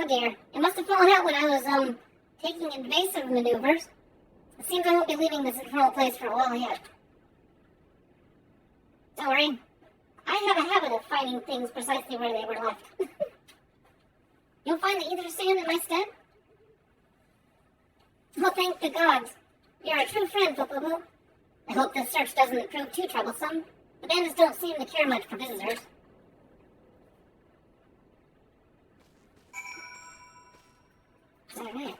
dear. It must have fallen out when I was, taking invasive maneuvers. It seems I won't be leaving this infernal place for a while yet. Don't worry. I have a habit of finding things precisely where they were left. You'll find the ether sand in my stead? Oh, thank the gods. You're a true friend, Poo-Poo-Poo. I hope this search doesn't prove too troublesome. The bandits don't seem to care much for visitors. Alright.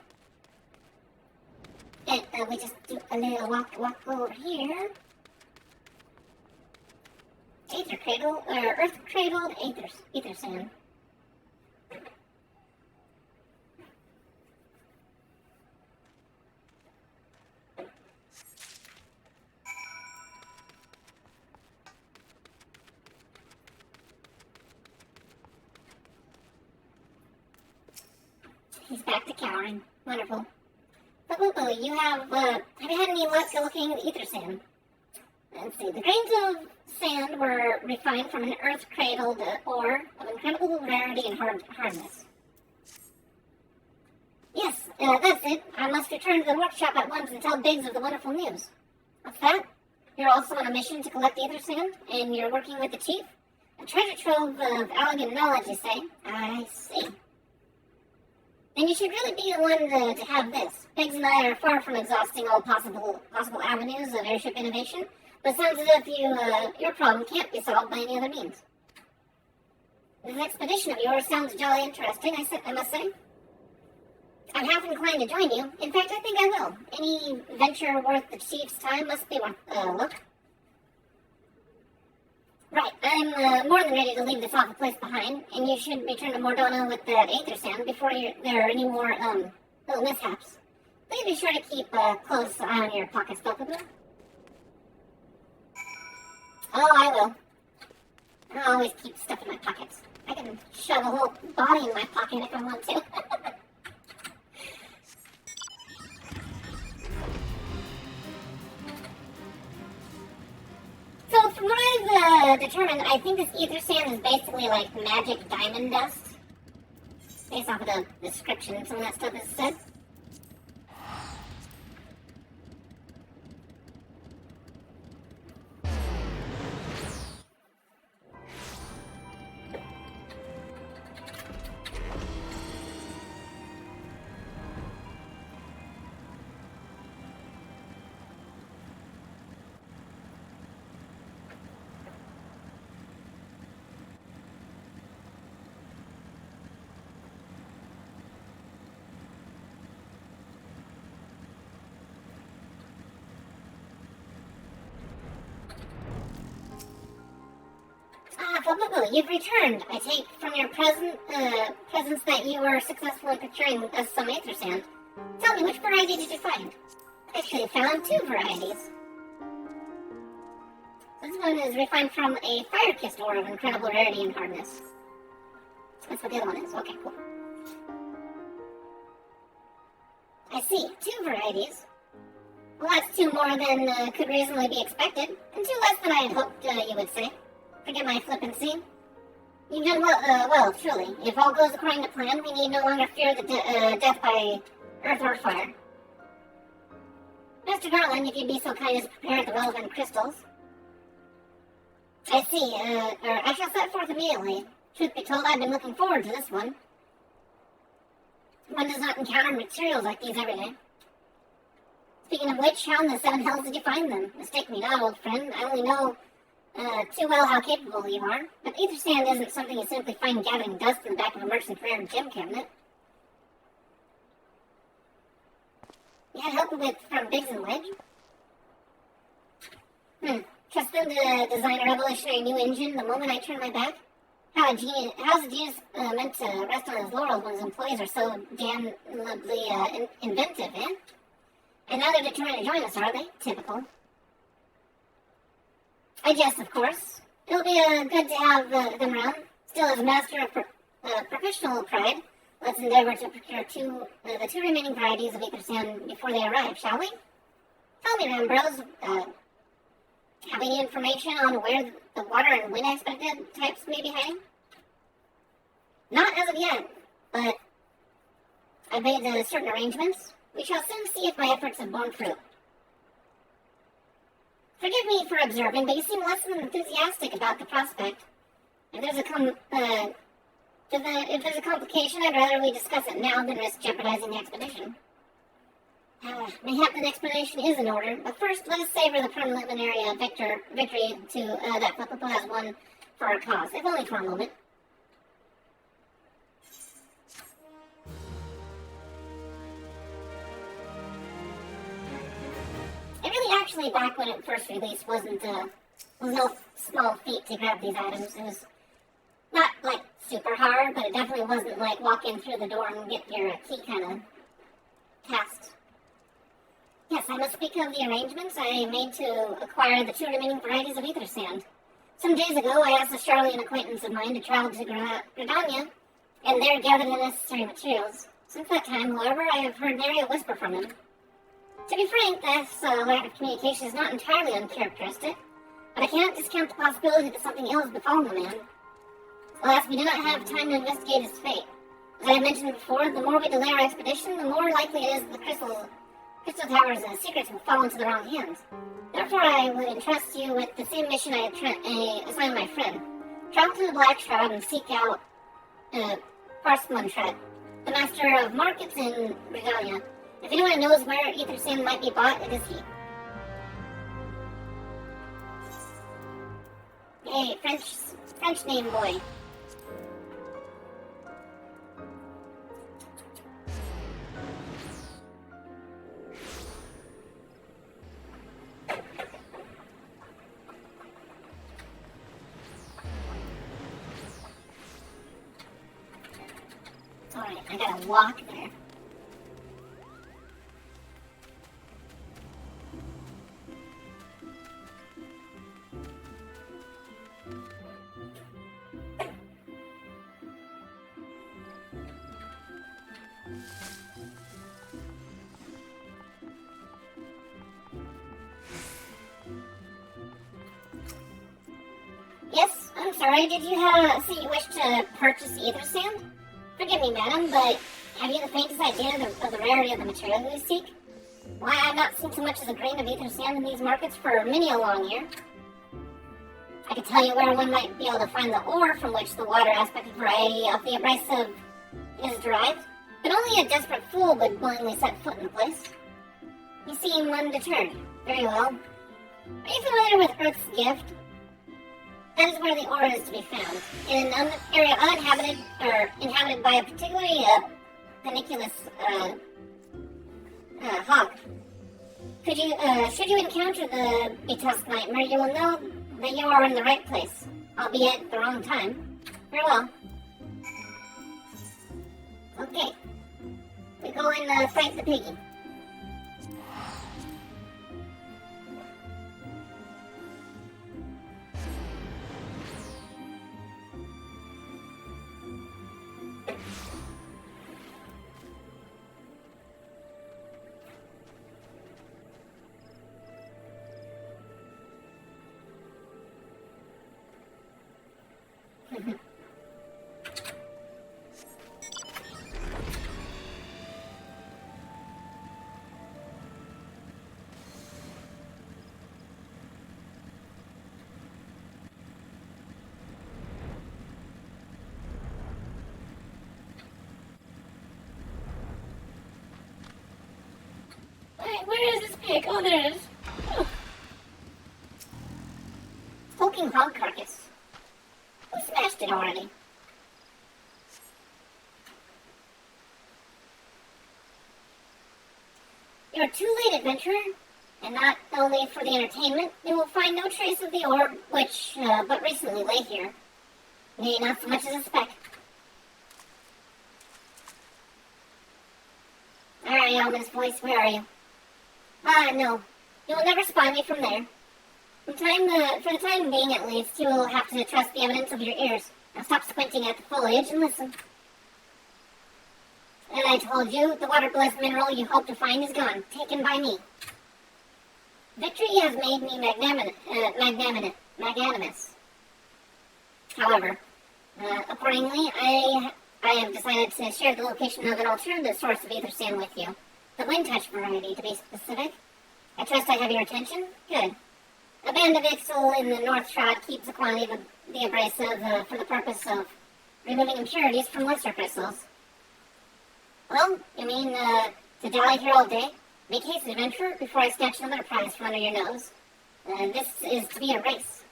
And we just do a little walk over here. Aether cradle, or earth cradled ether sand. He's back to cowering. Wonderful. Poo-Poo-Poo, you have you had any luck looking at ether sand? Let's see, the grains of sand were refined from an earth-cradled ore of incredible rarity and hardness. Yes, that's it. I must return to the workshop at once and tell Biggs of the wonderful news. What's that? You're also on a mission to collect ether sand, and you're working with the chief? A treasure trove of elegant knowledge, you say? I see. And you should really be the one to have this. Biggs and I are far from exhausting all possible avenues of airship innovation, but it sounds as if your problem can't be solved by any other means. This expedition of yours sounds jolly interesting, I must say. I'm half inclined to join you. In fact, I think I will. Any venture worth the chief's time must be worth a look. Right, I'm more than ready to leave this awful place behind, and you should return to Mordona with that aether sand before there are any more, little mishaps. Please be sure to keep a close eye on your pockets, Poo-Poo-Poo. Oh, I will. I always keep stuff in my pockets. I can shove a whole body in my pocket if I want to. So from what I've determined, I think this ether sand is basically like magic diamond dust. Based off of the description, some of that stuff is said. Poo-Poo-Poo, you've returned. I take from your presence that you were successful in procuring us some aether sand. Tell me, which variety did you find? I actually found 2 varieties. This one is refined from a fire-kissed ore of incredible rarity and hardness. That's what the other one is. Okay, cool. I see. 2 varieties. Well, that's 2 more than could reasonably be expected, and 2 less than I had hoped you would say. Forgive my flippancy. You've done well, truly. If all goes according to plan, we need no longer fear the death by earth or fire. Mr. Garland, if you'd be so kind as to prepare the relevant crystals. I see, I shall set forth immediately. Truth be told, I've been looking forward to this one. One does not encounter materials like these every day. Speaking of which, how in the 7 hells did you find them? Mistake me not, old friend. I only know too well how capable you are. But ether sand isn't something you simply find gathering dust in the back of a merchant's rare gem cabinet. You had help with from Biggs and Wedge? Trust them to design a revolutionary new engine the moment I turn my back? How's a genius meant to rest on his laurels when his employees are so damnably inventive, eh? And now they're determined to join us, are they? Typical. I jest, of course. It'll be good to have them around. Still, as a master of professional pride, let's endeavor to procure the 2 remaining varieties of ether sand before they arrive, shall we? Tell me, Rambrose, have any information on where the water and wind expected types may be hiding? Not as of yet, but I've made certain arrangements. We shall soon see if my efforts have borne fruit. Forgive me for observing, but you seem less than enthusiastic about the prospect. If there's a complication, I'd rather we discuss it now than risk jeopardizing the expedition. Mayhap an explanation is in order, but first let us savor the preliminary victory that Popo has won for our cause, if only for a moment. It really actually, back when it first released, was no small feat to grab these items. It was not, like, super hard, but it definitely wasn't like walk in through the door and get your key kind of task. Yes, I must speak of the arrangements I made to acquire the 2 remaining varieties of ether sand. Some days ago, I asked a Charlian acquaintance of mine to travel to Gridania, and there gather the necessary materials. Since that time, however, I have heard nary a whisper from him. To be frank, this lack of communication is not entirely uncharacteristic, but I cannot discount the possibility that something ill has befallen the man. Alas, we do not have time to investigate his fate. As I have mentioned before, the more we delay our expedition, the more likely it is the Crystal Tower's secrets will fall into the wrong hands. Therefore, I would entrust you with the same mission I had assigned my friend. Travel to the Black Shroud and seek out Parsmontret, the master of markets in Regalia. If anyone knows where ether sand might be bought, it is he. Hey, French name boy. Alright, I gotta walk there. Yes, I'm sorry, did you wish to purchase ether sand? Forgive me, madam, but have you the faintest idea of the rarity of the material you seek? Why, I've not seen so much as a grain of ether sand in these markets for many a long year. I could tell you where one might be able to find the ore from which the water aspect variety of the abrasive is derived, but only a desperate fool would willingly set foot in the place. You seem undeterred. Very well. Are you familiar with Earth's Gift? That is where the ore is to be found, in an area uninhabited, or inhabited by a particularly pernicious hog. Should you encounter the Betusk Nightmare, you will know that you are in the right place, albeit at the wrong time. Very well. Okay. We go and fight the piggy. Where is this pig? Oh, there it is. Oh. Smoking hog carcass. Who smashed it already? You're too late, adventurer. And not only for the entertainment, you will find no trace of the orb, which, but recently lay here. Nay, not so much as a speck. Alright, ominous voice, where are you? Ah, no. You will never spy me from there. For the time being, at least, you will have to trust the evidence of your ears. Now stop squinting at the foliage and listen. And I told you, the water-blessed mineral you hope to find is gone, taken by me. Victory has made me magnanimous. However, accordingly, I have decided to share the location of an alternative source of ether sand with you. The wind touch variety, to be specific. I trust I have your attention? Good. A band of Ixal in the North Shroud keeps a quantity of the abrasive for the purpose of removing impurities from lesser crystals. Well, you mean to dally here all day? Make haste, adventurer, before I snatch another prize from under your nose. This is to be a race.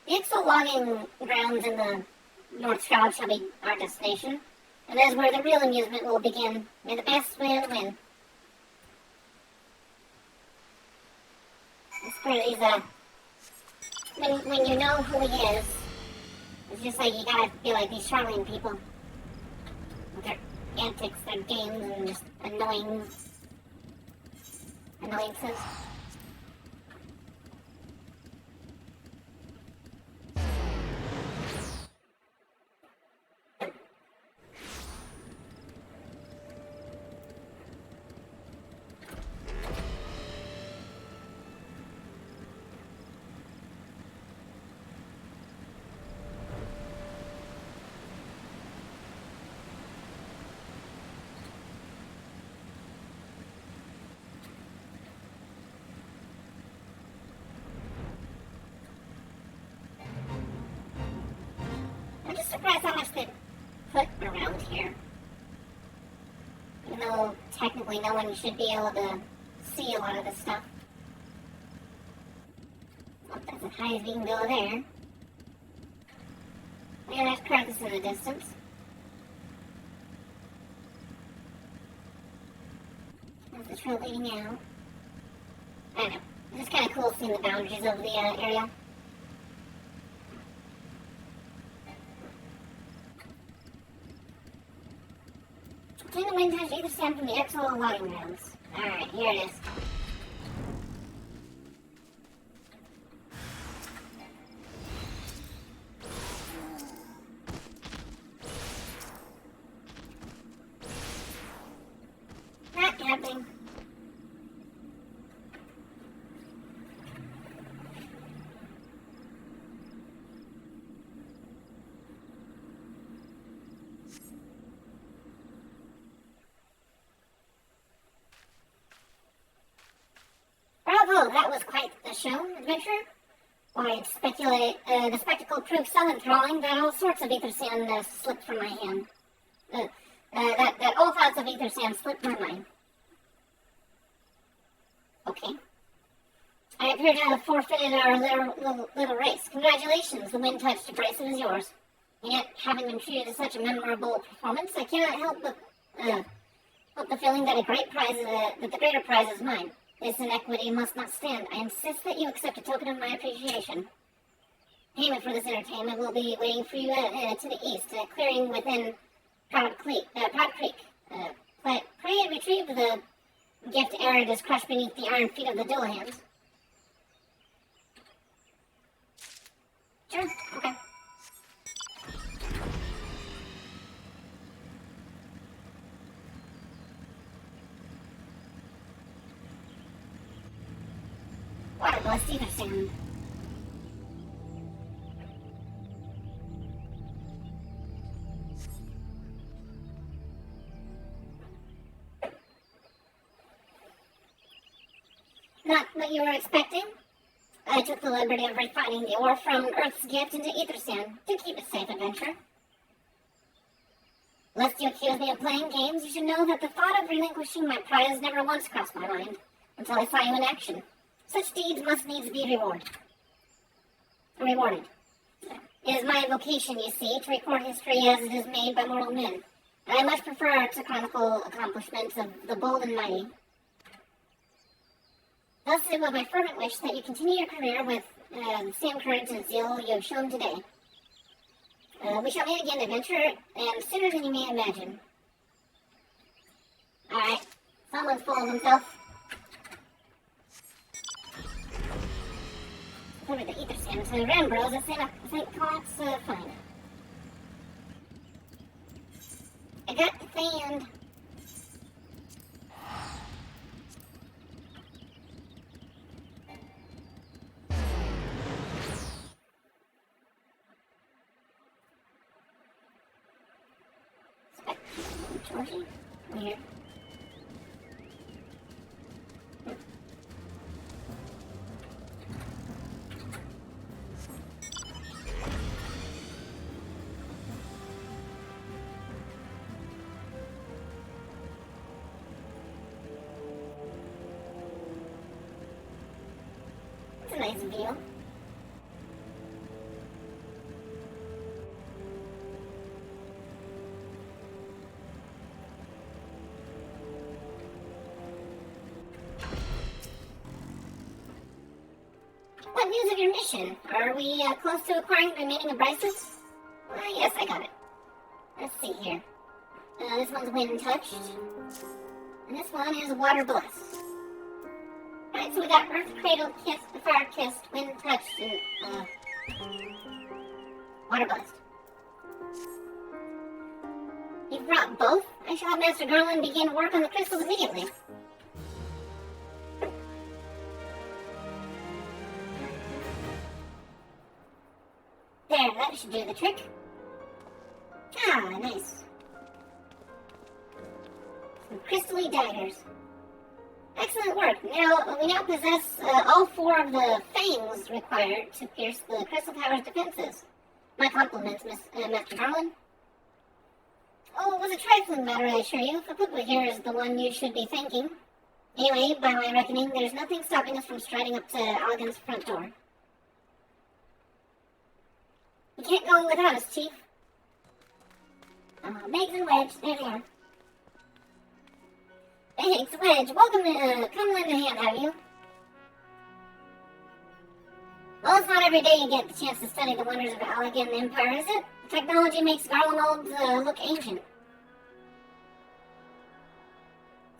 The Ixal logging grounds in the North Shroud shall be our destination, and that is where the real amusement will begin. May the best man win. It's part of these, when you know who he is, it's just like you gotta be like these Charlene people. With their antics, their games, and just annoyances. I'm just surprised how much they put around here. Even though technically no one should be able to see a lot of this stuff. Well, that's as high as we can go there. Yeah, there's Kratos in the distance. There's the trail leading out. I don't know. It's just kind of cool seeing the boundaries of the area. Obtain the wind touch either sand from the Ixal logging grounds. Alright, here it is. Not camping. Bravo, that was quite a show, adventurer. Why, the spectacle proved so enthralling that all sorts of ether sand slipped from my hand. That all thoughts of ether sand slipped my mind. Okay. I appear to have forfeited our little race. Congratulations, the wind touched abrasive is yours. And yet, having been treated to such a memorable performance, I cannot help but the feeling that the greater prize is mine. This inequity must not stand. I insist that you accept a token of my appreciation. Payment for this entertainment will be waiting for you to the east, clearing within Proud Creek. Pray retrieve the gift Arid is crushed beneath the iron feet of the Dillahans. Sure, okay. Water blessed ether sand. Not what you were expecting? I took the liberty of refining the ore from Earth's gift into ether sand to keep it safe, adventure. Lest you accuse me of playing games, you should know that the thought of relinquishing my prize never once crossed my mind. until I saw you in action. Such deeds must needs be rewarded. It is my vocation, you see, to record history as it is made by mortal men. And I much prefer to chronicle accomplishments of the bold and mighty. Thus it was my fervent wish that you continue your career with the same courage and zeal you have shown today. We shall meet again, adventurer, and sooner than you may imagine. Alright, someone's full of himself. Over the ether sand to Rambros at St. Clement's Fine. I got the sand. Georgie? Weird. It's a nice view. What news of your mission? Are we close to acquiring the remaining abrasives? Yes, I got it. Let's see here. This one's wind touched. And this one is water blessed. Alright, so we got earth cradle kissed, fire kissed, wind touched, and water blessed. You've brought both? I shall have Master Garland begin work on the crystals immediately. There, that should do the trick. Ah, nice. Some crystally daggers. Excellent work. We now possess all 4 of the fangs required to pierce the Crystal Tower's defenses. My compliments, Master Garland. Oh, it was a trifling matter, I assure you. Fakukwa here is the one you should be thanking. Anyway, by my reckoning, there's nothing stopping us from striding up to Allegan's front door. You can't go without us, Chief. Meggs and Wedge, there they are. Thanks, Wedge. Welcome to, come lend a hand, have you? Well, it's not every day you get the chance to study the wonders of Allegan Empire, is it? Technology makes Garlemald look ancient.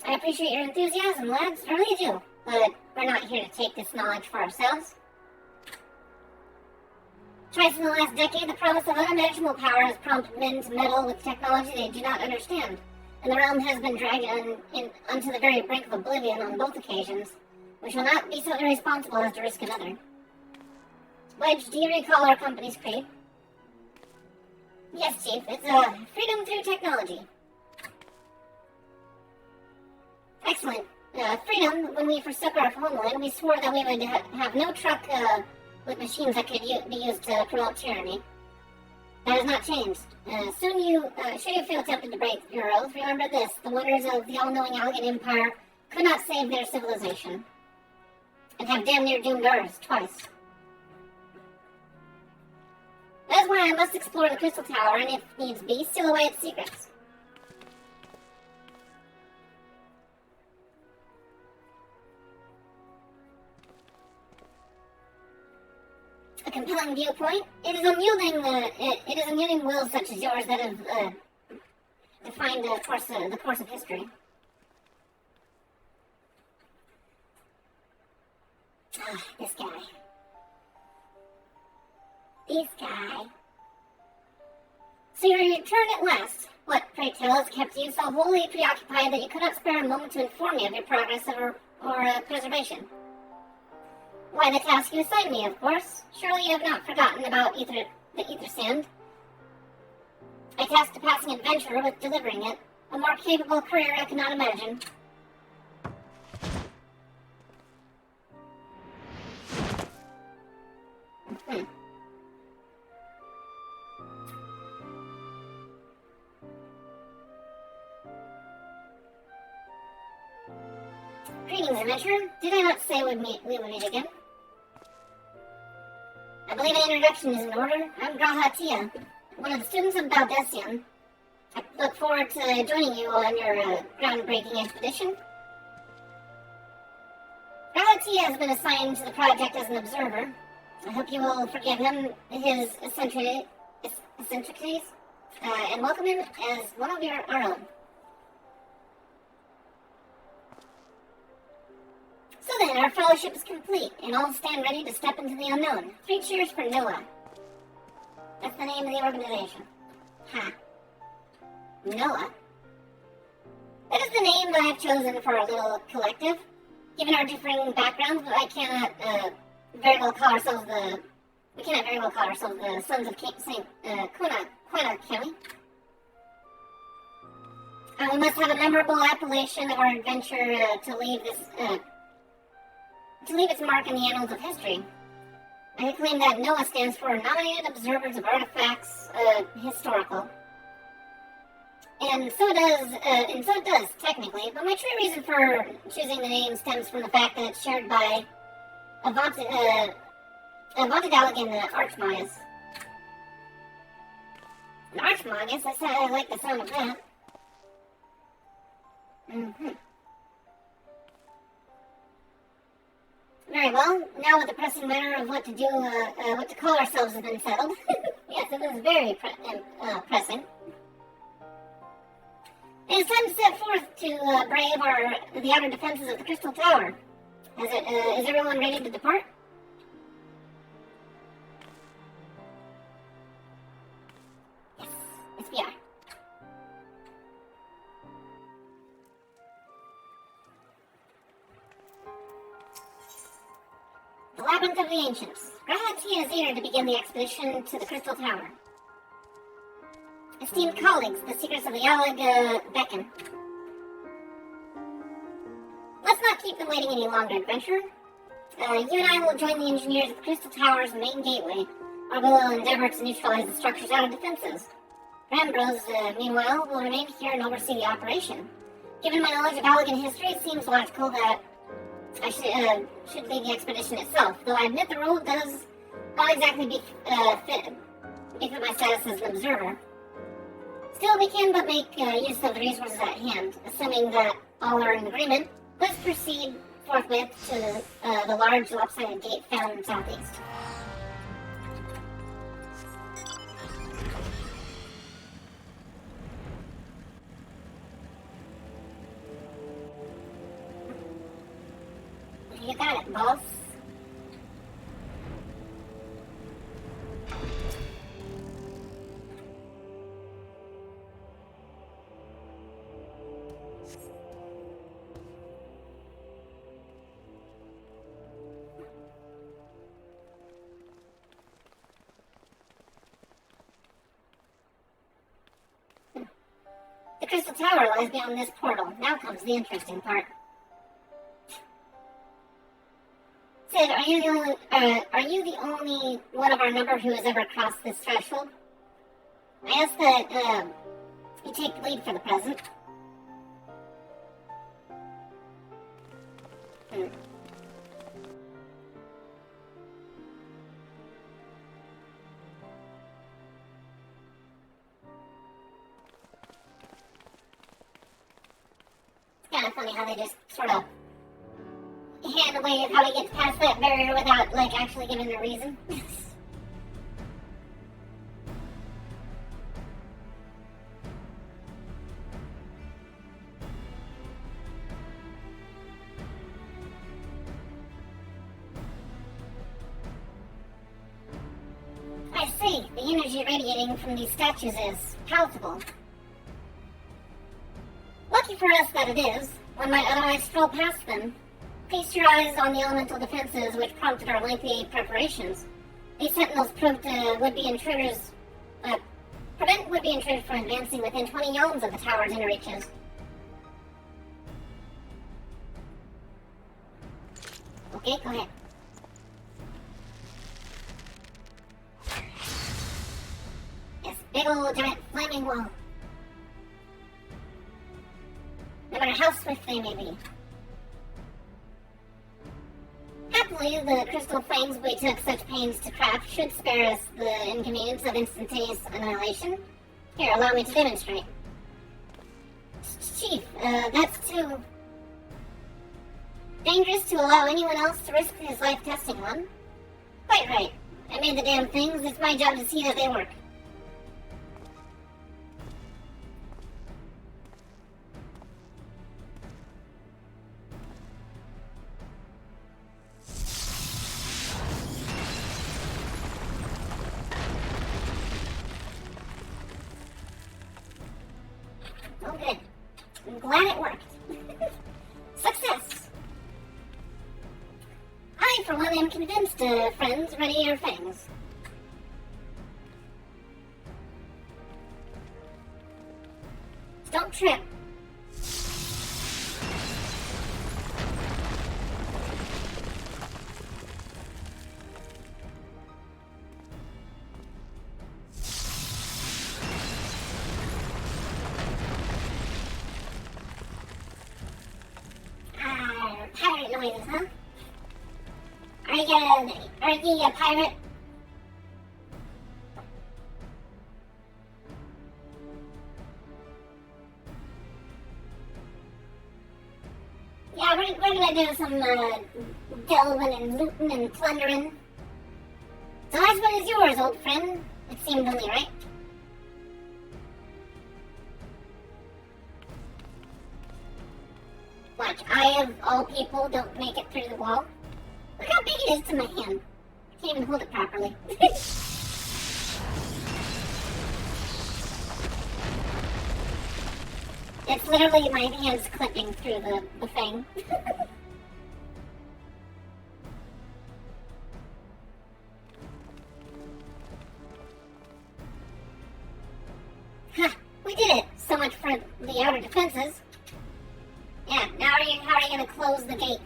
I appreciate your enthusiasm, lads. I really do. But we're not here to take this knowledge for ourselves. Twice in the last decade, the promise of unimaginable power has prompted men to meddle with technology they do not understand, and the realm has been dragged onto the very brink of oblivion on both occasions. We shall not be so irresponsible as to risk another. Wedge, do you recall our company's creed? Yes, Chief. It's freedom through technology. Excellent. Freedom, when we forsook our homeland, we swore that we would have no truck with machines that could be used to promote tyranny. That has not changed. Should you feel tempted to break your oath, remember this: the wonders of the all-knowing Allegan Empire could not save their civilization, and have damn near doomed ours twice. That's why I must explore the Crystal Tower, and if needs be, steal away its secrets. A compelling viewpoint. It is unyielding wills such as yours that have defined the course of history. This guy. So you returned at last. What, pray tell, has kept you so wholly preoccupied that you could not spare a moment to inform me of your progress or preservation? Why, the task you assigned me, of course. Surely you have not forgotten about the ether sand. I tasked a passing adventurer with delivering it. A more capable career I cannot imagine. Greetings, adventurer. Did I not say we would meet again? I believe an introduction is in order. I'm Graha Tia, one of the students of Baldessian. I look forward to joining you on your groundbreaking expedition. Graha Tia has been assigned to the project as an observer. I hope you will forgive him his eccentricities and welcome him as one of our own. So then, our fellowship is complete, and all stand ready to step into the unknown. 3 cheers for Noah. That's the name of the organization. Ha. Noah? That is the name that I've chosen for our little collective. Given our differing backgrounds, I cannot very well call ourselves the Sons of St. Quina, can we? We must have a memorable appellation of our adventure to leave its mark in the annals of history. I claim that NOAA stands for Nominated Observers of Artifacts Historical. And so it does, technically, but my true reason for choosing the name stems from the fact that it's shared by Avantadalig and Archmagus. An Archmagus? I like the sound of that. Very well, now with the pressing matter of what to do, what to call ourselves has been settled. Yes, it was very pressing. It's time to set forth to brave the outer defenses of the Crystal Tower. Is everyone ready to depart? Yes, we are. The Labyrinth of the Ancients. Graha Tia is eager to begin the expedition to the Crystal Tower. Esteemed colleagues, the secrets of the Yalig beckon. Let's not keep them waiting any longer, adventurer. You and I will join the engineers of the Crystal Tower's main gateway, where we will endeavor to neutralize the structure's outer defenses. Rambrose, meanwhile, will remain here and oversee the operation. Given my knowledge of Allegan history, it seems logical that I should lead the expedition itself, though I admit the role does not exactly befit my status as an observer. Still, we can but make use of the resources at hand. Assuming that all are in agreement, let's proceed forthwith to the large lopsided gate found in the southeast. You got it, boss. The Crystal Tower lies beyond this portal. Now comes the interesting part. Sid, are you the only one of our number who has ever crossed this threshold? I ask that you take the lead for the present. It's kind of funny how they just sort of hand wave how he gets past that barrier without, like, actually giving a reason. I see. The energy radiating from these statues is palatable. Lucky for us that it is. One might otherwise stroll past them. Feast your eyes on the elemental defenses which prompted our lengthy preparations. These sentinels prevent would-be intruders from advancing within 20 yalms of the tower's inner reaches. Okay, go ahead. Yes, big old giant flaming wall. No matter how swift they may be. Thankfully, the crystal frames we took such pains to craft should spare us the inconvenience of instantaneous annihilation. Here, allow me to demonstrate. Chief, that's too dangerous to allow anyone else to risk his life testing one. Quite right. I made the damn things. It's my job to see that they work. Oh, good. I'm glad it worked. Success! I, for one, am convinced, friends. Ready your fangs. Don't trip. Pirate noises, huh? Are you a pirate? Yeah, we're gonna do some, delving and looting and plundering. The last one is yours, old friend. It seemed only right. Watch, I of all people don't make it through the wall. Look how big it is to my hand. I can't even hold it properly. It's literally my hands clipping through the thing. Huh, we did it! So much for the outer defenses. Yeah, now how are you gonna close the gate?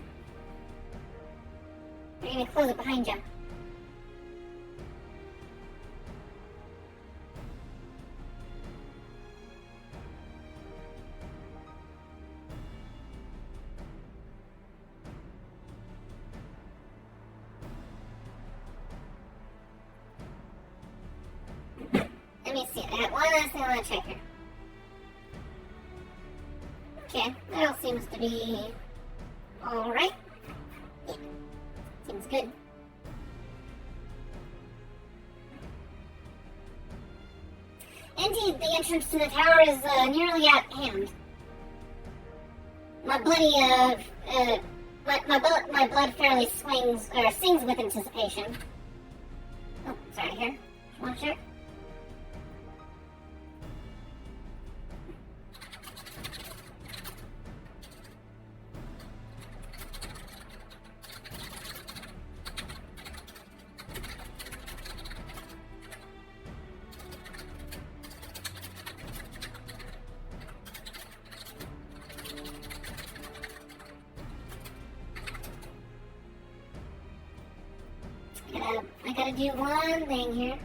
Are you gonna close it behind you? Let me see. I got one last thing I want to check here. Okay, that all seems to be alright. Yeah, seems good. Indeed, the entrance to the tower is nearly at hand. My blood fairly sings with anticipation. Oh, sorry, here. One sec. I gotta do one thing here.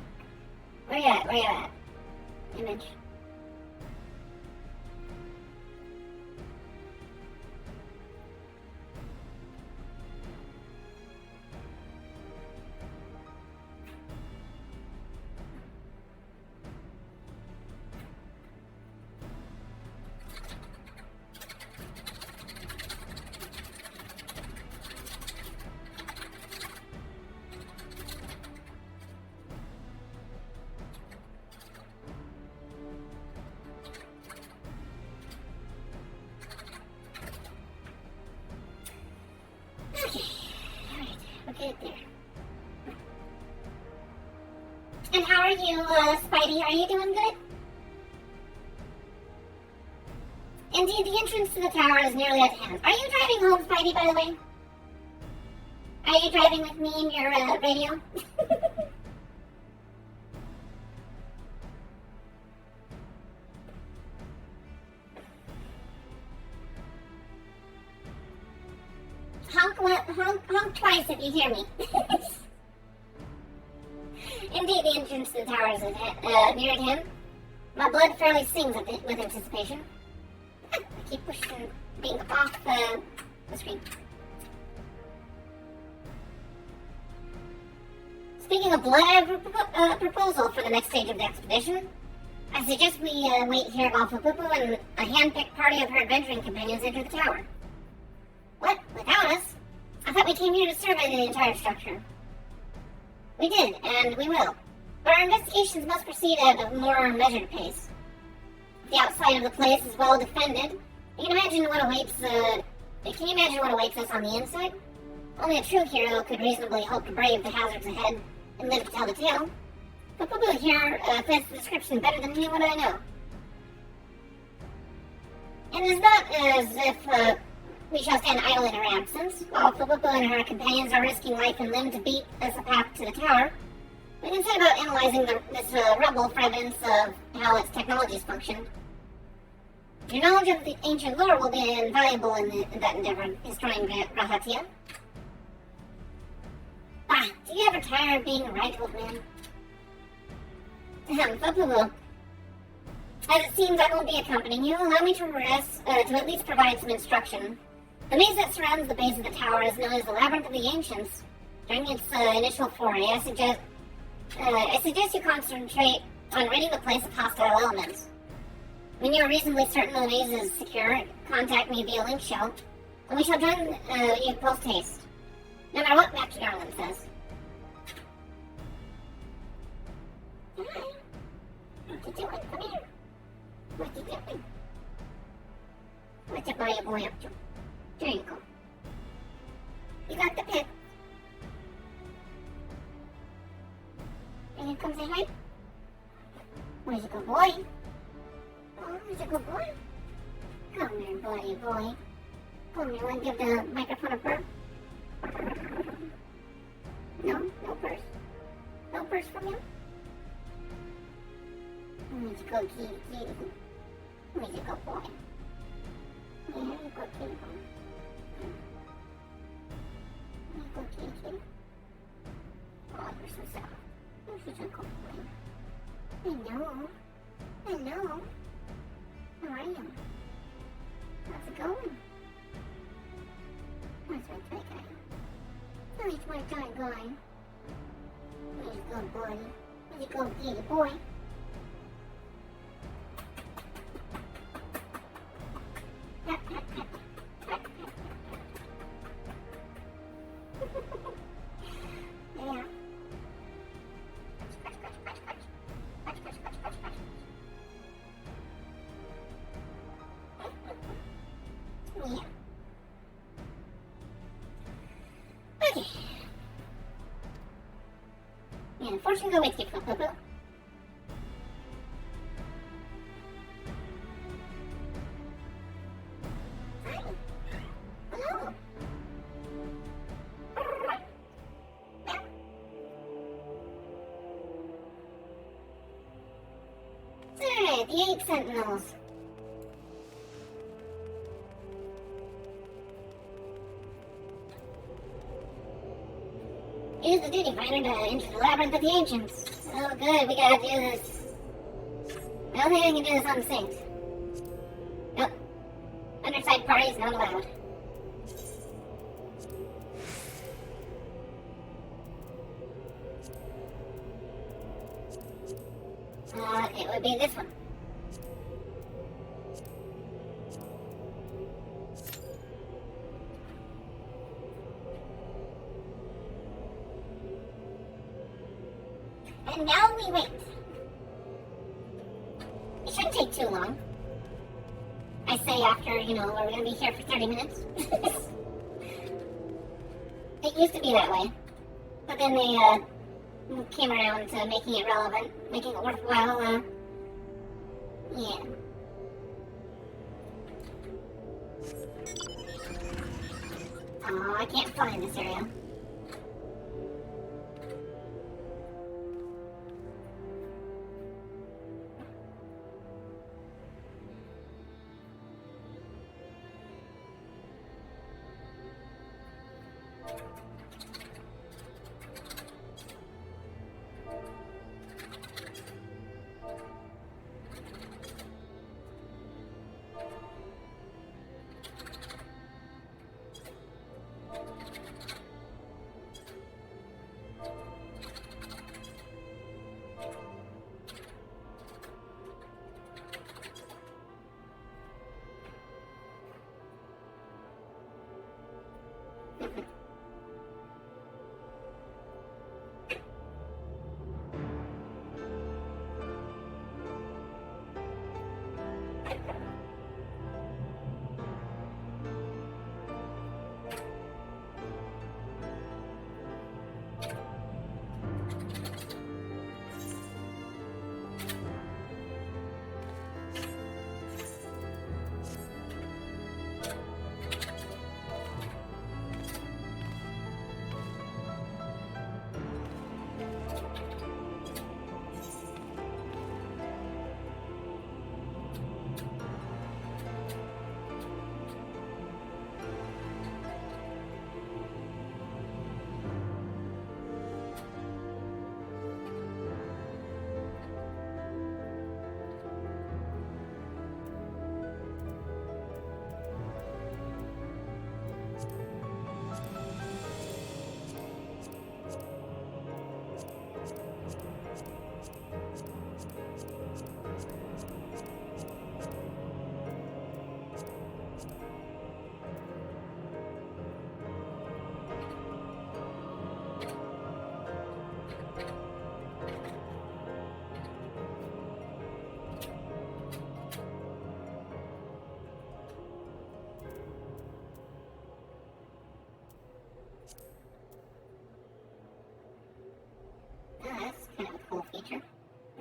Where you at? Where you at? Image. Okay, there. And how are you, Spidey? Are you doing good? Indeed, the entrance to the tower is nearly at hand. Are you driving home, Spidey, by the way? Are you driving with me in your, radio? Honk twice if you hear me. Indeed, the entrance to the tower is near at hand. My blood fairly sings with anticipation. I keep pushing being off the screen. Speaking of blood, I have a proposal for the next stage of the expedition. I suggest we wait here at Alpha Pupu and a hand-picked party of her adventuring companions enter the tower. What? Without us? I thought we came here to survey the entire structure. We did, and we will. But our investigations must proceed at a more measured pace. The outside of the place is well defended. You can imagine what awaits. Can you imagine what awaits us on the inside? Only a true hero could reasonably hope to brave the hazards ahead and live to tell the tale. But Pupu here fits the description better than anyone I know. And it's not as if we shall stand idle in her absence. While Pupu and her companions are risking life and limb to beat us a path to the tower, we can set about analyzing this rubble for evidence of how its technologies function. Your knowledge of the ancient lore will be invaluable in that endeavor, Historian Rahatia. Ah, do you ever tire of being a right, old man? Pupu, as it seems I won't be accompanying you, allow me to at least provide some instruction. The maze that surrounds the base of the tower is known as the Labyrinth of the Ancients. During its initial foray, I suggest you concentrate on ridding the place of hostile elements. When you are reasonably certain the maze is secure, contact me via link shell, and we shall join you post-haste. No matter what Master Garland says. Hi. What you doing? Come here. What you doing? What's your boy up to? There you go. You got the pet. And you come say hi? Where's a good boy? Oh, he's a good boy. Come here, boy. Come here, want to give the microphone a burp? No purse. No purse from you? Where's a good kitty? Where's a good boy? Yeah, you good kitty boy. You good kitty. Oh, you're so soft. You're such a good boy. Hello. How are you? How's it going? Where's my toy guy? Where's my toy guy? Where's you go, boy? Where's you go, kitty boy? Yeah. Yeah. Okay. Yeah, fortune go with you, Pupu. Hi. Hello. Alright, the 8 Sentinels. Use the duty finder to enter the Labyrinth of the Ancients. Oh good, we gotta do this. I don't think I can do this unsynced. Nope. Underside parties not allowed. It would be this one. And now we wait. It shouldn't take too long. I say after, we're gonna be here for 30 minutes. It used to be that way. But then they, came around to making it relevant, making it worthwhile, yeah. Oh, I can't fly in this area.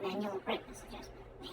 Manual brightness adjustment. Nice.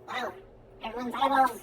Wow, everyone's eyeballs.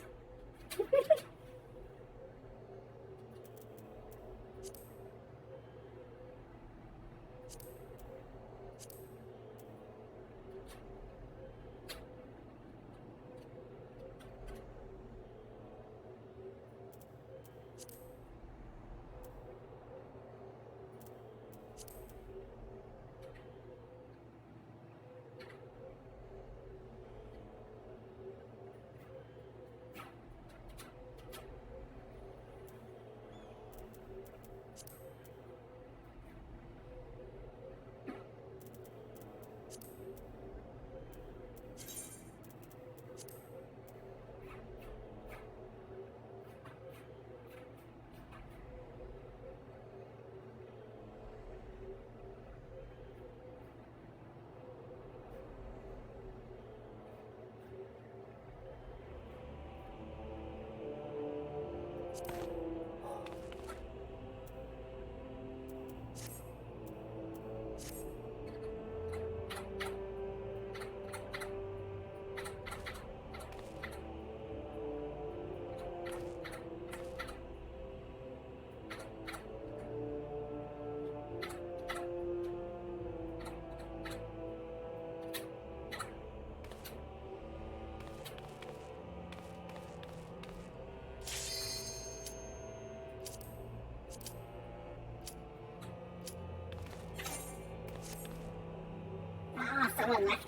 Someone left.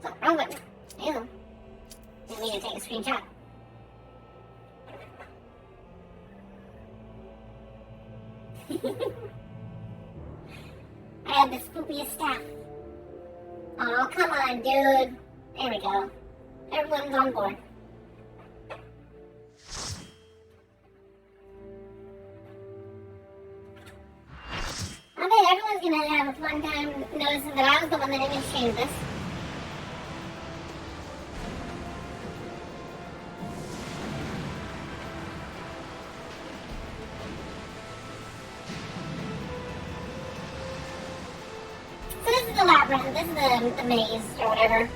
Oh, wrong button. Ew. Didn't mean to take a screenshot. I have the spookiest staff. Oh, come on, dude. There we go. Everyone's on board. I bet everyone's gonna have a fun time noticing that I was the one that even changed this. So this is the labyrinth, this is the maze, or whatever.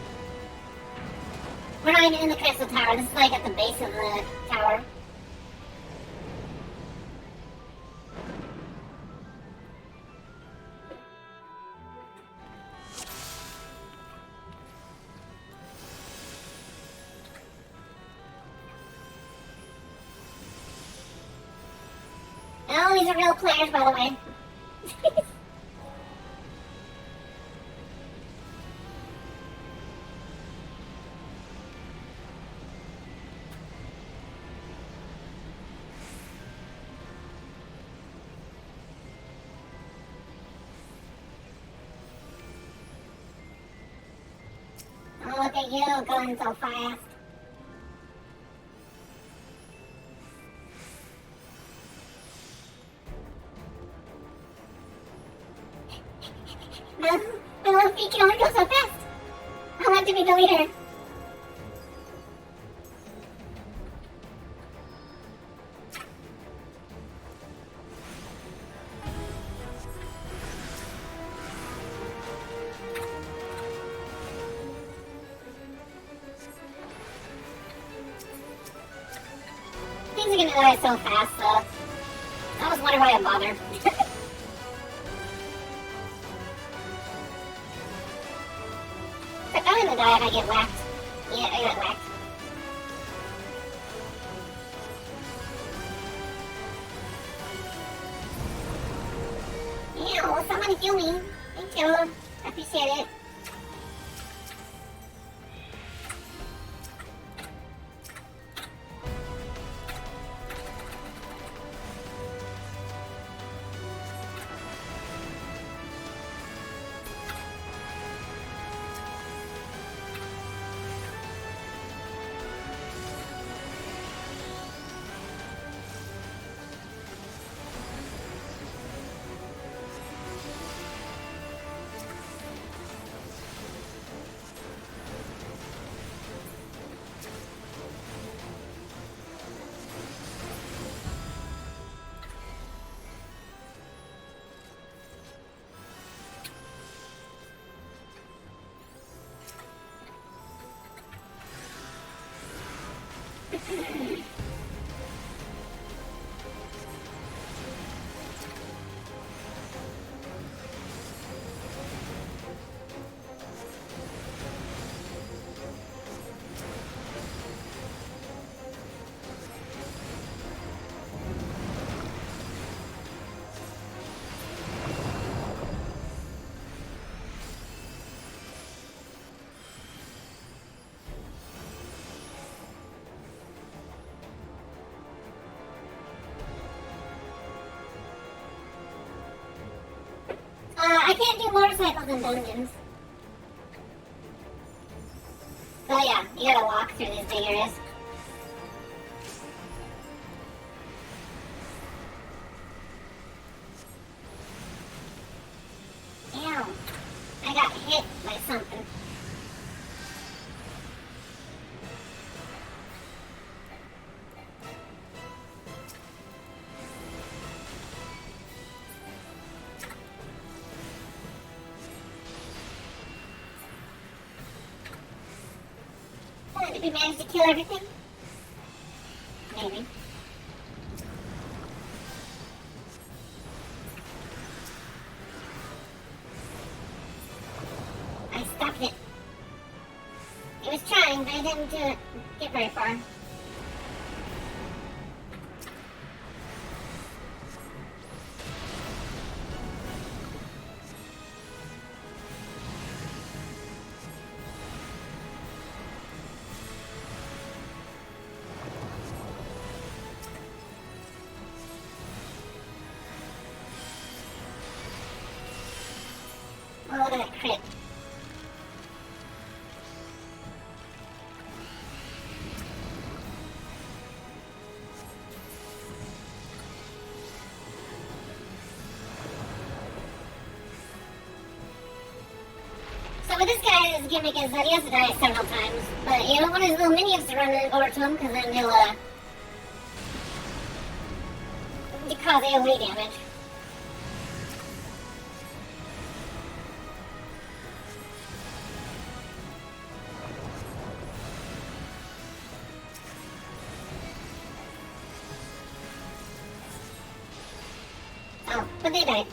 We're not even in the crystal tower, this is like at the base of the tower. Oh, these are real players, by the way. Oh, look at you going so fast. No, my little feet can only go so fast. I'll have to be the leader. Things are gonna die so fast, though. I always wonder why I bother. I'm gonna die if I get whacked. Yeah, I got whacked. Ow, someone heal me. Thank you. I appreciate it. I can't do motorcycles in dungeons. So yeah, you gotta walk through these big areas. Damn, I got hit by something. Did we manage to kill everything? Maybe. I stopped it. It was trying, but I didn't get very far. Oh, look at that crit. So with this guy, his gimmick is that he has to die several times, but you don't want his little minions to run over to him, because then they'll cause AoE damage. Oh, but they died.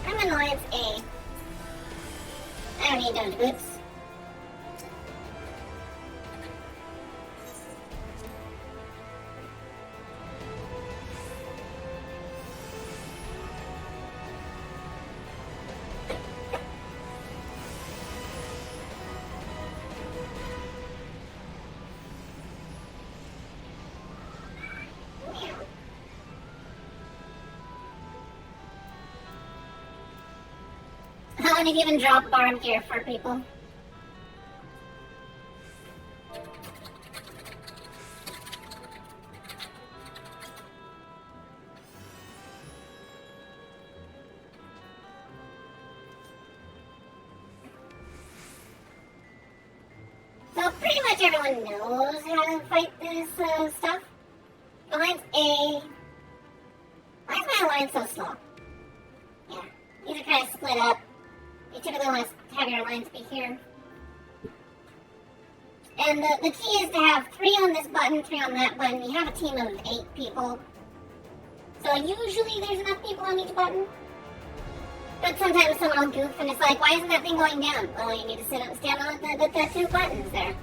I'm in Alliance A. I don't need those boots. I don't even drop barn gear for people. So pretty much everyone knows how to fight this stuff. Alliance A. Why is my alliance so slow? Yeah, these are kind of split up. You typically want to have your alliance be here. And the key is to have 3 on this button, 3 on that button. You have a team of 8 people. So usually there's enough people on each button. But sometimes someone will goof and it's like, why isn't that thing going down? Well, you need to stand on the 2 buttons there.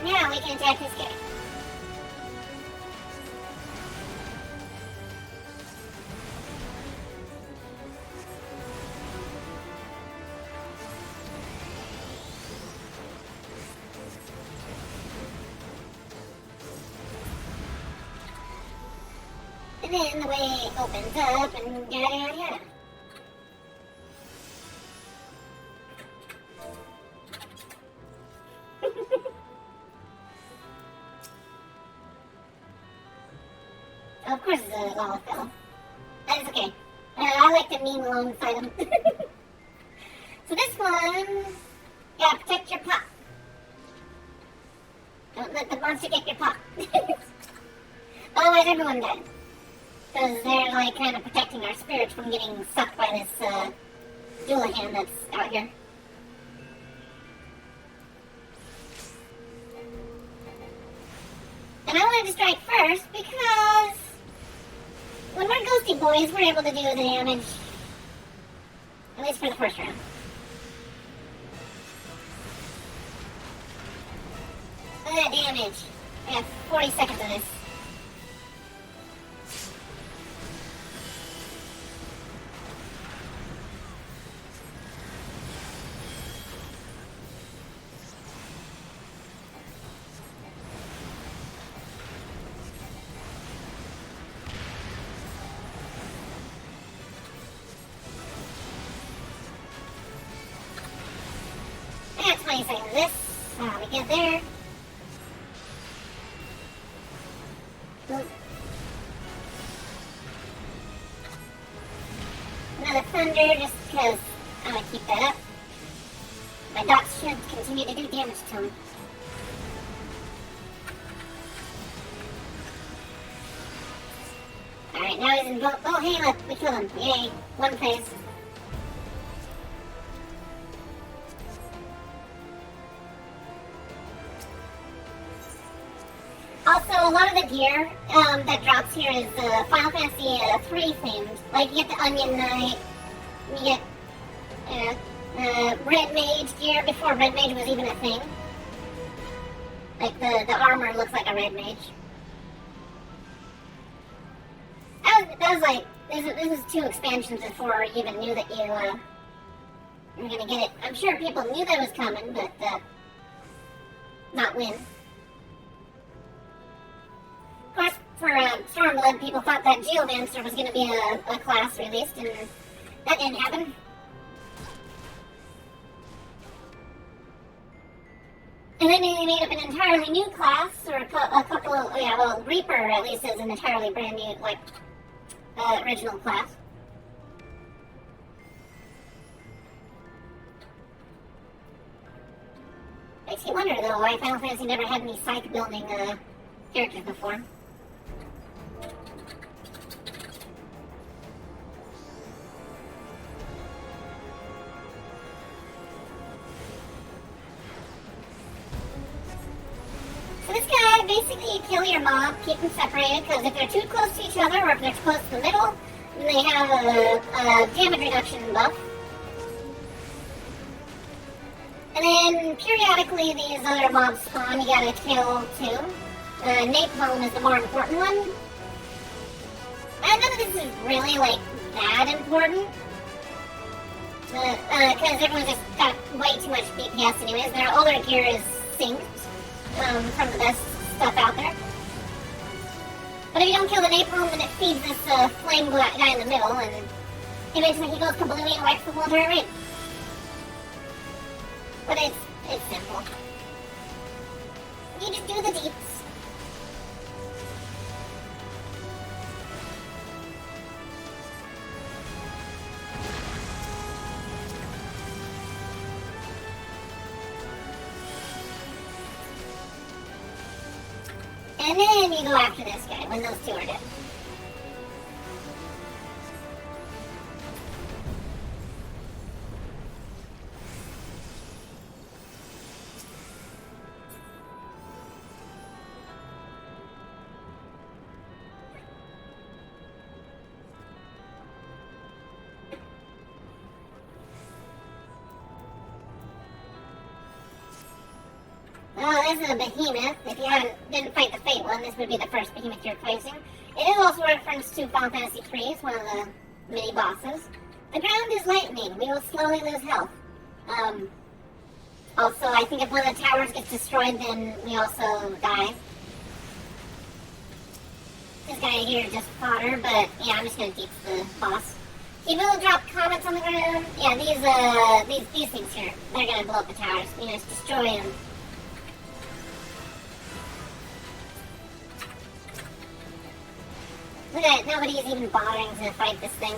And now we can attack this guy. And then the way opens up and yada yada yada. Of course it's a lava fill. That is okay. I like to meme alongside them. So this one, yeah, protect your pop. Don't let the monster get your pop. Otherwise everyone dies. Because they're like kind of protecting our spirits from getting sucked by this Dullahan that's out here. And I wanted to strike first because when we're ghosty boys, we're able to do the damage. At least for the first round. Look at that damage. I got 40 seconds of this. I got 20 seconds of this. We get there. Another thunder, just because I'm going to keep that up. My dots should continue to do damage to him. Alright, now he's in boat. Oh, hey, look, we killed him. Yay, one phase. Also, a lot of the gear that drops here is Final Fantasy 3 themed. Like, you get the Onion Knight, you get Red Mage gear before Red Mage was even a thing. Like, the armor looks like a Red Mage. That was like, this was 2 expansions before you even knew that you were gonna get it. I'm sure people knew that was coming, but not when. Of course, for Stormblood, people thought that Geomancer was going to be a class released, and that didn't happen. And then they made up an entirely new class, or a couple of, yeah, well, Reaper at least is an entirely brand new, like, original class. Makes you wonder, though, why Final Fantasy never had any scythe building characters before. So this guy, basically you kill your mob, keep them separated, because if they're too close to each other, or if they're close to the middle, then they have a damage reduction buff. And then, periodically, these other mobs spawn, you gotta kill too. Napalm is the more important one. And none of this is really, like, that important. Because everyone's just got way too much DPS anyways. Their older gear is synced from the best stuff out there. But if you don't kill the Napalm, then it feeds this flame guy in the middle, and eventually he goes kablooey and wipes the whole entire raid. But it's simple. You just do the deeps. And then you go after this guy when those two are dead. This is a behemoth. If you didn't fight the Fate one, this would be the first behemoth you're facing. It is also a reference to Final Fantasy III, it's one of the mini bosses. The ground is lightning. We will slowly lose health. Also, I think if one of the towers gets destroyed, then we also die. This guy here is just fodder, but yeah, I'm just gonna keep the boss. He will drop comets on the ground. Yeah, these things here, they're gonna blow up the towers. You know, just destroy them. Look at it, nobody's even bothering to fight this thing.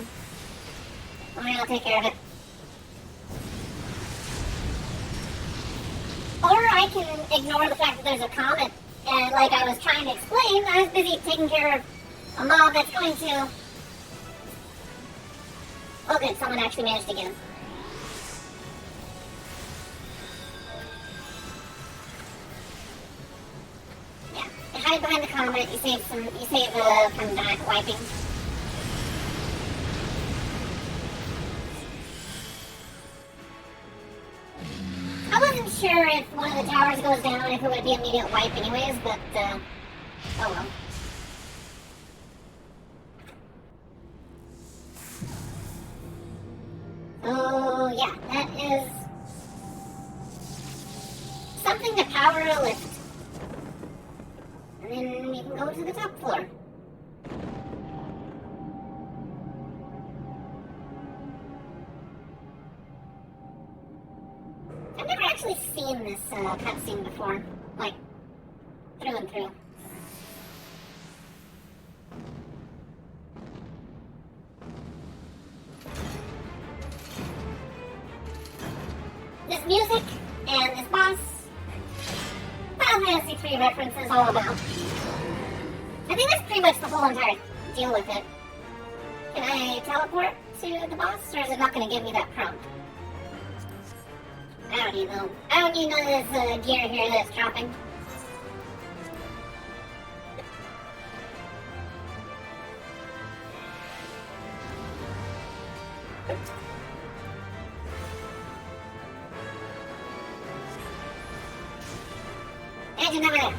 I'll take care of it. Or I can ignore the fact that there's a comet, and like I was trying to explain, I was busy taking care of a mob that's going to... Oh good, someone actually managed to get him. Yeah, you hide behind the comet, you save from wiping. I wasn't sure if one of the towers goes down, if it would be immediate wipe anyways, but, oh well. Oh, yeah, that is something to power a lift. And then we can go to the top floor. I've never actually seen this cutscene before, like, through and through. This music and this boss, Final Fantasy III reference is all about. I think that's pretty much the whole entire deal with it. Can I teleport to the boss, or is it not going to give me that prompt? I don't need none of this gear here that's dropping. Engine over there.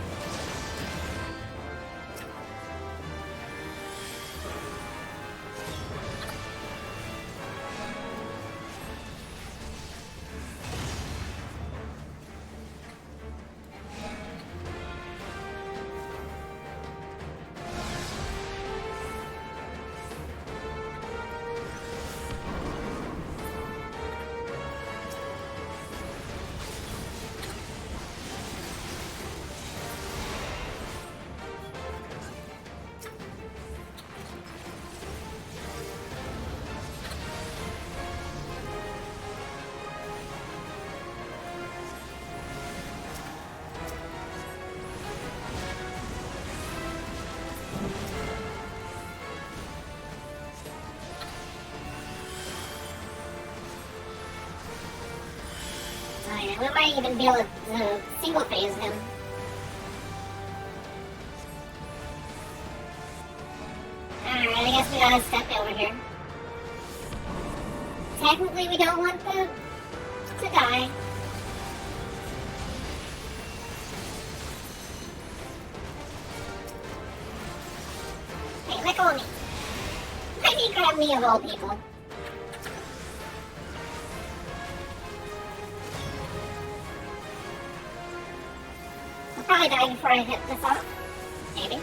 We might even be able to single phase him. Alright, I guess we gotta step over here. Technically, we don't want to die. Hey, let go of me. Why did you grab me of all people? I'll probably die before I hit this off. Maybe.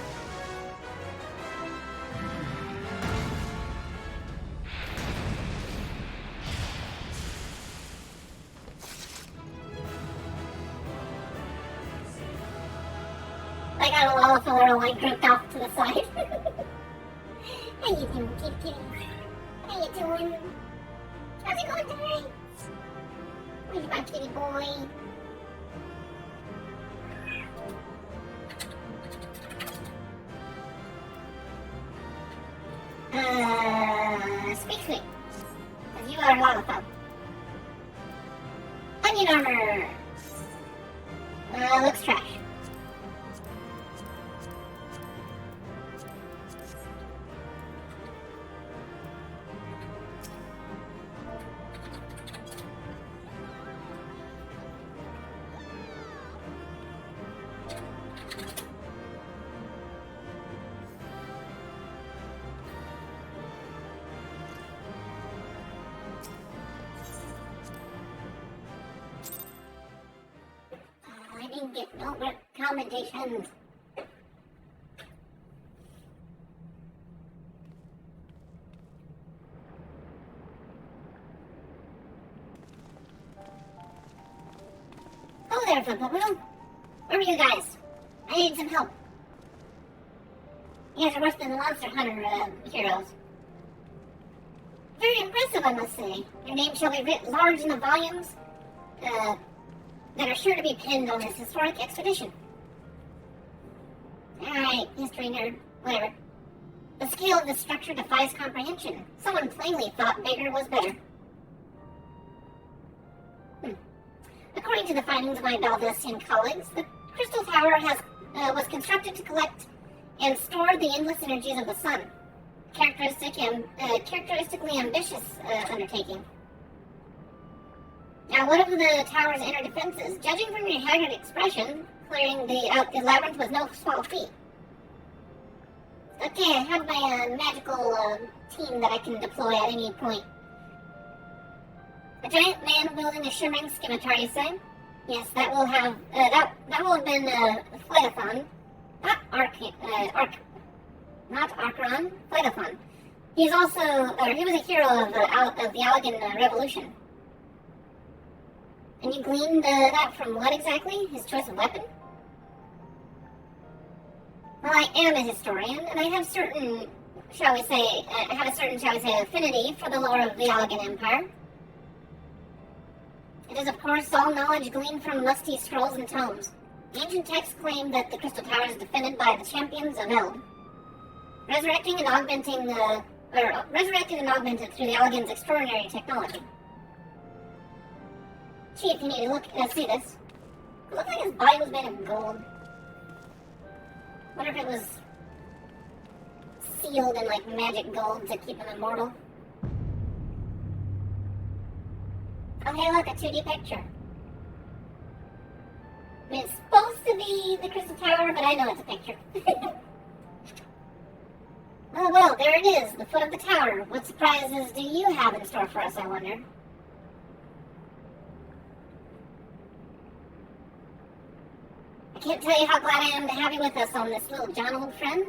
Like I don't know if we're like grouped off to the side. How you doing, kitty? How you doing? How's it going tonight? Where's my kitty boy? Speak sweet. Because you are a lot of fun. Onion armor! Looks trash. get no recommendations. Oh there, Flippo. Where are you guys? I need some help. You guys are worse than the Monster Hunter heroes. Very impressive, I must say. Your name shall be writ large in the volumes that are sure to be pinned on this historic expedition. Alright, history nerd. Whatever. The scale of the structure defies comprehension. Someone plainly thought bigger was better. According to the findings of my Baldusian colleagues, the Crystal Tower was constructed to collect and store the endless energies of the sun. Characteristically ambitious undertaking. Now, what of the tower's inner defenses? Judging from your haggard expression, clearing the labyrinth was no small feat. Okay, I have my magical team that I can deploy at any point. A giant man wielding a shimmering scimitar, you say? Yes, that will have been Phlegathon, not Archeron, Phlegathon. He was a hero of the Allagan Revolution. And you gleaned that from what exactly? His choice of weapon? Well, I am a historian, and I have a certain, shall we say, affinity for the lore of the Allagan Empire. It is, of course, all knowledge gleaned from musty scrolls and tomes. Ancient texts claim that the Crystal Tower is defended by the champions of Eld, resurrected and augmented through the Allagan's extraordinary technology. Chief, you need to see this. It looked like his body was made of gold. Wonder if it was sealed in like magic gold to keep him immortal. Oh hey look, a 2D picture. I mean, it's supposed to be the Crystal Tower, but I know it's a picture. Oh well, there it is, the foot of the tower. What surprises do you have in store for us, I wonder? I can't tell you how glad I am to have you with us on this little John, old friend.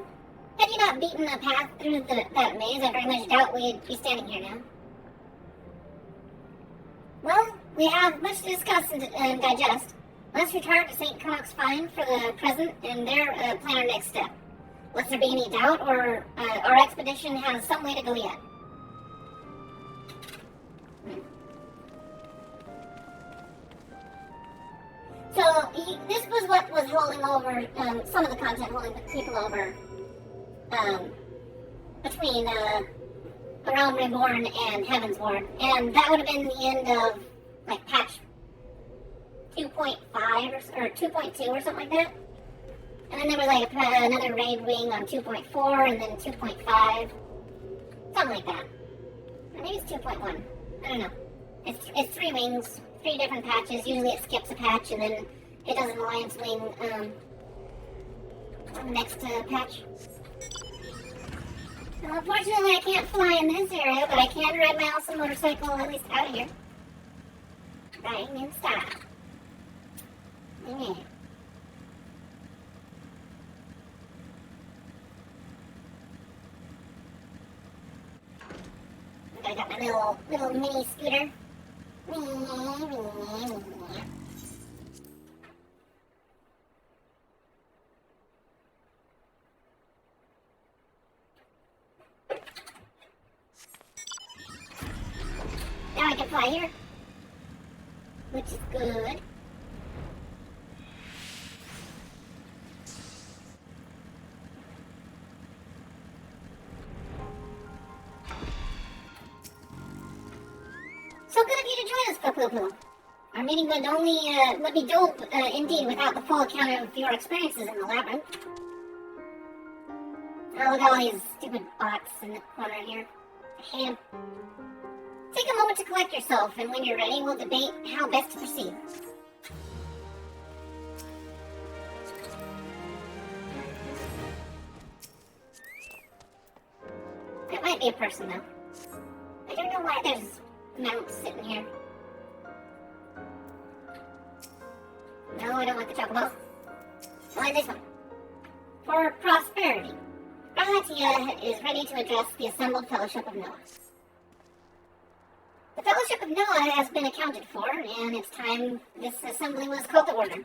Had you not beaten a path through that maze, I very much doubt we'd be standing here now. Well, we have much to discuss and digest. Let's retire to St. Connox Fine for the present and plan our next step. Lest there be any doubt, or our expedition has some way to go yet. So, this was what was holding over, some of the content holding people over, between The Realm Reborn and Heavensward. And that would have been the end of, like, patch 2.5 or 2.2 or something like that. And then there was like another raid wing on 2.4 and then 2.5. Something like that. Or maybe it's 2.1. I don't know. It's 3 wings, 3 different patches. Usually it skips a patch and then it does an alliance wing on the next patch. Well, unfortunately I can't fly in this area, but I can ride my awesome motorcycle at least out of here. Riding in style. Yeah. I got my little mini scooter. Now I can fly here, which is good. So good of you to join us, Poo-Poo-Poo. Our meeting would be dull indeed without the full account of your experiences in the labyrinth. Oh, look at all these stupid bots in the corner here. I hate them. Take a moment to collect yourself, and when you're ready, we'll debate how best to proceed. That might be a person, though. I don't know why there's mounts sitting here. No, I don't like the chocobos. I like this one. For prosperity, Rahatia is ready to address the assembled Fellowship of Noah. The Fellowship of Noah has been accounted for, and it's time this assembly was called to order.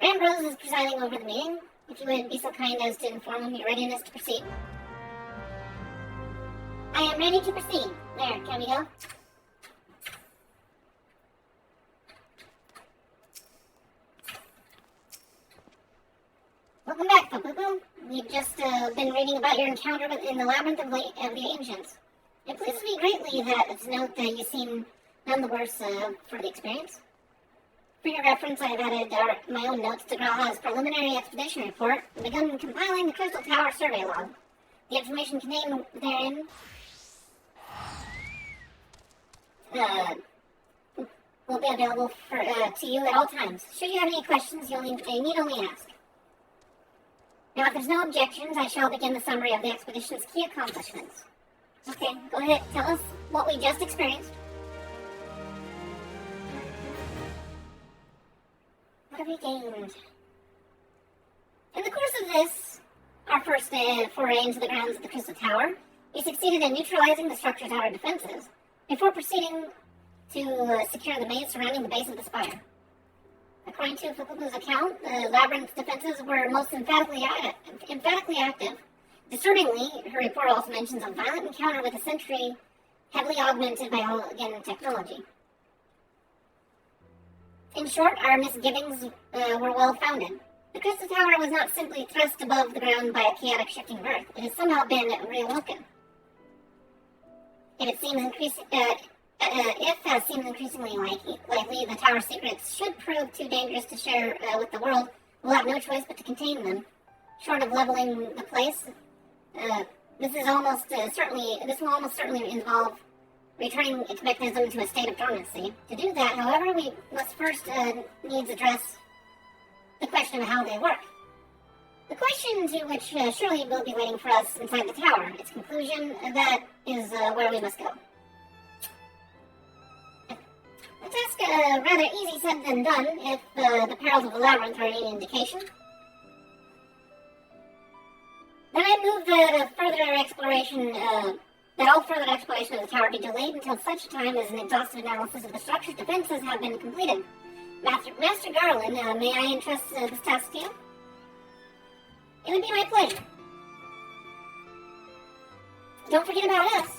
Ambrose is presiding over the meeting. If you would be so kind as to inform him your readiness to proceed. I am ready to proceed. There, can we go? Welcome back, Poo-Poo. We've just been reading about your encounter in the Labyrinth of the Ancients. It pleases me greatly to note that you seem none the worse for the experience. For your reference, I have added my own notes to Graha's preliminary expedition report and begun compiling the Crystal Tower survey log. The information contained therein will be available to you at all times. Should you have any questions, you'll need only ask. Now, if there's no objections, I shall begin the summary of the expedition's key accomplishments. Okay, go ahead, tell us what we just experienced. What have we gained? In the course of this, our first foray into the grounds of the Crystal Tower, we succeeded in neutralizing the structure tower defenses before proceeding to secure the maze surrounding the base of the spire. According to Fukuku's account, the labyrinth's defenses were most emphatically active. Disturbingly, her report also mentions a violent encounter with a sentry heavily augmented by hologen technology. In short, our misgivings were well founded. The Crystal Tower was not simply thrust above the ground by a chaotic shifting earth. It has somehow been reawoken. If it seems increasingly likely the tower's secrets should prove too dangerous to share with the world, we'll have no choice but to contain them. Short of leveling the place, this will almost certainly involve returning its mechanism to a state of dormancy. To do that, however, we must first needs address the question of how they work. The question to which surely will be waiting for us inside the tower. Its conclusion, that is where we must go. A task rather easy said than done, if the perils of the labyrinth are any indication. Then I move that all further exploration of the tower be delayed until such time as an exhaustive analysis of the structure's defenses have been completed. Master Garland, may I entrust this task to you? It would be my pleasure. Don't forget about us.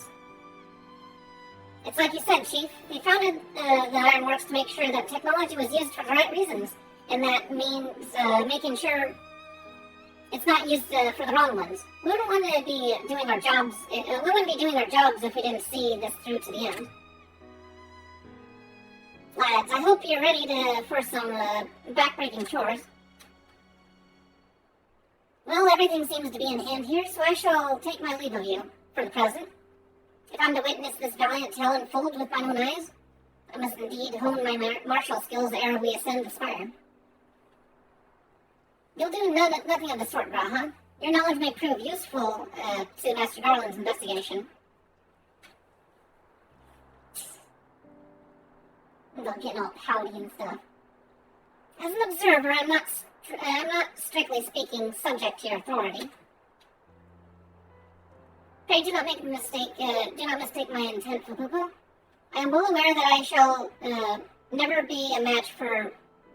It's like you said, Chief. We founded the Ironworks to make sure that technology was used for the right reasons, and that means making sure it's not used for the wrong ones. We wouldn't want to be doing our jobs. We wouldn't be doing our jobs if we didn't see this through to the end. Lads, I hope you're ready for some backbreaking chores. Well, everything seems to be in hand here, so I shall take my leave of you for the present. If I'm to witness this valiant tale unfold with my own eyes, I must indeed hone my martial skills ere we ascend the spire. You'll do nothing of the sort, Graha. Your knowledge may prove useful to Master Garland's investigation. They're getting all pouty and stuff. As an observer, I'm not strictly speaking subject to your authority. Pray do not make a mistake. Do not mistake my intent for Poo-Poo. I am well aware that I shall never be a match for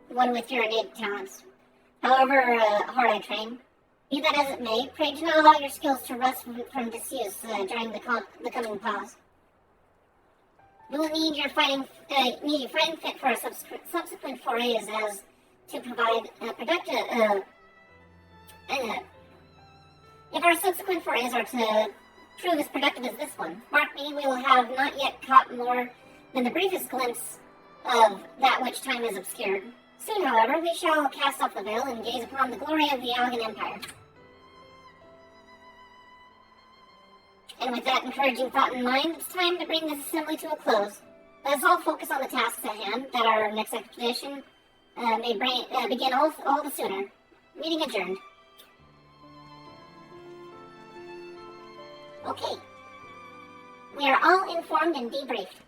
one with your innate talents. However hard I train, be that as it may, pray do not allow your skills to rust from disuse during the coming pause. We will need your fighting fit for our subsequent forays as to provide productive. If our subsequent forays are to prove as productive as this one, mark me, we will have not yet caught more than the briefest glimpse of that which time has obscured. Soon, however, we shall cast off the veil and gaze upon the glory of the Algan Empire. And with that encouraging thought in mind, it's time to bring this assembly to a close. Let us all focus on the tasks at hand, that our next expedition may begin all the sooner. Meeting adjourned. Okay. We are all informed and debriefed.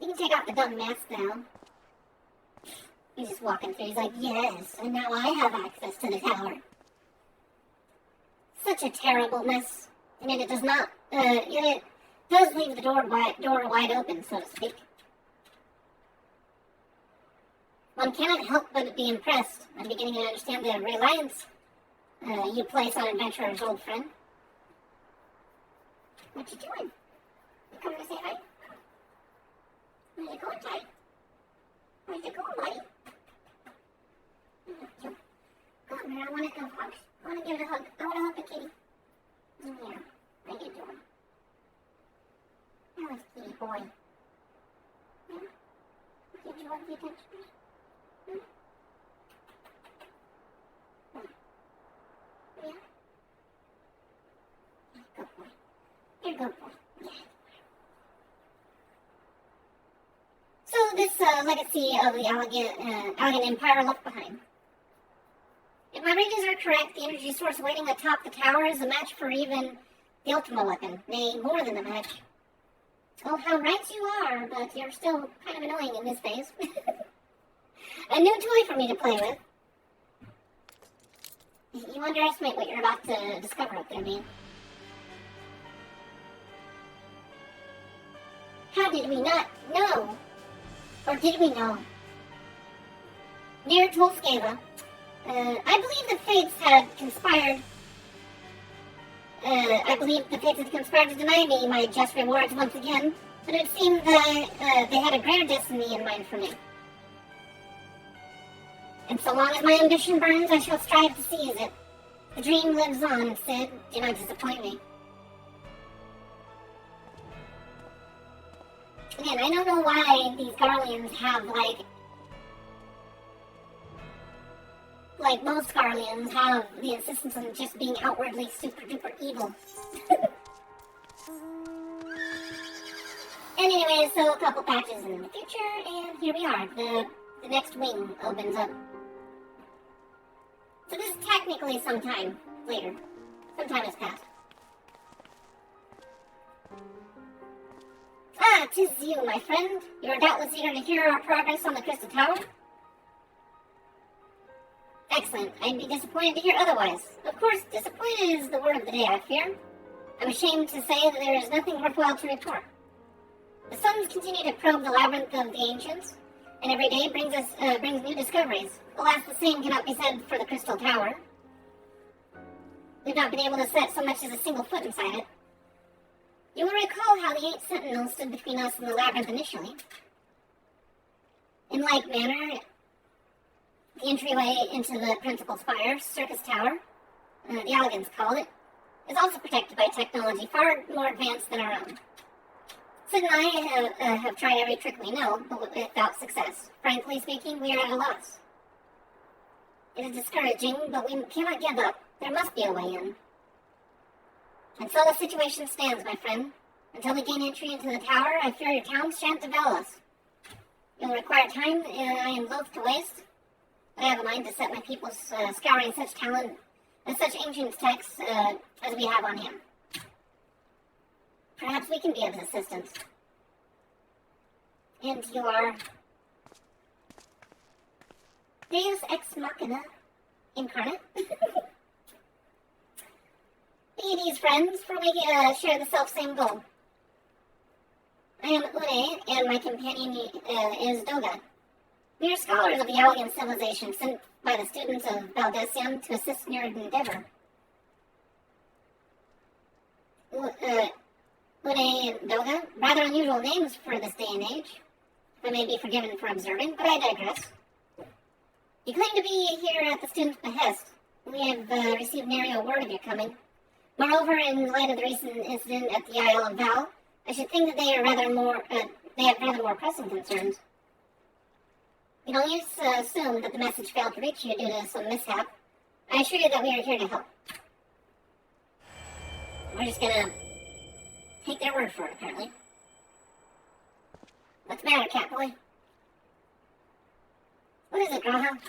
You can take off the dumb mask now. He's just walking through. He's like, yes, and now I have access to the tower. Such a terrible mess. And yet it does not, yet it does leave the door wide open, so to speak. One cannot help but be impressed. I'm beginning to understand the reliance you place on adventurers, old friend. What you doing? You coming to say hi? Where you going, Ty? Where you going, buddy? Come here, I want to go hug. I want to give it a hug. I want to hug the kitty. Yeah, what are you doing? That was kitty boy. Yeah? Did you want the attention? Hmm? Yeah? Good boy. You're a good boy. Yeah. So this legacy of the Allegan Empire left behind. If my readings are correct, the energy source waiting atop the tower is a match for even the Ultima weapon. Nay, more than a match. Oh, how right you are, but you're still kind of annoying in this phase. A new toy for me to play with. You underestimate what you're about to discover up there, man. How did we not know? Or did we know? Near Tolskeva, I believe the fates had conspired. To deny me my just rewards once again, but it seemed that they had a greater destiny in mind for me. And so long as my ambition burns, I shall strive to seize it. The dream lives on, Sid. Do not disappoint me. Again, I don't know why these Garleans have, like most Garleans have the insistence on just being outwardly super duper evil. And anyway, so a couple patches in the future, and here we are. The next wing opens up. So this is technically some time later. Some time has passed. Ah, 'tis you, my friend. You are doubtless eager to hear our progress on the Crystal Tower. Excellent. I'd be disappointed to hear otherwise. Of course, disappointed is the word of the day, I fear. I'm ashamed to say that there is nothing worthwhile to report. The suns continue to probe the labyrinth of the ancients, and every day brings new discoveries. Alas, the same cannot be said for the Crystal Tower. We've not been able to set so much as a single foot inside it. You will recall how the 8 sentinels stood between us and the labyrinth initially. In like manner, the entryway into the principal spire, Circus Tower, the Allegans call it, is also protected by technology far more advanced than our own. Sid and I have tried every trick we know, but without success. Frankly speaking, we are at a loss. It is discouraging, but we cannot give up. There must be a way in. And so the situation stands, my friend. Until we gain entry into the tower, I fear your towns shan't devour us. It will require time I am loath to waste. I have a mind to set my people scouring such talent, such ancient texts as we have on hand. Perhaps we can be of assistance. And you are Deus Ex Machina incarnate. Deities, friends, for we share the self-same goal. I am Une, and my companion is Doga. We are scholars of the Allegan civilization sent by the students of Valdesium to assist in your endeavor. Une and Doga, rather unusual names for this day and age. I may be forgiven for observing, but I digress. You claim to be here at the student's behest. We have received nary a word of your coming. Moreover, in light of the recent incident at the Isle of Val, I should think that they have rather more pressing concerns. You can only assume that the message failed to reach you due to some mishap. I assure you that we are here to help. We're just gonna take their word for it, apparently. What's the matter, Catboy? What is it, Graha?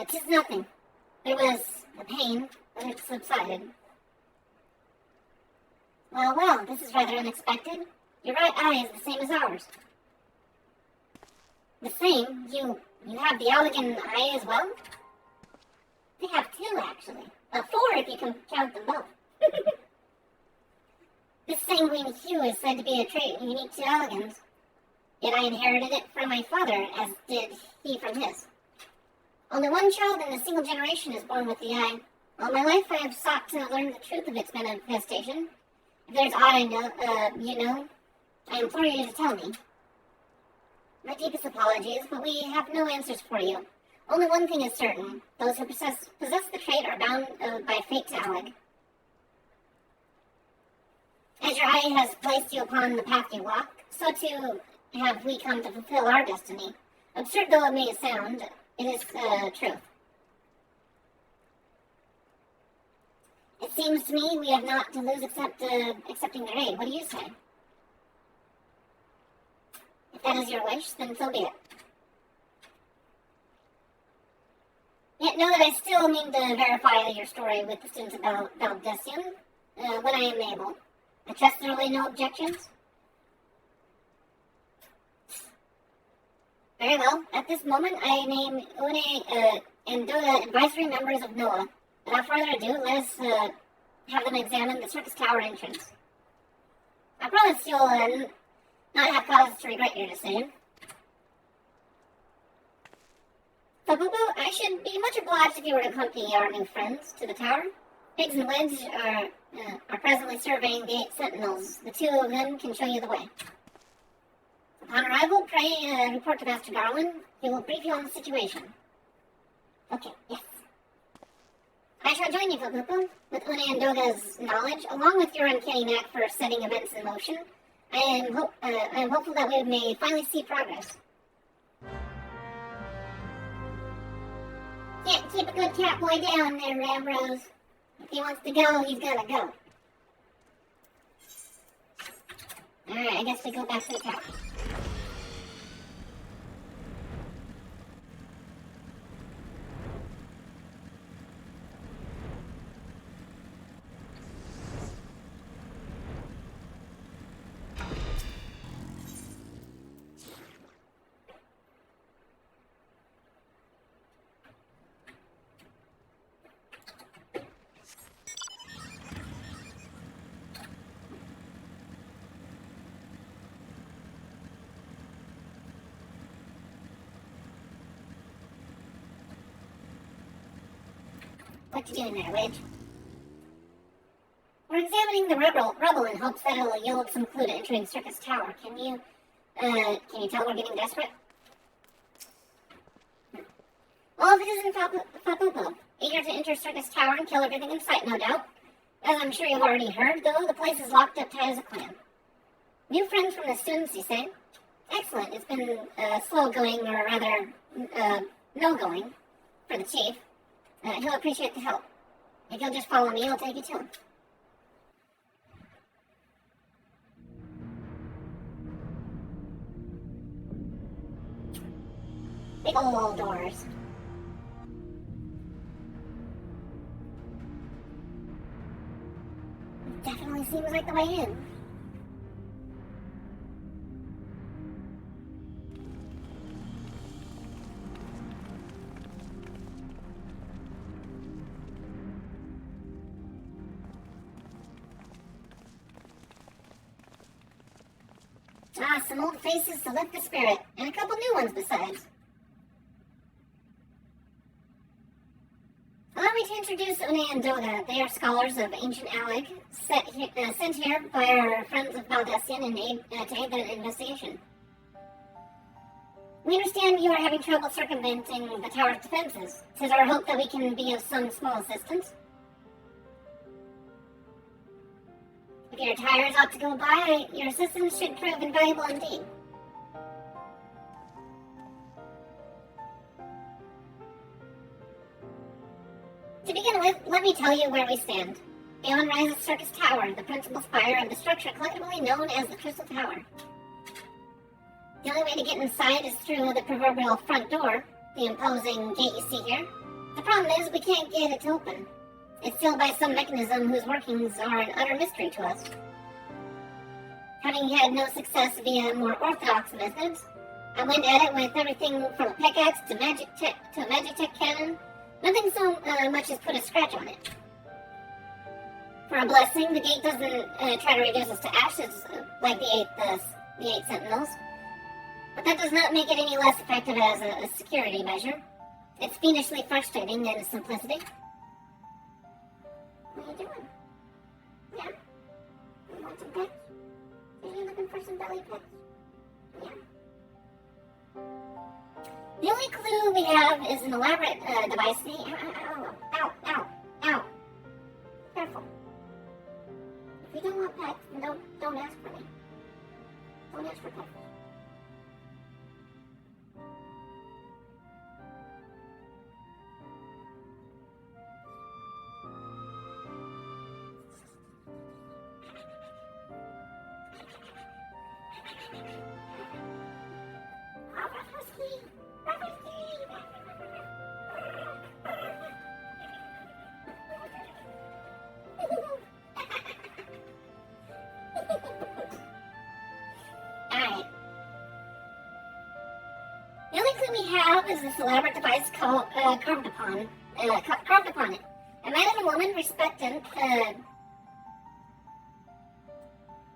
Tis nothing. There was a pain, but it subsided. Well, this is rather unexpected. Your right eye is the same as ours. The same? You have the Allegan eye as well? They have two, actually. 4 if you can count them both. This sanguine hue is said to be a trait unique to Allegans. Yet I inherited it from my father, as did he from his. Only one child in a single generation is born with the eye. All my life I have sought to learn the truth of its manifestation. If there's aught I know, I implore you to tell me. My deepest apologies, but we have no answers for you. Only one thing is certain. Those who possess the trait are bound by fate to Alleg. As your eye has placed you upon the path you walk, so too have we come to fulfill our destiny. Absurd though it may sound, it is truth. It seems to me we have not to lose except accepting their aid. What do you say? If that is your wish, then so be it. Yet know that I still mean to verify your story with the students about Valdesian when I am able. I trust there will be no objections? Very well. At this moment, I name Une and Doda advisory members of NOAA. Without further ado, let us have them examine the circus tower entrance. I promise you'll not have cause to regret your decision. Papupu, I should be much obliged if you were to accompany our new friends to the tower. Biggs and Wedge are presently surveying the 8 sentinels. The 2 of them can show you the way. Upon arrival, pray report to Master Darwin. He will brief you on the situation. Okay, yes. I shall join you, Papupu. With Une and Doga's knowledge, along with your uncanny knack for setting events in motion, I am hopeful that we may finally see progress. Can't keep a good cat boy down there, Ramrose. If he wants to go, he's gotta go. Alright, I guess we go back to the tower. What you doing there, Wedge? We're examining the rubble in hopes that it'll yield some clue to entering Circus Tower. Can you tell we're getting desperate? Well, if it isn't Papupu, eager to enter Circus Tower and kill everything in sight, no doubt. As I'm sure you've already heard, though, the place is locked up tight as a clam. New friends from the students, you say? Excellent. It's been slow going, or rather, no going, for the chief. He'll appreciate the help. If you'll just follow me, I'll take you to him. Big old doors. Definitely seems like the way in. Ah, some old faces to lift the spirit, and a couple new ones besides. Allow me to introduce Une and Doga. They are scholars of ancient Alleg, sent here by our friends of Valdesian to aid the investigation. We understand you are having trouble circumventing the tower's defenses. It is our hope that we can be of some small assistance. If your tires ought to go by, your assistance should prove invaluable indeed. To begin with, let me tell you where we stand. Beyond rises Circus Tower, the principal spire of the structure collectively known as the Crystal Tower. The only way to get inside is through the proverbial front door, the imposing gate you see here. The problem is we can't get it to open. It's sealed by some mechanism whose workings are an utter mystery to us. Having had no success via more orthodox methods, I went at it with everything from a pickaxe to a Magitech cannon. Nothing so much as put a scratch on it. For a blessing, the gate doesn't try to reduce us to ashes like the eight sentinels. But that does not make it any less effective as a security measure. It's fiendishly frustrating in its simplicity. What are you doing? Yeah? You want some pets? Are you looking for some belly pets? Yeah. The only clue we have is an elaborate device. Ow, ow, ow. Careful. If you don't want pets, then don't ask for me. Don't ask for pets. Alright. The only clue we have is this elaborate device called carved upon it. A man and a woman respecting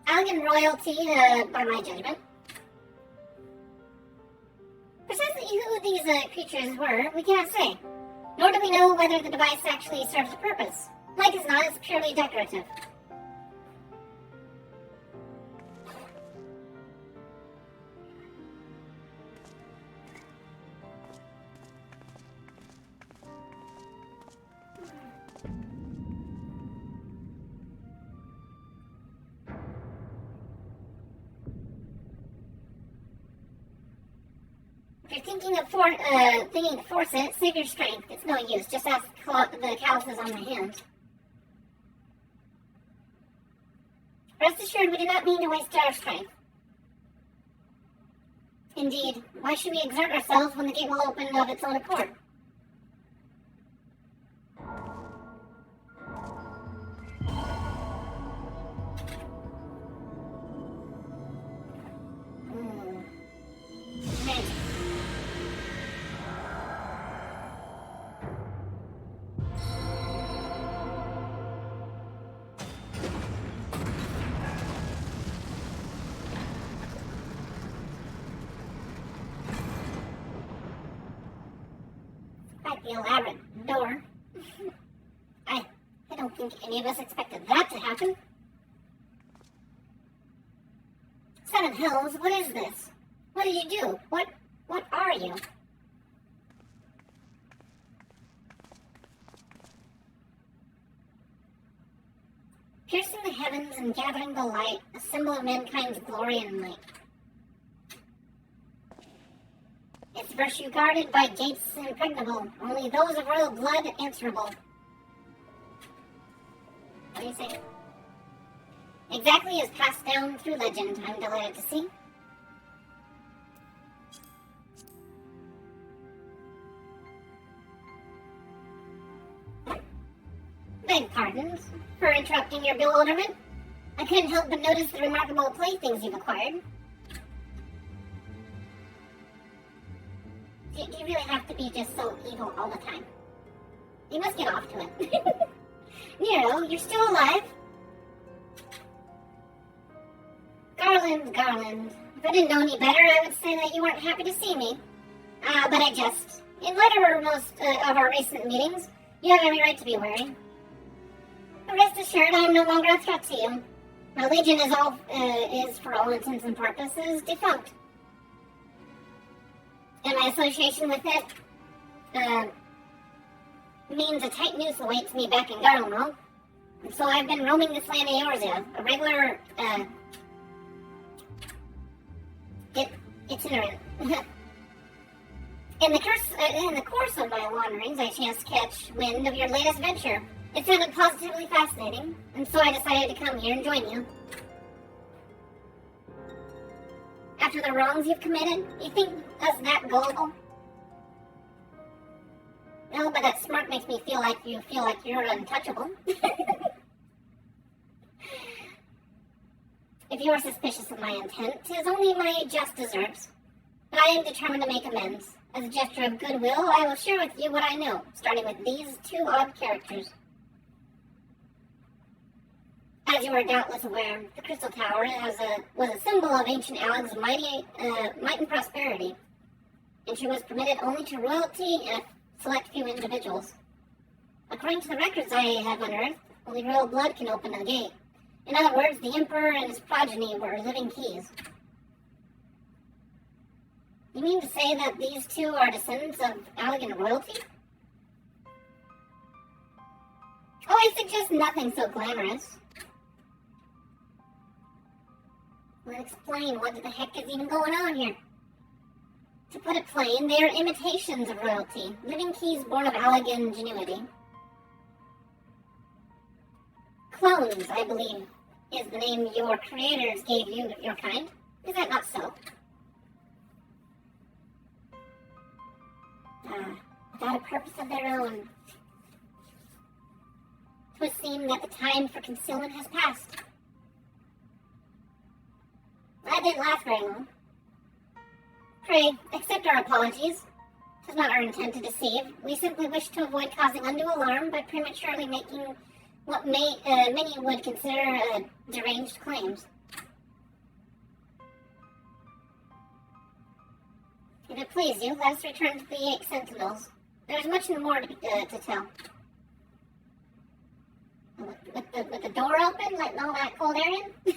elegant royalty by my judgment. Precisely who these creatures were, we cannot say. Nor do we know whether the device actually serves a purpose. Like as not, it's purely decorative. If you're thinking to force it, save your strength. It's no use. Just ask the calluses on my hands. Rest assured, we do not mean to waste our strength. Indeed, why should we exert ourselves when the gate will open of its own accord? Quite the elaborate door. I don't think any of us expected that to happen. Seven Hills, what is this? What did you do? What are you? Piercing the heavens and gathering the light, a symbol of mankind's glory and might. Its virtue guarded by gates impregnable, only those of royal blood answerable. What do you say? Exactly as passed down through legend, I'm delighted to see. Beg pardons for interrupting your bewilderment. I couldn't help but notice the remarkable playthings you've acquired. Do you really have to be just so evil all the time? You must get off to it. Nero, you're still alive? Garland. If I didn't know any better, I would say that you weren't happy to see me. But I jest. In light of most of our recent meetings, you have every right to be wary. But rest assured, I am no longer a threat to you. My legion is, for all intents and purposes, defunct. And my association with it means a tight noose awaits me back in Garlemald. And so I've been roaming this land of Eorzea, a regular itinerant. In the course of my wanderings, I chanced to catch wind of your latest venture. It sounded positively fascinating, and so I decided to come here and join you. After the wrongs you've committed, you think us that gullible? No, but that smirk makes me feel like you're untouchable. If If you are suspicious of my intent, 'tis only my just deserts. But I am determined to make amends. As a gesture of goodwill, I will share with you what I know, starting with these two odd characters. As you are doubtless aware, the Crystal Tower was a symbol of ancient Alag's might and prosperity, and she was permitted only to royalty and a select few individuals. According to the records I have unearthed, only royal blood can open the gate. In other words, the Emperor and his progeny were living keys. You mean to say that these two are descendants of Alagan royalty? Oh, I suggest nothing so glamorous. Well, explain what the heck is even going on here. To put it plain, they are imitations of royalty, living keys born of Alagan ingenuity. Clones, I believe, is the name your creators gave you, your kind. Is that not so? Without a purpose of their own. It would seem that the time for concealment has passed. That didn't last very long. Pray, accept our apologies. It is not our intent to deceive. We simply wish to avoid causing undue alarm by prematurely making what many would consider deranged claims. If it please you, let us return to the 8 Sentinels. There is much more to tell. With the door open, letting all that cold air in?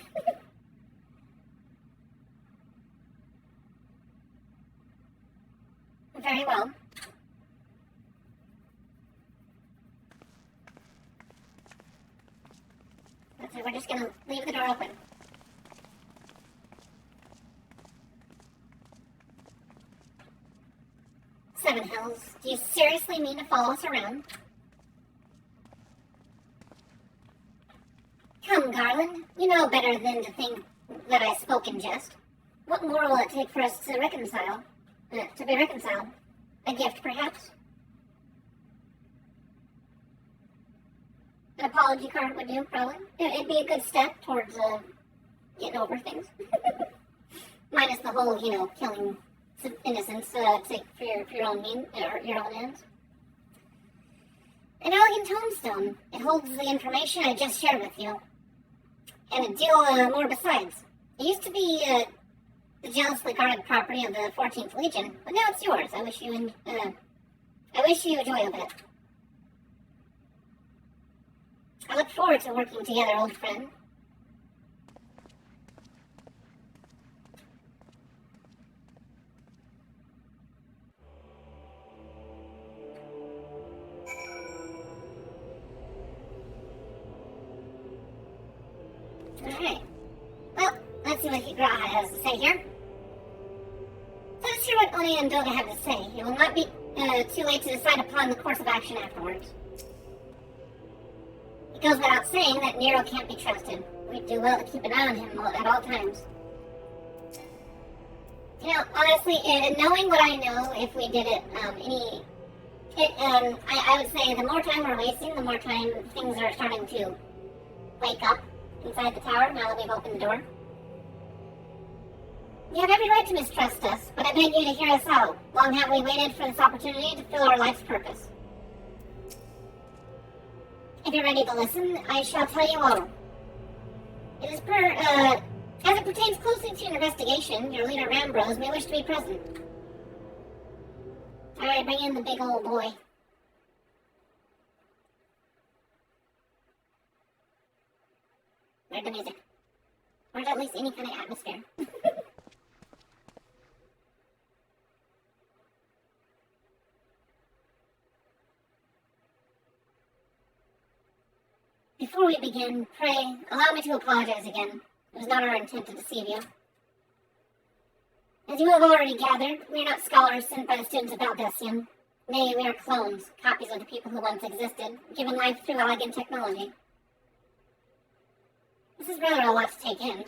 Very well. So we're just gonna leave the door open. Seven Hells, do you seriously mean to follow us around? Come, Garland, you know better than to think that I spoke in jest. What more will it take for us to reconcile? To be reconciled? A gift, perhaps? An apology card would do, probably. It'd be a good step towards getting over things. Minus the whole, killing innocents for your own your own ends. An elegant tombstone. It holds the information I just shared with you, and a deal more besides. It used to be the jealously guarded property of the 14th Legion, but now it's yours. I wish you joy of it. I look forward to working together, old friend. Alright. Well, let's see what Graha has to say here. So let's hear what Oni and Doga have to say. It will not be too late to decide upon the course of action afterwards. It goes without saying that Nero can't be trusted. We'd do well to keep an eye on him at all times. Honestly, knowing what I know, if we did it, I would say the more time we're wasting, the more time things are starting to wake up inside the tower now that we've opened the door. You have every right to mistrust us, but I beg you to hear us out. Long have we waited for this opportunity to fill our life's purpose. If you're ready to listen, I shall tell you all. It is as it pertains closely to your investigation, your leader Rambrose may wish to be present. Alright, bring in the big old boy. Where's the music? Where's at least any kind of atmosphere? Before we begin, pray, allow me to apologize again. It was not our intent to deceive you. As you have already gathered, we are not scholars sent by the students of Valdesian. Nay, we are clones, copies of the people who once existed, given life through elegant technology. This is rather a lot to take in.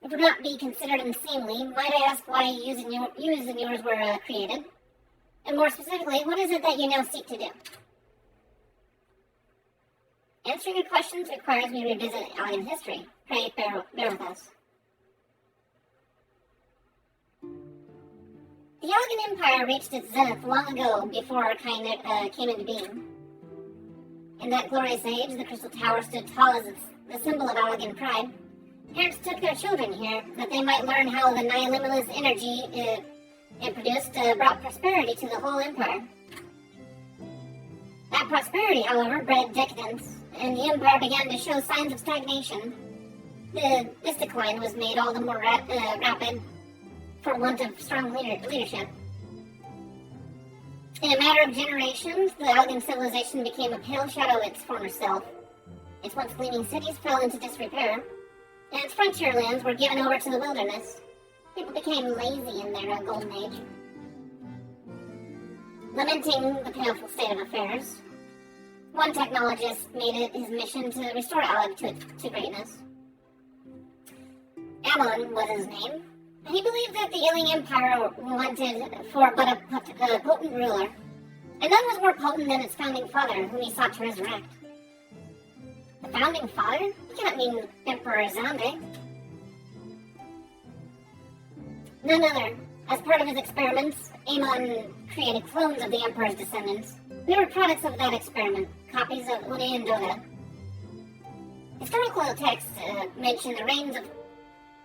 It would not be considered unseemly. Might I ask why yous and yours were created? And more specifically, what is it that you now seek to do? Answering your questions requires we revisit Alien history. Pray bear with us. The Alien Empire reached its zenith long ago before our kind came into being. In that glorious age, the Crystal Tower stood tall as the symbol of Alien pride. Parents took their children here that they might learn how the nihilimitless energy it produced brought prosperity to the whole empire. That prosperity, however, bred decadence, and the empire began to show signs of stagnation. This decline was made all the more rapid for want of strong leadership. In a matter of generations, the Alien civilization became a pale shadow of its former self. Its once gleaming cities fell into disrepair, and its frontier lands were given over to the wilderness. People became lazy in their golden age. Lamenting the painful state of affairs, one technologist made it his mission to restore Alag to greatness. Ammon was his name, and he believed that the Alien Empire wanted for but a potent ruler, and none was more potent than its founding father, whom he sought to resurrect. The founding father? You cannot mean Emperor Zonde. None other. As part of his experiments, Amon created clones of the Emperor's descendants. We were products of that experiment, copies of Une and Dota. Historical texts mention the reigns of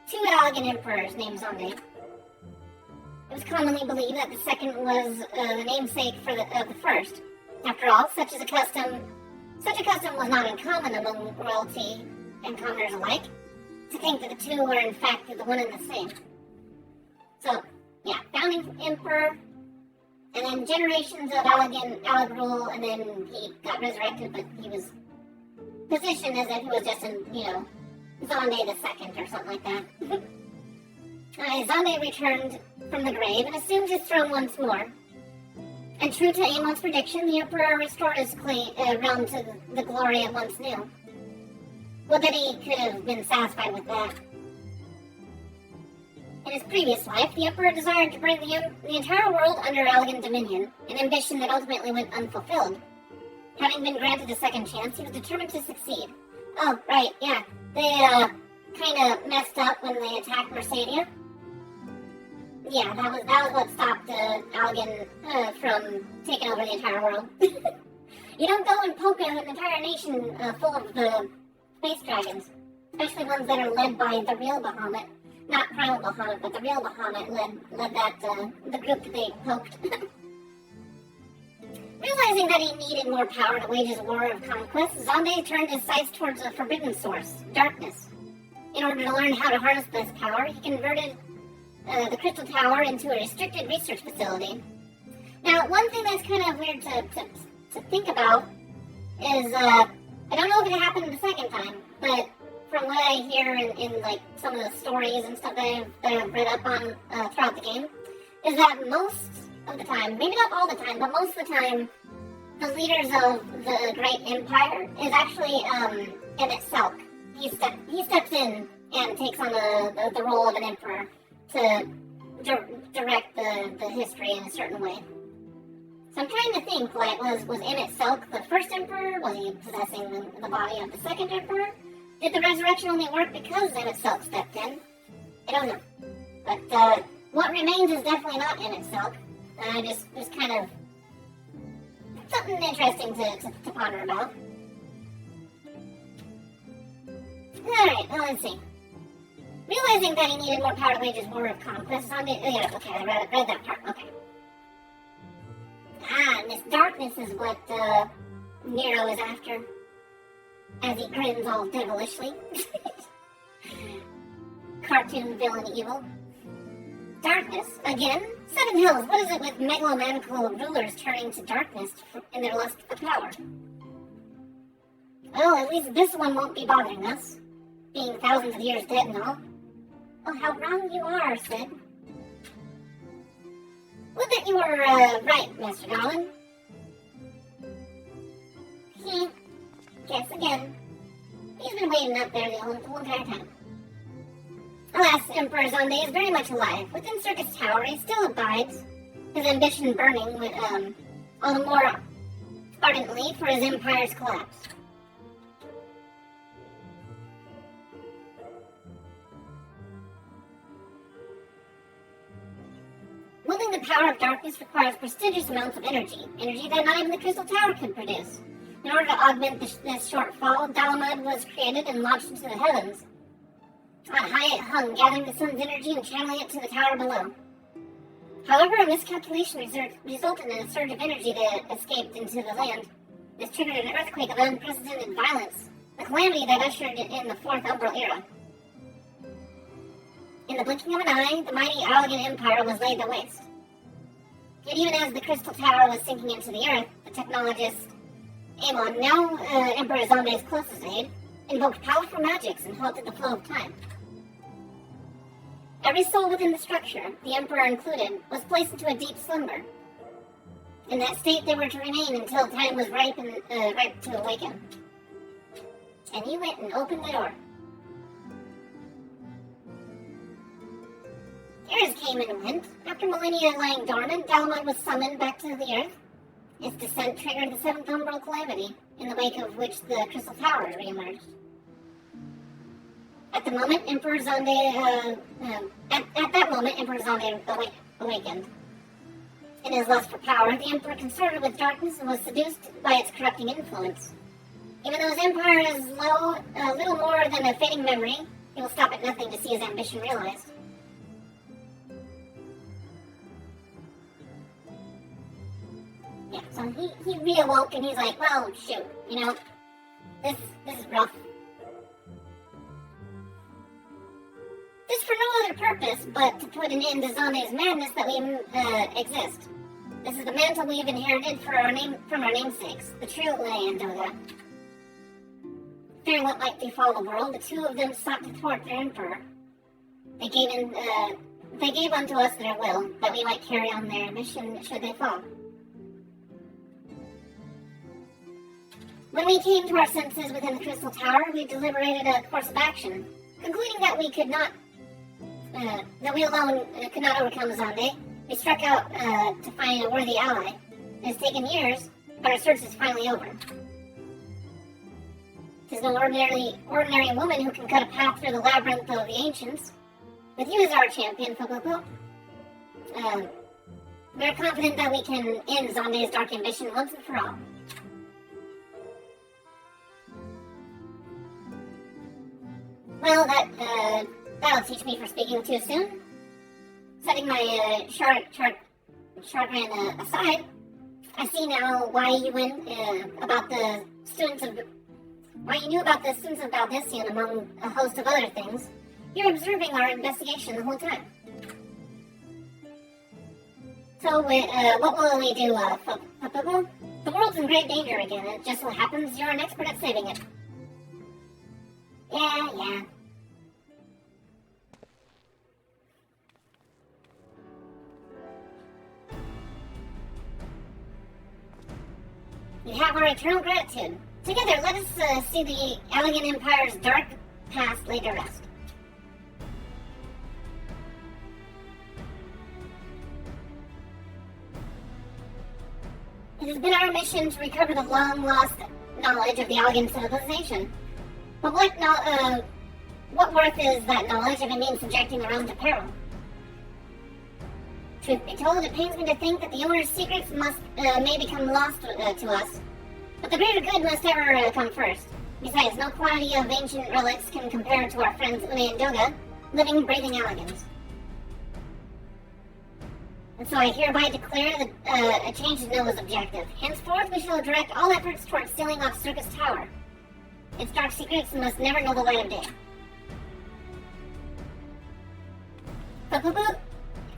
two Algan emperors named Zonde. It was commonly believed that the second was the namesake of the first. After all, such a custom was not uncommon among royalty and commoners alike, to think that the two were in fact the one and the same. So, yeah, founding emperor, and then generations of Alag rule, and then he got resurrected, but he was positioned as if he was just Zonde the Second or something like that. Zonde returned from the grave and assumed his throne once more. And true to Amon's prediction, the Emperor restored his realm to the glory it once knew. Would that he could have been satisfied with that. In his previous life, the Emperor desired to bring the entire world under Algan dominion, an ambition that ultimately went unfulfilled. Having been granted a second chance, he was determined to succeed. Oh, right, yeah. They, kind of messed up when they attacked Mercedia. Yeah, that was what stopped Algan from taking over the entire world. You don't go and poke an entire nation full of space dragons, especially ones that are led by the real Bahamut. Not Primal Bahamut, but the real Bahamut led the group that they poked. Realizing that he needed more power to wage his war of conquest, Zonde turned his sights towards a forbidden source, darkness. In order to learn how to harness this power, he converted the Crystal Tower into a restricted research facility. Now, one thing that's kind of weird to think about is, I don't know if it happened the second time, but from what I hear in like some of the stories and stuff that I've read up on throughout the game, is that most of the time, maybe not all the time, but most of the time, the leaders of the Great Empire is actually Emmett Selk. He steps in and takes on the role of an emperor to direct the history in a certain way. So I'm trying to think, like, was Emmett Selk the first emperor? Was he possessing the body of the second emperor? Did the resurrection only work because Emmett Selk stepped in? I don't know. But what remains is definitely not Emmett Selk. And I just kind of something interesting to ponder about. Alright, well, let's see. Realizing that he needed more power to wage his war of conquest, I read that part, okay. And this darkness is what Nero is after, as he grins all devilishly. Cartoon villain evil. Darkness, again? Seven Hills, what is it with megalomaniacal rulers turning to darkness in their lust for power? Well, at least this one won't be bothering us, being thousands of years dead and all. Oh, how wrong you are, Sid. Would that you were right, Master Darlin. Guess again. He's been waiting up there the whole entire time. Alas, Emperor Zonde is very much alive. Within Circus Tower, he still abides, his ambition burning with, all the more ardently for his empire's collapse. power of darkness requires prestigious amounts of energy that not even the Crystal Tower could produce. In order to augment this shortfall, Dalamud was created and launched into the heavens. On high it hung, gathering the sun's energy and channeling it to the tower below. However, a miscalculation resulted in a surge of energy that escaped into the land. This triggered an earthquake of unprecedented violence, a calamity that ushered in the Fourth Umbral Era. In the blinking of an eye, the mighty Allegan Empire was laid to waste. Yet even as the Crystal Tower was sinking into the earth, the technologist Amon, now Emperor Zonde's closest aide, invoked powerful magics and halted the flow of time. Every soul within the structure, the Emperor included, was placed into a deep slumber. In that state, they were to remain until time was ripe to awaken. And he went and opened the door. Eras came and went. After millennia lying dormant, Dalamud was summoned back to the earth. Its descent triggered the Seventh Umbral Calamity, in the wake of which the Crystal Tower reemerged. At that moment, Emperor Zonde awakened. In his lust for power, the Emperor consorted with darkness and was seduced by its corrupting influence. Even though his empire is little more than a fading memory, he will stop at nothing to see his ambition realized. Yeah, so he reawoke and he's like, well, shoot, this is rough. This for no other purpose but to put an end to Zonde's madness that we exist. This is the mantle we've inherited from our namesakes, the true Endwalker. Fearing what might befall the world, the two of them sought to thwart their emperor. They gave unto us their will, that we might carry on their mission should they fall. When we came to our senses within the Crystal Tower, we deliberated a course of action, concluding that we alone could not overcome Zonde. We struck out to find a worthy ally. It has taken years, but our search is finally over. Tis no ordinary woman who can cut a path through the labyrinth of the ancients. With you as our champion, Fopopo, we're confident that we can end Zonde's dark ambition once and for all. Well, that'll teach me for speaking too soon. Setting my chagrin aside, I see now why you knew about the students of Baldesion among a host of other things. You're observing our investigation the whole time. So, what will we do, Fopopo? The world's in great danger again. It just so happens you're an expert at saving it. Yeah. You have our eternal gratitude. Together, let us see the Allegan Empire's dark past laid to rest. It has been our mission to recover the long-lost knowledge of the Allegan civilization. But what worth is that knowledge if it means subjecting the realm to peril? Truth be told, it pains me to think that the owner's secrets may become lost to us. But the greater good must ever come first. Besides, no quantity of ancient relics can compare to our friends Une and Doga, living, breathing Allegans. And so I hereby declare that a change to Noah's objective. Henceforth, we shall direct all efforts towards sealing off Circus Tower. Its dark secrets must never know the light of day. Fopopo,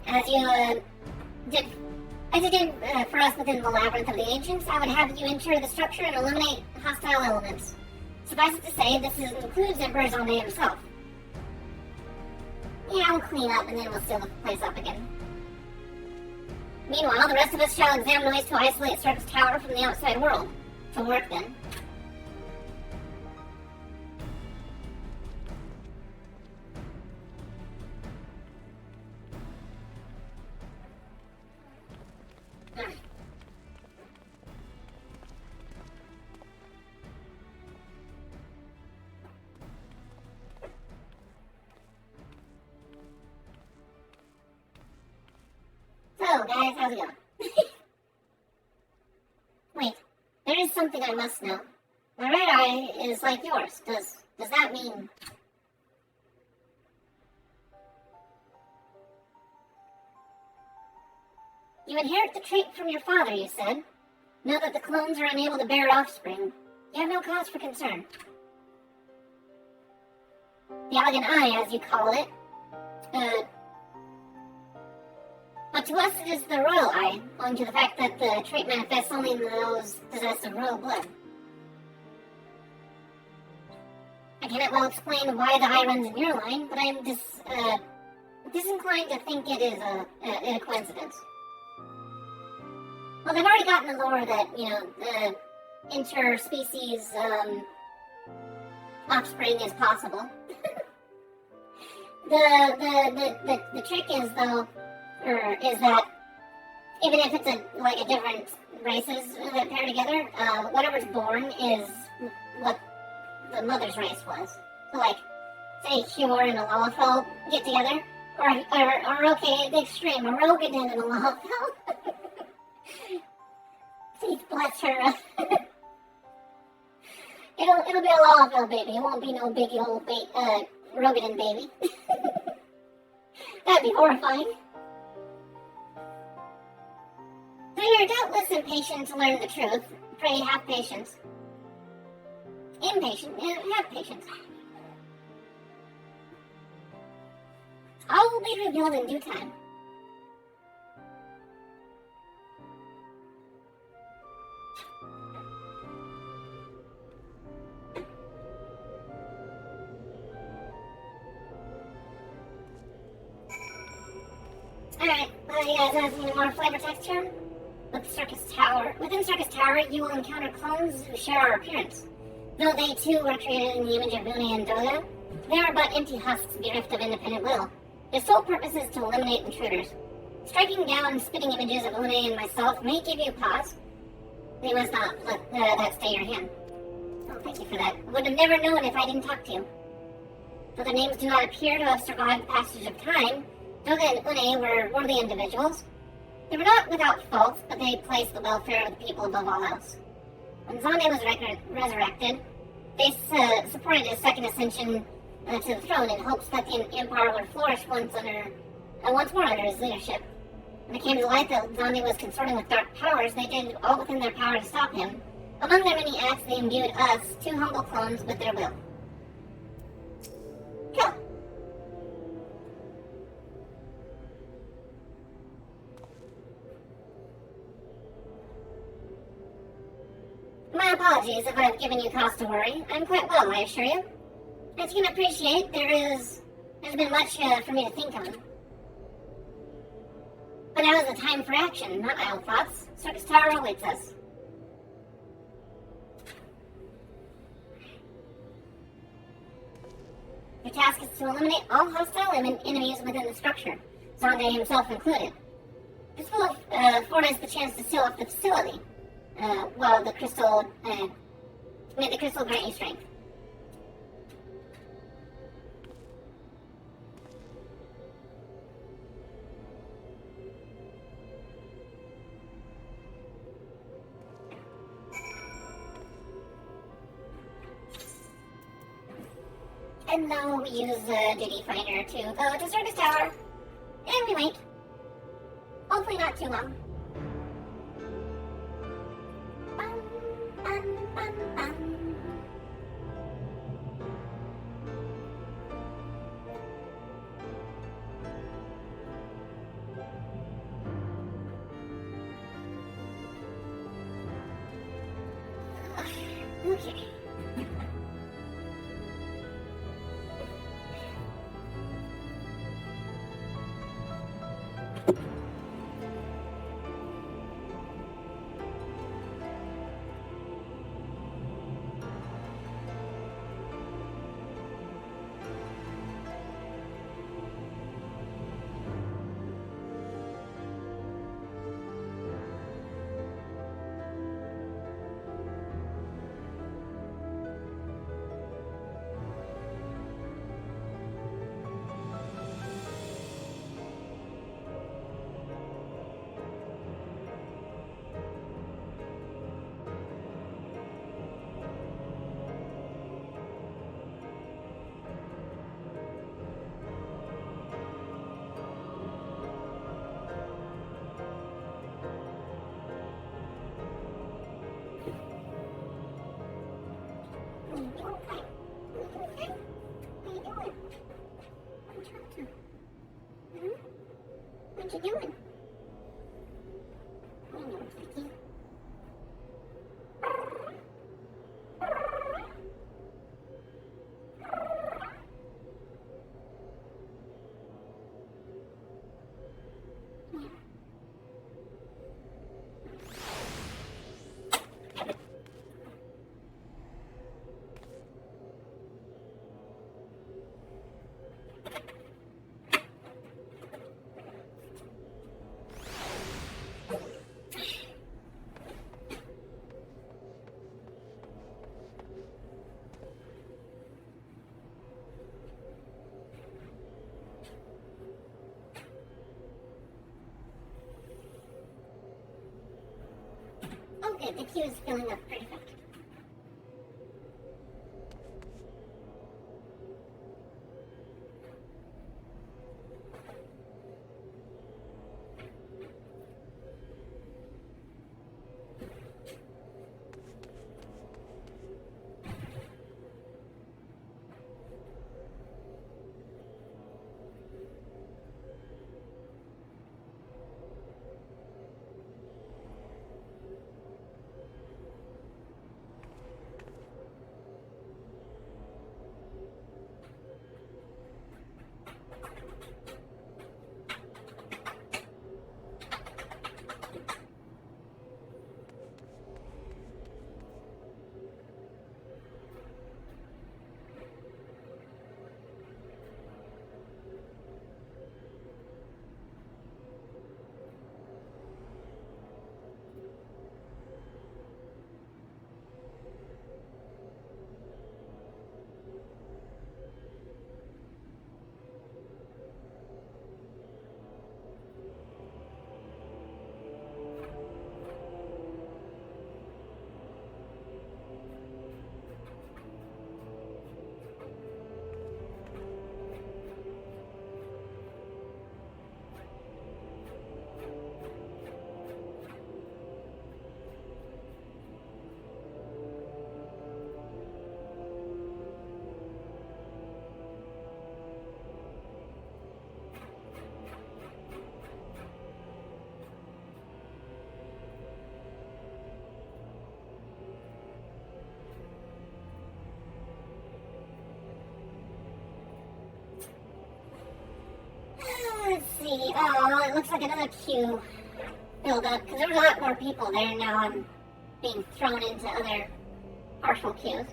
as you did for us within the labyrinth of the ancients, I would have you enter the structure and eliminate hostile elements. Suffice it to say, this includes Emperor Zonde himself. Yeah, we'll clean up and then we'll seal the place up again. Meanwhile, the rest of us shall examine ways to isolate Circus Tower from the outside world. To work then. So, guys, how's it going? Wait, there is something I must know. My right eye is like yours. Does that mean... You inherit the trait from your father, you said. Know that the clones are unable to bear offspring. You have no cause for concern. The elegant eye, as you call it. But to us it is the royal eye, owing to the fact that the trait manifests only in those possessed of royal blood. I cannot well explain why the eye runs in your line, but I am disinclined to think it is a coincidence. Well, they've already gotten the lore that, interspecies offspring is possible. The trick is, though, is that even if it's a different races that pair together, whatever's born is what the mother's race was. So, say Cure and a Lalafell get together, or okay, the extreme, a Rogadin and a Lalafell. Please bless her. It'll be a Lalafell baby. It won't be no big old Rogadin baby. That'd be horrifying. So you're doubtless impatient to learn the truth. Pray have patience. Impatient, have patience. All will be revealed in due time. Alright, you guys have any more flavor text here? Within Circus Tower, you will encounter clones who share our appearance. Though they too were created in the image of Une and Doga, they are but empty husks bereft of independent will. Their sole purpose is to eliminate intruders. Striking down spitting images of Une and myself may give you pause. You must not let that stay your hand. Oh, thank you for that. Would have never known if I didn't talk to you. Though their names do not appear to have survived the passage of time, Doga and Une were worthy individuals. They were not without faults, but they placed the welfare of the people above all else. When Zonde was resurrected, they supported his second ascension to the throne in hopes that the Empire would flourish once more under his leadership. When it came to light that Zonde was consorting with dark powers, they did all within their power to stop him. Among their many acts, they imbued us, two humble clones, with their will. Cool. My apologies if I've given you cause to worry. I'm quite well, I assure you. As you can appreciate, there's been much for me to think on. But now is the time for action, not idle thoughts. Circus Tower awaits us. Your task is to eliminate all hostile enemies within the structure, Zonde himself included. This will afford us the chance to seal off the facility. Well, the crystal, may the crystal grant you strength. And now we use Duty Finder to go to Circus Tower. And we wait. Hopefully not too long. Okay. The queue is filling up pretty fast. Let's see. Oh, it looks like another queue filled up because there's a lot more people there now. I'm being thrown into other partial queues.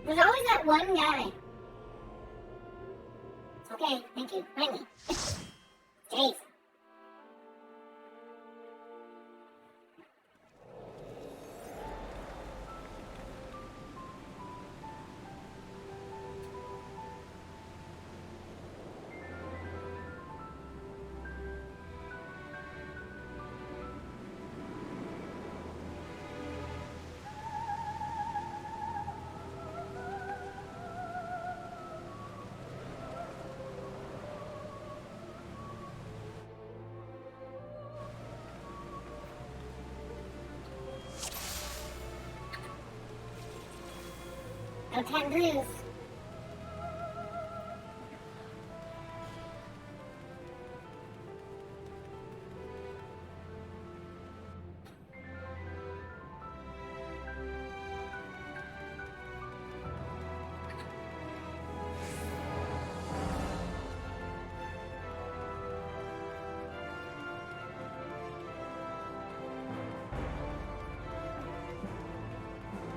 There's always that one guy. Okay, thank you. Finally. Jeez. No time to lose.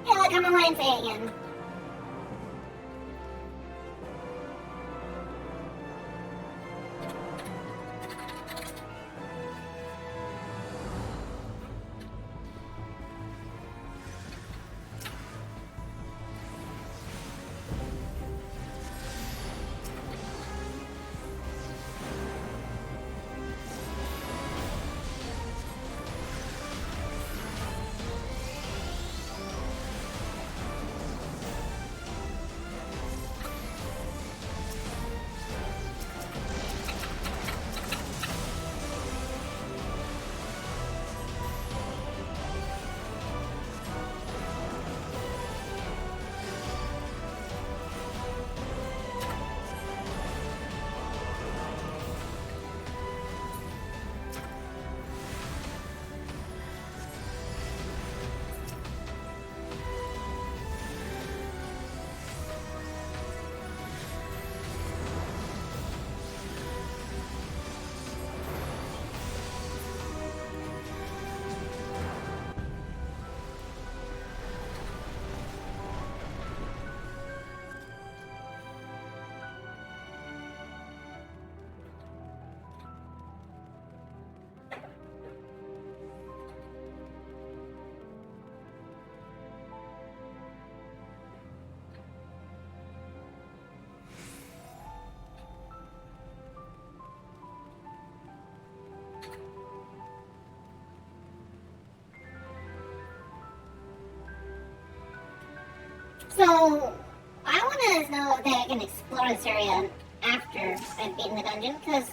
Yeah, like I'm a Wednesday again. So, I want to know if I can explore this area after I've beaten the dungeon, because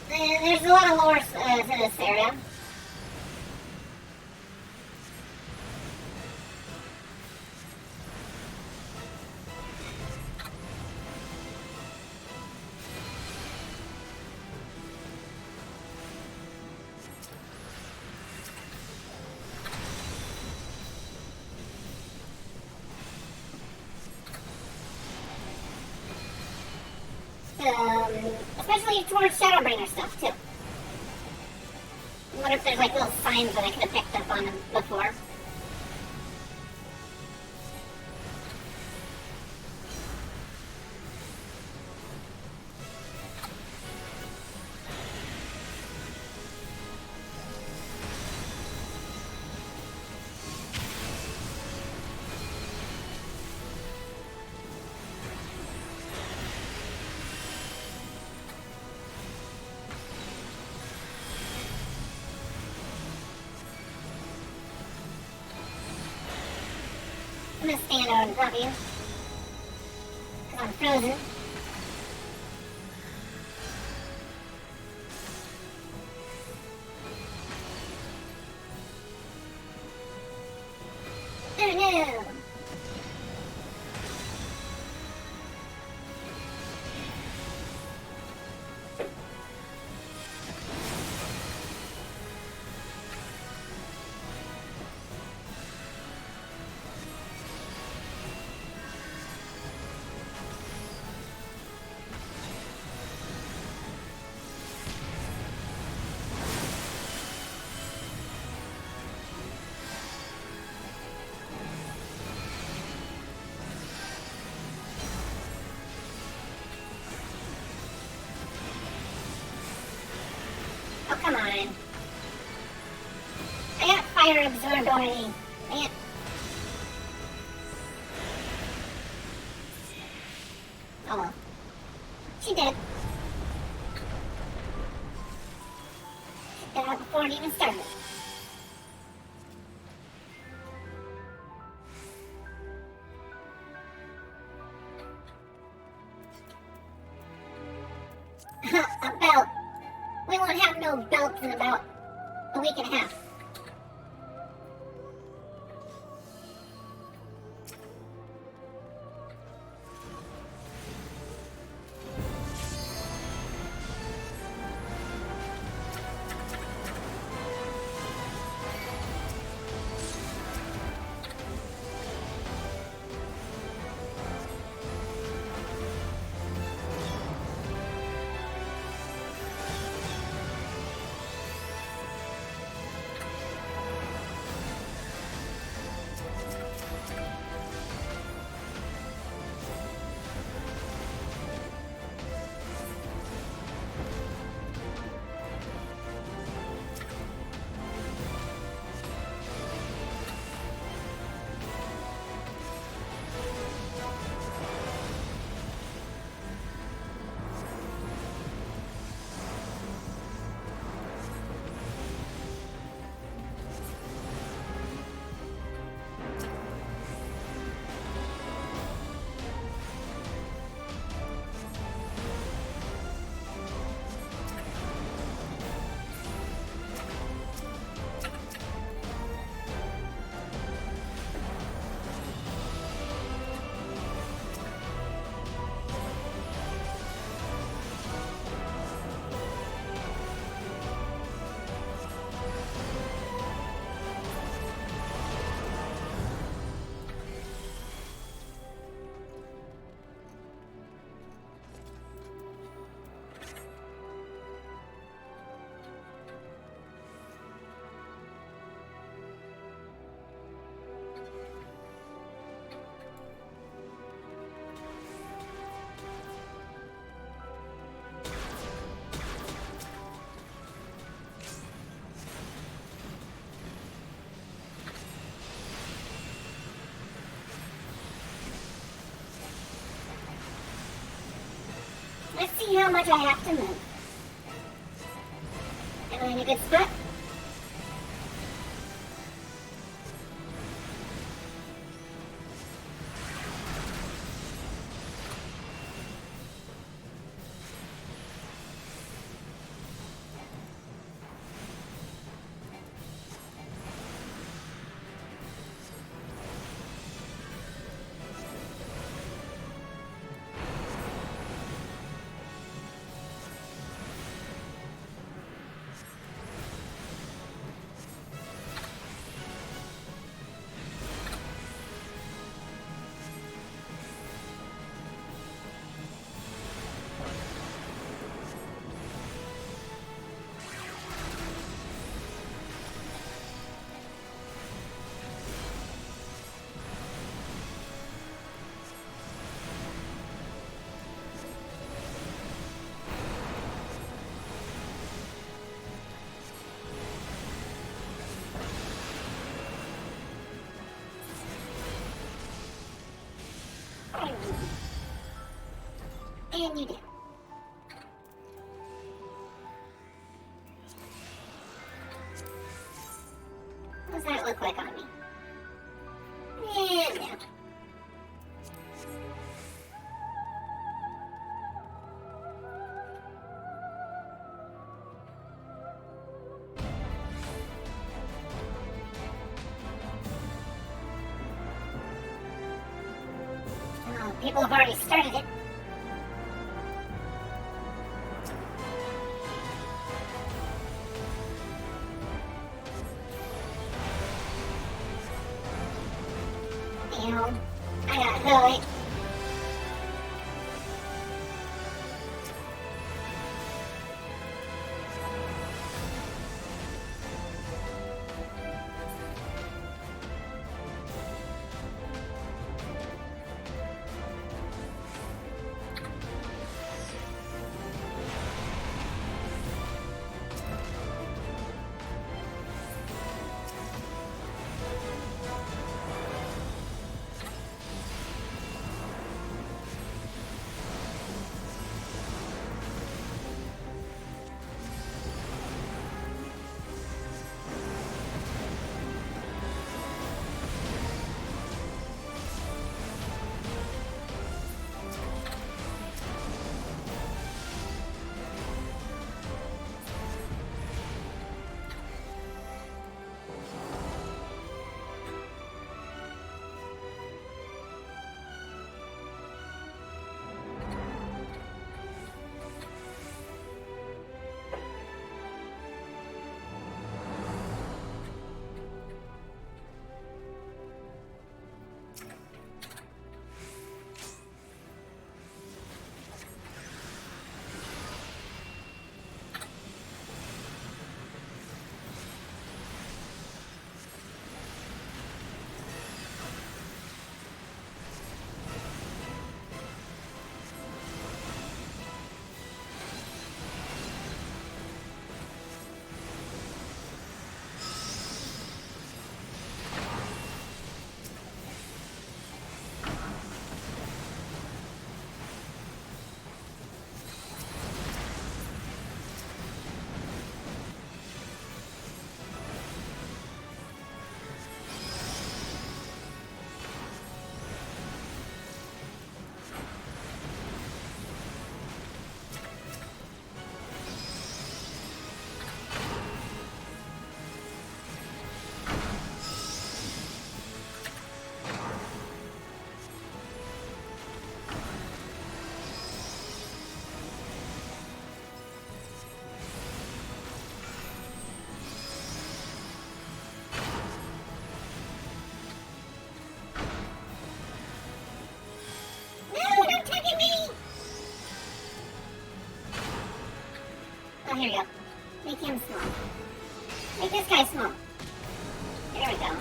there's a lot of lore to this area. Especially towards Shadowbringer stuff, too. What if there's like little signs that I could have picked up on them before? I'm gonna stand over and grab you. Because I'm frozen. Oh no! Oh, come on. I got fire absorbed already. Man. Oh well. She did. She got out before it even started. A belt. We won't have no belts in about a week and a half. Let's see how much I have to move. Am I in a good spot? And you do. What does that look like on me? And no. Oh, people have already started it. I gotta hurry. Oh, here we go. Make him small. Make this guy small. There we go.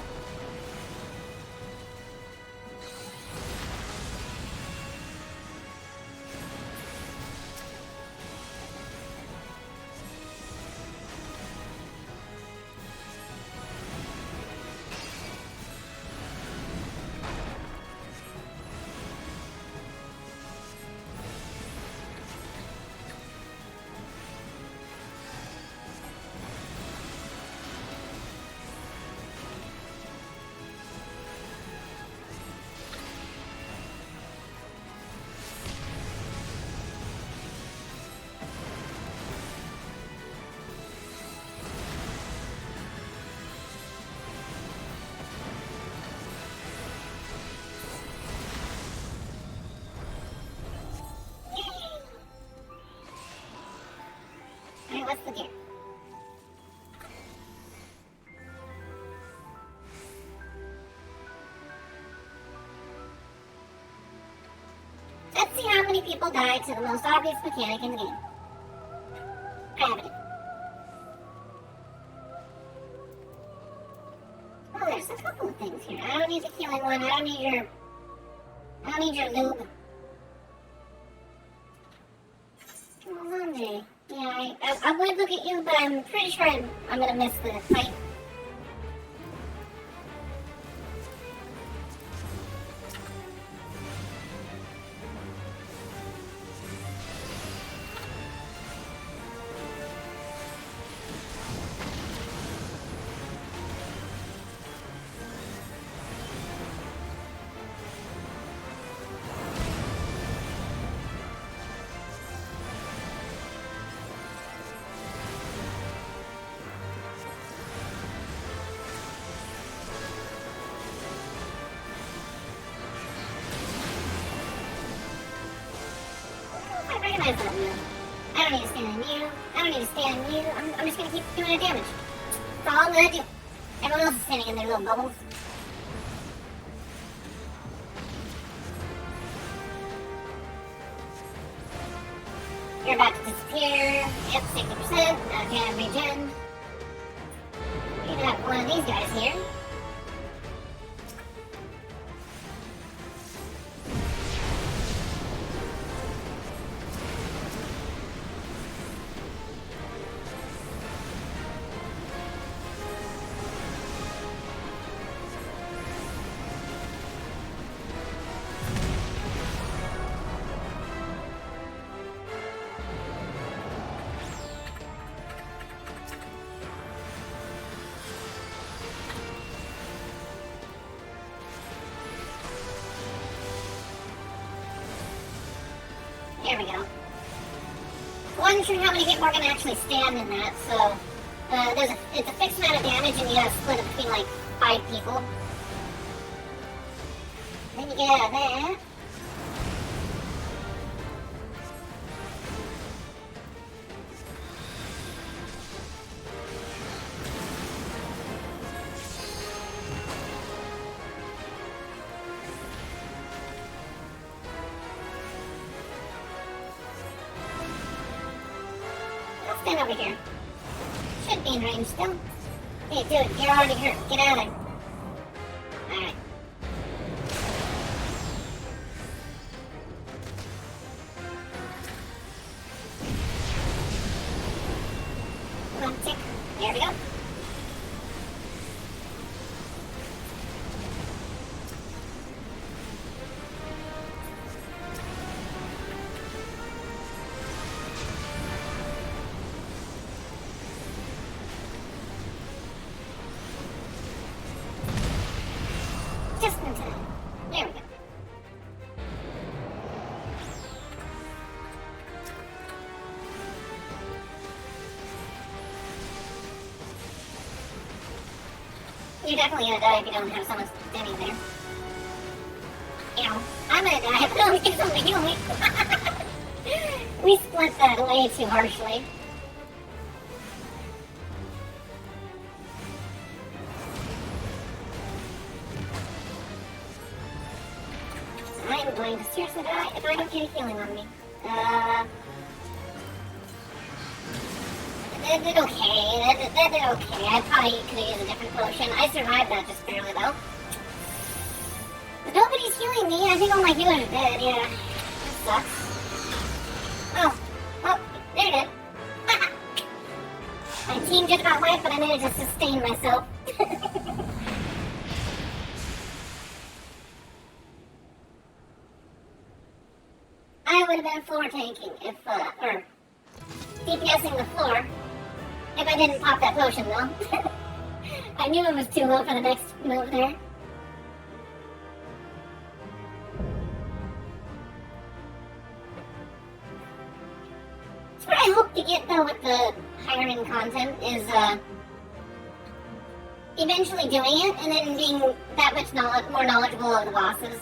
Alright, what's the deal? Let's see how many people died to the most obvious mechanic in the game. Gravity. Oh, there's a couple of things here. I don't need the healing one. I don't need your lube. Oh, Andre. Yeah, I would look at you, but I'm pretty sure I'm gonna miss the fight. Why is that move? I don't need to stand on you. I don't need to stand on you. I'm just gonna keep doing the damage. That's all I'm gonna do. Everyone else is standing in their little bubbles. You're about to disappear. Yep, 60%. Okay, regen. You can have one of these guys here. There we go. Wasn't sure how many people are going to actually stand in that, so it's a fixed amount of damage and you gotta split it between like 5 people. Then you get out of that. Stand over here. Should be in range still. Hey, dude, you're already hurt. Get out of there. Alright. One tick. There we go. Just in time. There we go. You're definitely gonna die if you don't have someone standing there. You know, I'm gonna die if I don't get someone to heal me. We split that way too harshly. I'm going to seriously die if I don't get a healing on me. They did okay. They did okay. I probably could have used a different potion. I survived that just barely though. But nobody's healing me. I think all my healers are dead. Yeah, that sucks. Oh, they're dead. My team just got wiped, but I managed to sustain myself. I would have been floor tanking if, or DPSing the floor if I didn't pop that potion though. I knew it was too low for the next move there. So what I hope to get though with the hiring content is, eventually doing it and then being that much more knowledgeable of the bosses.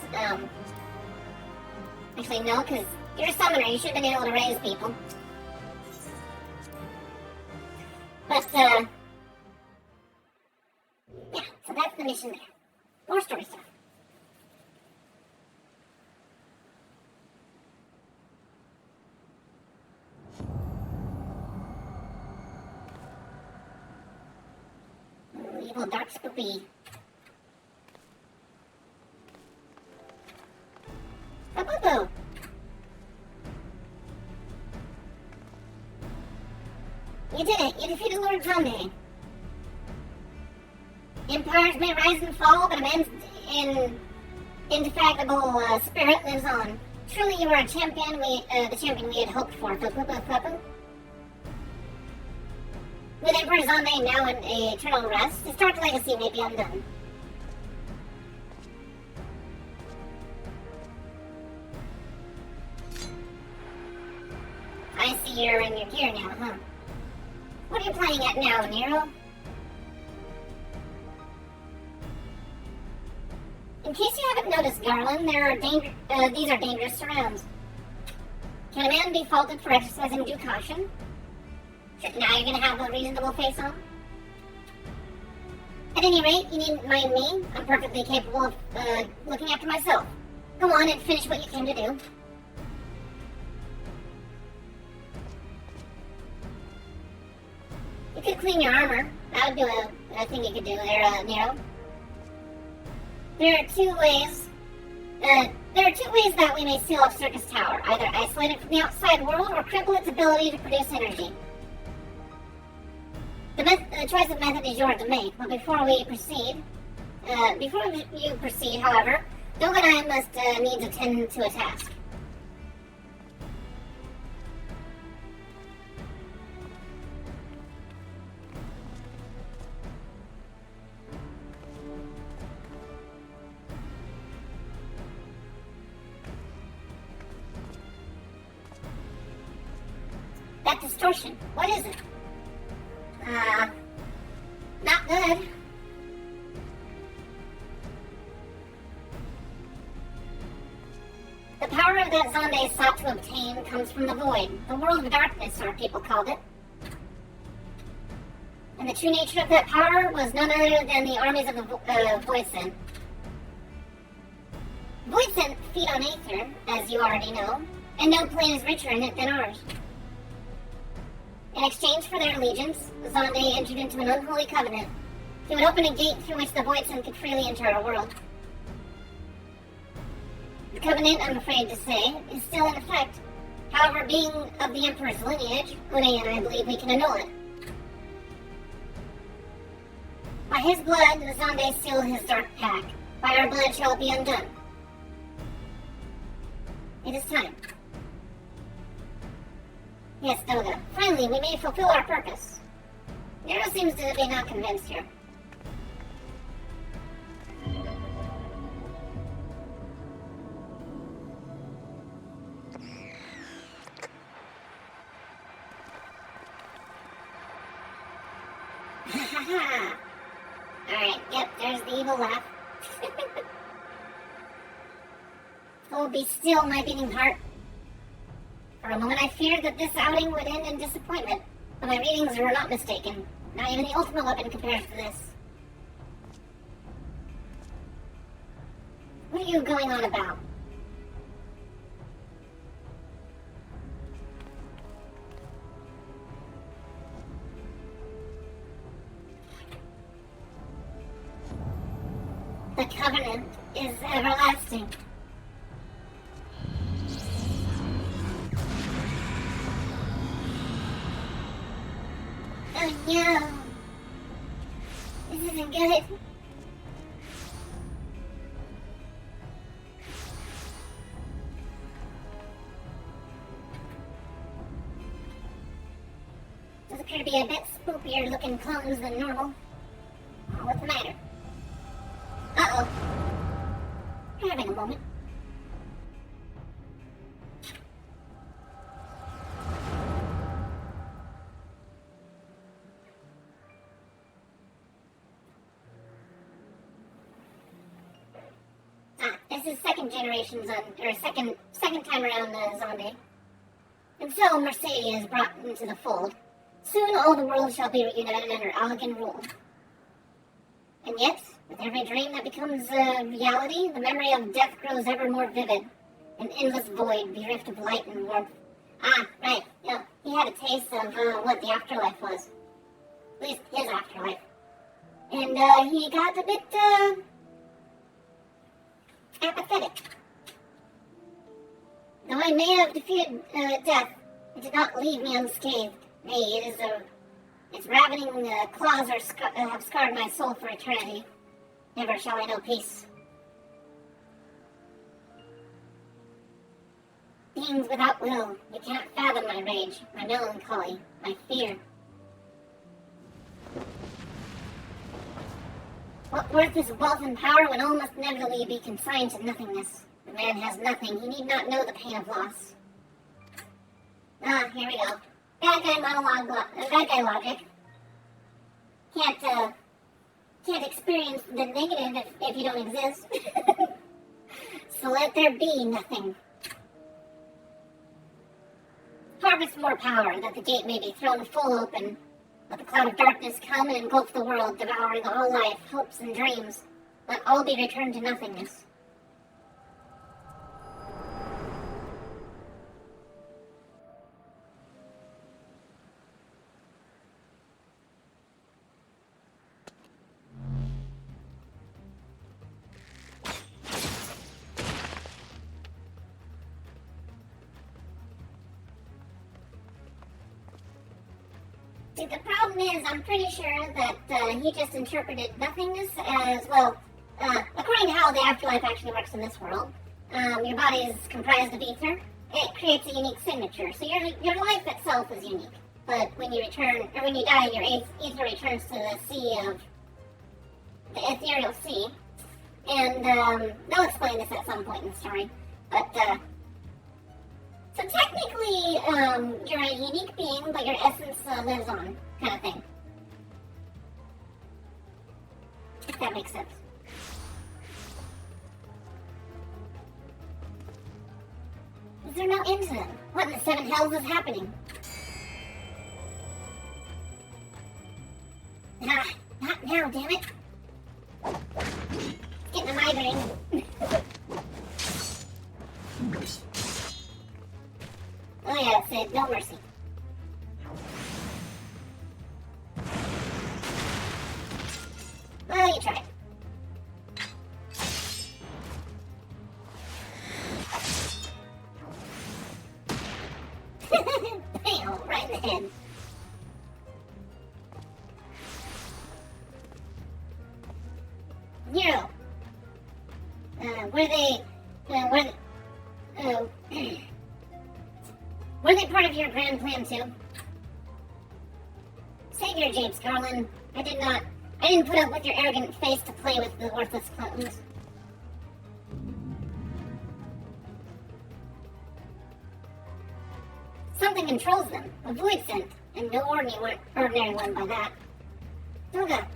Actually, no, because you're a summoner, you should have been able to raise people. But, yeah, so that's the mission there. More story stuff. Evil dark spoopy. Boo-boo-boo. You did it. You defeated Lord Zombie. Empires may rise and fall, but a man's indefatigable spirit lives on. Truly, you are a champion. The champion we had hoped for. Boo-boo-boo-boo. With Emperor Zombie now in eternal rest, his dark legacy may be undone. I see you're in your gear now, huh? What are you playing at now, Nero? In case you haven't noticed, Garland, these are dangerous surrounds. Can a man be faulted for exercising due caution? Now you're gonna have a reasonable face on? At any rate, you needn't mind me. I'm perfectly capable of looking after myself. Go on and finish what you came to do. You could clean your armor. That would be a thing you could do there, Nero. There are two ways that we may seal off Circus Tower. Either isolate it from the outside world or cripple its ability to produce energy. The choice of method is yours to make, but before you proceed, however, Dog and I must need to tend to a task. That distortion, what is it? Not good. The power that Zonde sought to obtain comes from the void. The world of darkness, our people called it. And the true nature of that power was none other than the armies of the Voidsent. Voidsent feed on Aether, as you already know, and no plane is richer in it than ours. In exchange for their allegiance, Zonde entered into an unholy covenant. He would open a gate through which the Voidsent could freely enter our world. The covenant, I'm afraid to say, is still in effect. However, being of the Emperor's lineage, Une and I believe we can annul it. By his blood, the Zonde seal his dark pact. By our blood shall it be undone. It is time. Yes, Doga. Finally, we may fulfill our purpose. Nero seems to be not convinced here. Alright, yep, there's the evil laugh. Oh, be still, my beating heart. For a moment I feared that this outing would end in disappointment, but my readings were not mistaken. Not even the ultimate weapon compares to this. What are you going on about? The covenant is everlasting. Oh no! This isn't good. Does appear to be a bit spookier looking clones than normal. Oh, what's the matter? Uh-oh. We're having a moment. This is second generation second time around the Zonde. And so Mercedes is brought into the fold. Soon all the world shall be reunited under Allegan rule. And yet, with every dream that becomes a reality, the memory of death grows ever more vivid. An endless void bereft of light and warmth. Ah, right. Yeah, he had a taste of what the afterlife was. At least his afterlife. And he got a bit apathetic. Though I may have defeated death, it did not leave me unscathed. Nay, its ravening claws have scarred my soul for eternity. Never shall I know peace. Beings without will, you cannot fathom my rage, my melancholy, my fear. What worth is wealth and power when all must inevitably be consigned to nothingness? The man has nothing, he need not know the pain of loss. Ah, here we go. Bad guy logic. Can't experience the negative if you don't exist. So let there be nothing. harvest more power, that the gate may be thrown full open. Let the cloud of darkness come and engulf the world, devouring all life, hopes and dreams. Let all be returned to nothingness. See, the problem is, I'm pretty sure that he just interpreted nothingness as, well, according to how the afterlife actually works in this world, your body is comprised of ether. It creates a unique signature. So your life itself is unique. But when you return, or when you die, your ether returns to the sea of, the ethereal sea. And they'll explain this at some point in the story. But, so technically, you're a unique being, but your essence lives on, kind of thing. If that makes sense. Is there no end to them? What in the seven hells is happening? Not now, damn it. It's getting a migraine. Oh yeah, it said no mercy. Well, you tried. Bam, right in the head. Nero. Were they part of your grand plan too? Savior James Garland, I didn't put up with your arrogant face to play with the worthless clones. Something controls them, a void scent, and no ordinary one by that. Toga.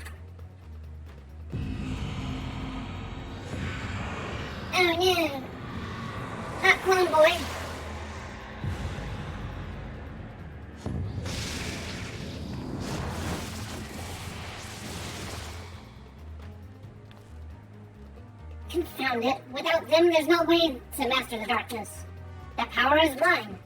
Oh no! Not clone boy! Confound it. Without them, there's no way to master the darkness. That power is mine.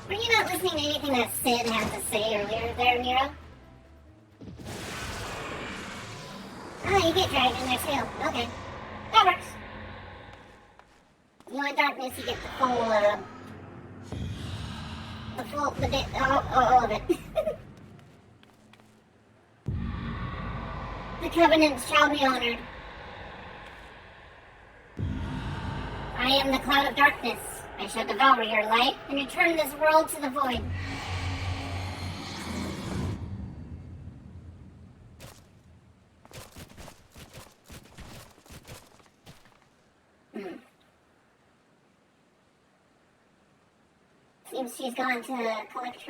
Were you not listening to anything that Sid had to say earlier there, Nero? Oh, you get dragged in their tail. Okay. That works. You want darkness, you get all of it. The covenant shall be honored. I am the cloud of darkness. I shall devour your light and return this world to the void. Seems she's gone to collect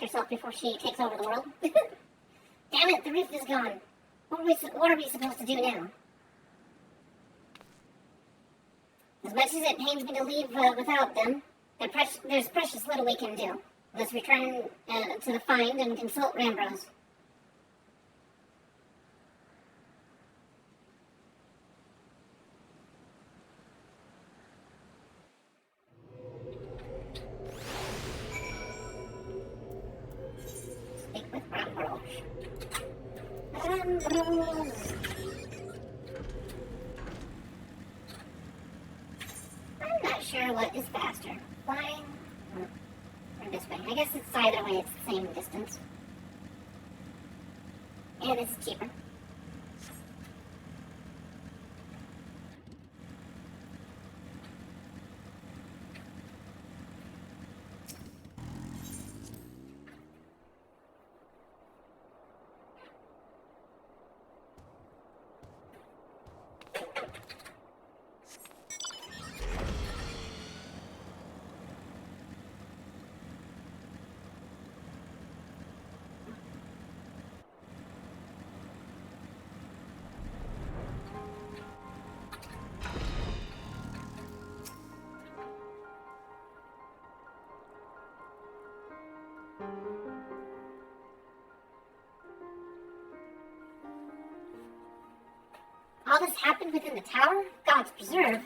herself before she takes over the world. Damn it, the reef is gone. What are we supposed to do now? As much as it pains me to leave without them, there's precious little we can do. Let's return to the find and consult Rambrose. Speak with Rambrose. I'm not sure what is faster. Flying or this way. I guess it's either way, it's the same distance. And this is cheaper. this happened within the tower? God's preserve.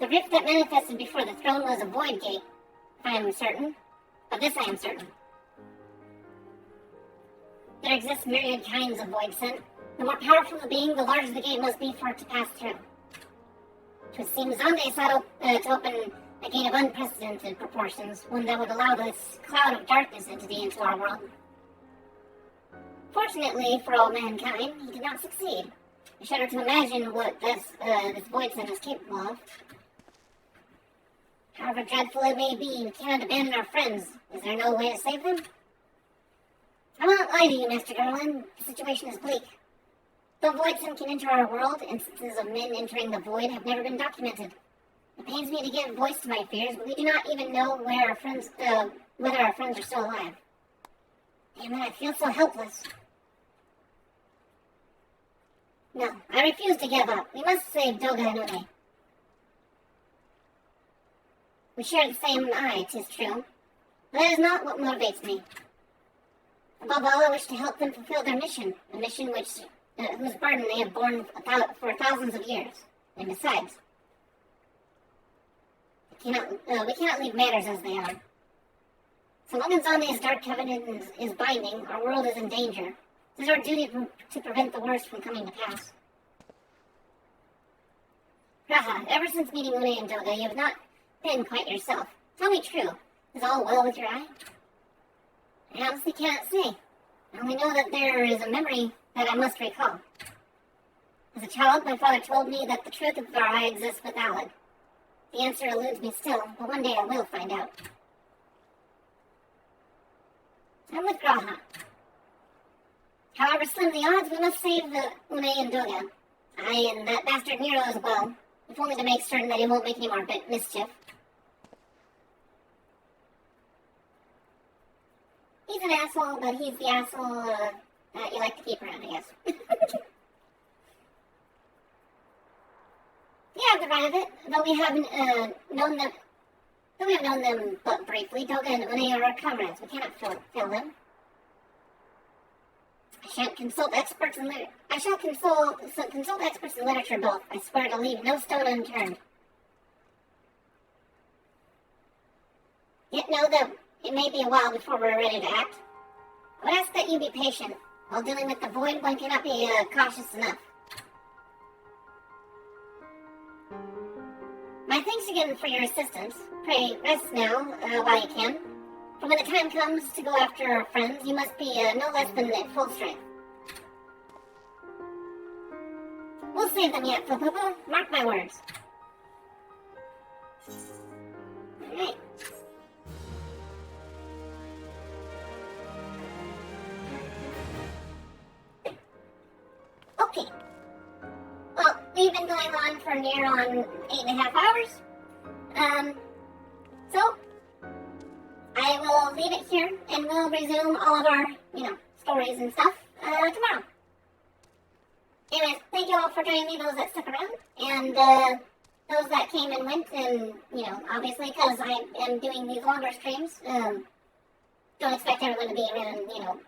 The rift that manifested before the throne was a void gate, if I am certain. Of this I am certain. There exist myriad kinds of void scent. The more powerful the being, the larger the gate must be for it to pass through. It seems Zonde sought to open a gate of unprecedented proportions, one that would allow this cloud of darkness entity into our world. Fortunately for all mankind, he did not succeed. I shudder to imagine what this void scent is capable of. However dreadful it may be, we cannot abandon our friends. Is there no way to save them? I will not lie to you, Master Garland. The situation is bleak. Though void scent can enter our world, instances of men entering the void have never been documented. It pains me to give voice to my fears, but we do not even know where our friends, whether our friends are still alive. Damn it, I feel so helpless. No, I refuse to give up. We must save Doga and Une. We share the same eye, 'tis true. But that is not what motivates me. Above all, I wish to help them fulfill their mission, a mission whose burden they have borne for thousands of years. And besides, we cannot leave matters as they are. So long as Zonde's dark covenant is binding, our world is in danger. It is our duty to prevent the worst from coming to pass. Raha, ever since meeting Une and Doga, you have not been quite yourself. Tell me true, is all well with your eye? I honestly cannot say. I only know that there is a memory that I must recall. As a child, my father told me that the truth of our eye exists without it. The answer eludes me still, but one day I will find out. I'm with Graha. However slim the odds, we must save Une and Doga. I and that bastard Nero as well, if only to make certain that he won't make any more mischief. He's an asshole, but he's the asshole that you like to keep around, I guess. Yeah, the right of it. Though we haven't known them but briefly, Doga and Une are our comrades. We cannot fail them. I shall consult experts in literature both. I swear to leave no stone unturned. Yet know that it may be a while before we're ready to act. I would ask that you be patient. While dealing with the void, one cannot be cautious enough. My thanks again for your assistance. Pray rest now, while you can. For when the time comes to go after our friends, you must be no less than at full strength. We'll save them yet, Papa. Mark my words. Alright. Okay. Well, we've been going on for near on 8.5 hours. So, I will leave it here, and we'll resume all of our, stories and stuff, tomorrow. Anyways, thank you all for joining me, those that stuck around, and, those that came and went, and, obviously, because I am doing these longer streams, don't expect everyone to be around,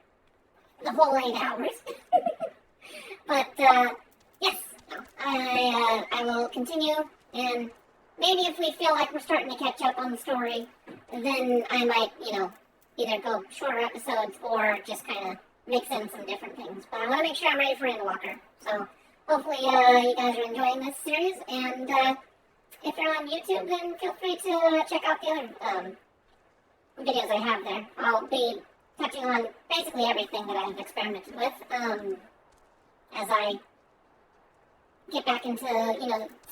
the whole 8 hours. But, yes, I will continue, and maybe if we feel like we're starting to catch up on the story, then I might, either go shorter episodes or just kind of mix in some different things. But I want to make sure I'm ready for Endwalker. So hopefully you guys are enjoying this series, and if you're on YouTube, then feel free to check out the other videos I have there. I'll be touching on basically everything that I've experimented with as I get back into,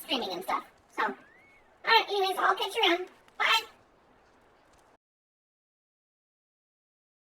streaming and stuff. So, alright, anyways, I'll catch you around. Bye!